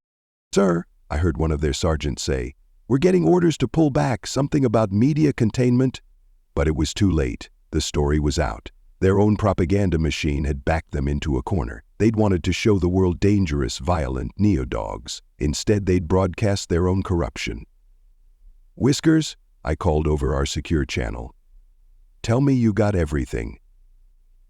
"Sir," I heard one of their sergeants say, "we're getting orders to pull back, something about media containment." But it was too late. The story was out. Their own propaganda machine had backed them into a corner. They'd wanted to show the world dangerous, violent neo-dogs. Instead, they'd broadcast their own corruption. "Whiskers," I called over our secure channel. "Tell me you got everything."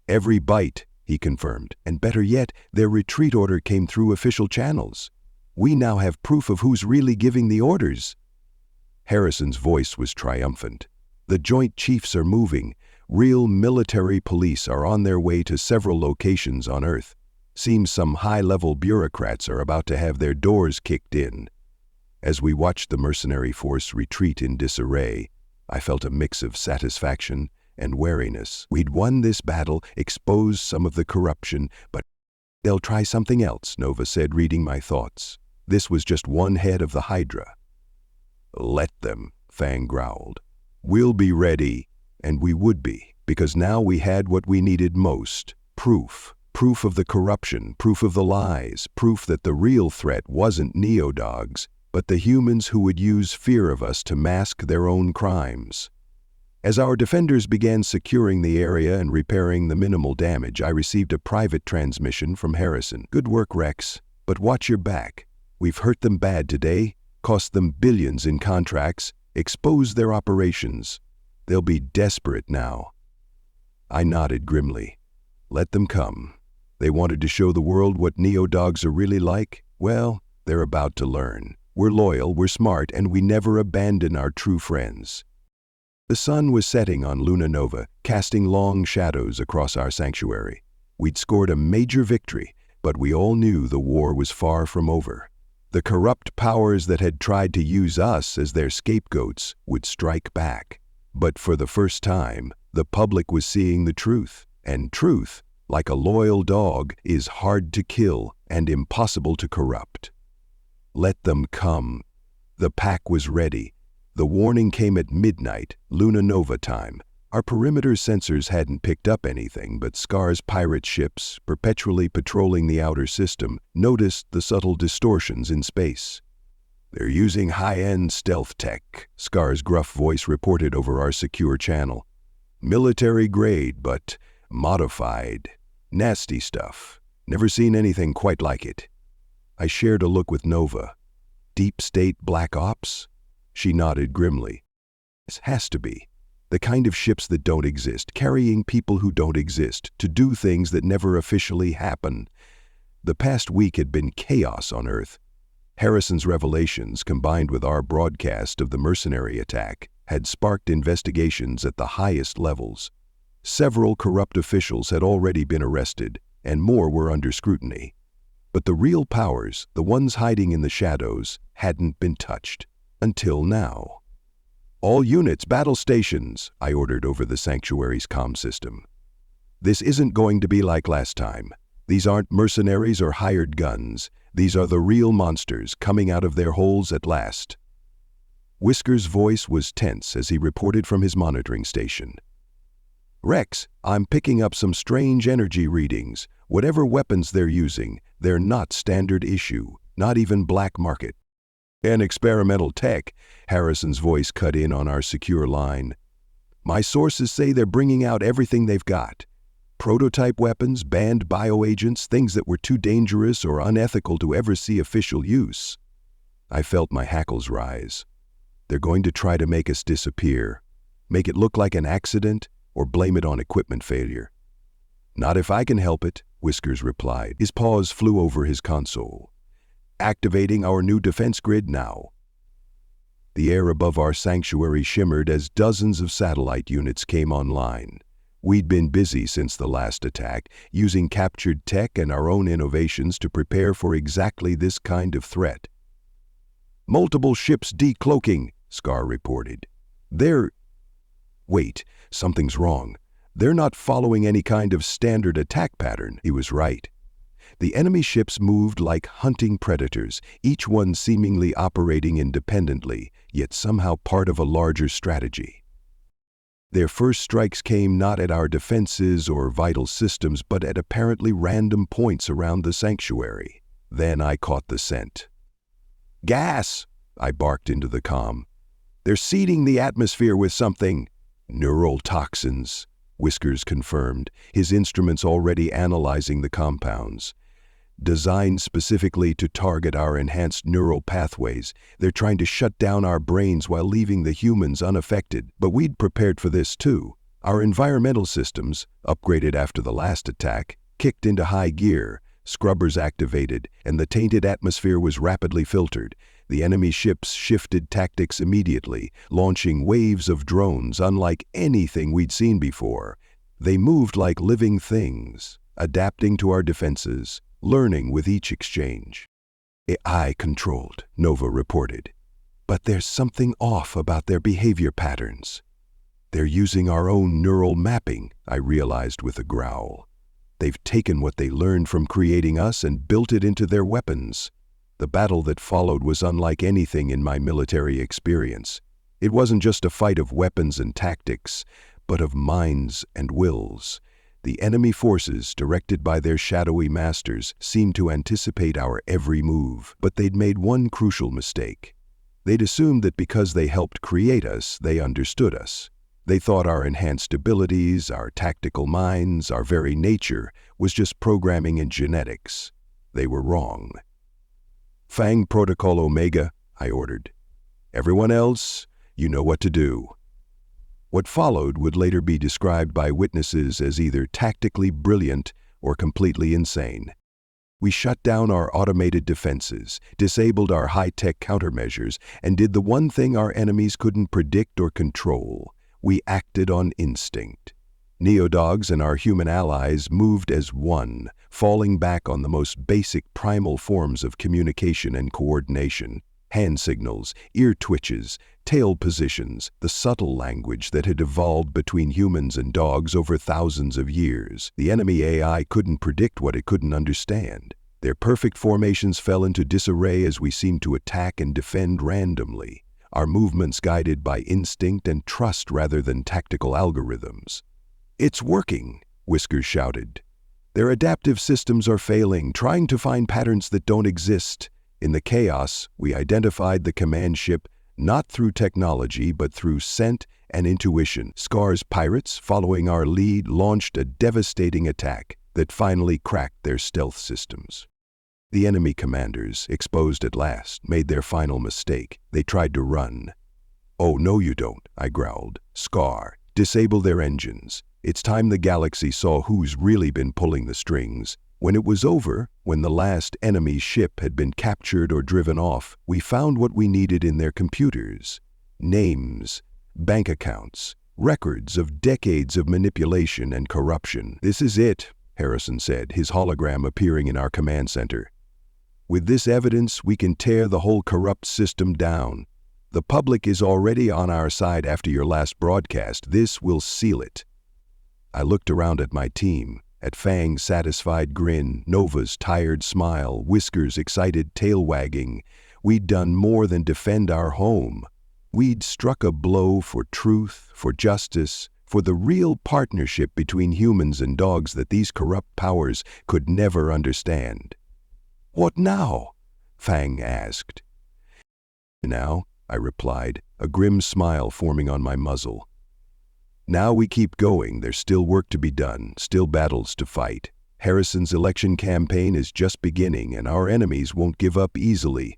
"Every byte," he confirmed. "And better yet, their retreat order came through official channels. We now have proof of who's really giving the orders." Harrison's voice was triumphant. "The Joint Chiefs are moving. Real military police are on their way to several locations on Earth. Seems some high-level bureaucrats are about to have their doors kicked in." As we watched the mercenary force retreat in disarray, I felt a mix of satisfaction and wariness. We'd won this battle, exposed some of the corruption, but "They'll try something else," Nova said, reading my thoughts. "This was just one head of the Hydra." "Let them," Fang growled. "We'll be ready." And we would be, because now we had what we needed most: proof. Proof of the corruption, proof of the lies, proof that the real threat wasn't neo-dogs, but the humans who would use fear of us to mask their own crimes. As our defenders began securing the area and repairing the minimal damage, I received a private transmission from Harrison. "Good work, Rex, but watch your back. We've hurt them bad today, cost them billions in contracts, exposed their operations. They'll be desperate now." I nodded grimly. Let them come. They wanted to show the world what neo-dogs are really like. Well, they're about to learn. We're loyal, we're smart, and we never abandon our true friends. The sun was setting on Luna Nova, casting long shadows across our sanctuary. We'd scored a major victory, but we all knew the war was far from over. The corrupt powers that had tried to use us as their scapegoats would strike back. But for the first time, the public was seeing the truth. And truth, like a loyal dog, is hard to kill and impossible to corrupt. Let them come. The pack was ready. The warning came at midnight, Luna Nova time. Our perimeter sensors hadn't picked up anything, but Scar's pirate ships, perpetually patrolling the outer system, noticed the subtle distortions in space. "They're using high-end stealth tech," Scar's gruff voice reported over our secure channel. "Military grade, but modified. Nasty stuff. Never seen anything quite like it." I shared a look with Nova. "Deep state black ops?" She nodded grimly. "This has to be. The kind of ships that don't exist, carrying people who don't exist, to do things that never officially happen." The past week had been chaos on Earth. Harrison's revelations, combined with our broadcast of the mercenary attack, had sparked investigations at the highest levels. Several corrupt officials had already been arrested, and more were under scrutiny. But the real powers, the ones hiding in the shadows, hadn't been touched. Until now. "All units, battle stations," I ordered over the sanctuary's comm system. "This isn't going to be like last time. These aren't mercenaries or hired guns. These are the real monsters coming out of their holes at last." Whisker's voice was tense as he reported from his monitoring station. "Rex, I'm picking up some strange energy readings. Whatever weapons they're using, they're not standard issue, not even black market." "An experimental tech," Harrison's voice cut in on our secure line. "My sources say they're bringing out everything they've got. Prototype weapons, banned bioagents, things that were too dangerous or unethical to ever see official use." I felt my hackles rise. They're going to try to make us disappear, make it look like an accident, or blame it on equipment failure. "Not if I can help it," Whiskers replied. His paws flew over his console. "Activating our new defense grid now." The air above our sanctuary shimmered as dozens of satellite units came online. We'd been busy since the last attack, using captured tech and our own innovations to prepare for exactly this kind of threat. "Multiple ships decloaking," Scar reported. Wait, something's wrong. They're not following any kind of standard attack pattern." He was right. The enemy ships moved like hunting predators, each one seemingly operating independently, yet somehow part of a larger strategy. Their first strikes came not at our defenses or vital systems, but at apparently random points around the sanctuary. Then I caught the scent. "Gas!" I barked into the comm. "They're seeding the atmosphere with something." "Neural toxins," Whiskers confirmed, his instruments already analyzing the compounds. "Designed specifically to target our enhanced neural pathways, they're trying to shut down our brains while leaving the humans unaffected. But we'd prepared for this too. Our environmental systems, upgraded after the last attack, kicked into high gear, scrubbers activated, and the tainted atmosphere was rapidly filtered. The enemy ships shifted tactics immediately, launching waves of drones unlike anything we'd seen before. They moved like living things, adapting to our defenses, learning with each exchange. "AI controlled," Nova reported. "But there's something off about their behavior patterns." "They're using our own neural mapping," I realized with a growl. "They've taken what they learned from creating us and built it into their weapons." The battle that followed was unlike anything in my military experience. It wasn't just a fight of weapons and tactics, but of minds and wills. The enemy forces, directed by their shadowy masters, seemed to anticipate our every move, but they'd made one crucial mistake. They'd assumed that because they helped create us, they understood us. They thought our enhanced abilities, our tactical minds, our very nature was just programming and genetics. They were wrong. "Fang Protocol Omega," I ordered. "Everyone else, you know what to do." What followed would later be described by witnesses as either tactically brilliant or completely insane. We shut down our automated defenses, disabled our high-tech countermeasures, and did the one thing our enemies couldn't predict or control. We acted on instinct. Neodogs and our human allies moved as one, falling back on the most basic primal forms of communication and coordination. Hand signals, ear twitches, tail positions, the subtle language that had evolved between humans and dogs over thousands of years. The enemy AI couldn't predict what it couldn't understand. Their perfect formations fell into disarray as we seemed to attack and defend randomly, our movements guided by instinct and trust rather than tactical algorithms. "It's working," Whiskers shouted. "Their adaptive systems are failing, trying to find patterns that don't exist." In the chaos, we identified the command ship not through technology but through scent and intuition. Scar's pirates, following our lead, launched a devastating attack that finally cracked their stealth systems. The enemy commanders, exposed at last, made their final mistake. They tried to run. "Oh, no you don't," I growled. "Scar, disable their engines. It's time the galaxy saw who's really been pulling the strings." When it was over, when the last enemy ship had been captured or driven off, we found what we needed in their computers. Names, bank accounts, records of decades of manipulation and corruption. "This is it," Harrison said, his hologram appearing in our command center. "With this evidence, we can tear the whole corrupt system down. The public is already on our side after your last broadcast. This will seal it." I looked around at my team, at Fang's satisfied grin, Nova's tired smile, Whiskers' excited tail wagging. We'd done more than defend our home. We'd struck a blow for truth, for justice, for the real partnership between humans and dogs that these corrupt powers could never understand. "What now?" Fang asked. "Now," I replied, a grim smile forming on my muzzle. "Now we keep going. There's still work to be done, still battles to fight. Harrison's election campaign is just beginning, and our enemies won't give up easily."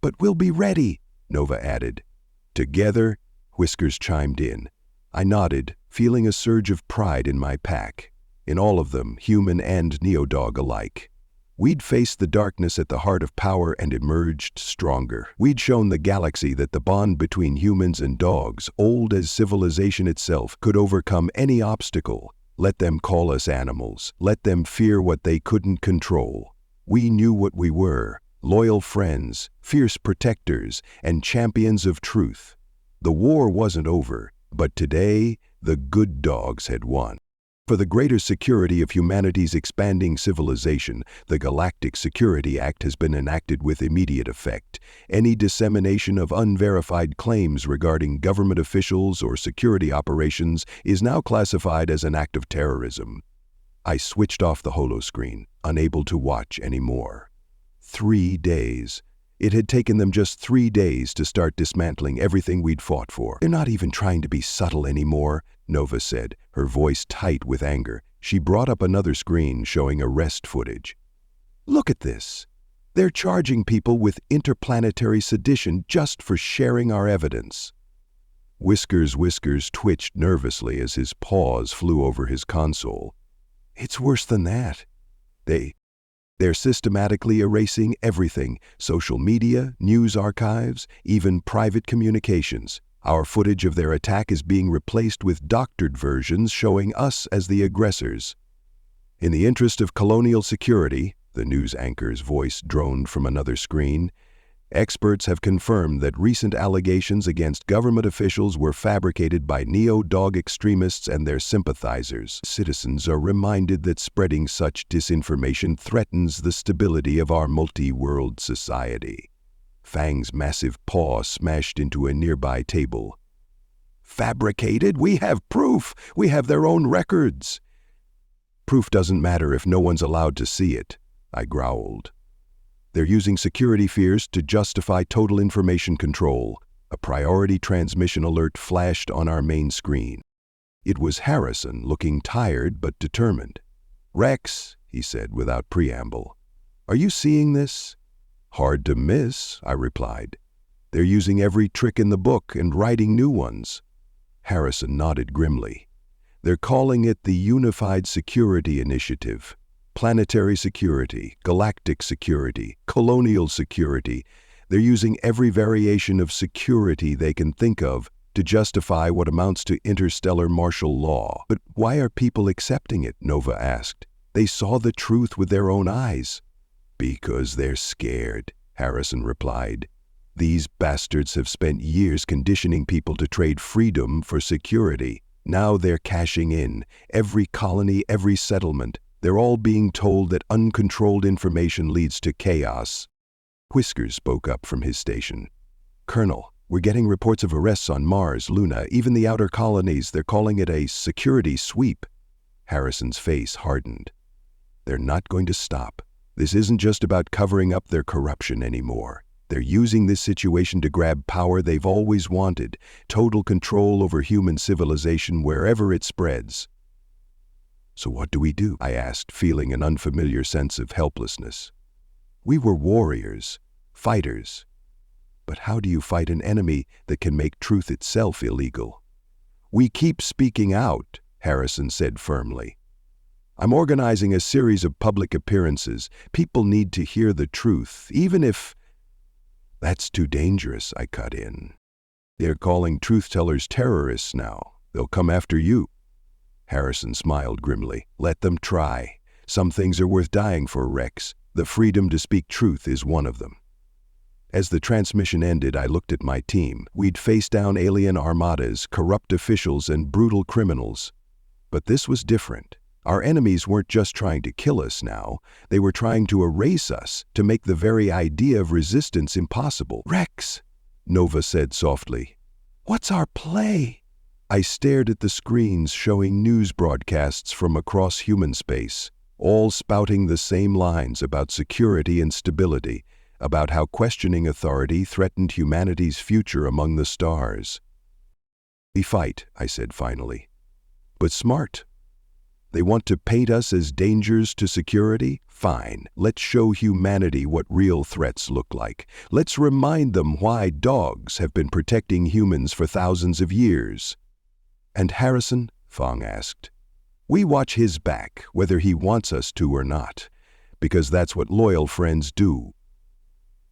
"But we'll be ready," Nova added. "Together," Whiskers chimed in. I nodded, feeling a surge of pride in my pack. In all of them, human and neodog alike. We'd faced the darkness at the heart of power and emerged stronger. We'd shown the galaxy that the bond between humans and dogs, old as civilization itself, could overcome any obstacle. Let them call us animals. Let them fear what they couldn't control. We knew what we were: loyal friends, fierce protectors, and champions of truth. The war wasn't over, but today, the good dogs had won. For the greater security of humanity's expanding civilization, the Galactic Security Act has been enacted with immediate effect. Any dissemination of unverified claims regarding government officials or security operations is now classified as an act of terrorism. I switched off the holoscreen, unable to watch anymore. 3 days. It had taken them just 3 days to start dismantling everything we'd fought for. "They're not even trying to be subtle anymore," Nova said, her voice tight with anger. She brought up another screen showing arrest footage. "Look at this. They're charging people with interplanetary sedition just for sharing our evidence." Whiskers' twitched nervously as his paws flew over his console. "It's worse than that. They're systematically erasing everything: social media, news archives, even private communications. Our footage of their attack is being replaced with doctored versions showing us as the aggressors. In the interest of colonial security," the news anchor's voice droned from another screen, "experts have confirmed that recent allegations against government officials were fabricated by neo-dog extremists and their sympathizers. Citizens are reminded that spreading such disinformation threatens the stability of our multi-world society." Fang's massive paw smashed into a nearby table. Fabricated? We have proof. We have their own records. Proof doesn't matter if no one's allowed to see it, I growled. They're using security fears to justify total information control. A priority transmission alert flashed on our main screen. It was Harrison, looking tired but determined. "Rex," he said without preamble, "are you seeing this?" "Hard to miss," I replied. "They're using every trick in the book and writing new ones." Harrison nodded grimly. "They're calling it the Unified Security Initiative. Planetary security, galactic security, colonial security. They're using every variation of security they can think of to justify what amounts to interstellar martial law." "But why are people accepting it?" Nova asked. "They saw the truth with their own eyes." "Because they're scared," Harrison replied. "These bastards have spent years conditioning people to trade freedom for security. Now they're cashing in. Every colony, every settlement. They're all being told that uncontrolled information leads to chaos." Whiskers spoke up from his station. "Colonel, we're getting reports of arrests on Mars, Luna, even the outer colonies. They're calling it a security sweep." Harrison's face hardened. "They're not going to stop. This isn't just about covering up their corruption anymore. They're using this situation to grab power they've always wanted, total control over human civilization wherever it spreads." "So what do we do?" I asked, feeling an unfamiliar sense of helplessness. We were warriors, fighters. But how do you fight an enemy that can make truth itself illegal? "We keep speaking out," Harrison said firmly. "I'm organizing a series of public appearances. People need to hear the truth, even if—" "That's too dangerous," I cut in. "They're calling truth-tellers terrorists now. They'll come after you." Harrison smiled grimly. "Let them try. Some things are worth dying for, Rex. The freedom to speak truth is one of them." As the transmission ended, I looked at my team. We'd faced down alien armadas, corrupt officials, and brutal criminals. But this was different. Our enemies weren't just trying to kill us now. They were trying to erase us, to make the very idea of resistance impossible. "Rex," Nova said softly, "what's our play?" I stared at the screens showing news broadcasts from across human space, all spouting the same lines about security and stability, about how questioning authority threatened humanity's future among the stars. "We fight," I said finally. "But smart. They want to paint us as dangers to security? Fine. Let's show humanity what real threats look like. Let's remind them why dogs have been protecting humans for thousands of years." "And Harrison?" Fong asked. "We watch his back, whether he wants us to or not, because that's what loyal friends do."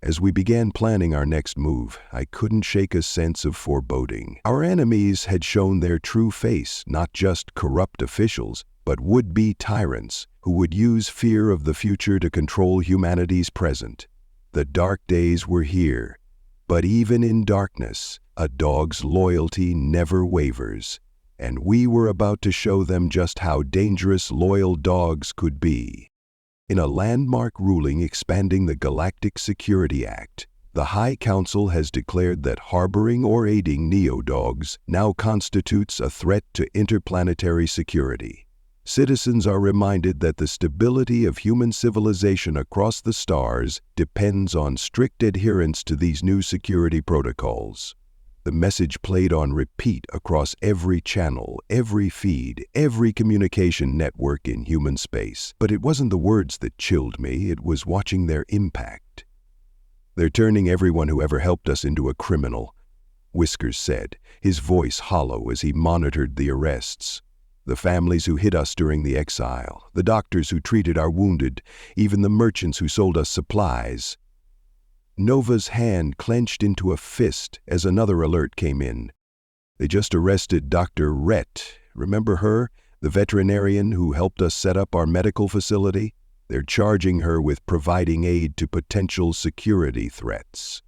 As we began planning our next move, I couldn't shake a sense of foreboding. Our enemies had shown their true face, not just corrupt officials, but would-be tyrants who would use fear of the future to control humanity's present. The dark days were here, but even in darkness, a dog's loyalty never wavers, and we were about to show them just how dangerous loyal dogs could be. In a landmark ruling expanding the Galactic Security Act, the High Council has declared that harboring or aiding neo-dogs now constitutes a threat to interplanetary security. Citizens are reminded that the stability of human civilization across the stars depends on strict adherence to these new security protocols. The message played on repeat across every channel, every feed, every communication network in human space. But it wasn't the words that chilled me, it was watching their impact. "They're turning everyone who ever helped us into a criminal," Whiskers said, his voice hollow as he monitored the arrests. "The families who hid us during the exile, the doctors who treated our wounded, even the merchants who sold us supplies." Nova's hand clenched into a fist as another alert came in. "They just arrested Dr. Rhett. Remember her, the veterinarian who helped us set up our medical facility? They're charging her with providing aid to potential security threats."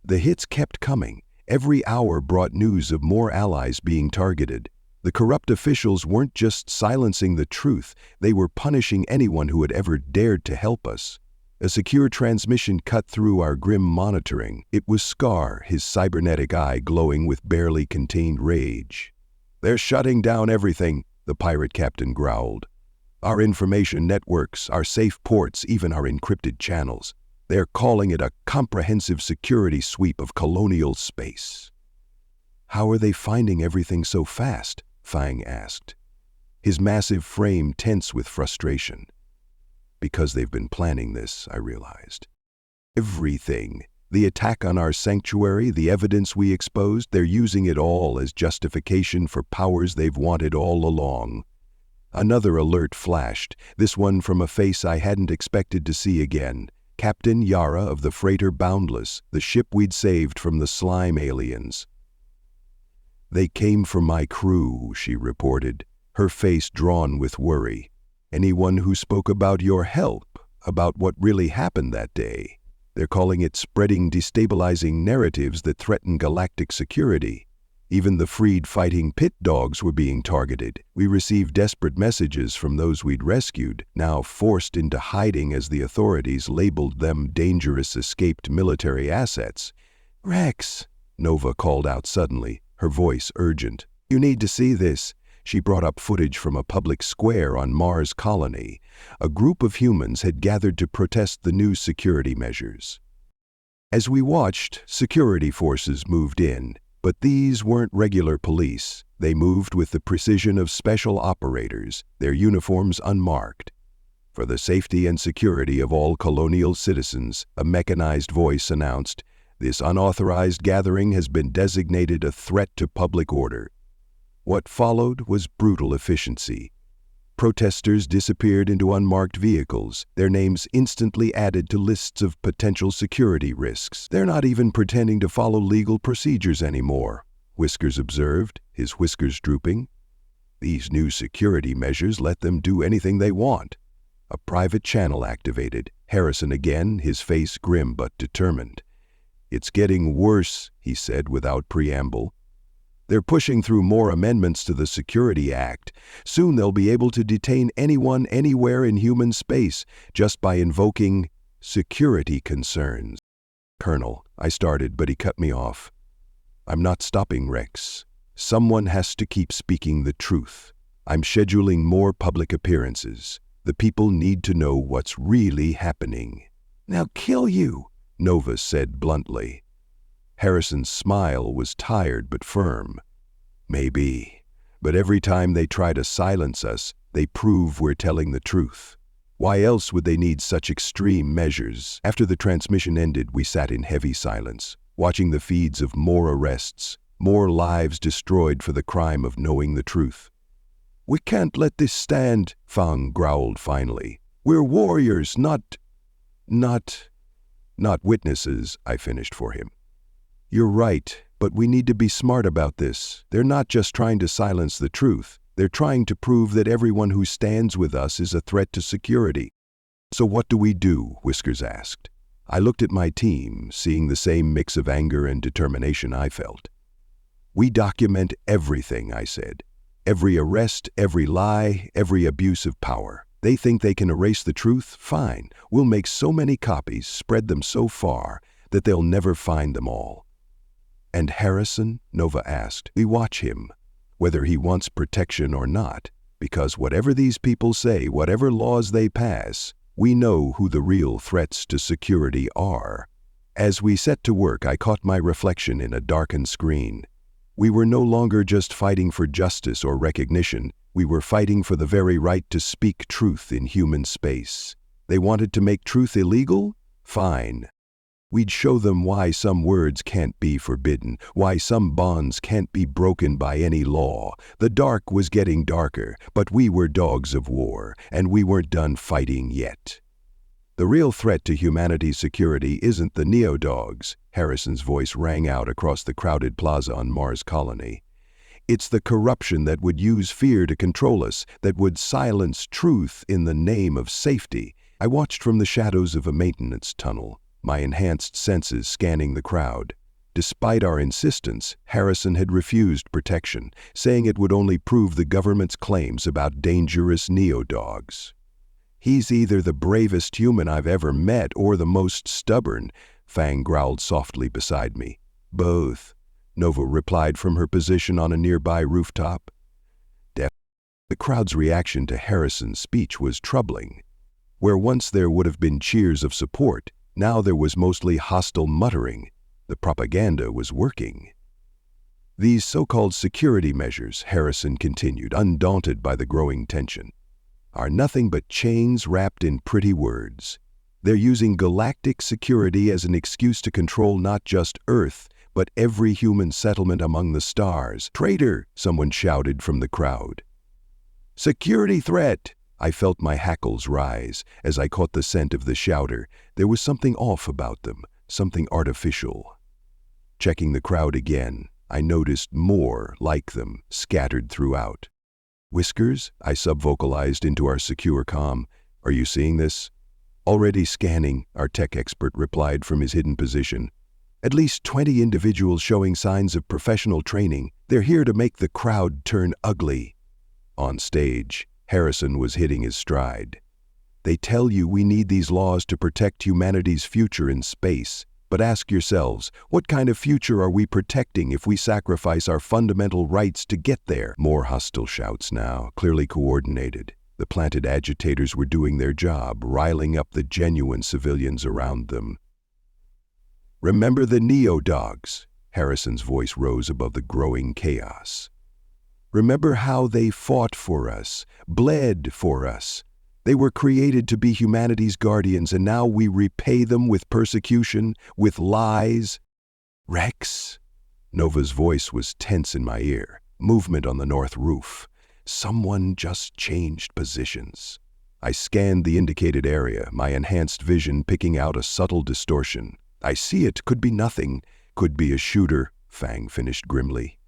The hits kept coming. Every hour brought news of more allies being targeted. The corrupt officials weren't just silencing the truth, they were punishing anyone who had ever dared to help us. A secure transmission cut through our grim monitoring. It was Scar, his cybernetic eye glowing with barely contained rage. "They're shutting down everything," the pirate captain growled. "Our information networks, our safe ports, even our encrypted channels. They're calling it a comprehensive security sweep of colonial space." "How are they finding everything so fast?" Fang asked, his massive frame tense with frustration. "Because they've been planning this," I realized. "Everything. The attack on our sanctuary, the evidence we exposed, they're using it all as justification for powers they've wanted all along." Another alert flashed, this one from a face I hadn't expected to see again. Captain Yara of the freighter Boundless, the ship we'd saved from the slime aliens. "They came for my crew," she reported, her face drawn with worry. "Anyone who spoke about your help, about what really happened that day. They're calling it spreading destabilizing narratives that threaten galactic security. Even the freed fighting pit dogs were being targeted. We received desperate messages from those we'd rescued, now forced into hiding as the authorities labeled them dangerous escaped military assets." "Rex," Nova called out suddenly, her voice urgent. "You need to see this." She brought up footage from a public square on Mars Colony. A group of humans had gathered to protest the new security measures. As we watched, security forces moved in. But these weren't regular police. They moved with the precision of special operators, their uniforms unmarked. "For the safety and security of all colonial citizens," a mechanized voice announced, "this unauthorized gathering has been designated a threat to public order." What followed was brutal efficiency. Protesters disappeared into unmarked vehicles, their names instantly added to lists of potential security risks. "They're not even pretending to follow legal procedures anymore," Whiskers observed, his whiskers drooping. "These new security measures let them do anything they want." A private channel activated, Harrison again, his face grim but determined. "It's getting worse," he said without preamble. "They're pushing through more amendments to the Security Act. Soon they'll be able to detain anyone anywhere in human space just by invoking security concerns." "Colonel," I started, but he cut me off. "I'm not stopping, Rex. Someone has to keep speaking the truth. I'm scheduling more public appearances. The people need to know what's really happening." "They'll kill you," Nova said bluntly. Harrison's smile was tired but firm. "Maybe, but every time they try to silence us, they prove we're telling the truth. Why else would they need such extreme measures?" After the transmission ended, we sat in heavy silence, watching the feeds of more arrests, more lives destroyed for the crime of knowing the truth. "We can't let this stand," Fang growled finally. "We're warriors, not witnesses," I finished for him. "You're right, but we need to be smart about this. They're not just trying to silence the truth. They're trying to prove that everyone who stands with us is a threat to security." "So what do we do?" Whiskers asked. I looked at my team, seeing the same mix of anger and determination I felt. "We document everything," I said. "Every arrest, every lie, every abuse of power. They think they can erase the truth? Fine. We'll make so many copies, spread them so far, that they'll never find them all." "And Harrison?" Nova asked. "We watch him, whether he wants protection or not, because whatever these people say, whatever laws they pass, we know who the real threats to security are." As we set to work, I caught my reflection in a darkened screen. We were no longer just fighting for justice or recognition. We were fighting for the very right to speak truth in human space. They wanted to make truth illegal? Fine. We'd show them why some words can't be forbidden, why some bonds can't be broken by any law. The dark was getting darker, but we were dogs of war, and we weren't done fighting yet. "The real threat to humanity's security isn't the neo-dogs," Harrison's voice rang out across the crowded plaza on Mars Colony. "It's the corruption that would use fear to control us, that would silence truth in the name of safety." I watched from the shadows of a maintenance tunnel, my enhanced senses scanning the crowd. Despite our insistence, Harrison had refused protection, saying it would only prove the government's claims about dangerous neo-dogs. "He's either the bravest human I've ever met or the most stubborn," Fang growled softly beside me. "Both," Nova replied from her position on a nearby rooftop. The crowd's reaction to Harrison's speech was troubling. Where once there would have been cheers of support, now there was mostly hostile muttering. The propaganda was working. "These so-called security measures," Harrison continued, undaunted by the growing tension, "are nothing but chains wrapped in pretty words. They're using galactic security as an excuse to control not just Earth, but every human settlement among the stars." "Traitor!" someone shouted from the crowd. "Security threat!" I felt my hackles rise as I caught the scent of the shouter. There was something off about them, something artificial. Checking the crowd again, I noticed more like them scattered throughout. "Whiskers?" I subvocalized into our secure comm. "Are you seeing this?" "Already scanning," our tech expert replied from his hidden position. "At least 20 individuals showing signs of professional training. They're here to make the crowd turn ugly." On stage, Harrison was hitting his stride. "They tell you we need these laws to protect humanity's future in space. But ask yourselves, what kind of future are we protecting if we sacrifice our fundamental rights to get there?" More hostile shouts now, clearly coordinated. The planted agitators were doing their job, riling up the genuine civilians around them. "Remember the neo-dogs?" Harrison's voice rose above the growing chaos. "Remember how they fought for us, bled for us? They were created to be humanity's guardians, and now we repay them with persecution, with lies." "Rex?" Nova's voice was tense in my ear. Movement on the north roof. Someone just changed positions. I scanned the indicated area, my enhanced vision picking out a subtle distortion. "I see it. Could be nothing. Could be a shooter," Fang finished grimly.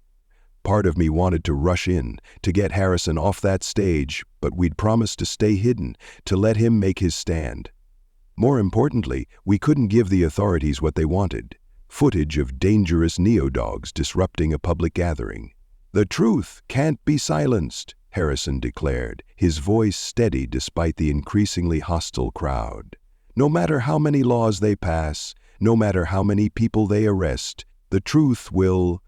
Part of me wanted to rush in, to get Harrison off that stage, but we'd promised to stay hidden, to let him make his stand. More importantly, we couldn't give the authorities what they wanted: footage of dangerous neo-dogs disrupting a public gathering. "The truth can't be silenced," Harrison declared, his voice steady despite the increasingly hostile crowd. "No matter how many laws they pass, no matter how many people they arrest, the truth will—"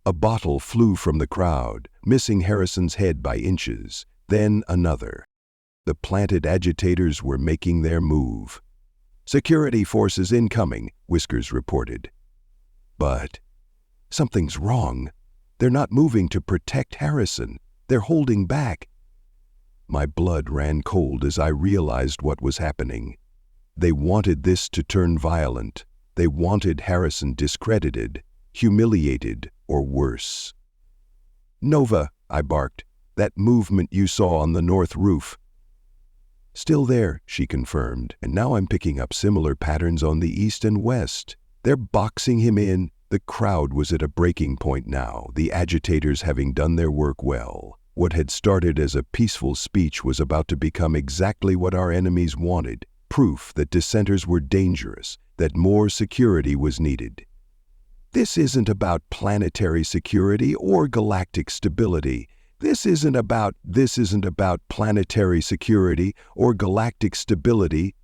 A bottle flew from the crowd, missing Harrison's head by inches, then another. The planted agitators were making their move. "Security forces incoming," Whiskers reported. But something's wrong. They're not moving to protect Harrison. They're holding back. My blood ran cold as I realized what was happening. They wanted this to turn violent. They wanted Harrison discredited, humiliated, or worse. "Nova," I barked, "that movement you saw on the north roof." "Still there," she confirmed, "and now I'm picking up similar patterns on the east and west. They're boxing him in." The crowd was at a breaking point now, the agitators having done their work well. What had started as a peaceful speech was about to become exactly what our enemies wanted: proof that dissenters were dangerous, that more security was needed. "This isn't about planetary security or galactic stability. This isn't about planetary security or galactic stability,"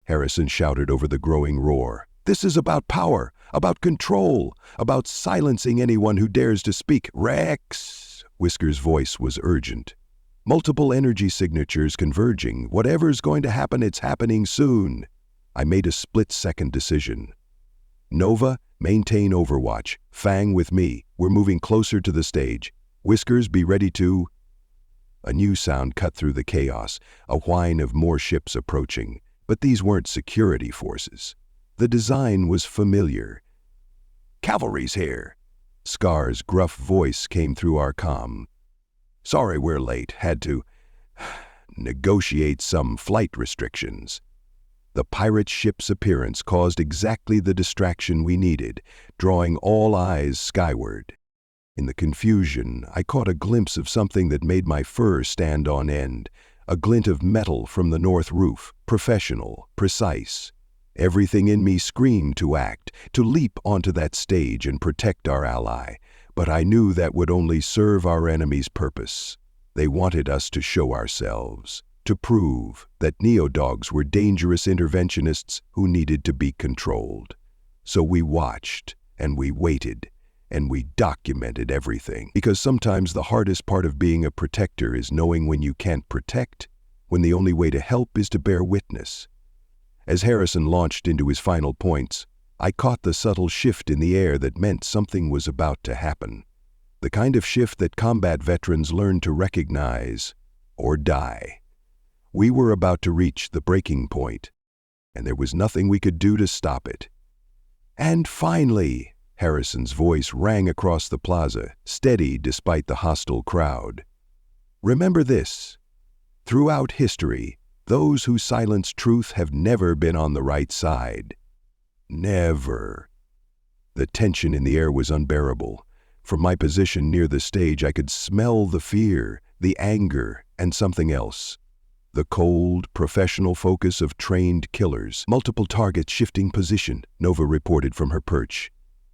Harrison shouted over the growing roar. "This is about power, about control, about silencing anyone who dares to speak." "Rex!" Whisker's voice was urgent. "Multiple energy signatures converging. Whatever's going to happen, it's happening soon." I made a split-second decision. "Nova, maintain overwatch. Fang with me. We're moving closer to the stage. Whiskers, be ready to—" A new sound cut through the chaos, a whine of more ships approaching. But these weren't security forces. The design was familiar. "Cavalry's here." Scar's gruff voice came through our comm. "Sorry we're late. Had to negotiate some flight restrictions." The pirate ship's appearance caused exactly the distraction we needed, drawing all eyes skyward. In the confusion, I caught a glimpse of something that made my fur stand on end, a glint of metal from the north roof, professional, precise. Everything in me screamed to act, to leap onto that stage and protect our ally, but I knew that would only serve our enemy's purpose. They wanted us to show ourselves. to prove that neo-dogs were dangerous interventionists who needed to be controlled. So we watched, and we waited, and we documented everything. Because sometimes the hardest part of being a protector is knowing when you can't protect, when the only way to help is to bear witness. As Harrison launched into his final points, I caught the subtle shift in the air that meant something was about to happen. The kind of shift that combat veterans learn to recognize or die. We were about to reach the breaking point, and there was nothing we could do to stop it. And finally, Harrison's voice rang across the plaza, steady despite the hostile crowd. Remember this: throughout history, those who silence truth have never been on the right side. Never. The tension in the air was unbearable. From my position near the stage, I could smell the fear, the anger, and something else. The cold, professional focus of trained killers. Multiple targets shifting position, Nova reported from her perch.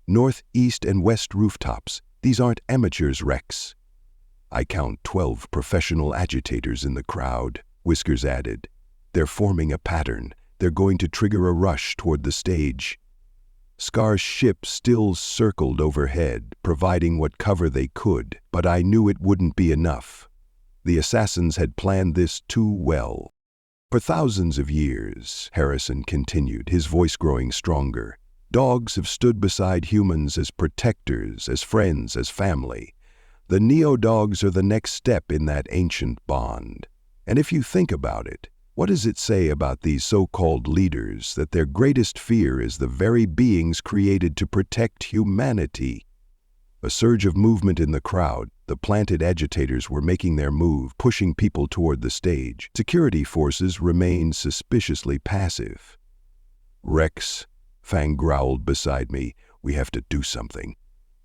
North, east, and west rooftops. These aren't amateurs, Rex. I count 12 professional agitators in the crowd, Whiskers added. They're forming a pattern. They're going to trigger a rush toward the stage. Scar's ship still circled overhead, providing what cover they could, but I knew it wouldn't be enough. The assassins had planned this too well. For thousands of years, Harrison continued, his voice growing stronger, dogs have stood beside humans as protectors, as friends, as family. The neo-dogs are the next step in that ancient bond. And if you think about it, what does it say about these so-called leaders that their greatest fear is the very beings created to protect humanity? A surge of movement in the crowd. The planted agitators were making their move, pushing people toward the stage. Security forces remained suspiciously passive. Rex, Fang growled beside me, we have to do something.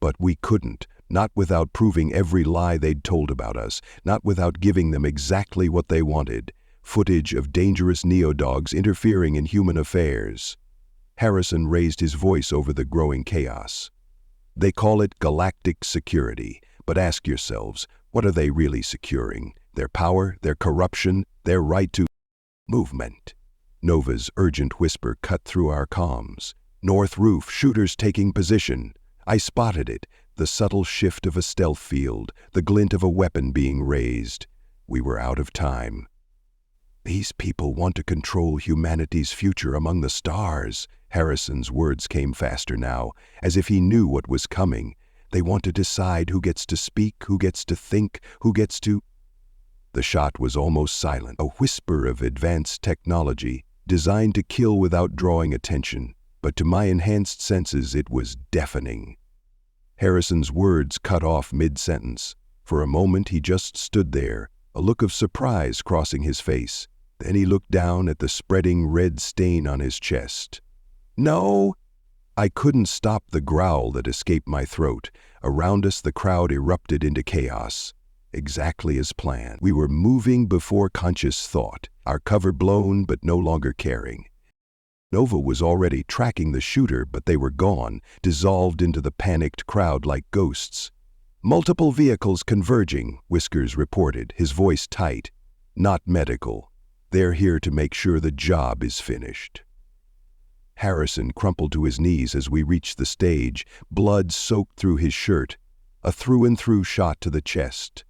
But we couldn't, not without proving every lie they'd told about us, not without giving them exactly what they wanted. Footage of dangerous neo-dogs interfering in human affairs. Harrison raised his voice over the growing chaos. They call it galactic security, but ask yourselves, what are they really securing? Their power, their corruption, their right to movement. Nova's urgent whisper cut through our comms. North roof, shooters taking position. I spotted it, the subtle shift of a stealth field, the glint of a weapon being raised. We were out of time. These people want to control humanity's future among the stars. Harrison's words came faster now, as if he knew what was coming. They want to decide who gets to speak, who gets to think, who gets to... The shot was almost silent, a whisper of advanced technology, designed to kill without drawing attention, but to my enhanced senses it was deafening. Harrison's words cut off mid-sentence. For a moment he just stood there, a look of surprise crossing his face. Then he looked down at the spreading red stain on his chest. No! I couldn't stop the growl that escaped my throat. Around us the crowd erupted into chaos. Exactly as planned. We were moving before conscious thought, our cover blown but no longer caring. Nova was already tracking the shooter, but they were gone, dissolved into the panicked crowd like ghosts. Multiple vehicles converging, Whiskers reported, his voice tight. Not medical. They're here to make sure the job is finished. Harrison crumpled to his knees as we reached the stage, blood soaked through his shirt, a through-and-through shot to the chest.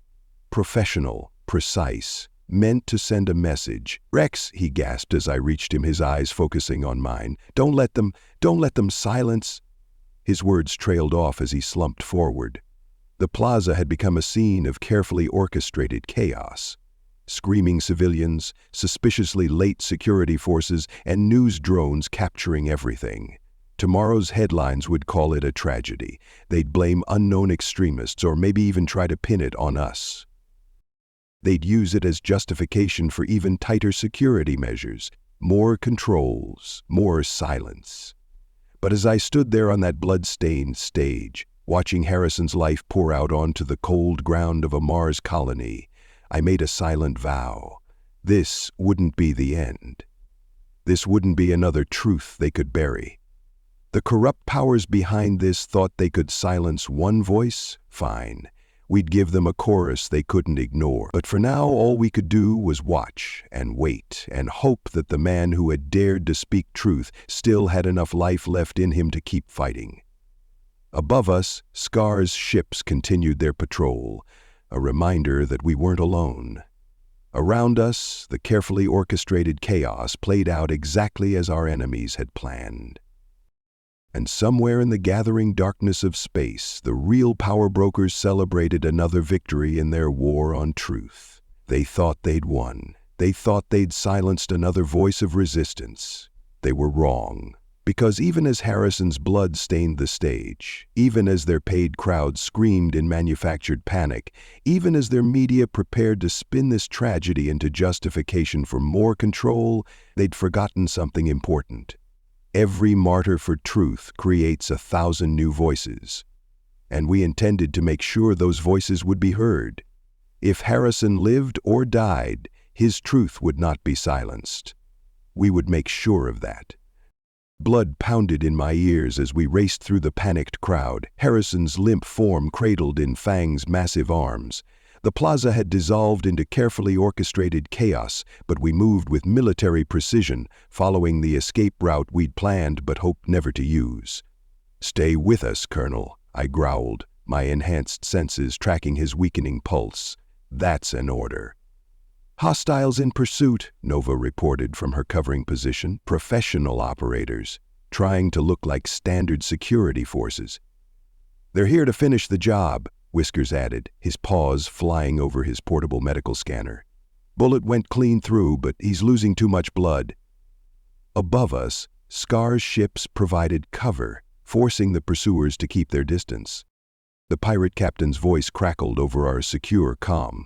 Professional, precise, meant to send a message. Rex, he gasped as I reached him, his eyes focusing on mine. Don't let them silence. His words trailed off as he slumped forward. The plaza had become a scene of carefully orchestrated chaos. Screaming civilians, suspiciously late security forces, and news drones capturing everything. Tomorrow's headlines would call it a tragedy. They'd blame unknown extremists or maybe even try to pin it on us. They'd use it as justification for even tighter security measures, more controls, more silence. But as I stood there on that blood-stained stage, watching Harrison's life pour out onto the cold ground of a Mars colony, I made a silent vow. This wouldn't be the end. This wouldn't be another truth they could bury. The corrupt powers behind this thought they could silence one voice? Fine. We'd give them a chorus they couldn't ignore. But for now, all we could do was watch and wait and hope that the man who had dared to speak truth still had enough life left in him to keep fighting. Above us, Scar's ships continued their patrol, a reminder that we weren't alone. Around us, the carefully orchestrated chaos played out exactly as our enemies had planned. And somewhere in the gathering darkness of space, the real power brokers celebrated another victory in their war on truth. They thought they'd won. They thought they'd silenced another voice of resistance. They were wrong. Because even as Harrison's blood stained the stage, even as their paid crowd screamed in manufactured panic, even as their media prepared to spin this tragedy into justification for more control, they'd forgotten something important. Every martyr for truth creates 1,000 new voices. And we intended to make sure those voices would be heard. If Harrison lived or died, his truth would not be silenced. We would make sure of that. Blood pounded in my ears as we raced through the panicked crowd, Harrison's limp form cradled in Fang's massive arms. The plaza had dissolved into carefully orchestrated chaos, but we moved with military precision, following the escape route we'd planned but hoped never to use. "Stay with us, Colonel," I growled, my enhanced senses tracking his weakening pulse. "That's an order." "Hostiles in pursuit," Nova reported from her covering position. "Professional operators, trying to look like standard security forces." "They're here to finish the job," Whiskers added, his paws flying over his portable medical scanner. "Bullet went clean through, but he's losing too much blood." Above us, Scar's ships provided cover, forcing the pursuers to keep their distance. The pirate captain's voice crackled over our secure comm.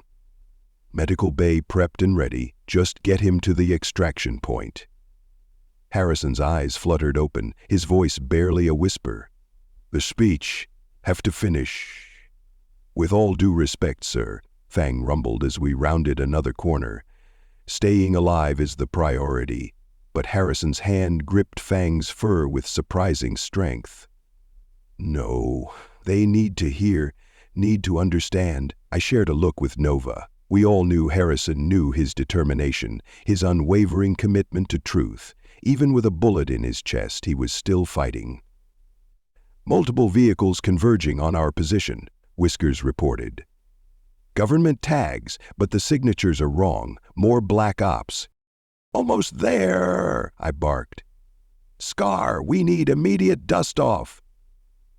"Medical bay prepped and ready. Just get him to the extraction point." Harrison's eyes fluttered open, his voice barely a whisper. "The speech. Have to finish." "With all due respect, sir," Fang rumbled as we rounded another corner. "Staying alive is the priority." But Harrison's hand gripped Fang's fur with surprising strength. "No, they need to hear, need to understand." I shared a look with Nova. We all knew Harrison knew his determination, his unwavering commitment to truth. Even with a bullet in his chest, he was still fighting. "Multiple vehicles converging on our position," Whiskers reported. "Government tags, but the signatures are wrong. More black ops." "Almost there," I barked. "Scar, we need immediate dust-off."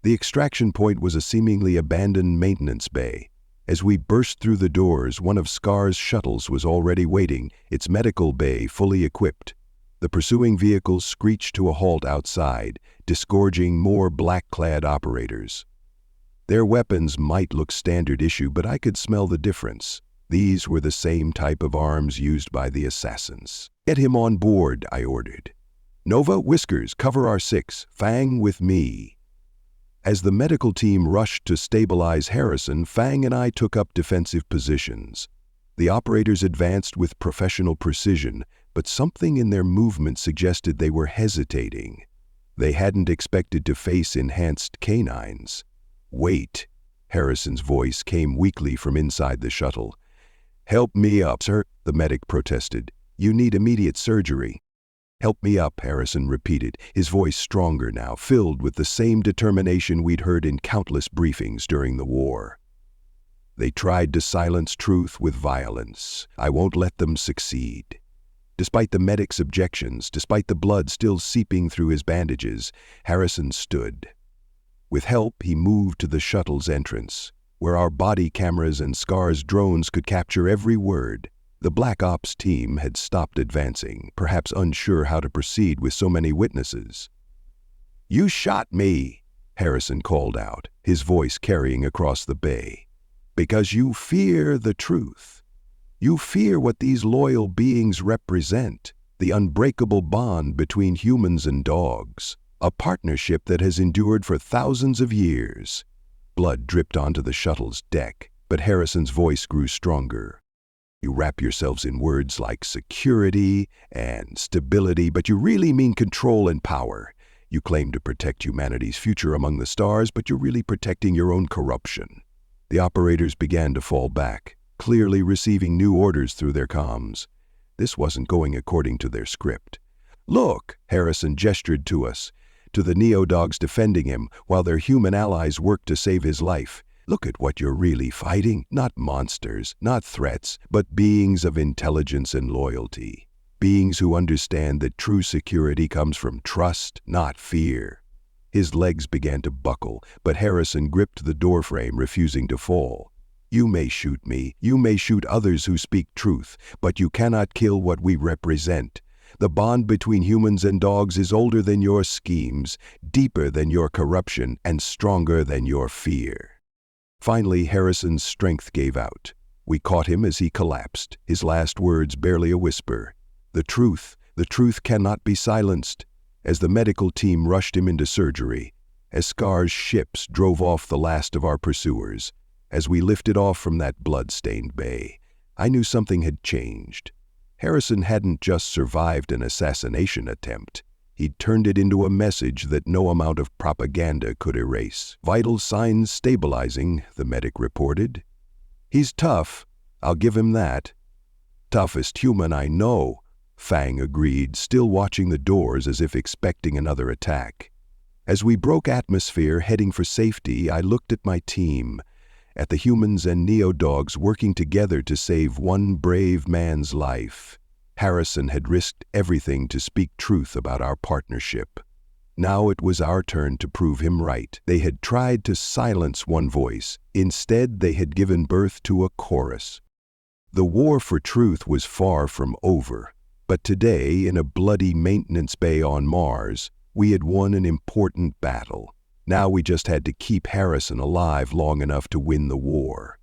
The extraction point was a seemingly abandoned maintenance bay. As we burst through the doors, one of Scar's shuttles was already waiting, its medical bay fully equipped. The pursuing vehicles screeched to a halt outside, disgorging more black-clad operators. Their weapons might look standard issue, but I could smell the difference. These were the same type of arms used by the assassins. "Get him on board," I ordered. "Nova, Whiskers, cover our 6, Fang with me." As the medical team rushed to stabilize Harrison, Fang and I took up defensive positions. The operators advanced with professional precision, but something in their movement suggested they were hesitating. They hadn't expected to face enhanced canines. "Wait," Harrison's voice came weakly from inside the shuttle. "Help me up, sir," the medic protested. "You need immediate surgery." "Help me up," Harrison repeated, his voice stronger now, filled with the same determination we'd heard in countless briefings during the war. "They tried to silence truth with violence. I won't let them succeed." Despite the medic's objections, despite the blood still seeping through his bandages, Harrison stood. With help, he moved to the shuttle's entrance, where our body cameras and Scar's drones could capture every word. The Black Ops team had stopped advancing, perhaps unsure how to proceed with so many witnesses. "You shot me," Harrison called out, his voice carrying across the bay. "Because you fear the truth. You fear what these loyal beings represent, the unbreakable bond between humans and dogs, a partnership that has endured for thousands of years." Blood dripped onto the shuttle's deck, but Harrison's voice grew stronger. "You wrap yourselves in words like security and stability, but you really mean control and power. You claim to protect humanity's future among the stars, but you're really protecting your own corruption." The operators began to fall back, clearly receiving new orders through their comms. This wasn't going according to their script. "Look!" Harrison gestured to us, to the neo-dogs defending him while their human allies worked to save his life. "Look at what you're really fighting. Not monsters, not threats, but beings of intelligence and loyalty. Beings who understand that true security comes from trust, not fear." His legs began to buckle, but Harrison gripped the doorframe, refusing to fall. "You may shoot me, you may shoot others who speak truth, but you cannot kill what we represent. The bond between humans and dogs is older than your schemes, deeper than your corruption, and stronger than your fear." Finally, Harrison's strength gave out. We caught him as he collapsed, his last words barely a whisper. The truth cannot be silenced." As the medical team rushed him into surgery, as Scar's ships drove off the last of our pursuers, as we lifted off from that blood-stained bay, I knew something had changed. Harrison hadn't just survived an assassination attempt. He'd turned it into a message that no amount of propaganda could erase. "Vital signs stabilizing," the medic reported. "He's tough, I'll give him that." "Toughest human I know," Fang agreed, still watching the doors as if expecting another attack. As we broke atmosphere heading for safety, I looked at my team, at the humans and neo-dogs working together to save one brave man's life. Harrison had risked everything to speak truth about our partnership. Now it was our turn to prove him right. They had tried to silence one voice. Instead, they had given birth to a chorus. The war for truth was far from over. But today, in a bloody maintenance bay on Mars, we had won an important battle. Now we just had to keep Harrison alive long enough to win the war.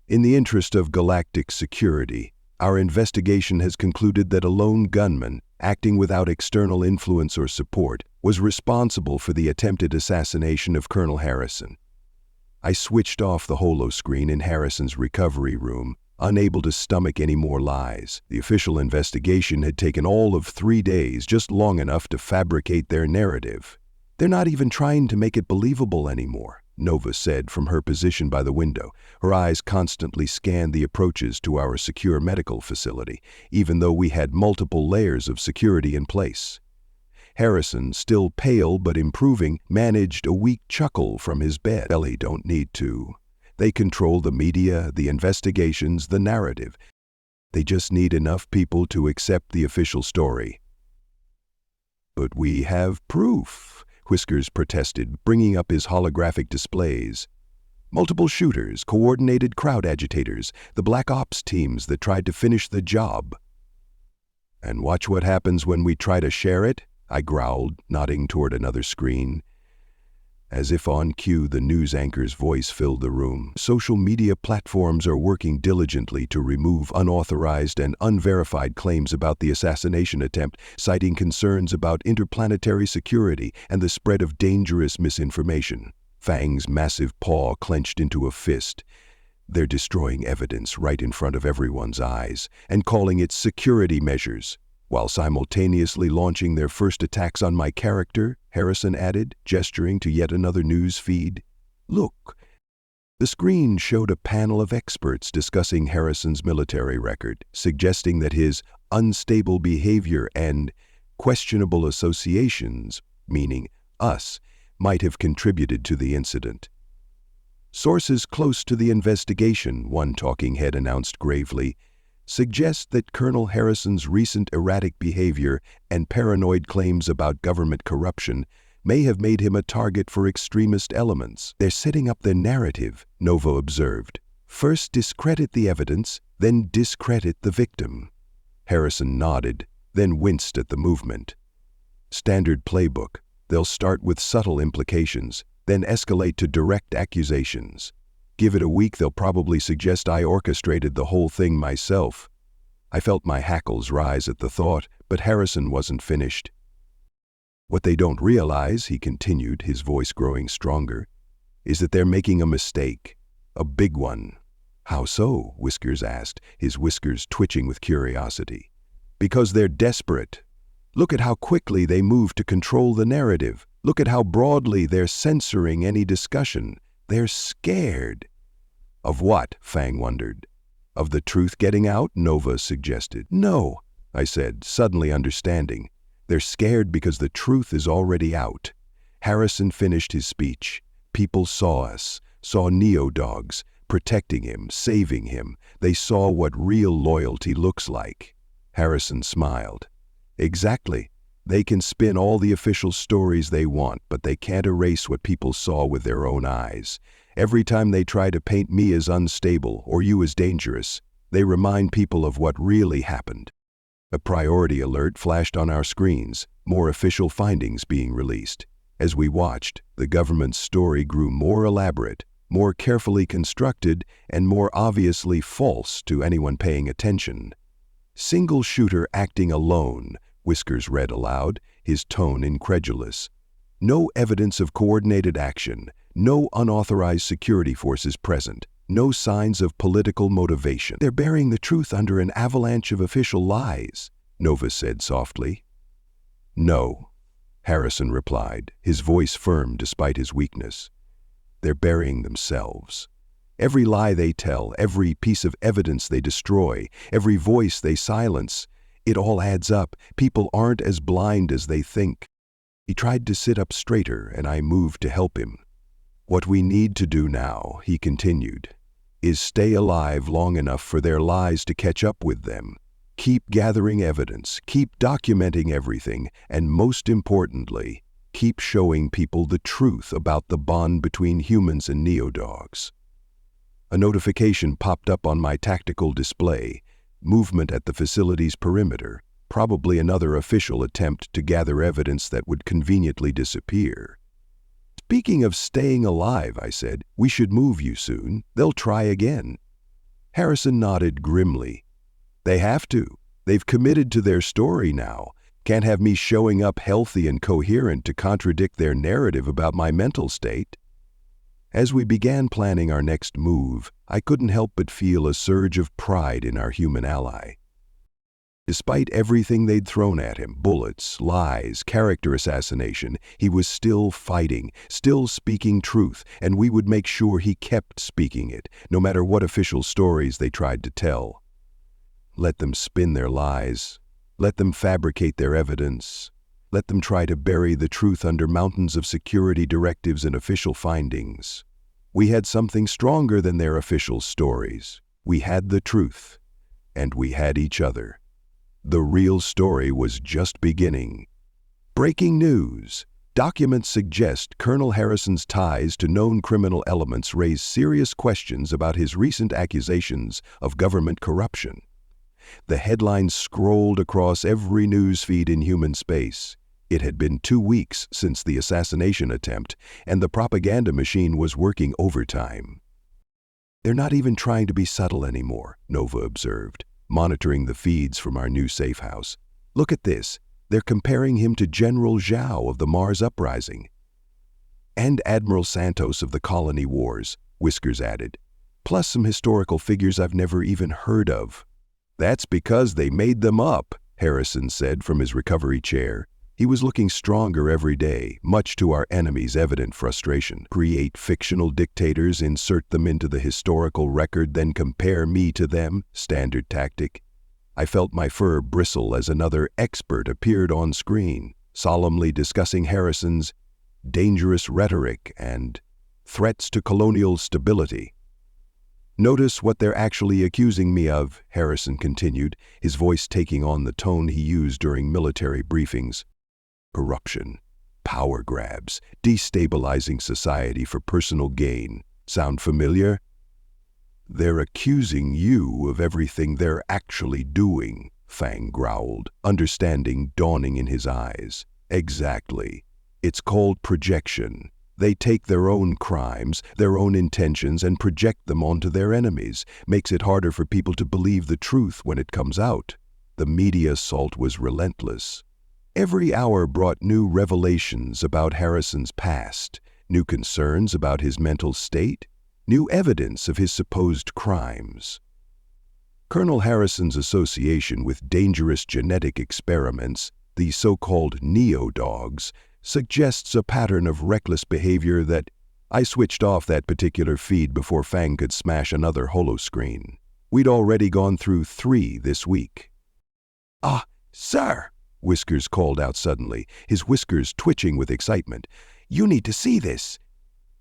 In the interest of galactic security, our investigation has concluded that a lone gunman, acting without external influence or support, was responsible for the attempted assassination of Colonel Harrison. I switched off the holoscreen in Harrison's recovery room, unable to stomach any more lies. The official investigation had taken all of 3 days, just long enough to fabricate their narrative. "They're not even trying to make it believable anymore," Nova said from her position by the window. Her eyes constantly scanned the approaches to our secure medical facility, even though we had multiple layers of security in place. Harrison, still pale but improving, managed a weak chuckle from his bed. "They don't need to. They control the media, the investigations, the narrative. They just need enough people to accept the official story." "But we have proof," Whiskers protested, bringing up his holographic displays. "Multiple shooters, coordinated crowd agitators, the Black Ops teams that tried to finish the job." "And watch what happens when we try to share it," I growled, nodding toward another screen. As if on cue, the news anchor's voice filled the room. "Social media platforms are working diligently to remove unauthorized and unverified claims about the assassination attempt, citing concerns about interplanetary security and the spread of dangerous misinformation." Fang's massive paw clenched into a fist. "They're destroying evidence right in front of everyone's eyes and calling it security measures, while simultaneously launching their first attacks on my character," Harrison added, gesturing to yet another news feed. "Look." The screen showed a panel of experts discussing Harrison's military record, suggesting that his unstable behavior and questionable associations, meaning us, might have contributed to the incident. "Sources close to the investigation," one talking head announced gravely, "suggest that Colonel Harrison's recent erratic behavior and paranoid claims about government corruption may have made him a target for extremist elements." "They're setting up their narrative," Nova observed. "First discredit the evidence, then discredit the victim." Harrison nodded, then winced at the movement. "Standard playbook. They'll start with subtle implications, then escalate to direct accusations. Give it a week, they'll probably suggest I orchestrated the whole thing myself." I felt my hackles rise at the thought, but Harrison wasn't finished. "What they don't realize," he continued, his voice growing stronger, "is that they're making a mistake. A big one." "How so?" Whiskers asked, his whiskers twitching with curiosity. "Because they're desperate. Look at how quickly they move to control the narrative. Look at how broadly they're censoring any discussion. They're scared." Of what? Fang wondered. Of the truth getting out? Nova suggested. No, I said, suddenly understanding. They're scared because the truth is already out. Harrison finished his speech. People saw us, saw neo-dogs, protecting him, saving him. They saw what real loyalty looks like. Harrison smiled. Exactly. They can spin all the official stories they want, but they can't erase what people saw with their own eyes. Every time they try to paint me as unstable or you as dangerous, they remind people of what really happened. A priority alert flashed on our screens, more official findings being released. As we watched, the government's story grew more elaborate, more carefully constructed, and more obviously false to anyone paying attention. Single shooter acting alone, Whiskers read aloud, his tone incredulous. No evidence of coordinated action, no unauthorized security forces present, no signs of political motivation. They're burying the truth under an avalanche of official lies, Nova said softly. No, Harrison replied, his voice firm despite his weakness. They're burying themselves. Every lie they tell, every piece of evidence they destroy, every voice they silence, it all adds up. People aren't as blind as they think. He tried to sit up straighter, and I moved to help him. What we need to do now, he continued, is stay alive long enough for their lies to catch up with them. Keep gathering evidence, keep documenting everything, and most importantly, keep showing people the truth about the bond between humans and neo-dogs. A notification popped up on my tactical display, movement at the facility's perimeter, probably another official attempt to gather evidence that would conveniently disappear. Speaking of staying alive, I said, we should move you soon. They'll try again. Harrison nodded grimly. They have to. They've committed to their story now. Can't have me showing up healthy and coherent to contradict their narrative about my mental state. As we began planning our next move, I couldn't help but feel a surge of pride in our human ally. Despite everything they'd thrown at him, bullets, lies, character assassination, he was still fighting, still speaking truth, and we would make sure he kept speaking it, no matter what official stories they tried to tell. Let them spin their lies. Let them fabricate their evidence. Let them try to bury the truth under mountains of security directives and official findings. We had something stronger than their official stories. We had the truth, and we had each other. The real story was just beginning. Breaking news. Documents suggest Colonel Harrison's ties to known criminal elements raise serious questions about his recent accusations of government corruption. The headlines scrolled across every news feed in human space. It had been 2 weeks since the assassination attempt, and the propaganda machine was working overtime. They're not even trying to be subtle anymore, Nova observed, monitoring the feeds from our new safe house. Look at this. They're comparing him to General Zhao of the Mars Uprising. And Admiral Santos of the Colony Wars, Whiskers added, plus some historical figures I've never even heard of. That's because they made them up, Harrison said from his recovery chair. He was looking stronger every day, much to our enemy's evident frustration. Create fictional dictators, insert them into the historical record, then compare me to them, standard tactic. I felt my fur bristle as another expert appeared on screen, solemnly discussing Harrison's dangerous rhetoric and threats to colonial stability. Notice what they're actually accusing me of, Harrison continued, his voice taking on the tone he used during military briefings. Corruption, power grabs, destabilizing society for personal gain. Sound familiar? They're accusing you of everything they're actually doing, Fang growled, understanding dawning in his eyes. Exactly. It's called projection. They take their own crimes, their own intentions, and project them onto their enemies. Makes it harder for people to believe the truth when it comes out. The media assault was relentless. Every hour brought new revelations about Harrison's past, new concerns about his mental state, new evidence of his supposed crimes. Colonel Harrison's association with dangerous genetic experiments, the so-called neo-dogs, suggests a pattern of reckless behavior that I switched off that particular feed before Fang could smash another holoscreen. We'd already gone through 3 this week. "Ah, sir," Whiskers called out suddenly, his whiskers twitching with excitement. "You need to see this."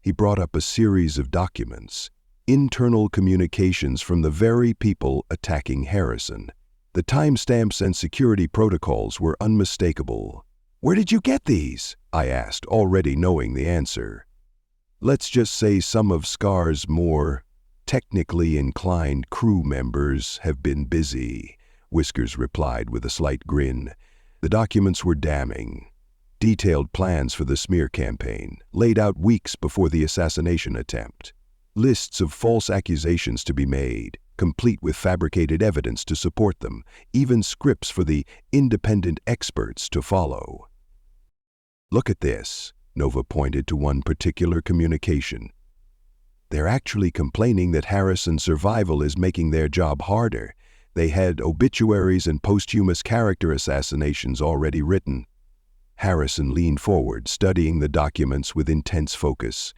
He brought up a series of documents, internal communications from the very people attacking Harrison. The timestamps and security protocols were unmistakable. "Where did you get these?" I asked, already knowing the answer. Let's just say some of SCAR's more technically inclined crew members have been busy, Whiskers replied with a slight grin. The documents were damning. Detailed plans for the smear campaign, laid out weeks before the assassination attempt. Lists of false accusations to be made, complete with fabricated evidence to support them, even scripts for the independent experts to follow. Look at this, Nova pointed to one particular communication. They're actually complaining that Harrison's survival is making their job harder. They had obituaries and posthumous character assassinations already written. Harrison leaned forward, studying the documents with intense focus.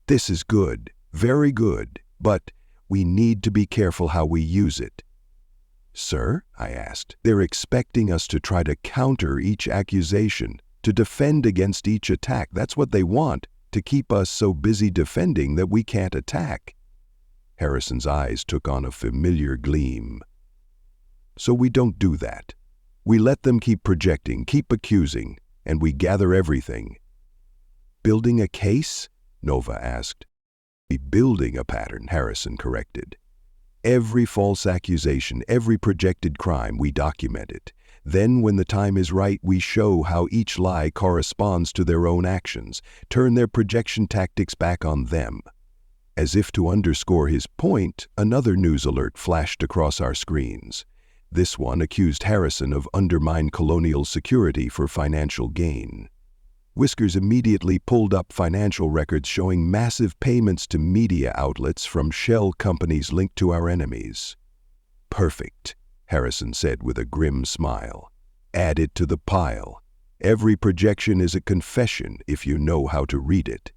This is good, very good, but we need to be careful how we use it. Sir, I asked, they're expecting us to try to counter each accusation, to defend against each attack. That's what they want, to keep us so busy defending that we can't attack. Harrison's eyes took on a familiar gleam. So we don't do that. We let them keep projecting, keep accusing, and we gather everything. Building a case? Nova asked. Building a pattern, Harrison corrected. Every false accusation, every projected crime, we document it. Then, when the time is right, we show how each lie corresponds to their own actions, turn their projection tactics back on them. As if to underscore his point, another news alert flashed across our screens. This one accused Harrison of undermined colonial security for financial gain. Whiskers immediately pulled up financial records showing massive payments to media outlets from shell companies linked to our enemies. Perfect, Harrison said with a grim smile. Add it to the pile. Every projection is a confession if you know how to read it.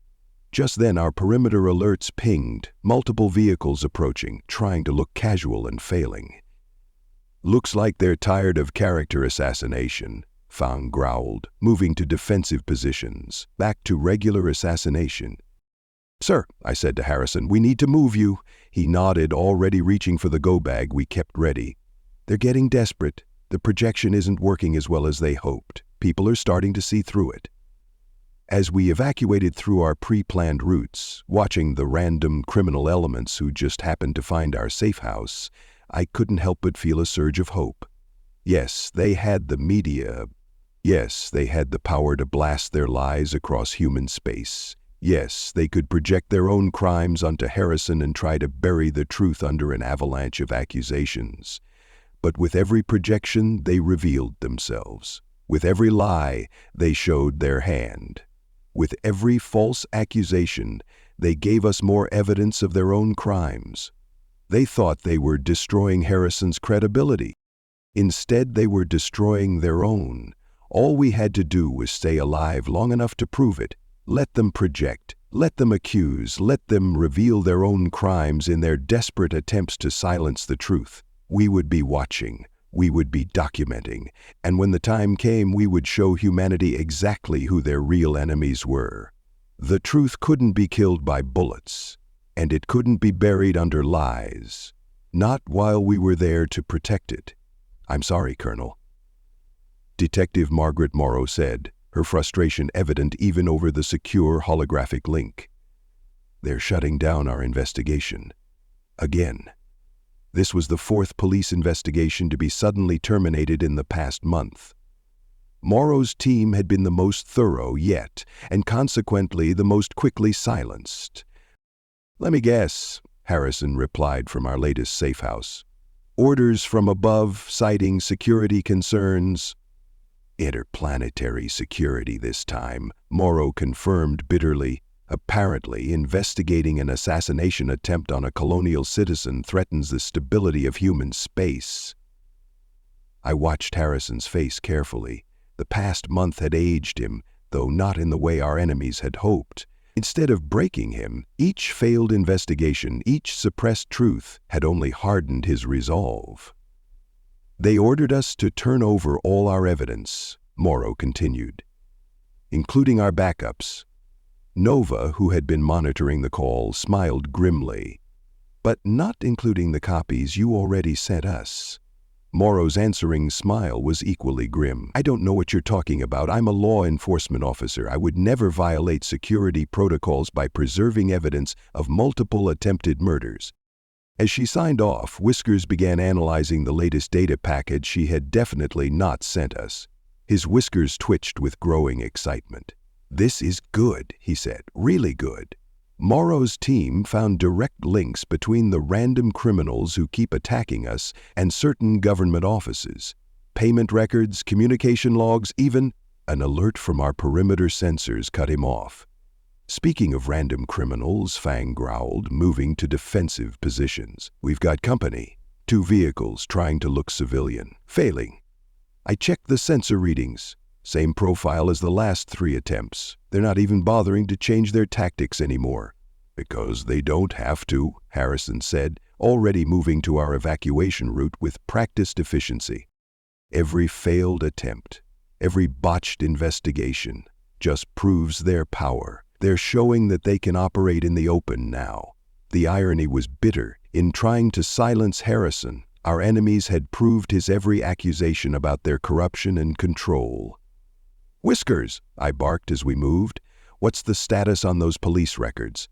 Just then our perimeter alerts pinged, multiple vehicles approaching, trying to look casual and failing. Looks like they're tired of character assassination, Fang growled, moving to defensive positions, back to regular assassination. Sir, I said to Harrison, we need to move you. He nodded, already reaching for the go bag we kept ready. They're getting desperate. The projection isn't working as well as they hoped. People are starting to see through it. As we evacuated through our pre-planned routes, watching the random criminal elements who just happened to find our safe house, I couldn't help but feel a surge of hope. Yes, they had the media. Yes, they had the power to blast their lies across human space. Yes, they could project their own crimes onto Harrison and try to bury the truth under an avalanche of accusations. But with every projection, they revealed themselves. With every lie, they showed their hand. With every false accusation, they gave us more evidence of their own crimes. They thought they were destroying Harrison's credibility. Instead, they were destroying their own. All we had to do was stay alive long enough to prove it. Let them project, let them accuse, let them reveal their own crimes in their desperate attempts to silence the truth. We would be watching, we would be documenting, and when the time came, we would show humanity exactly who their real enemies were. The truth couldn't be killed by bullets, and it couldn't be buried under lies. Not while we were there to protect it. I'm sorry, Colonel. Detective Margaret Morrow said, her frustration evident even over the secure holographic link. They're shutting down our investigation. Again. This was the 4th police investigation to be suddenly terminated in the past month. Morrow's team had been the most thorough yet, and consequently the most quickly silenced. Let me guess, Harrison replied from our latest safe house. Orders from above citing security concerns. Interplanetary security this time, Morrow confirmed bitterly. Apparently, investigating an assassination attempt on a colonial citizen threatens the stability of human space. I watched Harrison's face carefully. The past month had aged him, though not in the way our enemies had hoped. Instead of breaking him, each failed investigation, each suppressed truth had only hardened his resolve. They ordered us to turn over all our evidence, Morrow continued, including our backups. Nova, who had been monitoring the call, smiled grimly. But not including the copies you already sent us. Morrow's answering smile was equally grim. I don't know what you're talking about. I'm a law enforcement officer. I would never violate security protocols by preserving evidence of multiple attempted murders. As she signed off, Whiskers began analyzing the latest data package she had definitely not sent us. His whiskers twitched with growing excitement. "This is good," he said, "really good." Morrow's team found direct links between the random criminals who keep attacking us and certain government offices. Payment records, communication logs, even an alert from our perimeter sensors cut him off. "Speaking of random criminals," Fang growled, moving to defensive positions. "We've got company. 2 vehicles trying to look civilian. Failing. I checked the sensor readings. Same profile as the last 3 attempts. They're not even bothering to change their tactics anymore." "Because they don't have to," Harrison said, already moving to our evacuation route with practiced efficiency. "Every failed attempt, every botched investigation just proves their power. They're showing that they can operate in the open now." The irony was bitter. In trying to silence Harrison, our enemies had proved his every accusation about their corruption and control. "Whiskers," I barked as we moved. "What's the status on those police records?"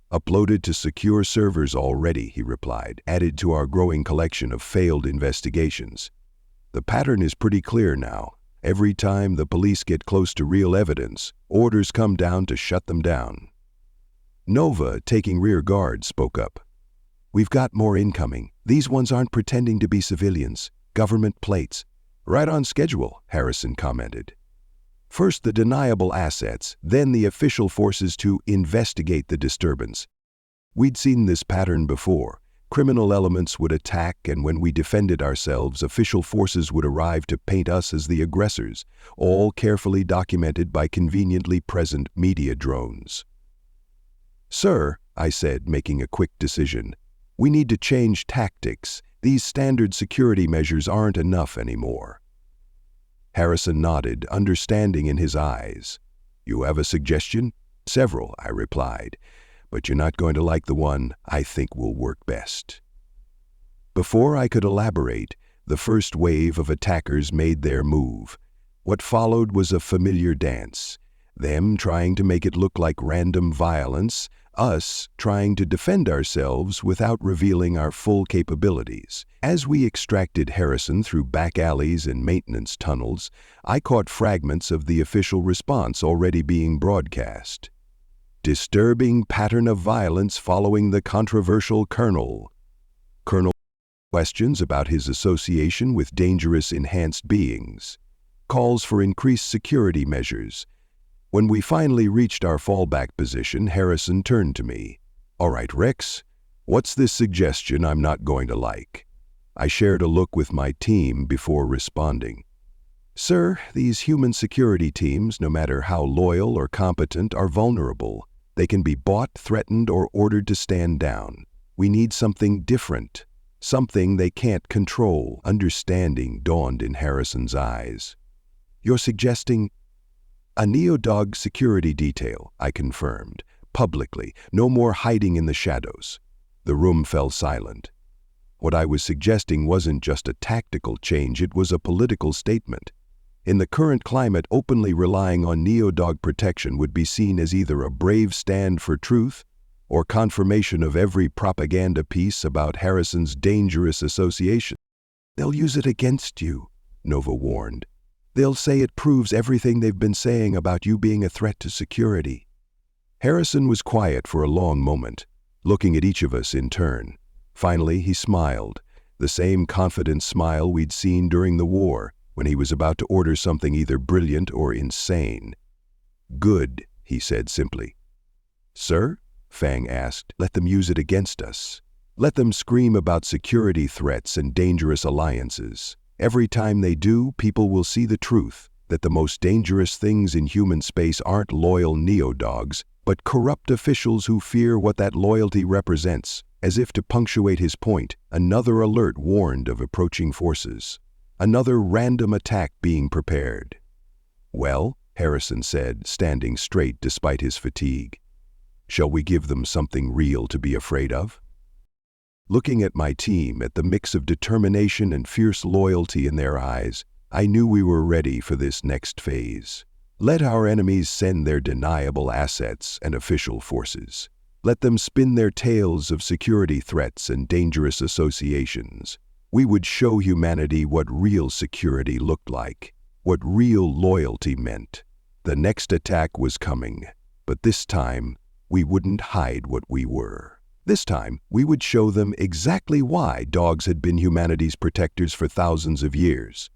"Uploaded to secure servers already," he replied, "added to our growing collection of failed investigations. The pattern is pretty clear now. Every time the police get close to real evidence, orders come down to shut them down." Nova, taking rear guard, spoke up. "We've got more incoming. These ones aren't pretending to be civilians. Government plates." "Right on schedule," Harrison commented. "First the deniable assets, then the official forces to investigate the disturbance." We'd seen this pattern before. Criminal elements would attack, and when we defended ourselves, official forces would arrive to paint us as the aggressors, all carefully documented by conveniently present media drones. "Sir," I said, making a quick decision, "we need to change tactics. These standard security measures aren't enough anymore." Harrison nodded, understanding in his eyes. "You have a suggestion?" "Several," I replied, "but you're not going to like the one I think will work best." Before I could elaborate, the first wave of attackers made their move. What followed was a familiar dance. Them trying to make it look like random violence, us trying to defend ourselves without revealing our full capabilities. As we extracted Harrison through back alleys and maintenance tunnels, I caught fragments of the official response already being broadcast. "Disturbing pattern of violence following the controversial Colonel. Colonel questions about his association with dangerous enhanced beings. Calls for increased security measures." When we finally reached our fallback position, Harrison turned to me. "All right, Rex, what's this suggestion I'm not going to like?" I shared a look with my team before responding. "Sir, these human security teams, no matter how loyal or competent, are vulnerable. They can be bought, threatened, or ordered to stand down. We need something different, something they can't control." Understanding dawned in Harrison's eyes. "You're suggesting—" "A Neo-Dog security detail," I confirmed, publicly. "No more hiding in the shadows." The room fell silent. What I was suggesting wasn't just a tactical change, it was a political statement. In the current climate, openly relying on Neo-Dog protection would be seen as either a brave stand for truth or confirmation of every propaganda piece about Harrison's dangerous association. "They'll use it against you," Nova warned. "They'll say it proves everything they've been saying about you being a threat to security." Harrison was quiet for a long moment, looking at each of us in turn. Finally, he smiled, the same confident smile we'd seen during the war, when he was about to order something either brilliant or insane. "Good," he said simply. "Sir?" Fang asked. "Let them use it against us. Let them scream about security threats and dangerous alliances. Every time they do, people will see the truth, that the most dangerous things in human space aren't loyal neo-dogs, but corrupt officials who fear what that loyalty represents. As if to punctuate his point, another alert warned of approaching forces. Another random attack being prepared. "Well," Harrison said, standing straight despite his fatigue, "shall we give them something real to be afraid of?" Looking at my team, at the mix of determination and fierce loyalty in their eyes, I knew we were ready for this next phase. Let our enemies send their deniable assets and official forces. Let them spin their tales of security threats and dangerous associations. We would show humanity what real security looked like, what real loyalty meant. The next attack was coming, but this time, we wouldn't hide what we were. This time, we would show them exactly why dogs had been humanity's protectors for thousands of years.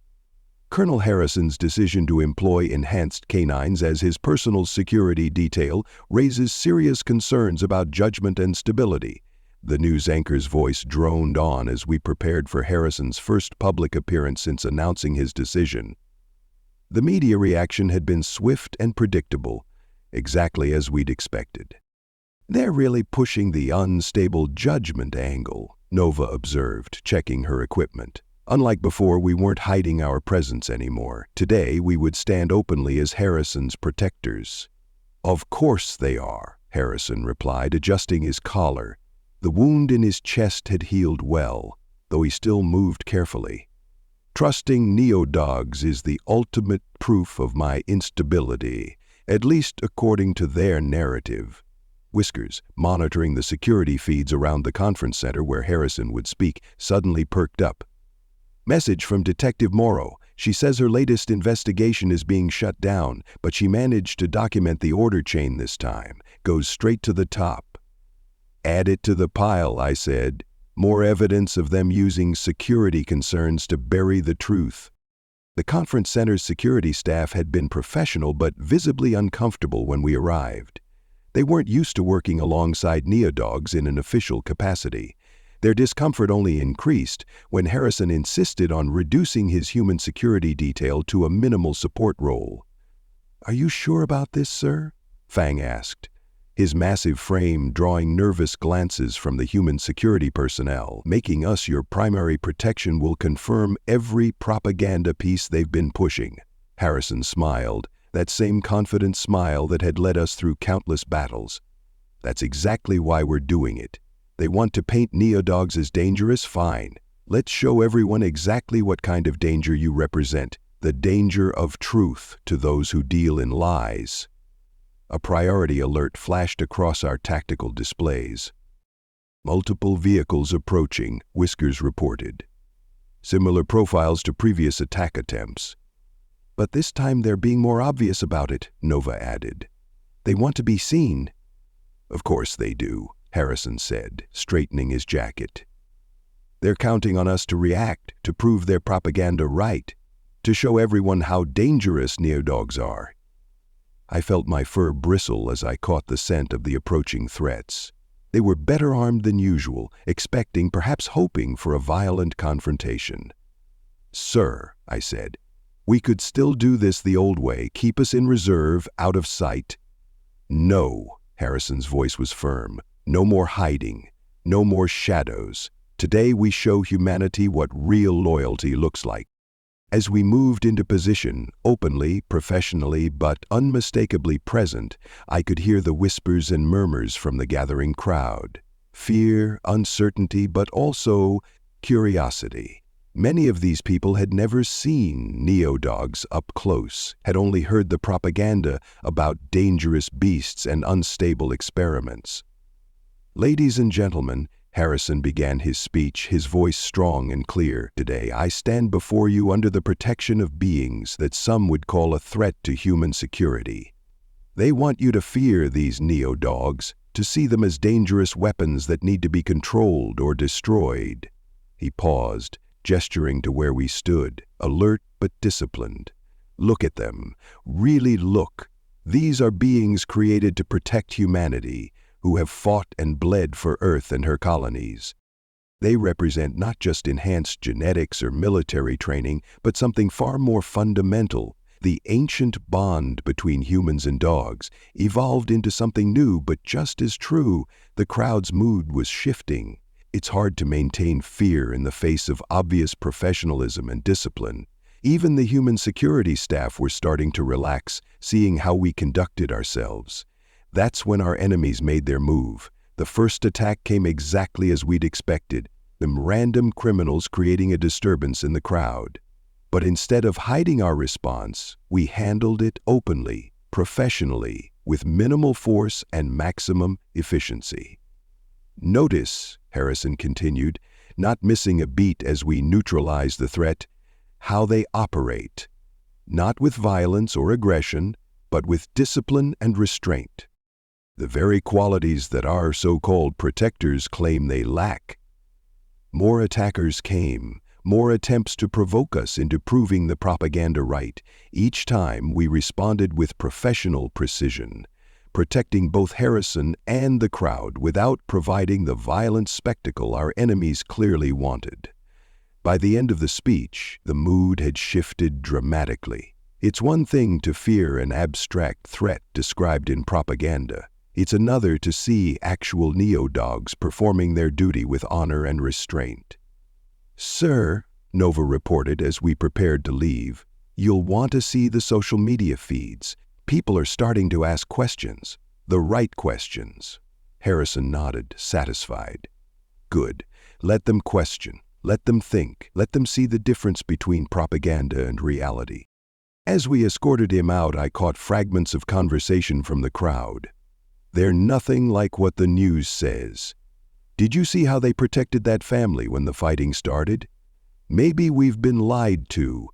Colonel Harrison's decision to employ enhanced canines as his personal security detail raises serious concerns about judgment and stability. The news anchor's voice droned on as we prepared for Harrison's first public appearance since announcing his decision. The media reaction had been swift and predictable, exactly as we'd expected. "They're really pushing the unstable judgment angle," Nova observed, checking her equipment. Unlike before, we weren't hiding our presence anymore. Today, we would stand openly as Harrison's protectors. "Of course they are," Harrison replied, adjusting his collar. The wound in his chest had healed well, though he still moved carefully. "Trusting neo-dogs is the ultimate proof of my instability, at least according to their narrative." Whiskers, monitoring the security feeds around the conference center where Harrison would speak, suddenly perked up. "Message from Detective Morrow. She says her latest investigation is being shut down, but she managed to document the order chain this time. Goes straight to the top." "Add it to the pile," I said. "More evidence of them using security concerns to bury the truth." The conference center's security staff had been professional but visibly uncomfortable when we arrived. They weren't used to working alongside neo-dogs in an official capacity. Their discomfort only increased when Harrison insisted on reducing his human security detail to a minimal support role. "Are you sure about this, sir?" Fang asked, his massive frame drawing nervous glances from the human security personnel. "Making us your primary protection will confirm every propaganda piece they've been pushing." Harrison smiled, that same confident smile that had led us through countless battles. "That's exactly why we're doing it. They want to paint neo-dogs as dangerous? Fine. Let's show everyone exactly what kind of danger you represent. The danger of truth to those who deal in lies." A priority alert flashed across our tactical displays. "Multiple vehicles approaching," Whiskers reported. "Similar profiles to previous attack attempts." "But this time they're being more obvious about it," Nova added. "They want to be seen." "Of course they do," Harrison said, straightening his jacket. "They're counting on us to react, to prove their propaganda right, to show everyone how dangerous neo-dogs are." I felt my fur bristle as I caught the scent of the approaching threats. They were better armed than usual, expecting, perhaps hoping, for a violent confrontation. "Sir," I said, "we could still do this the old way, keep us in reserve, out of sight." "No," Harrison's voice was firm. "No more hiding, no more shadows. Today we show humanity what real loyalty looks like." As we moved into position, openly, professionally, but unmistakably present, I could hear the whispers and murmurs from the gathering crowd. Fear, uncertainty, but also curiosity. Many of these people had never seen neo-dogs up close, had only heard the propaganda about dangerous beasts and unstable experiments. "Ladies and gentlemen," Harrison began his speech, his voice strong and clear. "Today I stand before you under the protection of beings that some would call a threat to human security. They want you to fear these neo-dogs, to see them as dangerous weapons that need to be controlled or destroyed." He paused, gesturing to where we stood, alert but disciplined. "Look at them. Really look. These are beings created to protect humanity, who have fought and bled for Earth and her colonies. They represent not just enhanced genetics or military training, but something far more fundamental. The ancient bond between humans and dogs evolved into something new, but just as true, the crowd's mood was shifting. It's hard to maintain fear in the face of obvious professionalism and discipline. Even the human security staff were starting to relax, seeing how we conducted ourselves. That's when our enemies made their move. The first attack came exactly as we'd expected, them random criminals creating a disturbance in the crowd. But instead of hiding our response, we handled it openly, professionally, with minimal force and maximum efficiency. Notice, Harrison continued, not missing a beat as we neutralized the threat, how they operate. Not with violence or aggression, but with discipline and restraint. The very qualities that our so-called protectors claim they lack. More attackers came, more attempts to provoke us into proving the propaganda right. Each time we responded with professional precision, protecting both Harrison and the crowd without providing the violent spectacle our enemies clearly wanted. By the end of the speech, the mood had shifted dramatically. It's one thing to fear an abstract threat described in propaganda. It's another to see actual neo-dogs performing their duty with honor and restraint. "Sir," Nova reported as we prepared to leave, "you'll want to see the social media feeds. People are starting to ask questions. The right questions." Harrison nodded, satisfied. "Good. Let them question. Let them think. Let them see the difference between propaganda and reality." As we escorted him out, I caught fragments of conversation from the crowd. "They're nothing like what the news says. Did you see how they protected that family when the fighting started? Maybe we've been lied to.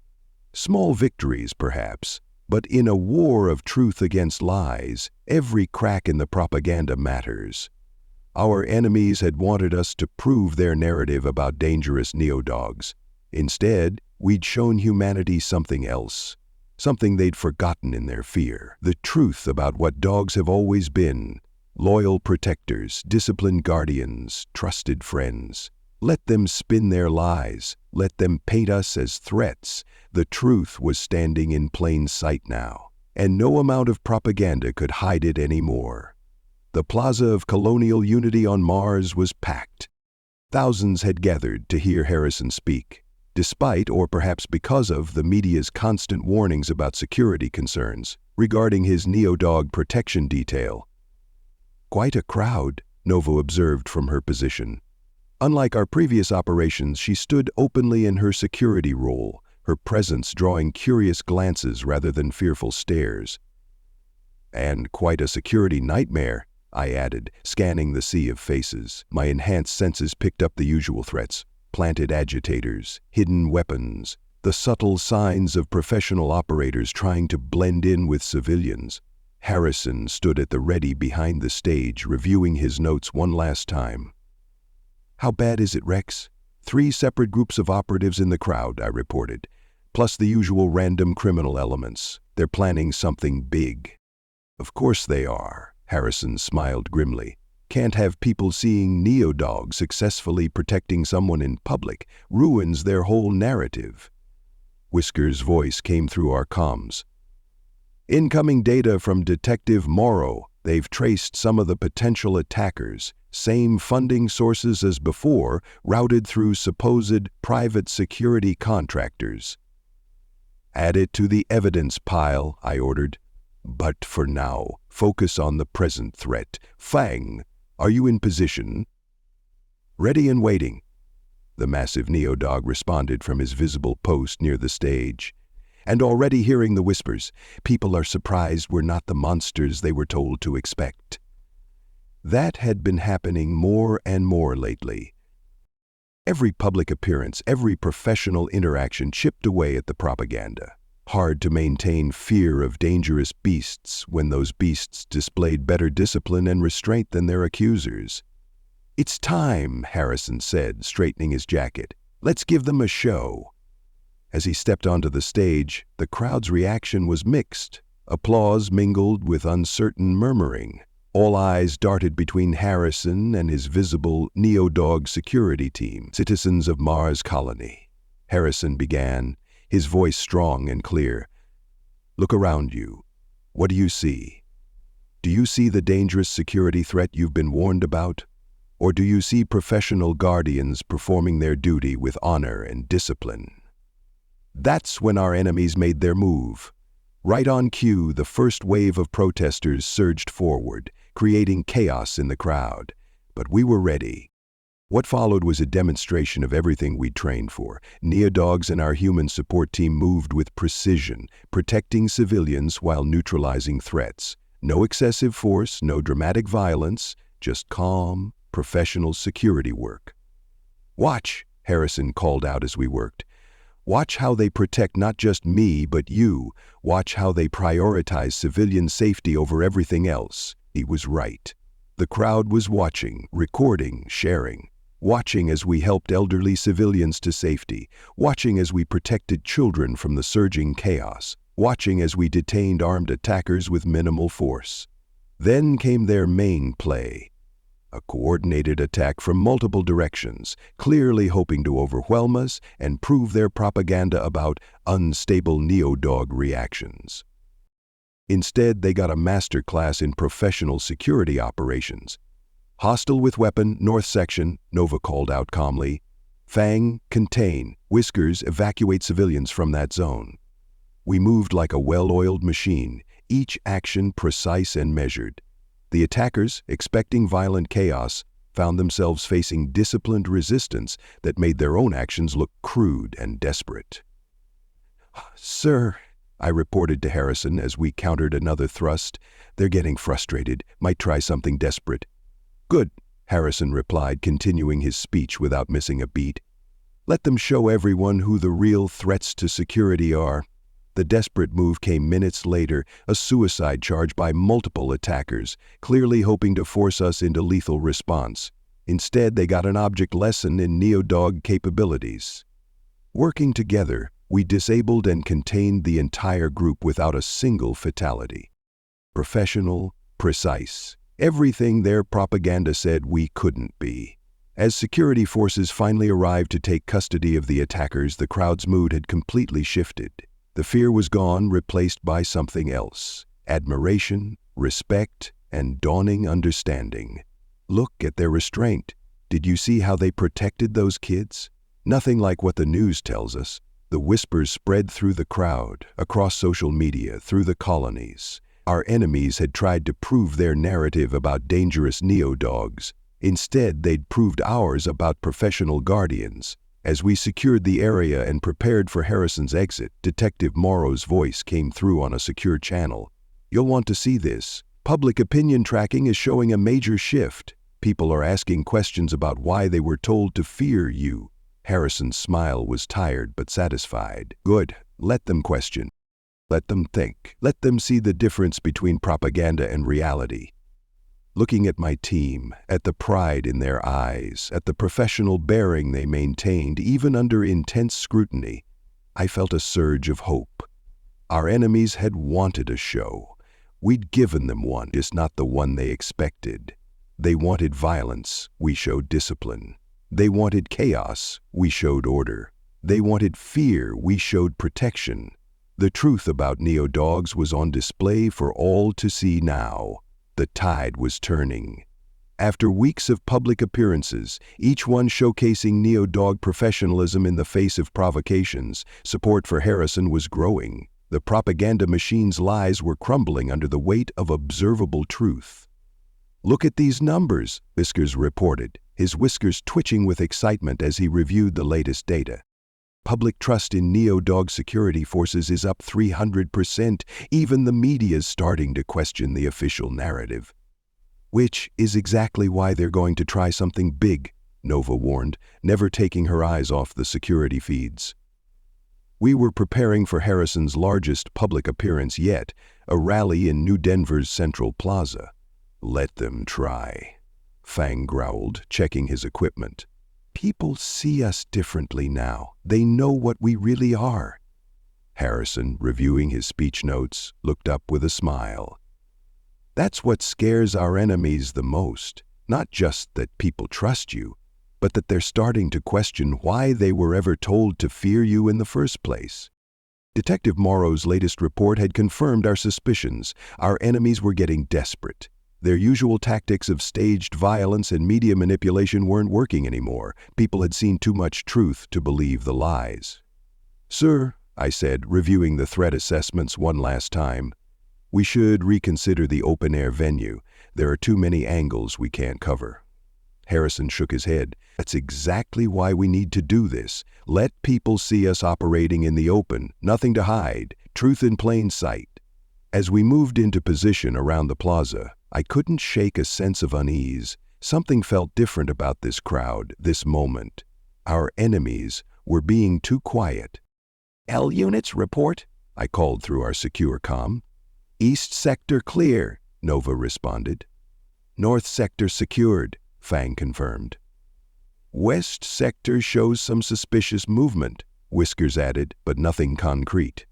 Small victories, perhaps, but in a war of truth against lies, every crack in the propaganda matters." Our enemies had wanted us to prove their narrative about dangerous neo-dogs. Instead, we'd shown humanity something else, something they'd forgotten in their fear. The truth about what dogs have always been: loyal protectors, disciplined guardians, trusted friends. Let them spin their lies. Let them paint us as threats. The truth was standing in plain sight now, and no amount of propaganda could hide it anymore. The Plaza of Colonial Unity on Mars was packed. Thousands had gathered to hear Harrison speak, despite, or perhaps because of, the media's constant warnings about security concerns regarding his neo-dog protection detail. "Quite a crowd," Nova observed from her position. Unlike our previous operations, she stood openly in her security role, her presence drawing curious glances rather than fearful stares. "And quite a security nightmare," I added, scanning the sea of faces. My enhanced senses picked up the usual threats: planted agitators, hidden weapons, the subtle signs of professional operators trying to blend in with civilians. Harrison stood at the ready behind the stage, reviewing his notes one last time. "How bad is it, Rex?" "3 separate groups of operatives in the crowd," I reported, "plus the usual random criminal elements. They're planning something big." "Of course they are," Harrison smiled grimly. "Can't have people seeing neo-dogs successfully protecting someone in public. Ruins their whole narrative." Whisker's voice came through our comms. "Incoming data from Detective Morrow. They've traced some of the potential attackers. Same funding sources as before, routed through supposed private security contractors." "Add it to the evidence pile," I ordered. "But for now, focus on the present threat. Fang, are you in position?" "Ready and waiting," the massive neo-dog responded from his visible post near the stage. And already hearing the whispers, people are surprised we're not the monsters they were told to expect. That had been happening more and more lately. Every public appearance, every professional interaction chipped away at the propaganda. Hard to maintain fear of dangerous beasts when those beasts displayed better discipline and restraint than their accusers. "It's time," Harrison said, straightening his jacket. "Let's give them a show." As he stepped onto the stage, the crowd's reaction was mixed. Applause mingled with uncertain murmuring. All eyes darted between Harrison and his visible neo-dog security team, citizens of Mars Colony. Harrison began, his voice strong and clear. Look around you. What do you see? Do you see the dangerous security threat you've been warned about? Or do you see professional guardians performing their duty with honor and discipline? That's when our enemies made their move. Right on cue, the first wave of protesters surged forward, creating chaos in the crowd. But we were ready. What followed was a demonstration of everything we'd trained for. Neodogs and our human support team moved with precision, protecting civilians while neutralizing threats. No excessive force, no dramatic violence, just calm, professional security work. "Watch," Harrison called out as we worked. "Watch how they protect not just me, but you. Watch how they prioritize civilian safety over everything else." He was right. The crowd was watching, recording, sharing. Watching as we helped elderly civilians to safety. Watching as we protected children from the surging chaos. Watching as we detained armed attackers with minimal force. Then came their main play. A coordinated attack from multiple directions, clearly hoping to overwhelm us and prove their propaganda about unstable neodog reactions. Instead, they got a master class in professional security operations. "Hostile with weapon, north section," Nova called out calmly. "Fang, contain. Whiskers, evacuate civilians from that zone." We moved like a well-oiled machine, each action precise and measured. The attackers, expecting violent chaos, found themselves facing disciplined resistance that made their own actions look crude and desperate. "Sir," I reported to Harrison as we countered another thrust, "they're getting frustrated, might try something desperate." "Good," Harrison replied, continuing his speech without missing a beat. "Let them show everyone who the real threats to security are." The desperate move came minutes later, a suicide charge by multiple attackers, clearly hoping to force us into lethal response. Instead, they got an object lesson in neodog capabilities. Working together, we disabled and contained the entire group without a single fatality. Professional, precise, everything their propaganda said we couldn't be. As security forces finally arrived to take custody of the attackers, the crowd's mood had completely shifted. The fear was gone, replaced by something else: admiration, respect, and dawning understanding. Look at their restraint. Did you see how they protected those kids? Nothing like what the news tells us. The whispers spread through the crowd, across social media, through the colonies. Our enemies had tried to prove their narrative about dangerous neodogs. Instead, they'd proved ours about professional guardians. As we secured the area and prepared for Harrison's exit, Detective Morrow's voice came through on a secure channel. "You'll want to see this. Public opinion tracking is showing a major shift. People are asking questions about why they were told to fear you." Harrison's smile was tired but satisfied. "Good. Let them question. Let them think. Let them see the difference between propaganda and reality." Looking at my team, at the pride in their eyes, at the professional bearing they maintained even under intense scrutiny, I felt a surge of hope. Our enemies had wanted a show. We'd given them one, just not the one they expected. They wanted violence, we showed discipline. They wanted chaos, we showed order. They wanted fear, we showed protection. The truth about neodogs was on display for all to see now. The tide was turning. After weeks of public appearances, each one showcasing neodog professionalism in the face of provocations, support for Harrison was growing. The propaganda machine's lies were crumbling under the weight of observable truth. "Look at these numbers," Whiskers reported, his whiskers twitching with excitement as he reviewed the latest data. "Public trust in neodog security forces is up 300%. Even the media's starting to question the official narrative." "Which is exactly why they're going to try something big," Nova warned, never taking her eyes off the security feeds. We were preparing for Harrison's largest public appearance yet, a rally in New Denver's Central Plaza. "Let them try," Fang growled, checking his equipment. "People see us differently now. They know what we really are." Harrison, reviewing his speech notes, looked up with a smile. "That's what scares our enemies the most. Not just that people trust you, but that they're starting to question why they were ever told to fear you in the first place." Detective Morrow's latest report had confirmed our suspicions. Our enemies were getting desperate. Their usual tactics of staged violence and media manipulation weren't working anymore. People had seen too much truth to believe the lies. "Sir," I said, reviewing the threat assessments one last time, "we should reconsider the open-air venue. There are too many angles we can't cover." Harrison shook his head. "That's exactly why we need to do this. Let people see us operating in the open, nothing to hide, truth in plain sight." As we moved into position around the plaza, I couldn't shake a sense of unease. Something felt different about this crowd, this moment. Our enemies were being too quiet. "L units report," I called through our secure comm. "East sector clear," Nova responded. "North sector secured," Fang confirmed. "West sector shows some suspicious movement," Whiskers added, but nothing concrete.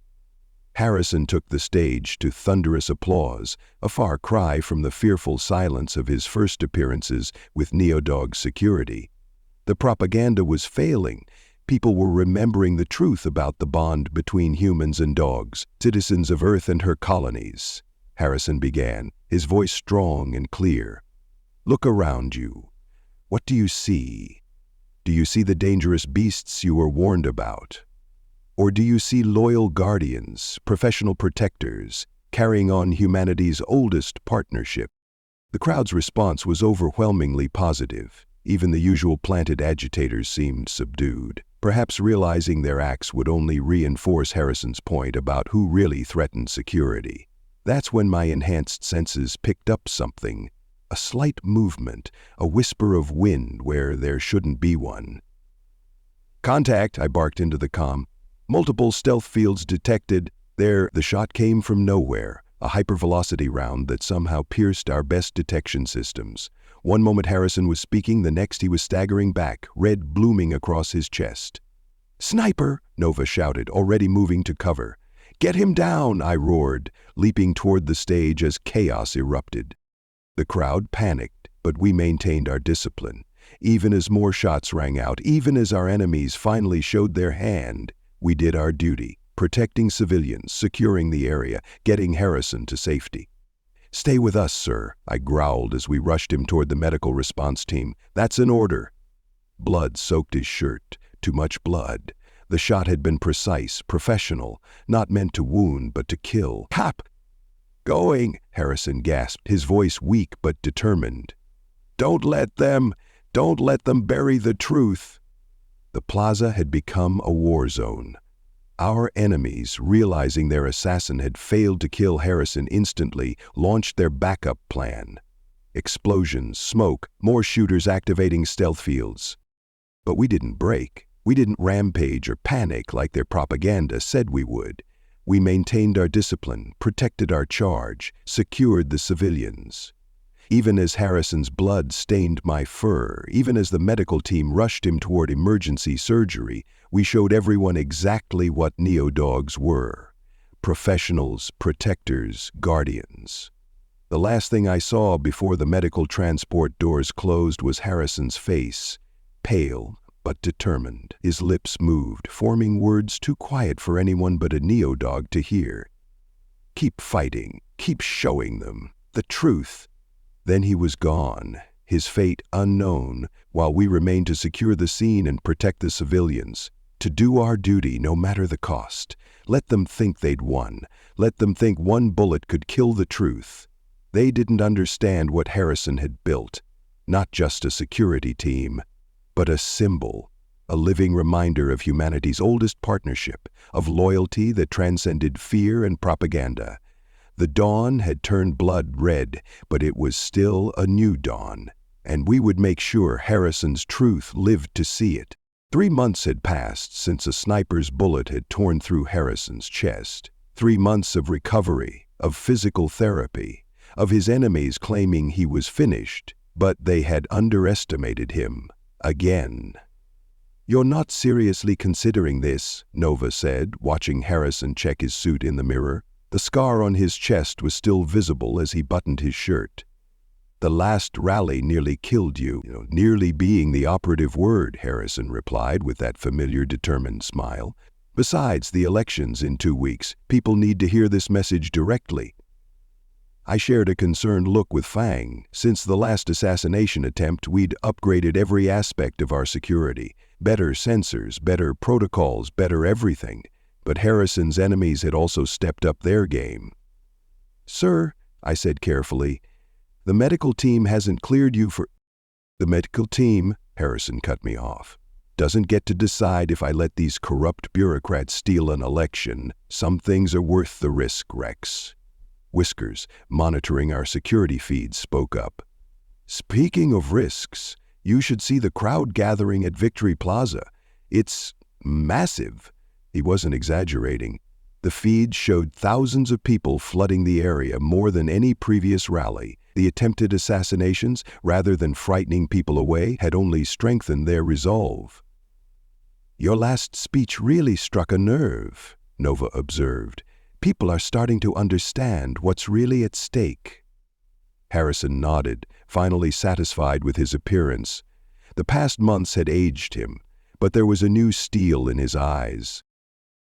Harrison took the stage to thunderous applause, a far cry from the fearful silence of his first appearances with Neodog's security. The propaganda was failing. People were remembering the truth about the bond between humans and dogs, citizens of Earth and her colonies. Harrison began, his voice strong and clear. "Look around you. What do you see? Do you see the dangerous beasts you were warned about? Or do you see loyal guardians, professional protectors, carrying on humanity's oldest partnership?" The crowd's response was overwhelmingly positive. Even the usual planted agitators seemed subdued, perhaps realizing their acts would only reinforce Harrison's point about who really threatened security. That's when my enhanced senses picked up something, a slight movement, a whisper of wind where there shouldn't be one. "Contact," I barked into the comm. "Multiple stealth fields detected." There, the shot came from nowhere, a hypervelocity round that somehow pierced our best detection systems. One moment Harrison was speaking, the next he was staggering back, red blooming across his chest. "Sniper!" Nova shouted, already moving to cover. "Get him down!" I roared, leaping toward the stage as chaos erupted. The crowd panicked, but we maintained our discipline. Even as more shots rang out, even as our enemies finally showed their hand, we did our duty, protecting civilians, securing the area, getting Harrison to safety. "Stay with us, sir," I growled as we rushed him toward the medical response team. "That's an order." Blood soaked his shirt, too much blood. The shot had been precise, professional, not meant to wound but to kill. "Cap!" "Going," Harrison gasped, his voice weak but determined. Don't let them bury the truth." The plaza had become a war zone. Our enemies, realizing their assassin had failed to kill Harrison instantly, launched their backup plan. Explosions, smoke, more shooters activating stealth fields. But we didn't break. We didn't rampage or panic like their propaganda said we would. We maintained our discipline, protected our charge, secured the civilians. Even as Harrison's blood stained my fur, even as the medical team rushed him toward emergency surgery, we showed everyone exactly what Neodogs were. Professionals, protectors, guardians. The last thing I saw before the medical transport doors closed was Harrison's face, pale but determined. His lips moved, forming words too quiet for anyone but a Neodog to hear. "Keep fighting, keep showing them the truth." Then he was gone, his fate unknown, while we remained to secure the scene and protect the civilians. To do our duty no matter the cost. Let them think they'd won. Let them think one bullet could kill the truth. They didn't understand what Harrison had built. Not just a security team, but a symbol, a living reminder of humanity's oldest partnership, of loyalty that transcended fear and propaganda. The dawn had turned blood red, but it was still a new dawn, and we would make sure Harrison's truth lived to see it. 3 months had passed since a sniper's bullet had torn through Harrison's chest. 3 months of recovery, of physical therapy, of his enemies claiming he was finished, but they had underestimated him. Again. "You're not seriously considering this," Nova said, watching Harrison check his suit in the mirror. The scar on his chest was still visible as he buttoned his shirt. "The last rally nearly killed you." "Nearly being the operative word," Harrison replied with that familiar determined smile. Besides the elections in 2 weeks, people need to hear this message directly. I shared a concerned look with Fang. Since the last assassination attempt, we'd upgraded every aspect of our security. Better sensors, better protocols, better everything. But Harrison's enemies had also stepped up their game. "Sir," I said carefully, "the medical team hasn't cleared you for—" "The medical team," Harrison cut me off, "doesn't get to decide if I let these corrupt bureaucrats steal an election. Some things are worth the risk, Rex." Whiskers, monitoring our security feeds, spoke up. "Speaking of risks, you should see the crowd gathering at Victory Plaza. It's massive." He wasn't exaggerating. The feed showed thousands of people flooding the area, more than any previous rally. The attempted assassinations, rather than frightening people away, had only strengthened their resolve. "Your last speech really struck a nerve," Nova observed. "People are starting to understand what's really at stake." Harrison nodded, finally satisfied with his appearance. The past months had aged him, but there was a new steel in his eyes.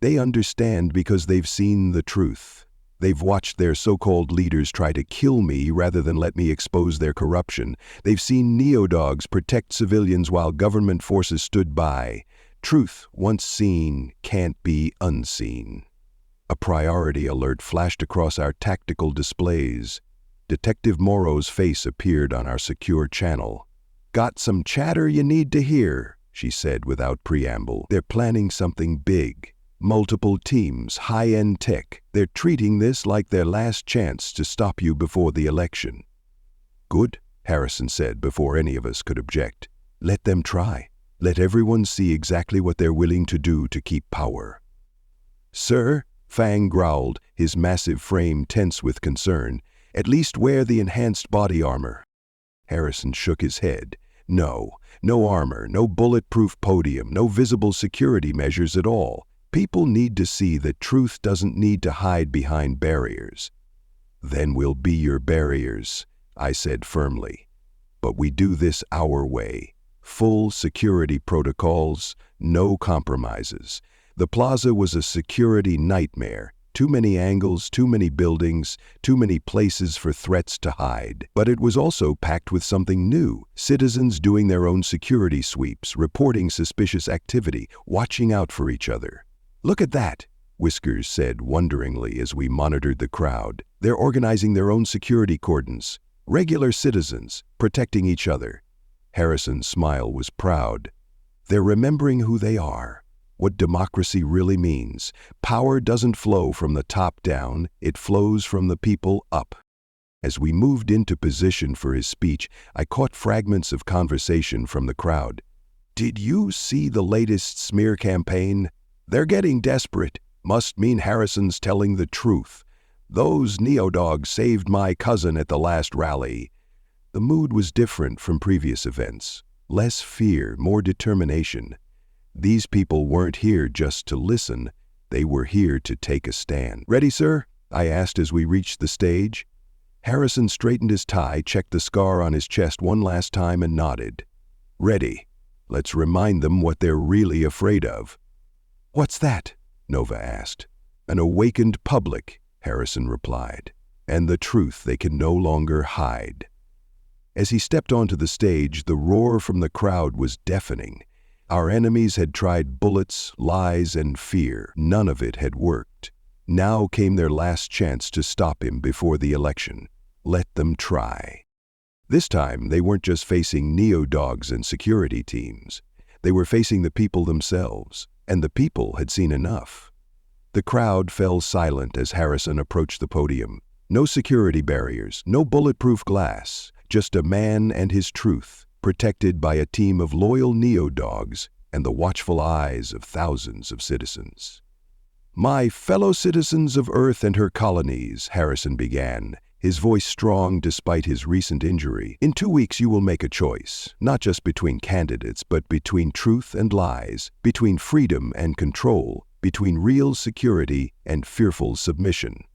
"They understand because they've seen the truth. They've watched their so-called leaders try to kill me rather than let me expose their corruption. They've seen neo-dogs protect civilians while government forces stood by. Truth, once seen, can't be unseen." A priority alert flashed across our tactical displays. Detective Morrow's face appeared on our secure channel. "Got some chatter you need to hear," she said without preamble. "They're planning something big. Multiple teams, high-end tech. They're treating this like their last chance to stop you before the election." "Good," Harrison said before any of us could object. "Let them try. Let everyone see exactly what they're willing to do to keep power." "Sir," Fang growled, his massive frame tense with concern, "at least wear the enhanced body armor." Harrison shook his head. No armor, no bulletproof podium, no visible security measures at all. People need to see that truth doesn't need to hide behind barriers. "Then we'll be your barriers," I said firmly. "But we do this our way. Full security protocols, no compromises." The plaza was a security nightmare. Too many angles, too many buildings, too many places for threats to hide. But it was also packed with something new. Citizens doing their own security sweeps, reporting suspicious activity, watching out for each other. "Look at that," Whiskers said wonderingly as we monitored the crowd. "They're organizing their own security cordons. Regular citizens, protecting each other." Harrison's smile was proud. "They're remembering who they are. What democracy really means. Power doesn't flow from the top down, it flows from the people up." As we moved into position for his speech, I caught fragments of conversation from the crowd. "Did you see the latest smear campaign? They're getting desperate. Must mean Harrison's telling the truth. Those neo-dogs saved my cousin at the last rally." The mood was different from previous events. Less fear, more determination. These people weren't here just to listen, they were here to take a stand. "Ready, sir?" I asked as we reached the stage. Harrison straightened his tie, checked the scar on his chest one last time and nodded. "Ready. Let's remind them what they're really afraid of." "What's that?" Nova asked. "An awakened public," Harrison replied, "and the truth they can no longer hide." As he stepped onto the stage, the roar from the crowd was deafening. Our enemies had tried bullets, lies, and fear. None of it had worked. Now came their last chance to stop him before the election. Let them try. This time, they weren't just facing neo-dogs and security teams. They were facing the people themselves, and the people had seen enough. The crowd fell silent as Harrison approached the podium. No security barriers, no bulletproof glass, just a man and his truth, protected by a team of loyal neo-dogs and the watchful eyes of thousands of citizens. "My fellow citizens of Earth and her colonies," Harrison began, his voice strong despite his recent injury. "In 2 weeks you will make a choice, not just between candidates, but between truth and lies, between freedom and control, between real security and fearful submission."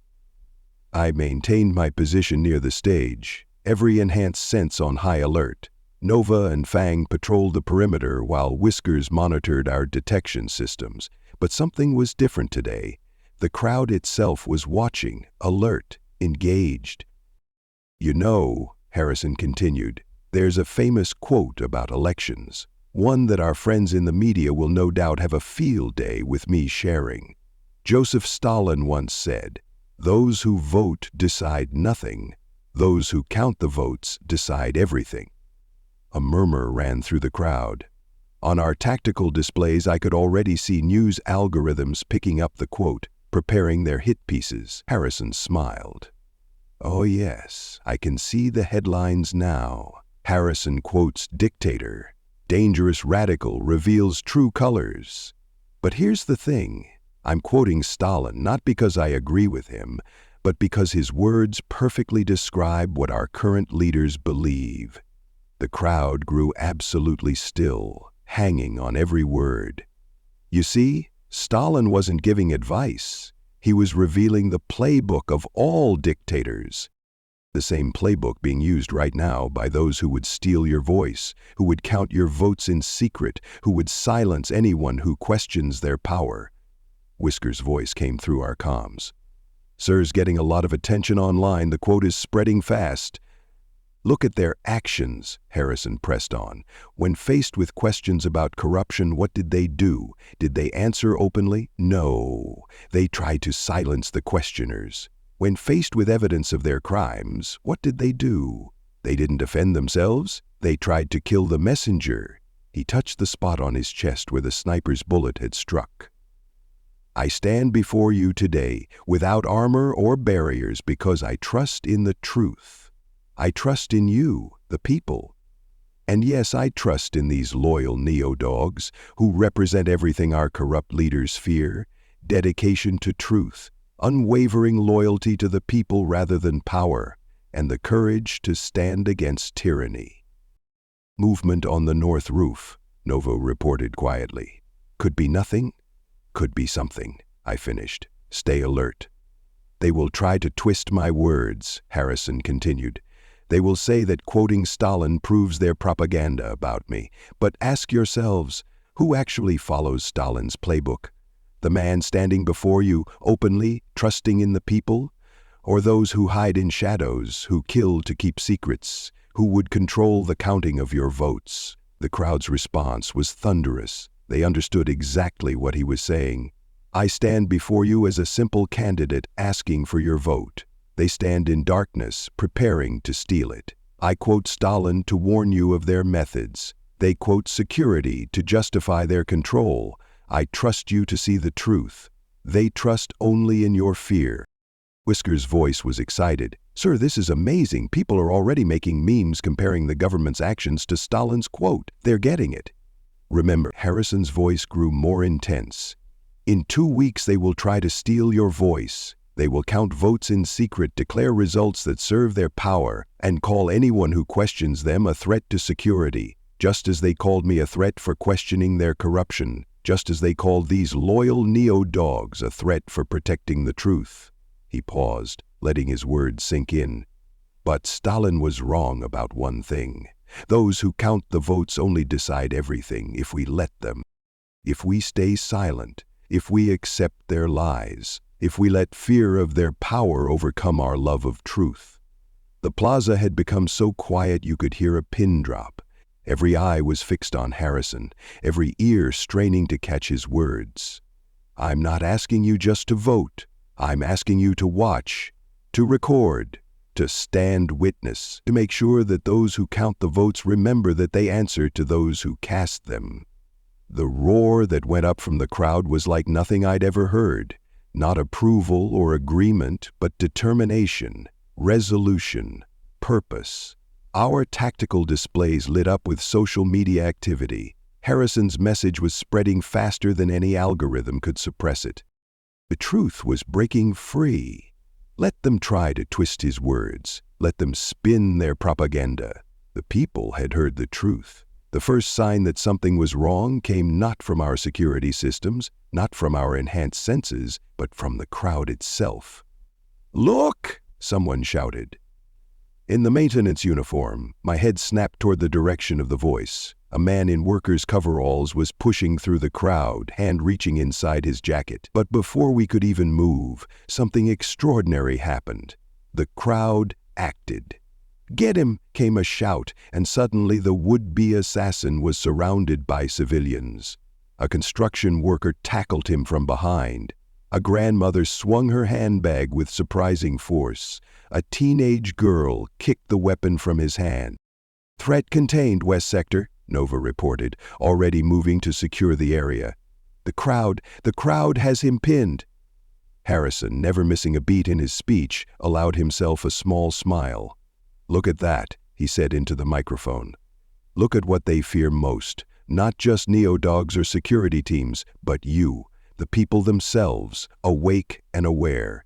I maintained my position near the stage, every enhanced sense on high alert. Nova and Fang patrolled the perimeter while Whiskers monitored our detection systems. But something was different today. The crowd itself was watching, alert, engaged. "You know," Harrison continued, "there's a famous quote about elections, one that our friends in the media will no doubt have a field day with me sharing. Joseph Stalin once said, 'Those who vote decide nothing. Those who count the votes decide everything.'" A murmur ran through the crowd. On our tactical displays, I could already see news algorithms picking up the quote, preparing their hit pieces. Harrison smiled. "Oh yes, I can see the headlines now. Harrison quotes dictator. Dangerous radical reveals true colors." But here's the thing. I'm quoting Stalin not because I agree with him, but because his words perfectly describe what our current leaders believe. The crowd grew absolutely still, hanging on every word. You see, Stalin wasn't giving advice. He was revealing the playbook of all dictators. The same playbook being used right now by those who would steal your voice, who would count your votes in secret, who would silence anyone who questions their power. Whisker's voice came through our comms. "Sir's getting a lot of attention online. The quote is spreading fast." "Look at their actions," Harrison pressed on. "When faced with questions about corruption, what did they do? Did they answer openly? No. They tried to silence the questioners. When faced with evidence of their crimes, what did they do? They didn't defend themselves. They tried to kill the messenger." He touched the spot on his chest where the sniper's bullet had struck. "I stand before you today without armor or barriers because I trust in the truth. I trust in you, the people. And yes, I trust in these loyal neo-dogs who represent everything our corrupt leaders fear: dedication to truth, unwavering loyalty to the people rather than power, and the courage to stand against tyranny." "Movement on the north roof," Novo reported quietly. "Could be nothing, could be something," I finished. "Stay alert." "They will try to twist my words," Harrison continued. "They will say that quoting Stalin proves their propaganda about me. But ask yourselves, who actually follows Stalin's playbook? The man standing before you, openly, trusting in the people? Or those who hide in shadows, who kill to keep secrets, who would control the counting of your votes?" The crowd's response was thunderous. They understood exactly what he was saying. "I stand before you as a simple candidate asking for your vote. They stand in darkness, preparing to steal it. I quote Stalin to warn you of their methods. They quote security to justify their control. I trust you to see the truth. They trust only in your fear." Whisker's voice was excited. "Sir, this is amazing. People are already making memes comparing the government's actions to Stalin's quote. They're getting it." "Remember," Harrison's voice grew more intense. "In 2 weeks they will try to steal your voice. They will count votes in secret, declare results that serve their power, and call anyone who questions them a threat to security, just as they called me a threat for questioning their corruption, just as they called these loyal neo-dogs a threat for protecting the truth." He paused, letting his words sink in. "But Stalin was wrong about one thing. Those who count the votes only decide everything if we let them. If we stay silent, if we accept their lies, if we let fear of their power overcome our love of truth." The plaza had become so quiet you could hear a pin drop. Every eye was fixed on Harrison, every ear straining to catch his words. "I'm not asking you just to vote. I'm asking you to watch, to record, to stand witness, to make sure that those who count the votes remember that they answer to those who cast them." The roar that went up from the crowd was like nothing I'd ever heard. Not approval or agreement, but determination, resolution, purpose. Our tactical displays lit up with social media activity. Harrison's message was spreading faster than any algorithm could suppress it. The truth was breaking free. Let them try to twist his words. Let them spin their propaganda. The people had heard the truth. The first sign that something was wrong came not from our security systems, not from our enhanced senses, but from the crowd itself. "Look!" someone shouted. In the maintenance uniform, my head snapped toward the direction of the voice. A man in workers' coveralls was pushing through the crowd, hand reaching inside his jacket. But before we could even move, something extraordinary happened. The crowd acted. "Get him!" came a shout, and suddenly the would-be assassin was surrounded by civilians. A construction worker tackled him from behind. A grandmother swung her handbag with surprising force. A teenage girl kicked the weapon from his hand. "Threat contained, West Sector," Nova reported, already moving to secure the area. The crowd has him pinned." Harrison, never missing a beat in his speech, allowed himself a small smile. "Look at that," he said into the microphone. "Look at what they fear most. Not just neo-dogs or security teams, but you, the people themselves, awake and aware."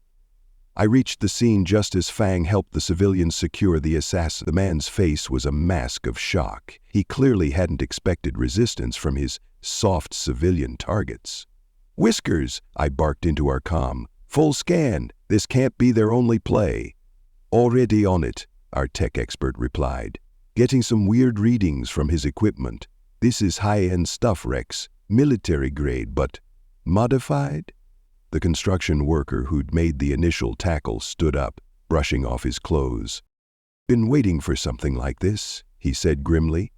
I reached the scene just as Fang helped the civilians secure the assassin. The man's face was a mask of shock. He clearly hadn't expected resistance from his soft civilian targets. "Whiskers," I barked into our comm. "Full scan. This can't be their only play." "Already on it," our tech expert replied, getting some weird readings from his equipment. "This is high-end stuff, Rex. Military grade, but modified?" The construction worker who'd made the initial tackle stood up, brushing off his clothes. "Been waiting for something like this," he said grimly.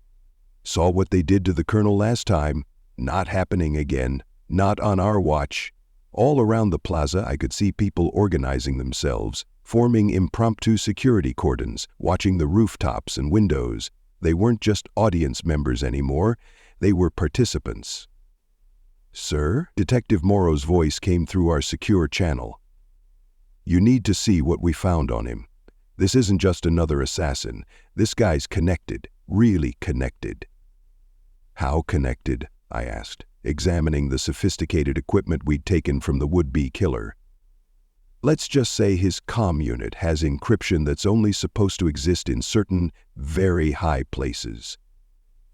"Saw what they did to the colonel last time. Not happening again. Not on our watch." All around the plaza I could see people organizing themselves, forming impromptu security cordons, watching the rooftops and windows. They weren't just audience members anymore, they were participants. "Sir?" Detective Morrow's voice came through our secure channel. "You need to see what we found on him. This isn't just another assassin. This guy's connected, really connected." "How connected?" I asked, examining the sophisticated equipment we'd taken from the would-be killer. "Let's just say his comm unit has encryption that's only supposed to exist in certain, very high places.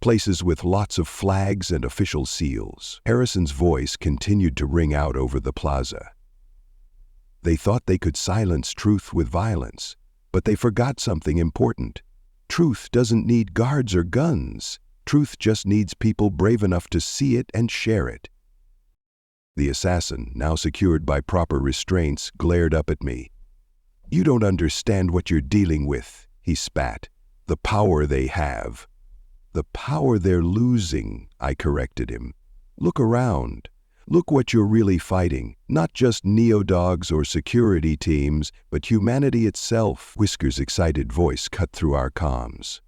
Places with lots of flags and official seals." Harrison's voice continued to ring out over the plaza. "They thought they could silence truth with violence, but they forgot something important. Truth doesn't need guards or guns. Truth just needs people brave enough to see it and share it." The assassin, now secured by proper restraints, glared up at me. "You don't understand what you're dealing with," he spat. "The power they have." "The power they're losing," I corrected him. "Look around. Look what you're really fighting. Not just neo-dogs or security teams, but humanity itself." Whisker's excited voice cut through our comms.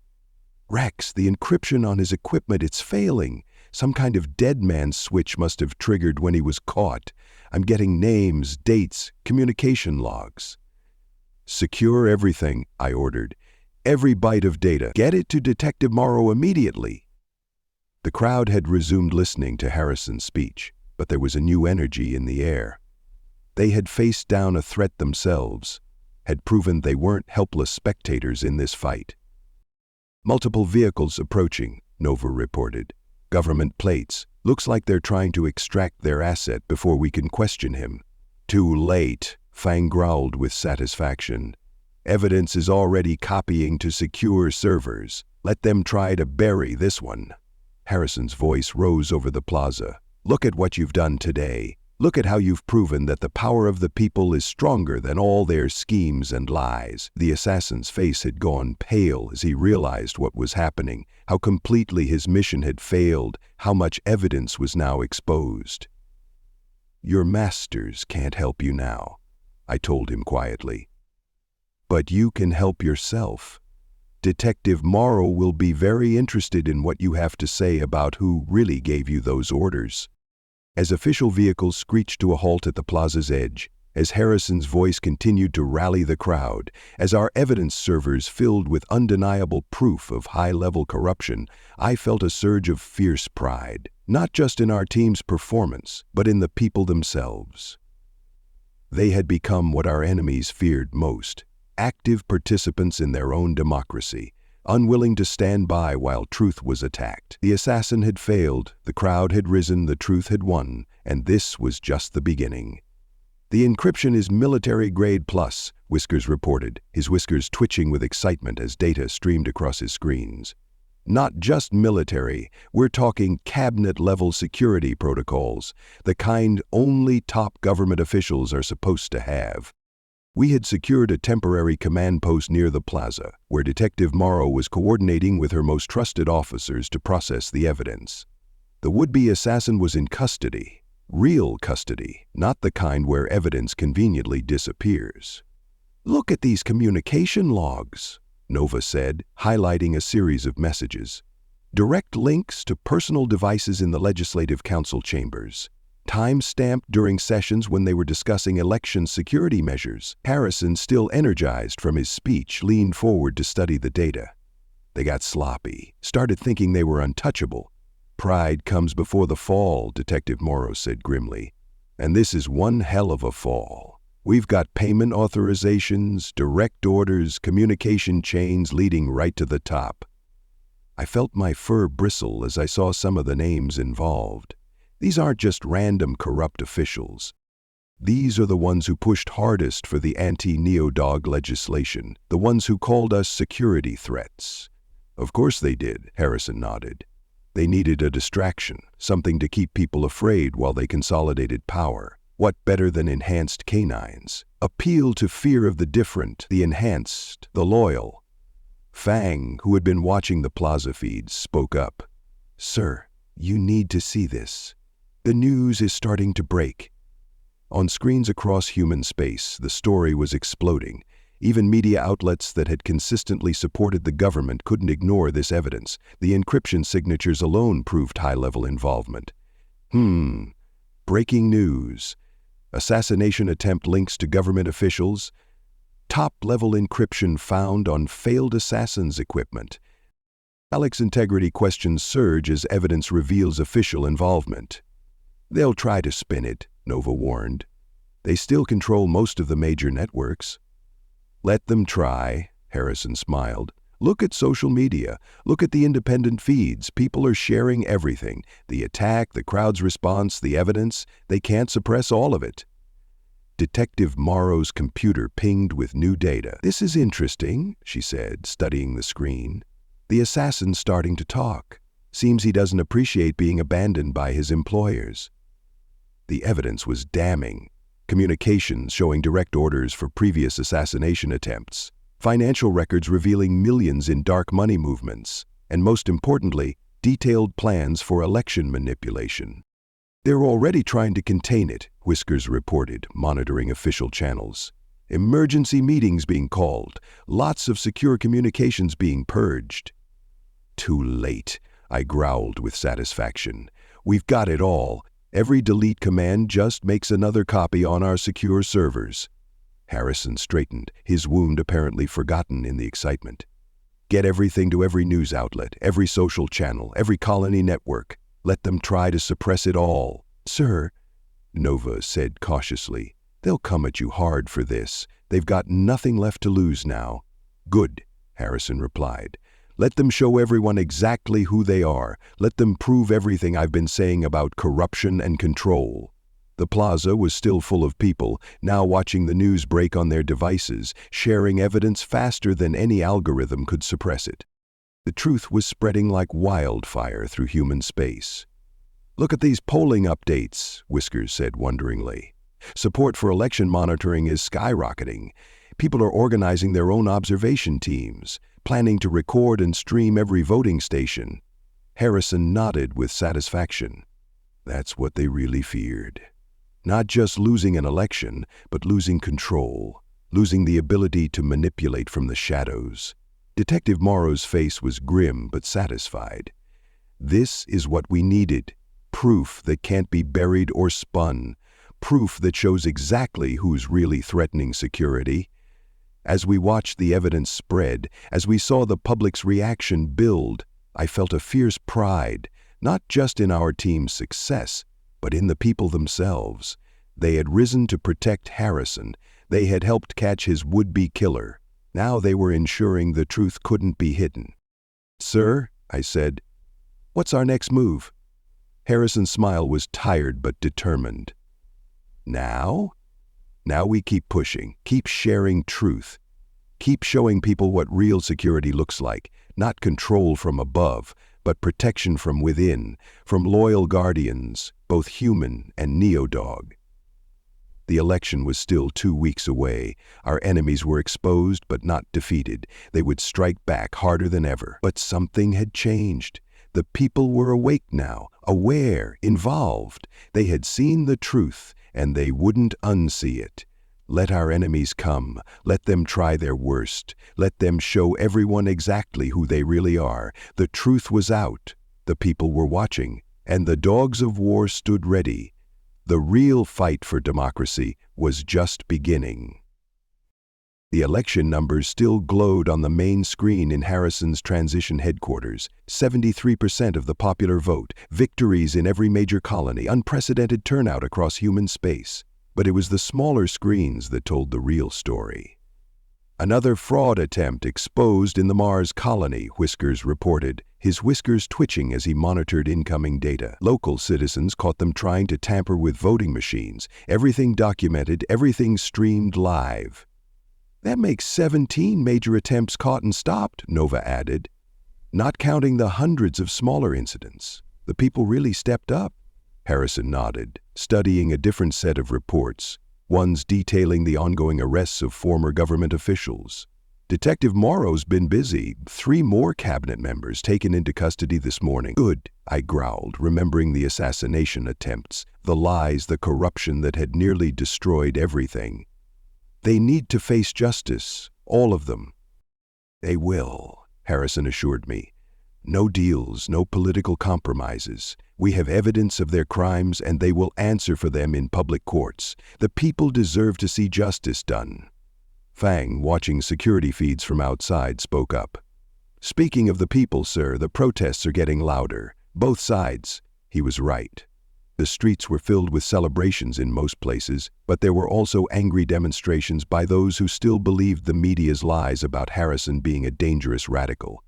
"Rex, the encryption on his equipment, it's failing. Some kind of dead man switch must have triggered when he was caught. I'm getting names, dates, communication logs." "Secure everything," I ordered. "Every byte of data. Get it to Detective Morrow immediately." The crowd had resumed listening to Harrison's speech, but there was a new energy in the air. They had faced down a threat themselves, had proven they weren't helpless spectators in this fight. "Multiple vehicles approaching," Nova reported. "Government plates. Looks like they're trying to extract their asset before we can question him." "Too late," Fang growled with satisfaction. "Evidence is already copying to secure servers. Let them try to bury this one." Harrison's voice rose over the plaza. "Look at what you've done today. Look at how you've proven that the power of the people is stronger than all their schemes and lies." The assassin's face had gone pale as he realized what was happening, how completely his mission had failed, how much evidence was now exposed. "Your masters can't help you now," I told him quietly. "But you can help yourself. Detective Morrow will be very interested in what you have to say about who really gave you those orders." As official vehicles screeched to a halt at the plaza's edge, as Harrison's voice continued to rally the crowd, as our evidence servers filled with undeniable proof of high-level corruption, I felt a surge of fierce pride, not just in our team's performance, but in the people themselves. They had become what our enemies feared most: active participants in their own democracy, unwilling to stand by while truth was attacked. The assassin had failed, the crowd had risen, the truth had won, and this was just the beginning. "The encryption is military grade plus," Whiskers reported, his whiskers twitching with excitement as data streamed across his screens. Not just military, we're talking cabinet-level security protocols, the kind only top government officials are supposed to have. We had secured a temporary command post near the plaza, where Detective Morrow was coordinating with her most trusted officers to process the evidence. The would-be assassin was in custody, real custody, not the kind where evidence conveniently disappears. "Look at these communication logs," Nova said, highlighting a series of messages. Direct links to personal devices in the Legislative Council chambers. Time-stamped during sessions when they were discussing election security measures. Harrison, still energized from his speech, leaned forward to study the data. They got sloppy, started thinking they were untouchable. "Pride comes before the fall," Detective Morrow said grimly. "And this is one hell of a fall. We've got payment authorizations, direct orders, communication chains leading right to the top." I felt my fur bristle as I saw some of the names involved. These aren't just random corrupt officials. These are the ones who pushed hardest for the anti-Neodog legislation, the ones who called us security threats. "Of course they did," Harrison nodded. "They needed a distraction, something to keep people afraid while they consolidated power. What better than enhanced canines? Appeal to fear of the different, the enhanced, the loyal." Fang, who had been watching the plaza feeds, spoke up. "Sir, you need to see this. The news is starting to break." On screens across human space, the story was exploding. Even media outlets that had consistently supported the government couldn't ignore this evidence. The encryption signatures alone proved high-level involvement. Breaking news. Assassination attempt links to government officials. Top-level encryption found on failed assassins' equipment. Alex integrity questions surge as evidence reveals official involvement. "They'll try to spin it," Nova warned. "They still control most of the major networks." "Let them try," Harrison smiled. "Look at social media. Look at the independent feeds. People are sharing everything. The attack, the crowd's response, the evidence. They can't suppress all of it." Detective Morrow's computer pinged with new data. "This is interesting," she said, studying the screen. "The assassin's starting to talk. Seems he doesn't appreciate being abandoned by his employers." The evidence was damning. Communications showing direct orders for previous assassination attempts, financial records revealing millions in dark money movements, and most importantly, detailed plans for election manipulation. "They're already trying to contain it," Whiskers reported, monitoring official channels. "Emergency meetings being called, lots of secure communications being purged." "Too late," I growled with satisfaction. "We've got it all. Every delete command just makes another copy on our secure servers." Harrison straightened, his wound apparently forgotten in the excitement. "Get everything to every news outlet, every social channel, every colony network. Let them try to suppress it all." "Sir," Nova said cautiously, "they'll come at you hard for this. They've got nothing left to lose now." "Good," Harrison replied. "Let them show everyone exactly who they are. Let them prove everything I've been saying about corruption and control." The plaza was still full of people, now watching the news break on their devices, sharing evidence faster than any algorithm could suppress it. The truth was spreading like wildfire through human space. "Look at these polling updates," Whiskers said wonderingly. "Support for election monitoring is skyrocketing. People are organizing their own observation teams, planning to record and stream every voting station." Harrison nodded with satisfaction. That's what they really feared. Not just losing an election, but losing control, losing the ability to manipulate from the shadows. Detective Morrow's face was grim but satisfied. "This is what we needed. Proof that can't be buried or spun. Proof that shows exactly who's really threatening security." As we watched the evidence spread, as we saw the public's reaction build, I felt a fierce pride, not just in our team's success, but in the people themselves. They had risen to protect Harrison. They had helped catch his would-be killer. Now they were ensuring the truth couldn't be hidden. "Sir," I said, "what's our next move?" Harrison's smile was tired but determined. "Now? Now we keep pushing, keep sharing truth. Keep showing people what real security looks like, not control from above, but protection from within, from loyal guardians, both human and neo-dog. The election was still 2 weeks away. Our enemies were exposed but not defeated. They would strike back harder than ever. But something had changed. The people were awake now, aware, involved. They had seen the truth, and they wouldn't unsee it. Let our enemies come. Let them try their worst. Let them show everyone exactly who they really are. The truth was out. The people were watching, and the dogs of war stood ready. The real fight for democracy was just beginning. The election numbers still glowed on the main screen in Harrison's transition headquarters. 73% of the popular vote, victories in every major colony, unprecedented turnout across human space. But it was the smaller screens that told the real story. Another fraud attempt exposed in the Mars colony, Whiskers reported, his whiskers twitching as he monitored incoming data. Local citizens caught them trying to tamper with voting machines. Everything documented, everything streamed live. That makes 17 major attempts caught and stopped, Nova added. Not counting the hundreds of smaller incidents. The people really stepped up. Harrison nodded, studying a different set of reports, ones detailing the ongoing arrests of former government officials. Detective Morrow's been busy. 3 more cabinet members taken into custody this morning. Good, I growled, remembering the assassination attempts, the lies, the corruption that had nearly destroyed everything. They need to face justice, all of them. They will, Harrison assured me. No deals, no political compromises. We have evidence of their crimes, and they will answer for them in public courts. The people deserve to see justice done. Fang, watching security feeds from outside, spoke up. Speaking of the people, sir, the protests are getting louder. Both sides. He was right. The streets were filled with celebrations in most places, but there were also angry demonstrations by those who still believed the media's lies about Harrison being a dangerous radical.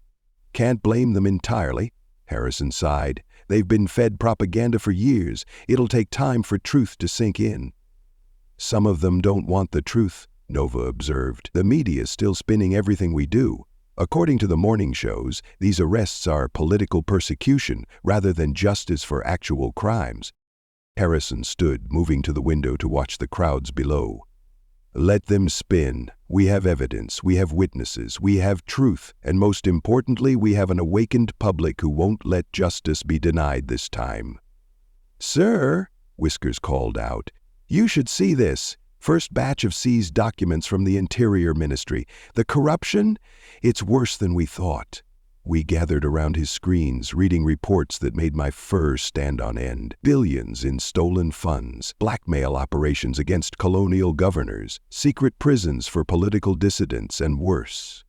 Can't blame them entirely, Harrison sighed. They've been fed propaganda for years. It'll take time for truth to sink in. Some of them don't want the truth, Nova observed. The media's still spinning everything we do. According to the morning shows, these arrests are political persecution rather than justice for actual crimes. Harrison stood, moving to the window to watch the crowds below. Let them spin. We have evidence, we have witnesses, we have truth, and most importantly, we have an awakened public who won't let justice be denied this time. Sir, Whiskers called out, you should see this. First batch of seized documents from the Interior Ministry. The corruption? It's worse than we thought. We gathered around his screens, reading reports that made my fur stand on end. Billions in stolen funds, blackmail operations against colonial governors, secret prisons for political dissidents, and worse.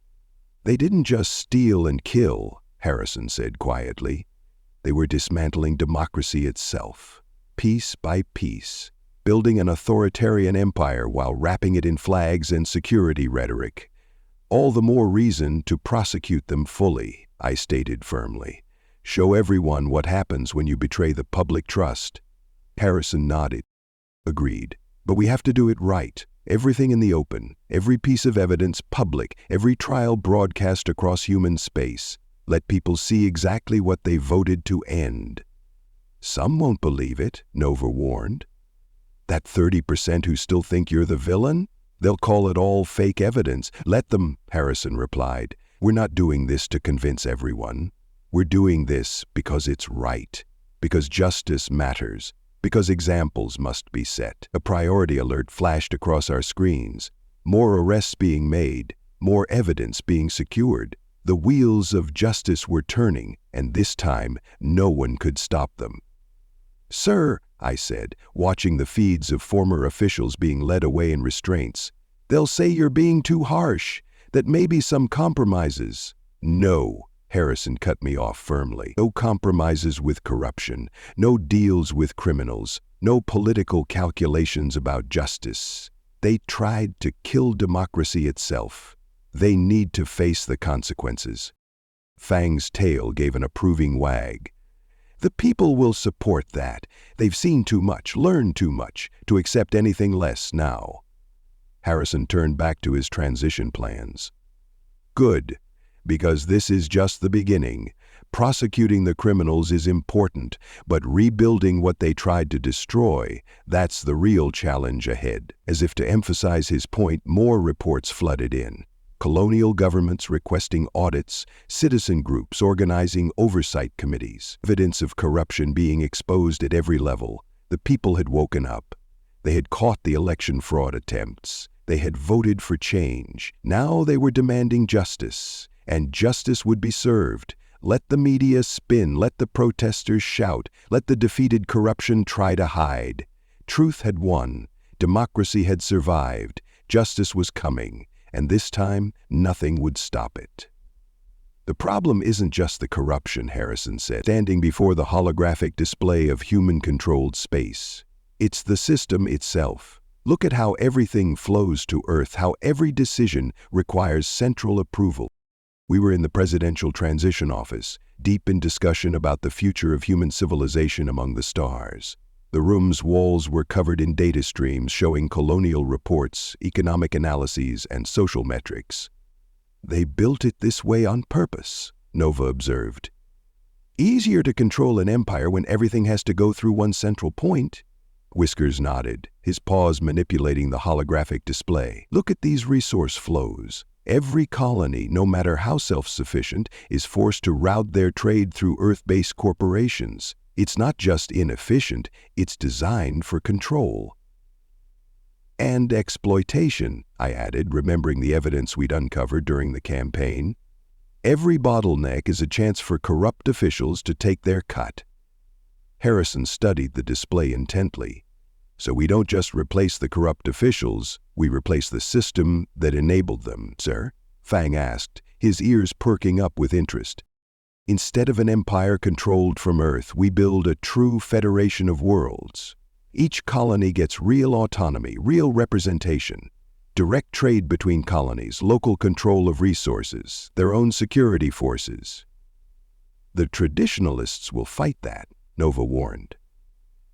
They didn't just steal and kill, Harrison said quietly. They were dismantling democracy itself, piece by piece, building an authoritarian empire while wrapping it in flags and security rhetoric. All the more reason to prosecute them fully, I stated firmly. Show everyone what happens when you betray the public trust. Harrison nodded. Agreed. But we have to do it right. Everything in the open, every piece of evidence public, every trial broadcast across human space. Let people see exactly what they voted to end. Some won't believe it, Nova warned. That 30% who still think you're the villain? They'll call it all fake evidence. Let them, Harrison replied. We're not doing this to convince everyone. We're doing this because it's right, because justice matters, because examples must be set. A priority alert flashed across our screens. More arrests being made, more evidence being secured. The wheels of justice were turning, and this time no one could stop them. Sir, I said, watching the feeds of former officials being led away in restraints. They'll say you're being too harsh, that maybe some compromises. No, Harrison cut me off firmly. No compromises with corruption, no deals with criminals, no political calculations about justice. They tried to kill democracy itself. They need to face the consequences. Fang's tail gave an approving wag. The people will support that. They've seen too much, learned too much, to accept anything less now. Harrison turned back to his transition plans. Good, because this is just the beginning. Prosecuting the criminals is important, but rebuilding what they tried to destroy, that's the real challenge ahead. As if to emphasize his point, more reports flooded in. Colonial governments requesting audits, citizen groups organizing oversight committees, evidence of corruption being exposed at every level. The people had woken up. They had caught the election fraud attempts. They had voted for change. Now they were demanding justice, and justice would be served. Let the media spin, let the protesters shout, let the defeated corruption try to hide. Truth had won. Democracy had survived. Justice was coming. And this time, nothing would stop it. The problem isn't just the corruption, Harrison said, standing before the holographic display of human-controlled space. It's the system itself. Look at how everything flows to Earth, how every decision requires central approval. We were in the Presidential Transition Office, deep in discussion about the future of human civilization among the stars. The room's walls were covered in data streams showing colonial reports, economic analyses, and social metrics. They built it this way on purpose, Nova observed. Easier to control an empire when everything has to go through one central point. Whiskers nodded, his paws manipulating the holographic display. Look at these resource flows. Every colony, no matter how self-sufficient, is forced to route their trade through Earth-based corporations. It's not just inefficient, it's designed for control. And exploitation, I added, remembering the evidence we'd uncovered during the campaign. Every bottleneck is a chance for corrupt officials to take their cut. Harrison studied the display intently. So we don't just replace the corrupt officials, we replace the system that enabled them, sir? Fang asked, his ears perking up with interest. Instead of an empire controlled from Earth, we build a true federation of worlds. Each colony gets real autonomy, real representation, direct trade between colonies, local control of resources, their own security forces. The traditionalists will fight that, Nova warned.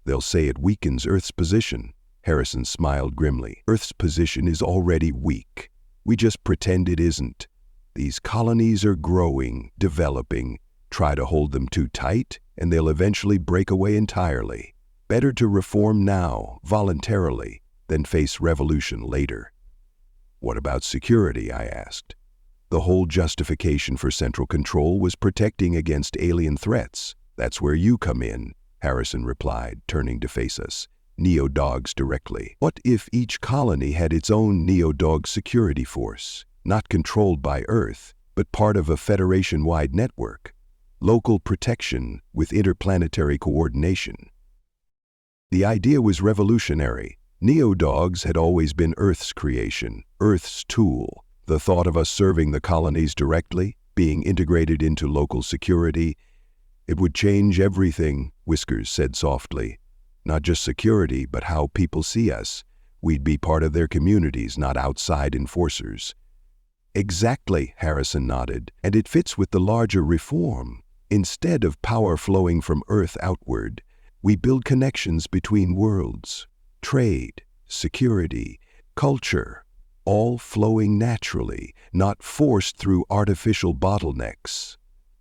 They'll say it weakens Earth's position. Harrison smiled grimly. Earth's position is already weak. We just pretend it isn't. These colonies are growing, developing. Try to hold them too tight, and they'll eventually break away entirely. Better to reform now, voluntarily, than face revolution later. What about security, I asked. The whole justification for central control was protecting against alien threats. That's where you come in, Harrison replied, turning to face us. Neo-Dogs directly. What if each colony had its own Neo-Dog security force, not controlled by Earth, but part of a Federation-wide network? Local protection with interplanetary coordination. The idea was revolutionary. Neo-Dogs had always been Earth's creation, Earth's tool. The thought of us serving the colonies directly, being integrated into local security, it would change everything, Whiskers said softly. Not just security, but how people see us. We'd be part of their communities, not outside enforcers. Exactly, Harrison nodded, and it fits with the larger reform. Instead of power flowing from Earth outward, we build connections between worlds. Trade, security, culture, all flowing naturally, not forced through artificial bottlenecks.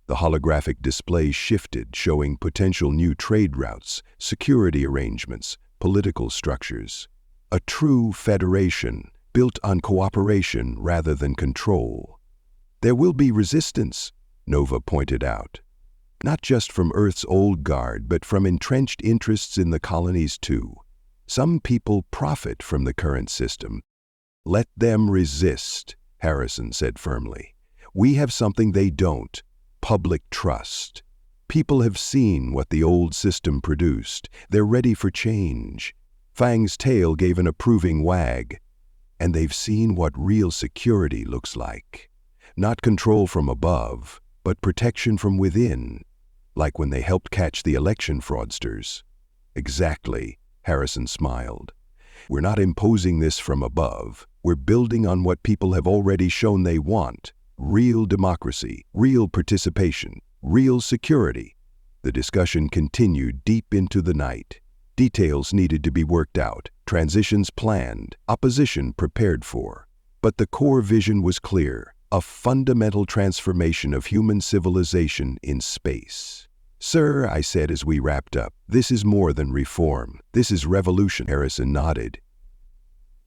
The holographic display shifted, showing potential new trade routes, security arrangements, political structures. A true federation, built on cooperation rather than control. There will be resistance, Nova pointed out. Not just from Earth's old guard, but from entrenched interests in the colonies too. Some people profit from the current system. Let them resist, Harrison said firmly. We have something they don't. Public trust. People have seen what the old system produced. They're ready for change. Fang's tail gave an approving wag. And they've seen what real security looks like. Not control from above, but protection from within. Like when they helped catch the election fraudsters. Exactly, Harrison smiled. We're not imposing this from above. We're building on what people have already shown they want. Real democracy, real participation, real security. The discussion continued deep into the night. Details needed to be worked out, transitions planned, opposition prepared for. But the core vision was clear, a fundamental transformation of human civilization in space. "Sir," I said as we wrapped up, "this is more than reform. This is revolution." Harrison nodded.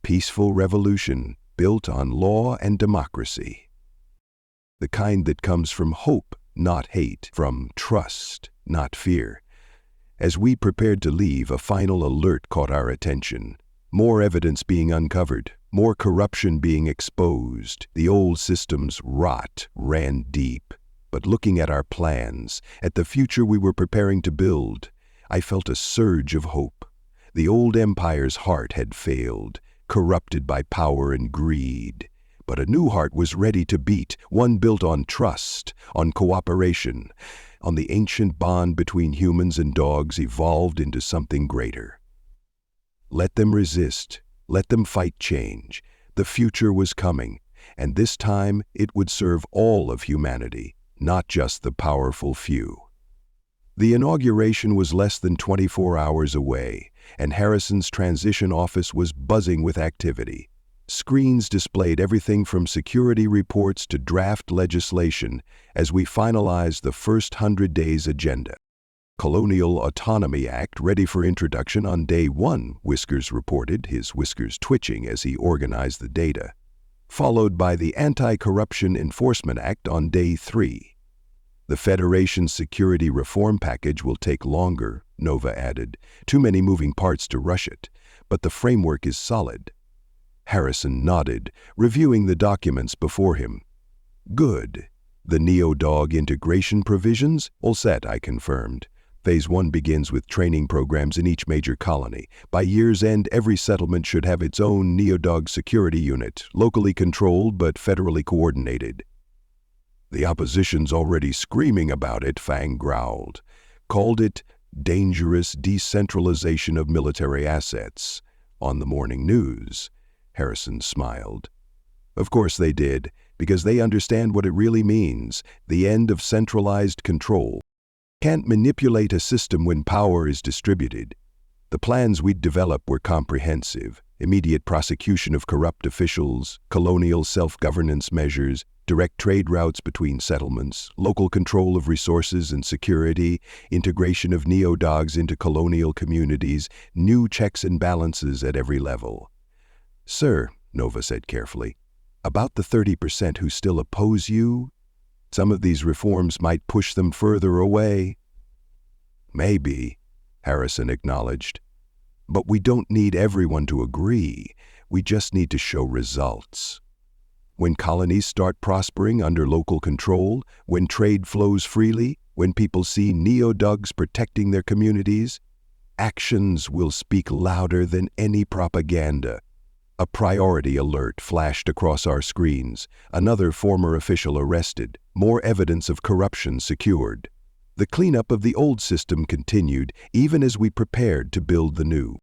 Peaceful revolution built on law and democracy. The kind that comes from hope, not hate, from trust, not fear. As we prepared to leave, a final alert caught our attention. More evidence being uncovered, more corruption being exposed. The old system's rot ran deep. But looking at our plans, at the future we were preparing to build, I felt a surge of hope. The old empire's heart had failed, corrupted by power and greed. But a new heart was ready to beat, one built on trust, on cooperation, on the ancient bond between humans and dogs evolved into something greater. Let them resist, let them fight change. The future was coming, and this time it would serve all of humanity, not just the powerful few. The inauguration was less than 24 hours away, and Harrison's transition office was buzzing with activity. Screens displayed everything from security reports to draft legislation as we finalized the first 100 days agenda. Colonial Autonomy Act ready for introduction on day 1, Whiskers reported, his whiskers twitching as he organized the data. Followed by the Anti-Corruption Enforcement Act on day 3. The Federation's security reform package will take longer, Nova added. Too many moving parts to rush it, but the framework is solid. Harrison nodded, reviewing the documents before him. Good. The Neo-Dog integration provisions? All set, I confirmed. Phase 1 begins with training programs in each major colony. By year's end, every settlement should have its own Neo-Dog security unit, locally controlled but federally coordinated. The opposition's already screaming about it, Fang growled. Called it dangerous decentralization of military assets. On the morning news, Harrison smiled. Of course they did, because they understand what it really means, the end of centralized control. Can't manipulate a system when power is distributed. The plans we'd developed were comprehensive. Immediate prosecution of corrupt officials, colonial self-governance measures, direct trade routes between settlements, local control of resources and security, integration of neo-dogs into colonial communities, new checks and balances at every level. Sir, Nova said carefully, about the 30% who still oppose you, some of these reforms might push them further away. Maybe, Harrison acknowledged. But we don't need everyone to agree. We just need to show results. When colonies start prospering under local control, when trade flows freely, when people see neo-dogs protecting their communities, actions will speak louder than any propaganda. A priority alert flashed across our screens, another former official arrested, more evidence of corruption secured. The cleanup of the old system continued even as we prepared to build the new.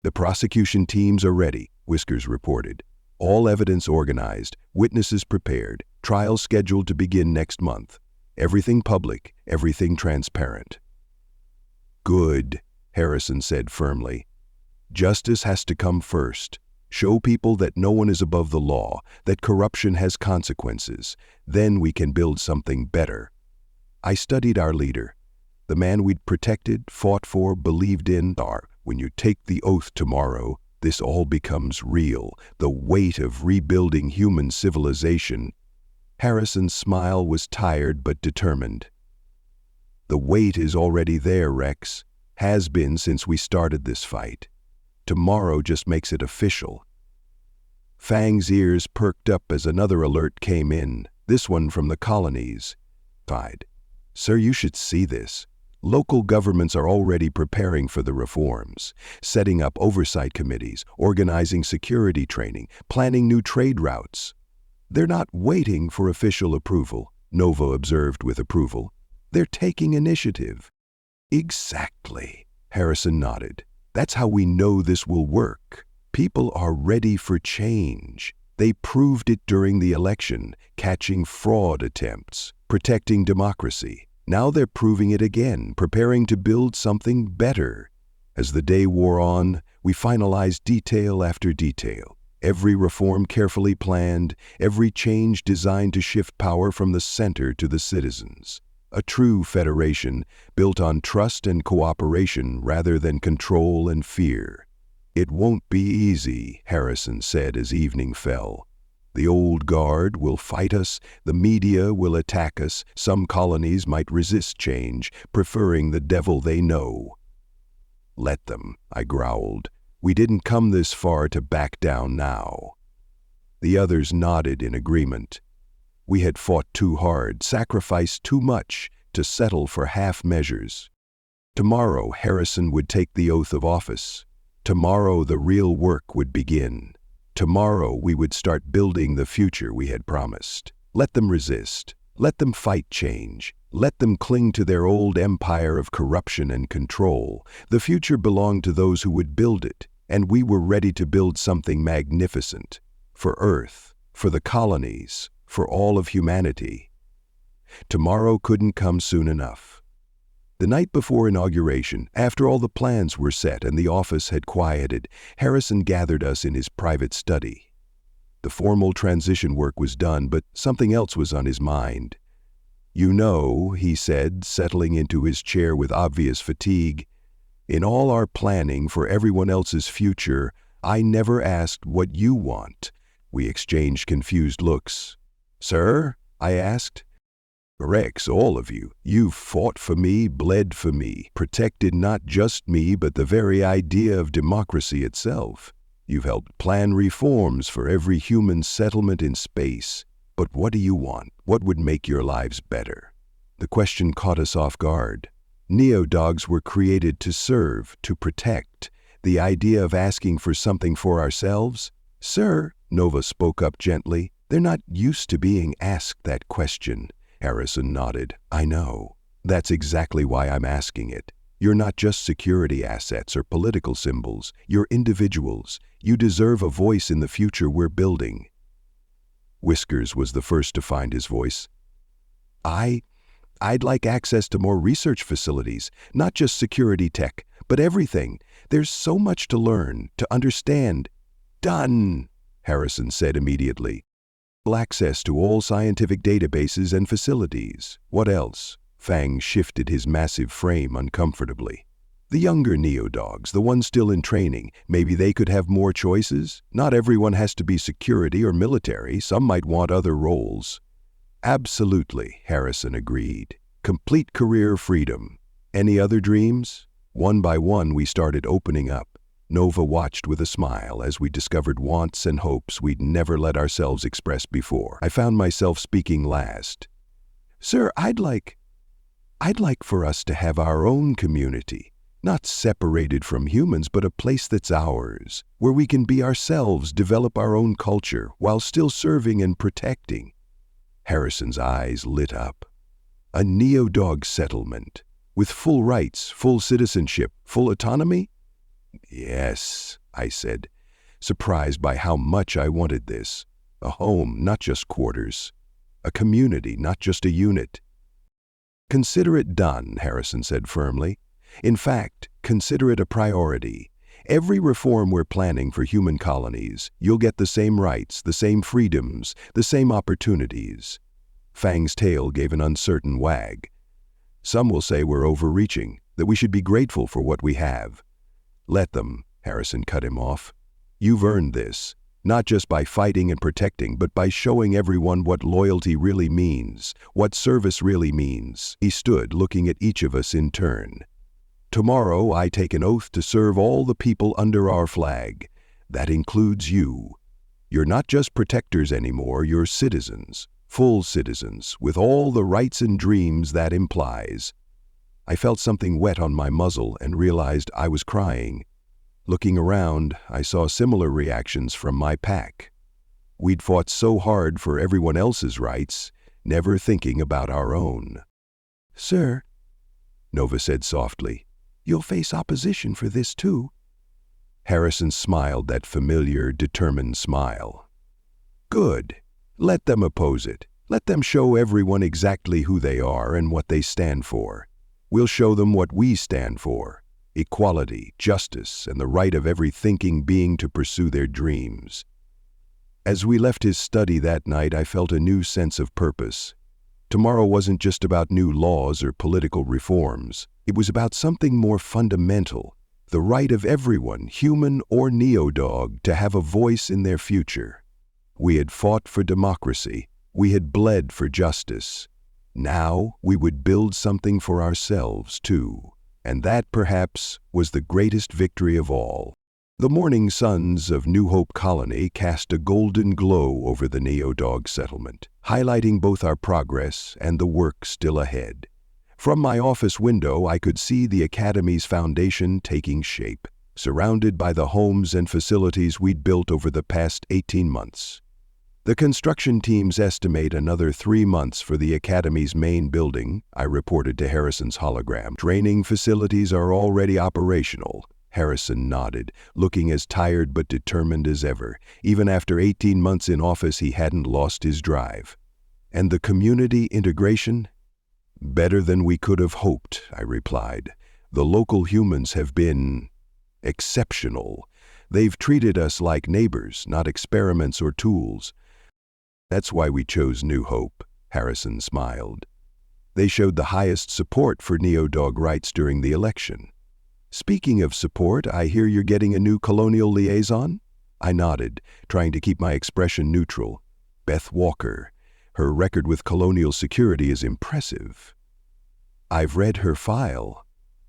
The prosecution teams are ready, Whiskers reported. All evidence organized, witnesses prepared, trial scheduled to begin next month. Everything public, everything transparent. Good, Harrison said firmly. Justice has to come first. Show people that no one is above the law, that corruption has consequences. Then we can build something better. I studied our leader. The man we'd protected, fought for, believed in. When you take the oath tomorrow, this all becomes real, the weight of rebuilding human civilization. Harrison's smile was tired but determined. The weight is already there, Rex. Has been since we started this fight. Tomorrow just makes it official. Fang's ears perked up as another alert came in, this one from the colonies. Sir, you should see this. Local governments are already preparing for the reforms, setting up oversight committees, organizing security training, planning new trade routes. They're not waiting for official approval, Nova observed with approval. They're taking initiative. Exactly, Harrison nodded. That's how we know this will work. People are ready for change. They proved it during the election, catching fraud attempts, protecting democracy. Now they're proving it again, preparing to build something better. As the day wore on, We finalized detail after detail. Every reform carefully planned, every change designed to shift power from the center to the citizens. A true federation built on trust and cooperation rather than control and fear. "It won't be easy," Harrison said as evening fell. "The old guard will fight us, the media will attack us, some colonies might resist change, preferring the devil they know." "Let them," I growled. "We didn't come this far to back down now." The others nodded in agreement. We had fought too hard, sacrificed too much to settle for half measures. Tomorrow Harrison would take the oath of office. Tomorrow the real work would begin. Tomorrow we would start building the future we had promised. Let them resist. Let them fight change. Let them cling to their old empire of corruption and control. The future belonged to those who would build it, and we were ready to build something magnificent. For Earth, for the colonies, for all of humanity. Tomorrow couldn't come soon enough. The night before inauguration, after all the plans were set and the office had quieted, Harrison gathered us in his private study. The formal transition work was done, but something else was on his mind. "You know," he said, settling into his chair with obvious fatigue, "in all our planning for everyone else's future, I never asked what you want." We exchanged confused looks. "Sir?" I asked. "Rex, all of you. You've fought for me, bled for me, protected not just me but the very idea of democracy itself. You've helped plan reforms for every human settlement in space. But what do you want? What would make your lives better?" The question caught us off guard. Neo-dogs were created to serve, to protect. The idea of asking for something for ourselves? "Sir," Nova spoke up gently, "they're not used to being asked that question." Harrison nodded. "I know. That's exactly why I'm asking it. You're not just security assets or political symbols. You're individuals. You deserve a voice in the future we're building." Whiskers was the first to find his voice. I'd like access to more research facilities, not just security tech, but everything. There's so much to learn, to understand." "Done," Harrison said immediately. "Access to all scientific databases and facilities. What else?" Fang shifted his massive frame uncomfortably. "The younger neo-dogs, the ones still in training, maybe they could have more choices? Not everyone has to be security or military. Some might want other roles." "Absolutely," Harrison agreed. "Complete career freedom. Any other dreams?" One by one we started opening up. Nova watched with a smile as we discovered wants and hopes we'd never let ourselves express before. I found myself speaking last. "Sir, I'd like for us to have our own community, not separated from humans, but a place that's ours, where we can be ourselves, develop our own culture, while still serving and protecting." Harrison's eyes lit up. "A neo-dog settlement, with full rights, full citizenship, full autonomy?" "Yes," I said, surprised by how much I wanted this. A home, not just quarters. A community, not just a unit. "Consider it done," Harrison said firmly. "In fact, consider it a priority. Every reform we're planning for human colonies, you'll get the same rights, the same freedoms, the same opportunities." Fang's tail gave an uncertain wag. "Some will say we're overreaching, that we should be grateful for what we have." "Let them," Harrison cut him off. "You've earned this, not just by fighting and protecting, but by showing everyone what loyalty really means, what service really means." He stood, looking at each of us in turn. "Tomorrow I take an oath to serve all the people under our flag. That includes you. You're not just protectors anymore, you're citizens, full citizens, with all the rights and dreams that implies." I felt something wet on my muzzle and realized I was crying. Looking around, I saw similar reactions from my pack. We'd fought so hard for everyone else's rights, never thinking about our own. "Sir," Nova said softly, "you'll face opposition for this too." Harrison smiled that familiar, determined smile. "Good. Let them oppose it. Let them show everyone exactly who they are and what they stand for. We'll show them what we stand for. equality, justice, and the right of every thinking being to pursue their dreams. As we left his study that night, I felt a new sense of purpose. Tomorrow wasn't just about new laws or political reforms. It was about something more fundamental, the right of everyone, human or neo-dog, to have a voice in their future. We had fought for democracy. We had bled for justice. Now we would build something for ourselves, too. And that, perhaps, was the greatest victory of all. The morning suns of New Hope Colony cast a golden glow over the neo-dog settlement, highlighting both our progress and the work still ahead. From my office window, I could see the Academy's foundation taking shape, surrounded by the homes and facilities we'd built over the past 18 months. The construction teams estimate another 3 months for the Academy's main building, I reported to Harrison's hologram. Training facilities are already operational. Harrison nodded, looking as tired but determined as ever. Even after 18 months in office, he hadn't lost his drive. And the community integration? Better than we could have hoped, I replied. The local humans have been exceptional. They've treated us like neighbors, not experiments or tools. That's why we chose New Hope, Harrison smiled. They showed the highest support for neo-dog rights during the election. Speaking of support, I hear you're getting a new colonial liaison? I nodded, trying to keep my expression neutral. Beth Walker. Her record with colonial security is impressive. I've read her file.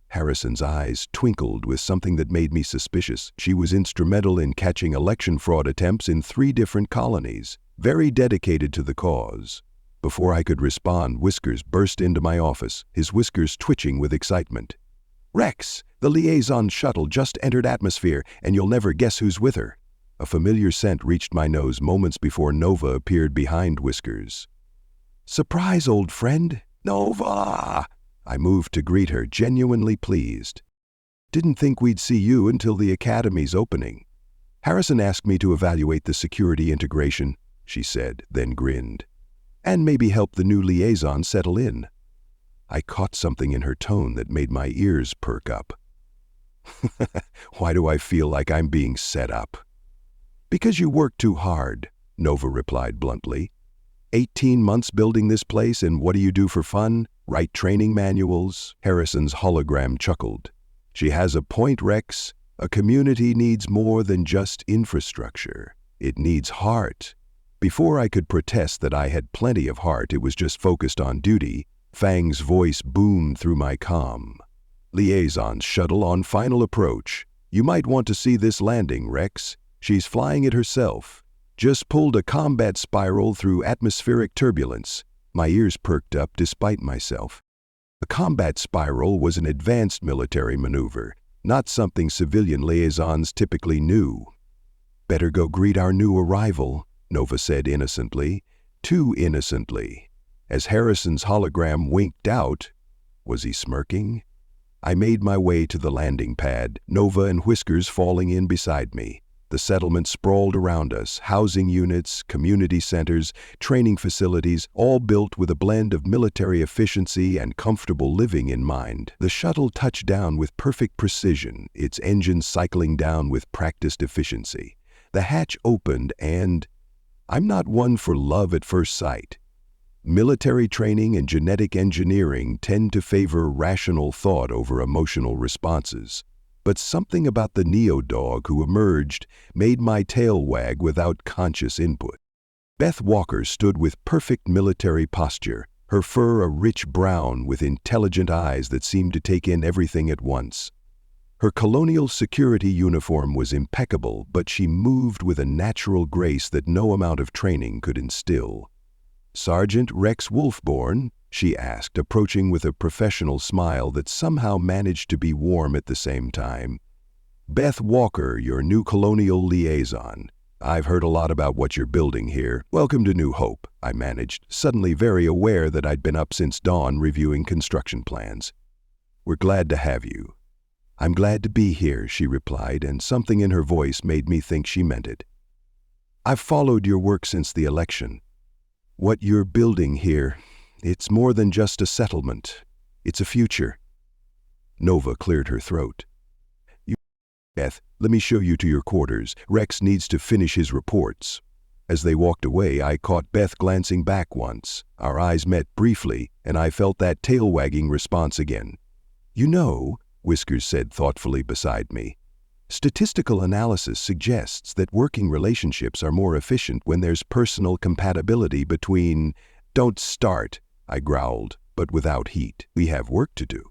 Harrison's eyes twinkled with something that made me suspicious. She was instrumental in catching election fraud attempts in 3 different colonies, very dedicated to the cause. Before I could respond, Whiskers burst into my office, his whiskers twitching with excitement. Rex, the liaison shuttle just entered atmosphere, and you'll never guess who's with her. A familiar scent reached my nose moments before Nova appeared behind Whiskers. Surprise, old friend. Nova! I moved to greet her, genuinely pleased. Didn't think we'd see you until the Academy's opening. Harrison asked me to evaluate the security integration, she said, then grinned. And maybe help the new liaison settle in. I caught something in her tone that made my ears perk up. Why do I feel like I'm being set up? Because you work too hard, Nova replied bluntly. 18 months building this place, and what do you do for fun? Write training manuals? Harrison's hologram chuckled. She has a point, Rex. A community needs more than just infrastructure. It needs heart. Before I could protest that I had plenty of heart, it was just focused on duty, Fang's voice boomed through my comm. Liaison shuttle on final approach. You might want to see this landing, Rex. She's flying it herself. Just pulled a combat spiral through atmospheric turbulence. My ears perked up despite myself. A combat spiral was an advanced military maneuver, not something civilian liaisons typically knew. Better go greet our new arrival, Nova said innocently. Too innocently. As Harrison's hologram winked out, was he smirking? I made my way to the landing pad, Nova and Whiskers falling in beside me. The settlement sprawled around us, housing units, community centers, training facilities, all built with a blend of military efficiency and comfortable living in mind. The shuttle touched down with perfect precision, its engine cycling down with practiced efficiency. The hatch opened and I'm not one for love at first sight. Military training and genetic engineering tend to favor rational thought over emotional responses. But something about the neo-dog who emerged made my tail wag without conscious input. Beth Walker stood with perfect military posture, her fur a rich brown with intelligent eyes that seemed to take in everything at once. Her colonial security uniform was impeccable, but she moved with a natural grace that no amount of training could instill. Sergeant Rex Wolfborn? She asked, approaching with a professional smile that somehow managed to be warm at the same time. Beth Walker, your new colonial liaison. I've heard a lot about what you're building here. Welcome to New Hope, I managed, suddenly very aware that I'd been up since dawn reviewing construction plans. We're glad to have you. I'm glad to be here, she replied, and something in her voice made me think she meant it. I've followed your work since the election. What you're building here, it's more than just a settlement. It's a future. Nova cleared her throat. Beth, let me show you to your quarters. Rex needs to finish his reports. As they walked away, I caught Beth glancing back once. Our eyes met briefly, and I felt that tail-wagging response again. You know, Whiskers said thoughtfully beside me, statistical analysis suggests that working relationships are more efficient when there's personal compatibility between— Don't start, I growled, but without heat. We have work to do.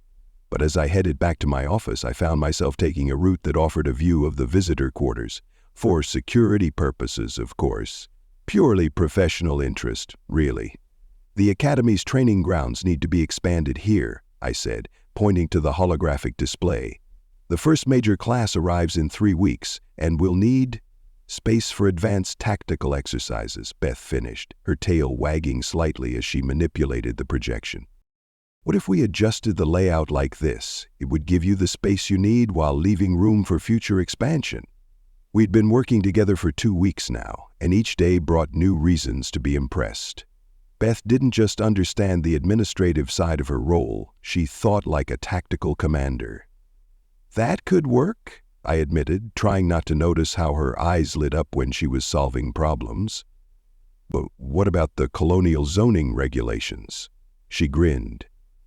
But as I headed back to my office, I found myself taking a route that offered a view of the visitor quarters. For security purposes, of course. Purely professional interest, really. The Academy's training grounds need to be expanded here, I said, pointing to the holographic display. The first major class arrives in 3 weeks, and we'll need— Space for advanced tactical exercises, Beth finished, her tail wagging slightly as she manipulated the projection. What if we adjusted the layout like this? It would give you the space you need while leaving room for future expansion. We'd been working together for 2 weeks now, and each day brought new reasons to be impressed. Beth didn't just understand the administrative side of her role, she thought like a tactical commander. That could work, I admitted, trying not to notice how her eyes lit up when she was solving problems. But what about the colonial zoning regulations? She grinned.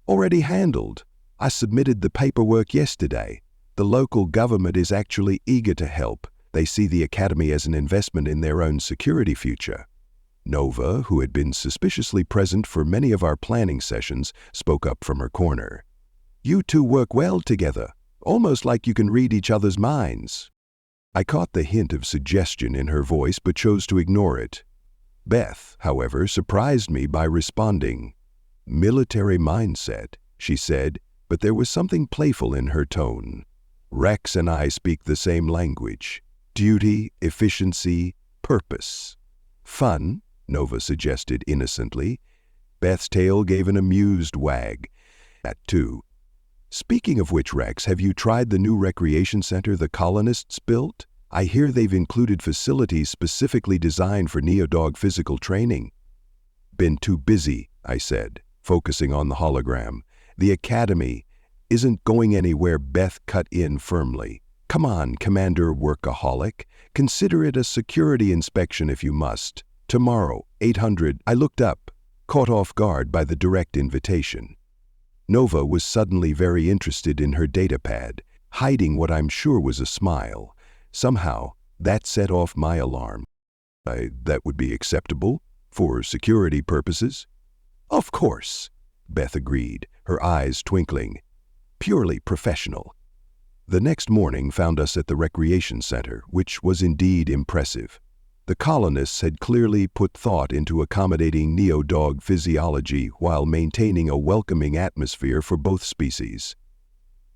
Already handled. I submitted the paperwork yesterday. The local government is actually eager to help. They see the Academy as an investment in their own security future. Nova, who had been suspiciously present for many of our planning sessions, spoke up from her corner. You two work well together, almost like you can read each other's minds. I caught the hint of suggestion in her voice but chose to ignore it. Beth, however, surprised me by responding. Military mindset, she said, but there was something playful in her tone. Rex and I speak the same language. Duty, efficiency, purpose. Fun, Nova suggested innocently. Beth's tail gave an amused wag. That too. Speaking of which, Rex, have you tried the new recreation center the colonists built? I hear they've included facilities specifically designed for Neodog physical training. Been too busy, I said, focusing on the hologram. The Academy isn't going anywhere, Beth cut in firmly. Come on, Commander Workaholic. Consider it a security inspection if you must. Tomorrow, 800. I looked up, caught off guard by the direct invitation. Nova was suddenly very interested in her datapad, hiding what I'm sure was a smile. Somehow, that set off my alarm. That would be acceptable? For security purposes? Of course, Beth agreed, her eyes twinkling. Purely professional. The next morning found us at the recreation center, which was indeed impressive. The colonists had clearly put thought into accommodating Neodog physiology while maintaining a welcoming atmosphere for both species.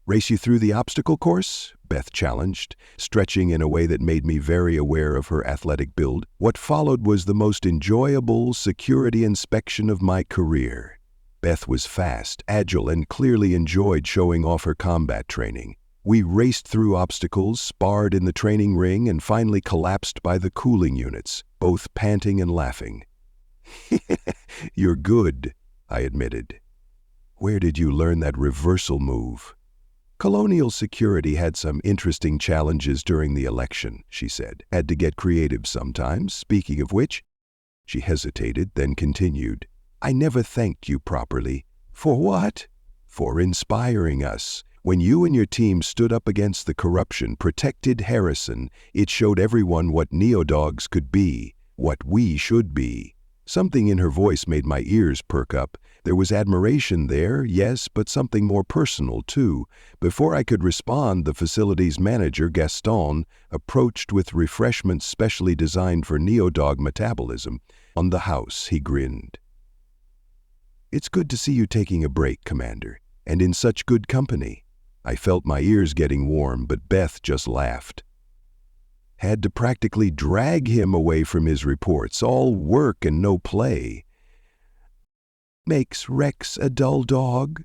Race you through the obstacle course? Beth challenged, stretching in a way that made me very aware of her athletic build. What followed was the most enjoyable security inspection of my career. Beth was fast, agile, and clearly enjoyed showing off her combat training. We raced through obstacles, sparred in the training ring, and finally collapsed by the cooling units, both panting and laughing. You're good, I admitted. Where did you learn that reversal move? Colonial security had some interesting challenges during the election, she said. Had to get creative sometimes. Speaking of which, she hesitated, then continued. I never thanked you properly. For what? For inspiring us. When you and your team stood up against the corruption, protected Harrison, it showed everyone what Neodogs could be, what we should be. Something in her voice made my ears perk up. There was admiration there, yes, but something more personal, too. Before I could respond, the facility's manager, Gaston, approached with refreshments specially designed for Neodog metabolism. On the house, he grinned. It's good to see you taking a break, Commander, and in such good company. I felt my ears getting warm, but Beth just laughed. Had to practically drag him away from his reports, all work and no play. Makes Rex a dull dog?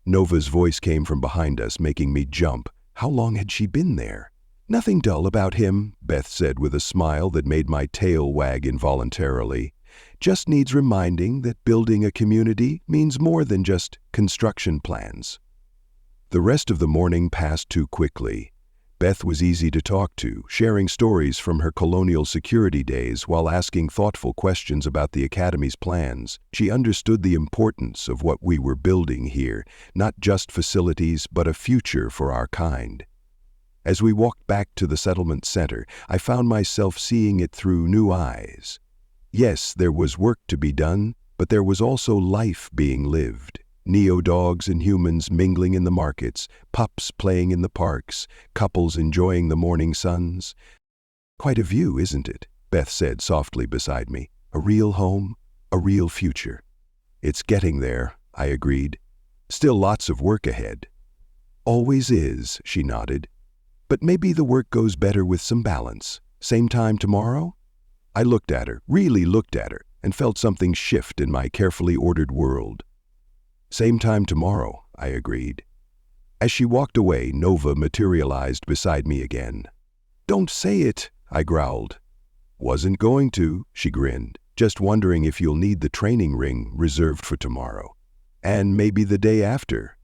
Nova's voice came from behind us, making me jump. How long had she been there? Nothing dull about him, Beth said with a smile that made my tail wag involuntarily. Just needs reminding that building a community means more than just construction plans. The rest of the morning passed too quickly. Beth was easy to talk to, sharing stories from her colonial security days while asking thoughtful questions about the Academy's plans. She understood the importance of what we were building here, not just facilities, but a future for our kind. As we walked back to the settlement center, I found myself seeing it through new eyes. Yes, there was work to be done, but there was also life being lived. Neo-dogs and humans mingling in the markets, pups playing in the parks, couples enjoying the morning suns. Quite a view, isn't it? Beth said softly beside me. A real home, a real future. It's getting there, I agreed. Still lots of work ahead. Always is, she nodded. But maybe the work goes better with some balance. Same time tomorrow? I looked at her, really looked at her, and felt something shift in my carefully ordered world. Same time tomorrow, I agreed. As she walked away, Nova materialized beside me again. Don't say it, I growled. Wasn't going to, she grinned, just wondering if you'll need the training ring reserved for tomorrow. And maybe the day after.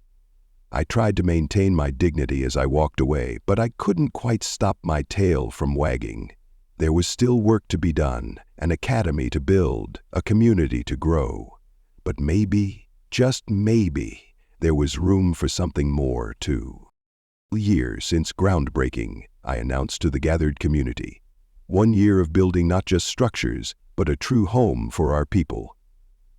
I tried to maintain my dignity as I walked away, but I couldn't quite stop my tail from wagging. There was still work to be done, an academy to build, a community to grow. But maybe, just maybe, there was room for something more, too. Years since groundbreaking, I announced to the gathered community. 1 year of building not just structures, but a true home for our people.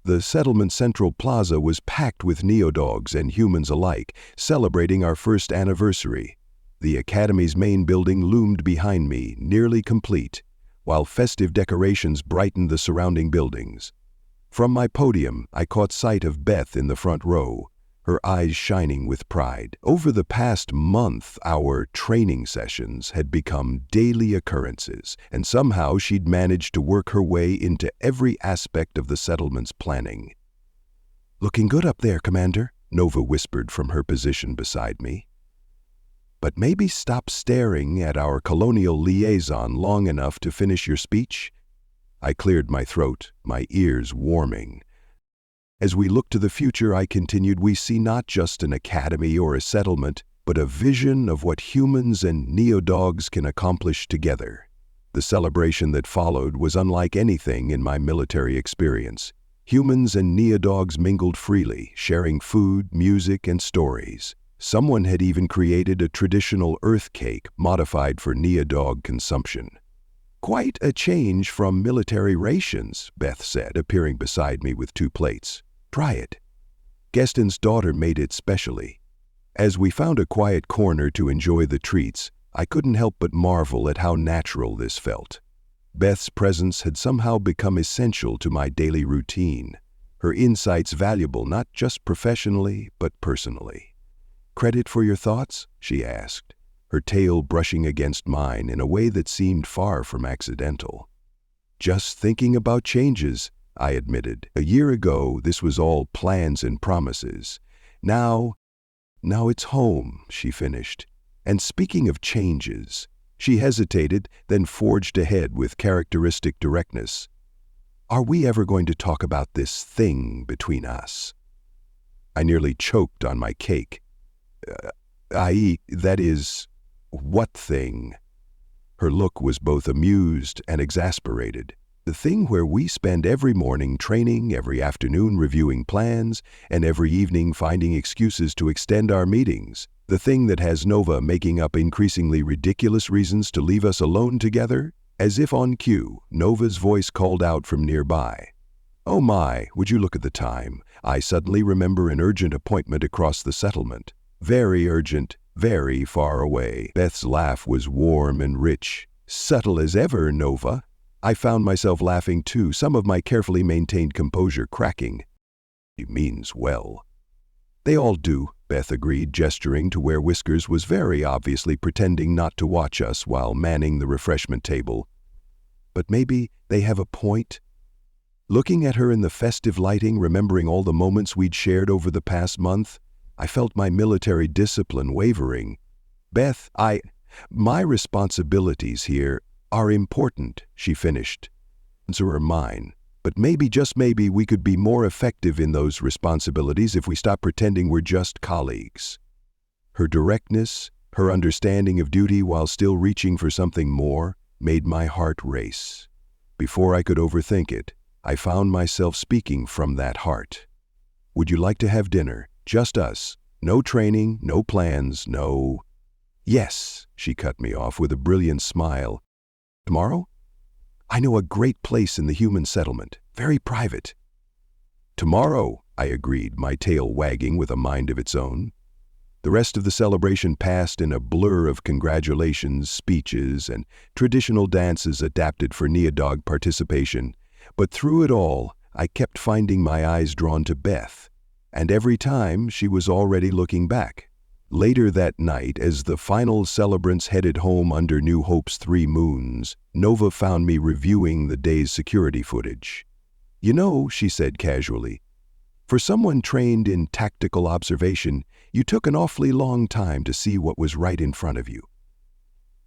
The settlement central plaza was packed with neo-dogs and humans alike, celebrating our first anniversary. The Academy's main building loomed behind me, nearly complete, while festive decorations brightened the surrounding buildings. From my podium, I caught sight of Beth in the front row, her eyes shining with pride. Over the past month, our training sessions had become daily occurrences, and somehow she'd managed to work her way into every aspect of the settlement's planning. "Looking good up there, Commander," Nova whispered from her position beside me. "But maybe stop staring at our colonial liaison long enough to finish your speech?" I cleared my throat, my ears warming. As we look to the future, I continued, we see not just an academy or a settlement, but a vision of what humans and neo-dogs can accomplish together. The celebration that followed was unlike anything in my military experience. Humans and neo-dogs mingled freely, sharing food, music, and stories. Someone had even created a traditional earth cake modified for neo-dog consumption. "Quite a change from military rations," Beth said, appearing beside me with 2 plates. "Try it." Gaston's daughter made it specially. As we found a quiet corner to enjoy the treats, I couldn't help but marvel at how natural this felt. Beth's presence had somehow become essential to my daily routine, her insights valuable not just professionally, but personally. "Credit for your thoughts?" she asked, her tail brushing against mine in a way that seemed far from accidental. "Just thinking about changes," I admitted. "A year ago, this was all plans and promises. Now it's home," she finished. "And speaking of changes," she hesitated, then forged ahead with characteristic directness. "Are we ever going to talk about this thing between us?" I nearly choked on my cake. That is, what thing?" Her look was both amused and exasperated. "The thing where we spend every morning training, every afternoon reviewing plans, and every evening finding excuses to extend our meetings. The thing that has Nova making up increasingly ridiculous reasons to leave us alone together?" As if on cue, Nova's voice called out from nearby. "Oh my, would you look at the time? I suddenly remember an urgent appointment across the settlement. Very urgent, very far away." Beth's laugh was warm and rich. "Subtle as ever, Nova." I found myself laughing too, some of my carefully maintained composure cracking. "He means well." "They all do," Beth agreed, gesturing to where Whiskers was very obviously pretending not to watch us while manning the refreshment table. "But maybe they have a point." Looking at her in the festive lighting, remembering all the moments we'd shared over the past month, I felt my military discipline wavering. "Beth, my responsibilities here are important," she finished. "Those are mine. But maybe, just maybe, we could be more effective in those responsibilities if we stop pretending we're just colleagues." Her directness, Her understanding of duty while still reaching for something more made my heart race. Before I could overthink it, I found myself speaking from that heart. "Would you like to have dinner? Just us. No training, no plans, no—" "Yes," she cut me off with a brilliant smile. "Tomorrow? I know a great place in the human settlement, very private." "Tomorrow," I agreed, my tail wagging with a mind of its own. The rest of the celebration passed in a blur of congratulations, speeches, and traditional dances adapted for Neodog participation, but through it all, I kept finding my eyes drawn to Beth, and every time she was already looking back. Later that night, as the final celebrants headed home under New Hope's 3 moons, Nova found me reviewing the day's security footage. "You know," she said casually, "for someone trained in tactical observation, you took an awfully long time to see what was right in front of you."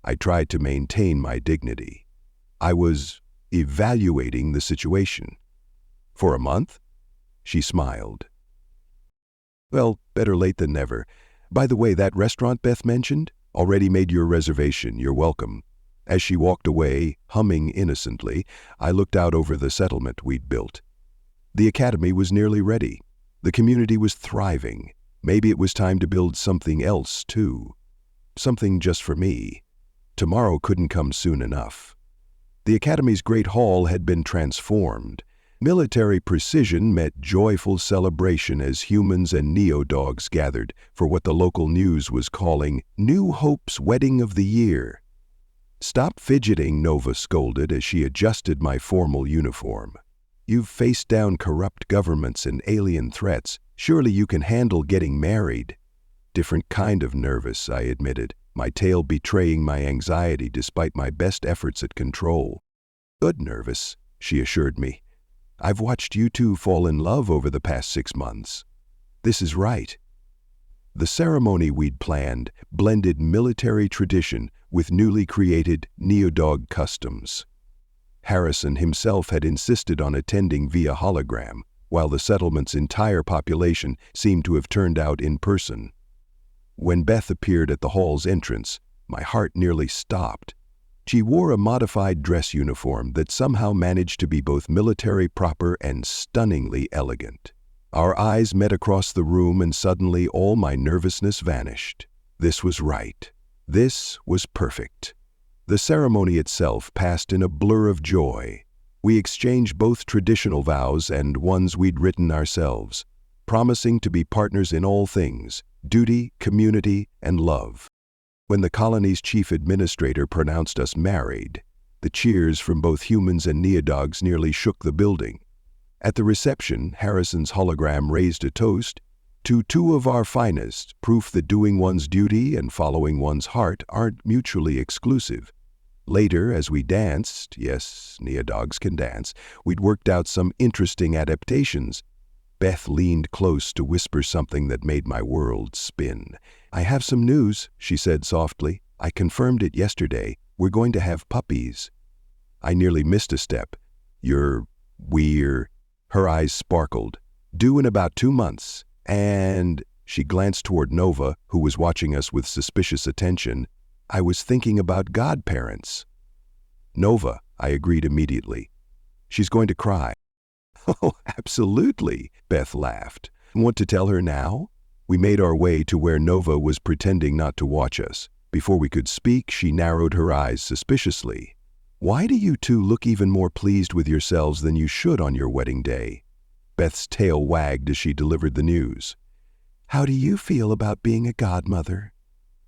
I tried to maintain my dignity. I was evaluating the situation. "For a month?" She smiled. "Well, better late than never. By the way, that restaurant Beth mentioned? Already made your reservation, you're welcome." As she walked away, humming innocently, I looked out over the settlement we'd built. The academy was nearly ready. The community was thriving. Maybe it was time to build something else, too. Something just for me. Tomorrow couldn't come soon enough. The academy's great hall had been transformed. Military precision met joyful celebration as humans and Neodogs gathered for what the local news was calling New Hope's Wedding of the Year. "Stop fidgeting," Nova scolded as she adjusted my formal uniform. "You've faced down corrupt governments and alien threats. Surely you can handle getting married." "Different kind of nervous," I admitted, my tail betraying my anxiety despite my best efforts at control. "Good nervous," she assured me. "I've watched you two fall in love over the past 6 months." "This is right." The ceremony we'd planned blended military tradition with newly created Neodog customs. Harrison himself had insisted on attending via hologram, while the settlement's entire population seemed to have turned out in person. When Beth appeared at the hall's entrance, my heart nearly stopped. She wore a modified dress uniform that somehow managed to be both military proper and stunningly elegant. Our eyes met across the room and suddenly all my nervousness vanished. This was right. This was perfect. The ceremony itself passed in a blur of joy. We exchanged both traditional vows and ones we'd written ourselves, promising to be partners in all things: duty, community, and love. When the colony's chief administrator pronounced us married, the cheers from both humans and Neodogs nearly shook the building. At the reception, Harrison's hologram raised a toast to 2 of our finest, proof that doing one's duty and following one's heart aren't mutually exclusive. Later, as we danced, yes, Neodogs can dance, we'd worked out some interesting adaptations. Beth leaned close to whisper something that made my world spin. "I have some news," she said softly. "I confirmed it yesterday. We're going to have puppies." I nearly missed a step. We're... Her eyes sparkled. "Due in about 2 months. And..." She glanced toward Nova, who was watching us with suspicious attention. "I was thinking about godparents." "Nova," I agreed immediately. "She's going to cry." "Oh, absolutely," Beth laughed. "Want to tell her now?" We made our way to where Nova was pretending not to watch us. Before we could speak, she narrowed her eyes suspiciously. "Why do you two look even more pleased with yourselves than you should on your wedding day?" Beth's tail wagged as she delivered the news. "How do you feel about being a godmother?"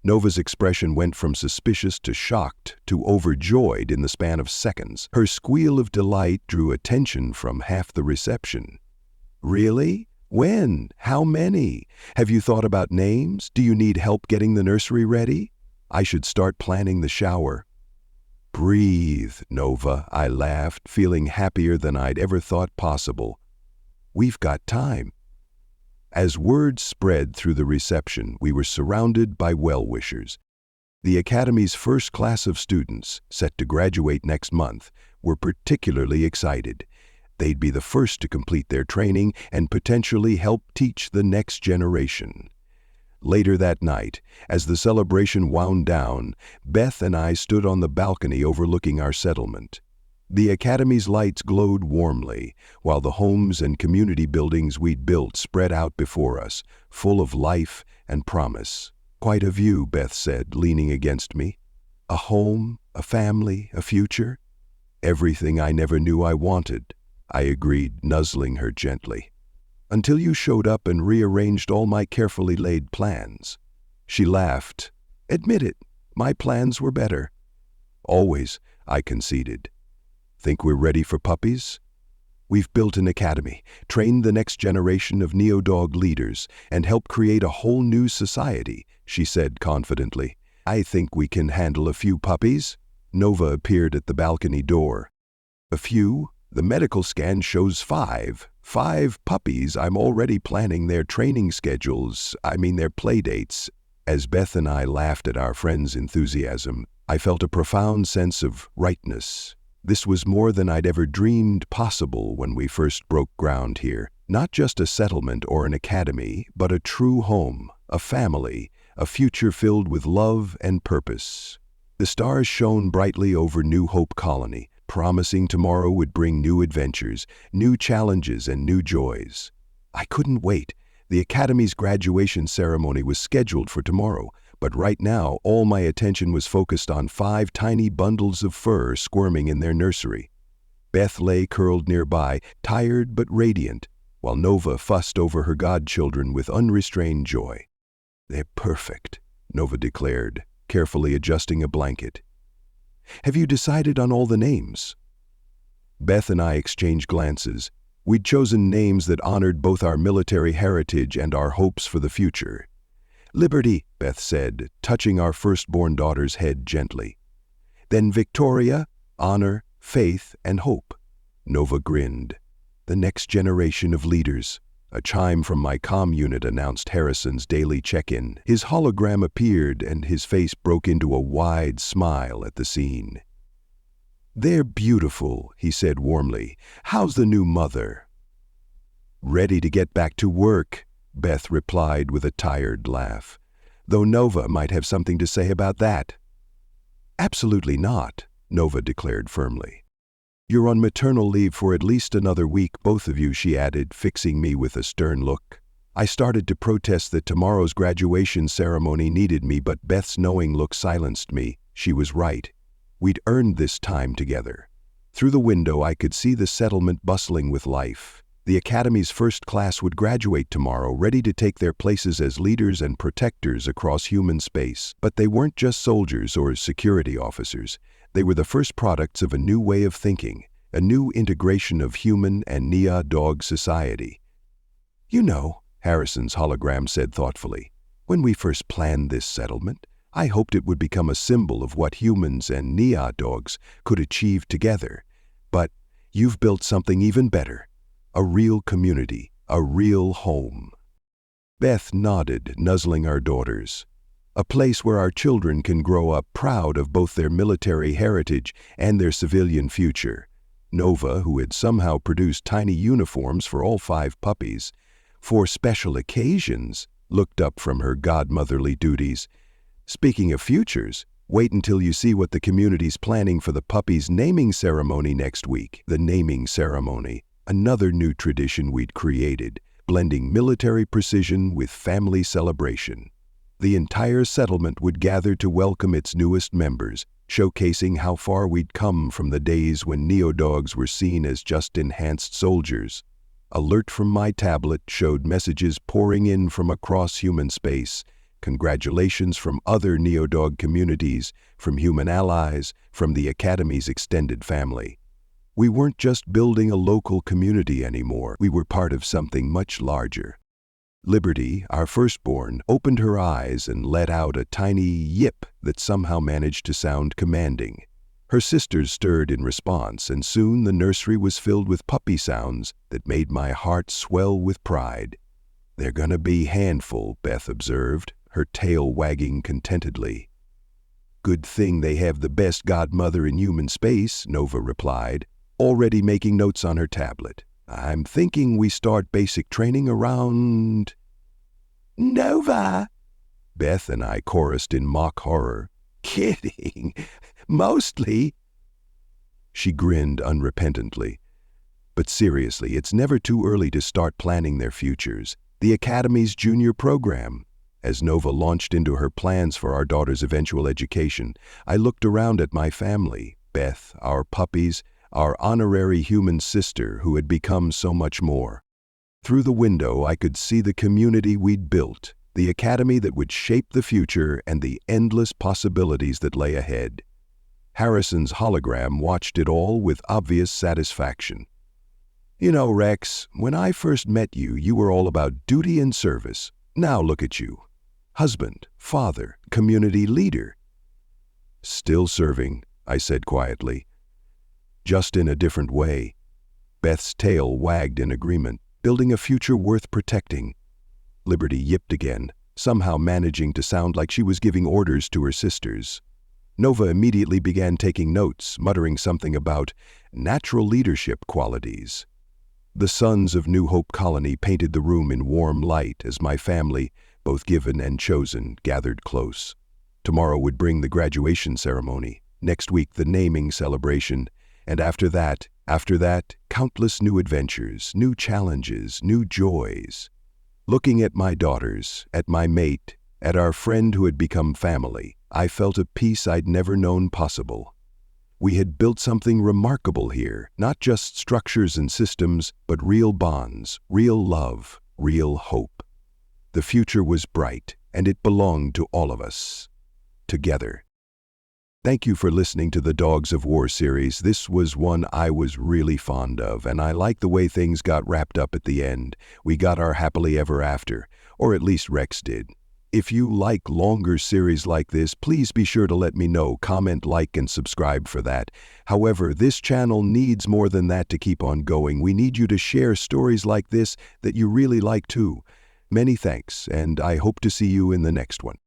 Nova's expression went from suspicious to shocked to overjoyed in the span of seconds. Her squeal of delight drew attention from half the reception. "Really? When? How many? Have you thought about names? Do you need help getting the nursery ready? I should start planning the shower." "Breathe, Nova," I laughed, feeling happier than I'd ever thought possible. "We've got time." As word spread through the reception, we were surrounded by well-wishers. The Academy's first class of students, set to graduate next month, were particularly excited. They'd be the first to complete their training and potentially help teach the next generation. Later that night, as the celebration wound down, Beth and I stood on the balcony overlooking our settlement. The Academy's lights glowed warmly, while the homes and community buildings we'd built spread out before us, full of life and promise. "Quite a view," Beth said, leaning against me. "A home, a family, a future. Everything I never knew I wanted," I agreed, nuzzling her gently. "Until you showed up and rearranged all my carefully laid plans." She laughed. "Admit it, my plans were better." "Always," I conceded. "Think we're ready for puppies?" "We've built an academy, trained the next generation of neo-dog leaders, and helped create a whole new society," she said confidently. "I think we can handle a few puppies." Nova appeared at the balcony door. "A few? The medical scan shows 5. 5 puppies. I'm already planning their training schedules, their play dates." As Beth and I laughed at our friend's enthusiasm, I felt a profound sense of rightness. This was more than I'd ever dreamed possible when we first broke ground here. Not just a settlement or an academy, but a true home, a family, a future filled with love and purpose. The stars shone brightly over New Hope Colony, promising tomorrow would bring new adventures, new challenges, and new joys. I couldn't wait. The Academy's graduation ceremony was scheduled for tomorrow, but right now all my attention was focused on 5 tiny bundles of fur squirming in their nursery. Beth lay curled nearby, tired but radiant, while Nova fussed over her godchildren with unrestrained joy. "They're perfect," Nova declared, carefully adjusting a blanket. "Have you decided on all the names?" Beth and I exchanged glances. We'd chosen names that honored both our military heritage and our hopes for the future. "Liberty," Beth said, touching our firstborn daughter's head gently. "Then Victoria, honor, faith, and hope." Nova grinned. "The next generation of leaders." A chime from my comm unit announced Harrison's daily check-in. His hologram appeared and his face broke into a wide smile at the scene. "They're beautiful," he said warmly. "How's the new mother?" "Ready to get back to work," Beth replied with a tired laugh. "Though Nova might have something to say about that." "Absolutely not," Nova declared firmly. "You're on maternal leave for at least another week, both of you," she added, fixing me with a stern look. I started to protest that tomorrow's graduation ceremony needed me, but Beth's knowing look silenced me. She was right. We'd earned this time together. Through the window, I could see the settlement bustling with life. The Academy's first class would graduate tomorrow, ready to take their places as leaders and protectors across human space. But they weren't just soldiers or security officers. They were the first products of a new way of thinking, a new integration of human and neo-dog society. "You know," Harrison's hologram said thoughtfully, "when we first planned this settlement, I hoped it would become a symbol of what humans and neo-dogs could achieve together. But you've built something even better. A real community, a real home." Beth nodded, nuzzling our daughters. "A place where our children can grow up proud of both their military heritage and their civilian future." Nova, who had somehow produced tiny uniforms for all 5 puppies, for special occasions, looked up from her godmotherly duties. "Speaking of futures, wait until you see what the community's planning for the puppies' naming ceremony next week." The naming ceremony, another new tradition we'd created, blending military precision with family celebration. The entire settlement would gather to welcome its newest members, showcasing how far we'd come from the days when neo-dogs were seen as just enhanced soldiers. Alert from my tablet showed messages pouring in from across human space, congratulations from other neo-dog communities, from human allies, from the Academy's extended family. We weren't just building a local community anymore, we were part of something much larger. Liberty, our firstborn, opened her eyes and let out a tiny yip that somehow managed to sound commanding. Her sisters stirred in response, and soon the nursery was filled with puppy sounds that made my heart swell with pride. "They're gonna be handful," Beth observed, her tail wagging contentedly. "Good thing they have the best godmother in human space," Nova replied, already making notes on her tablet. "I'm thinking we start basic training around—" "Nova!" Beth and I chorused in mock horror. Kidding. Mostly. She grinned unrepentantly. But seriously, it's never too early to start planning their futures. The Academy's junior program. As Nova launched into her plans for our daughter's eventual education, I looked around at my family, Beth, our puppies, our honorary human sister who had become so much more. Through the window, I could see the community we'd built, the academy that would shape the future and the endless possibilities that lay ahead. Harrison's hologram watched it all with obvious satisfaction. You know, Rex, when I first met you, you were all about duty and service. Now look at you. Husband, father, community leader. Still serving, I said quietly. Just in a different way. Beth's tail wagged in agreement, building a future worth protecting. Liberty yipped again, somehow managing to sound like she was giving orders to her sisters. Nova immediately began taking notes, muttering something about natural leadership qualities. The suns of New Hope Colony painted the room in warm light as my family, both given and chosen, gathered close. Tomorrow would bring the graduation ceremony, next week the naming celebration, and after that, countless new adventures, new challenges, new joys. Looking at my daughters, at my mate, at our friend who had become family, I felt a peace I'd never known possible. We had built something remarkable here, not just structures and systems, but real bonds, real love, real hope. The future was bright, and it belonged to all of us. Together. Thank you for listening to the Dogs of War series. This was one I was really fond of, and I like the way things got wrapped up at the end. We got our happily ever after, or at least Rex did. If you like longer series like this, please be sure to let me know. Comment, like, and subscribe for that. However, this channel needs more than that to keep on going. We need you to share stories like this that you really like too. Many thanks, and I hope to see you in the next one.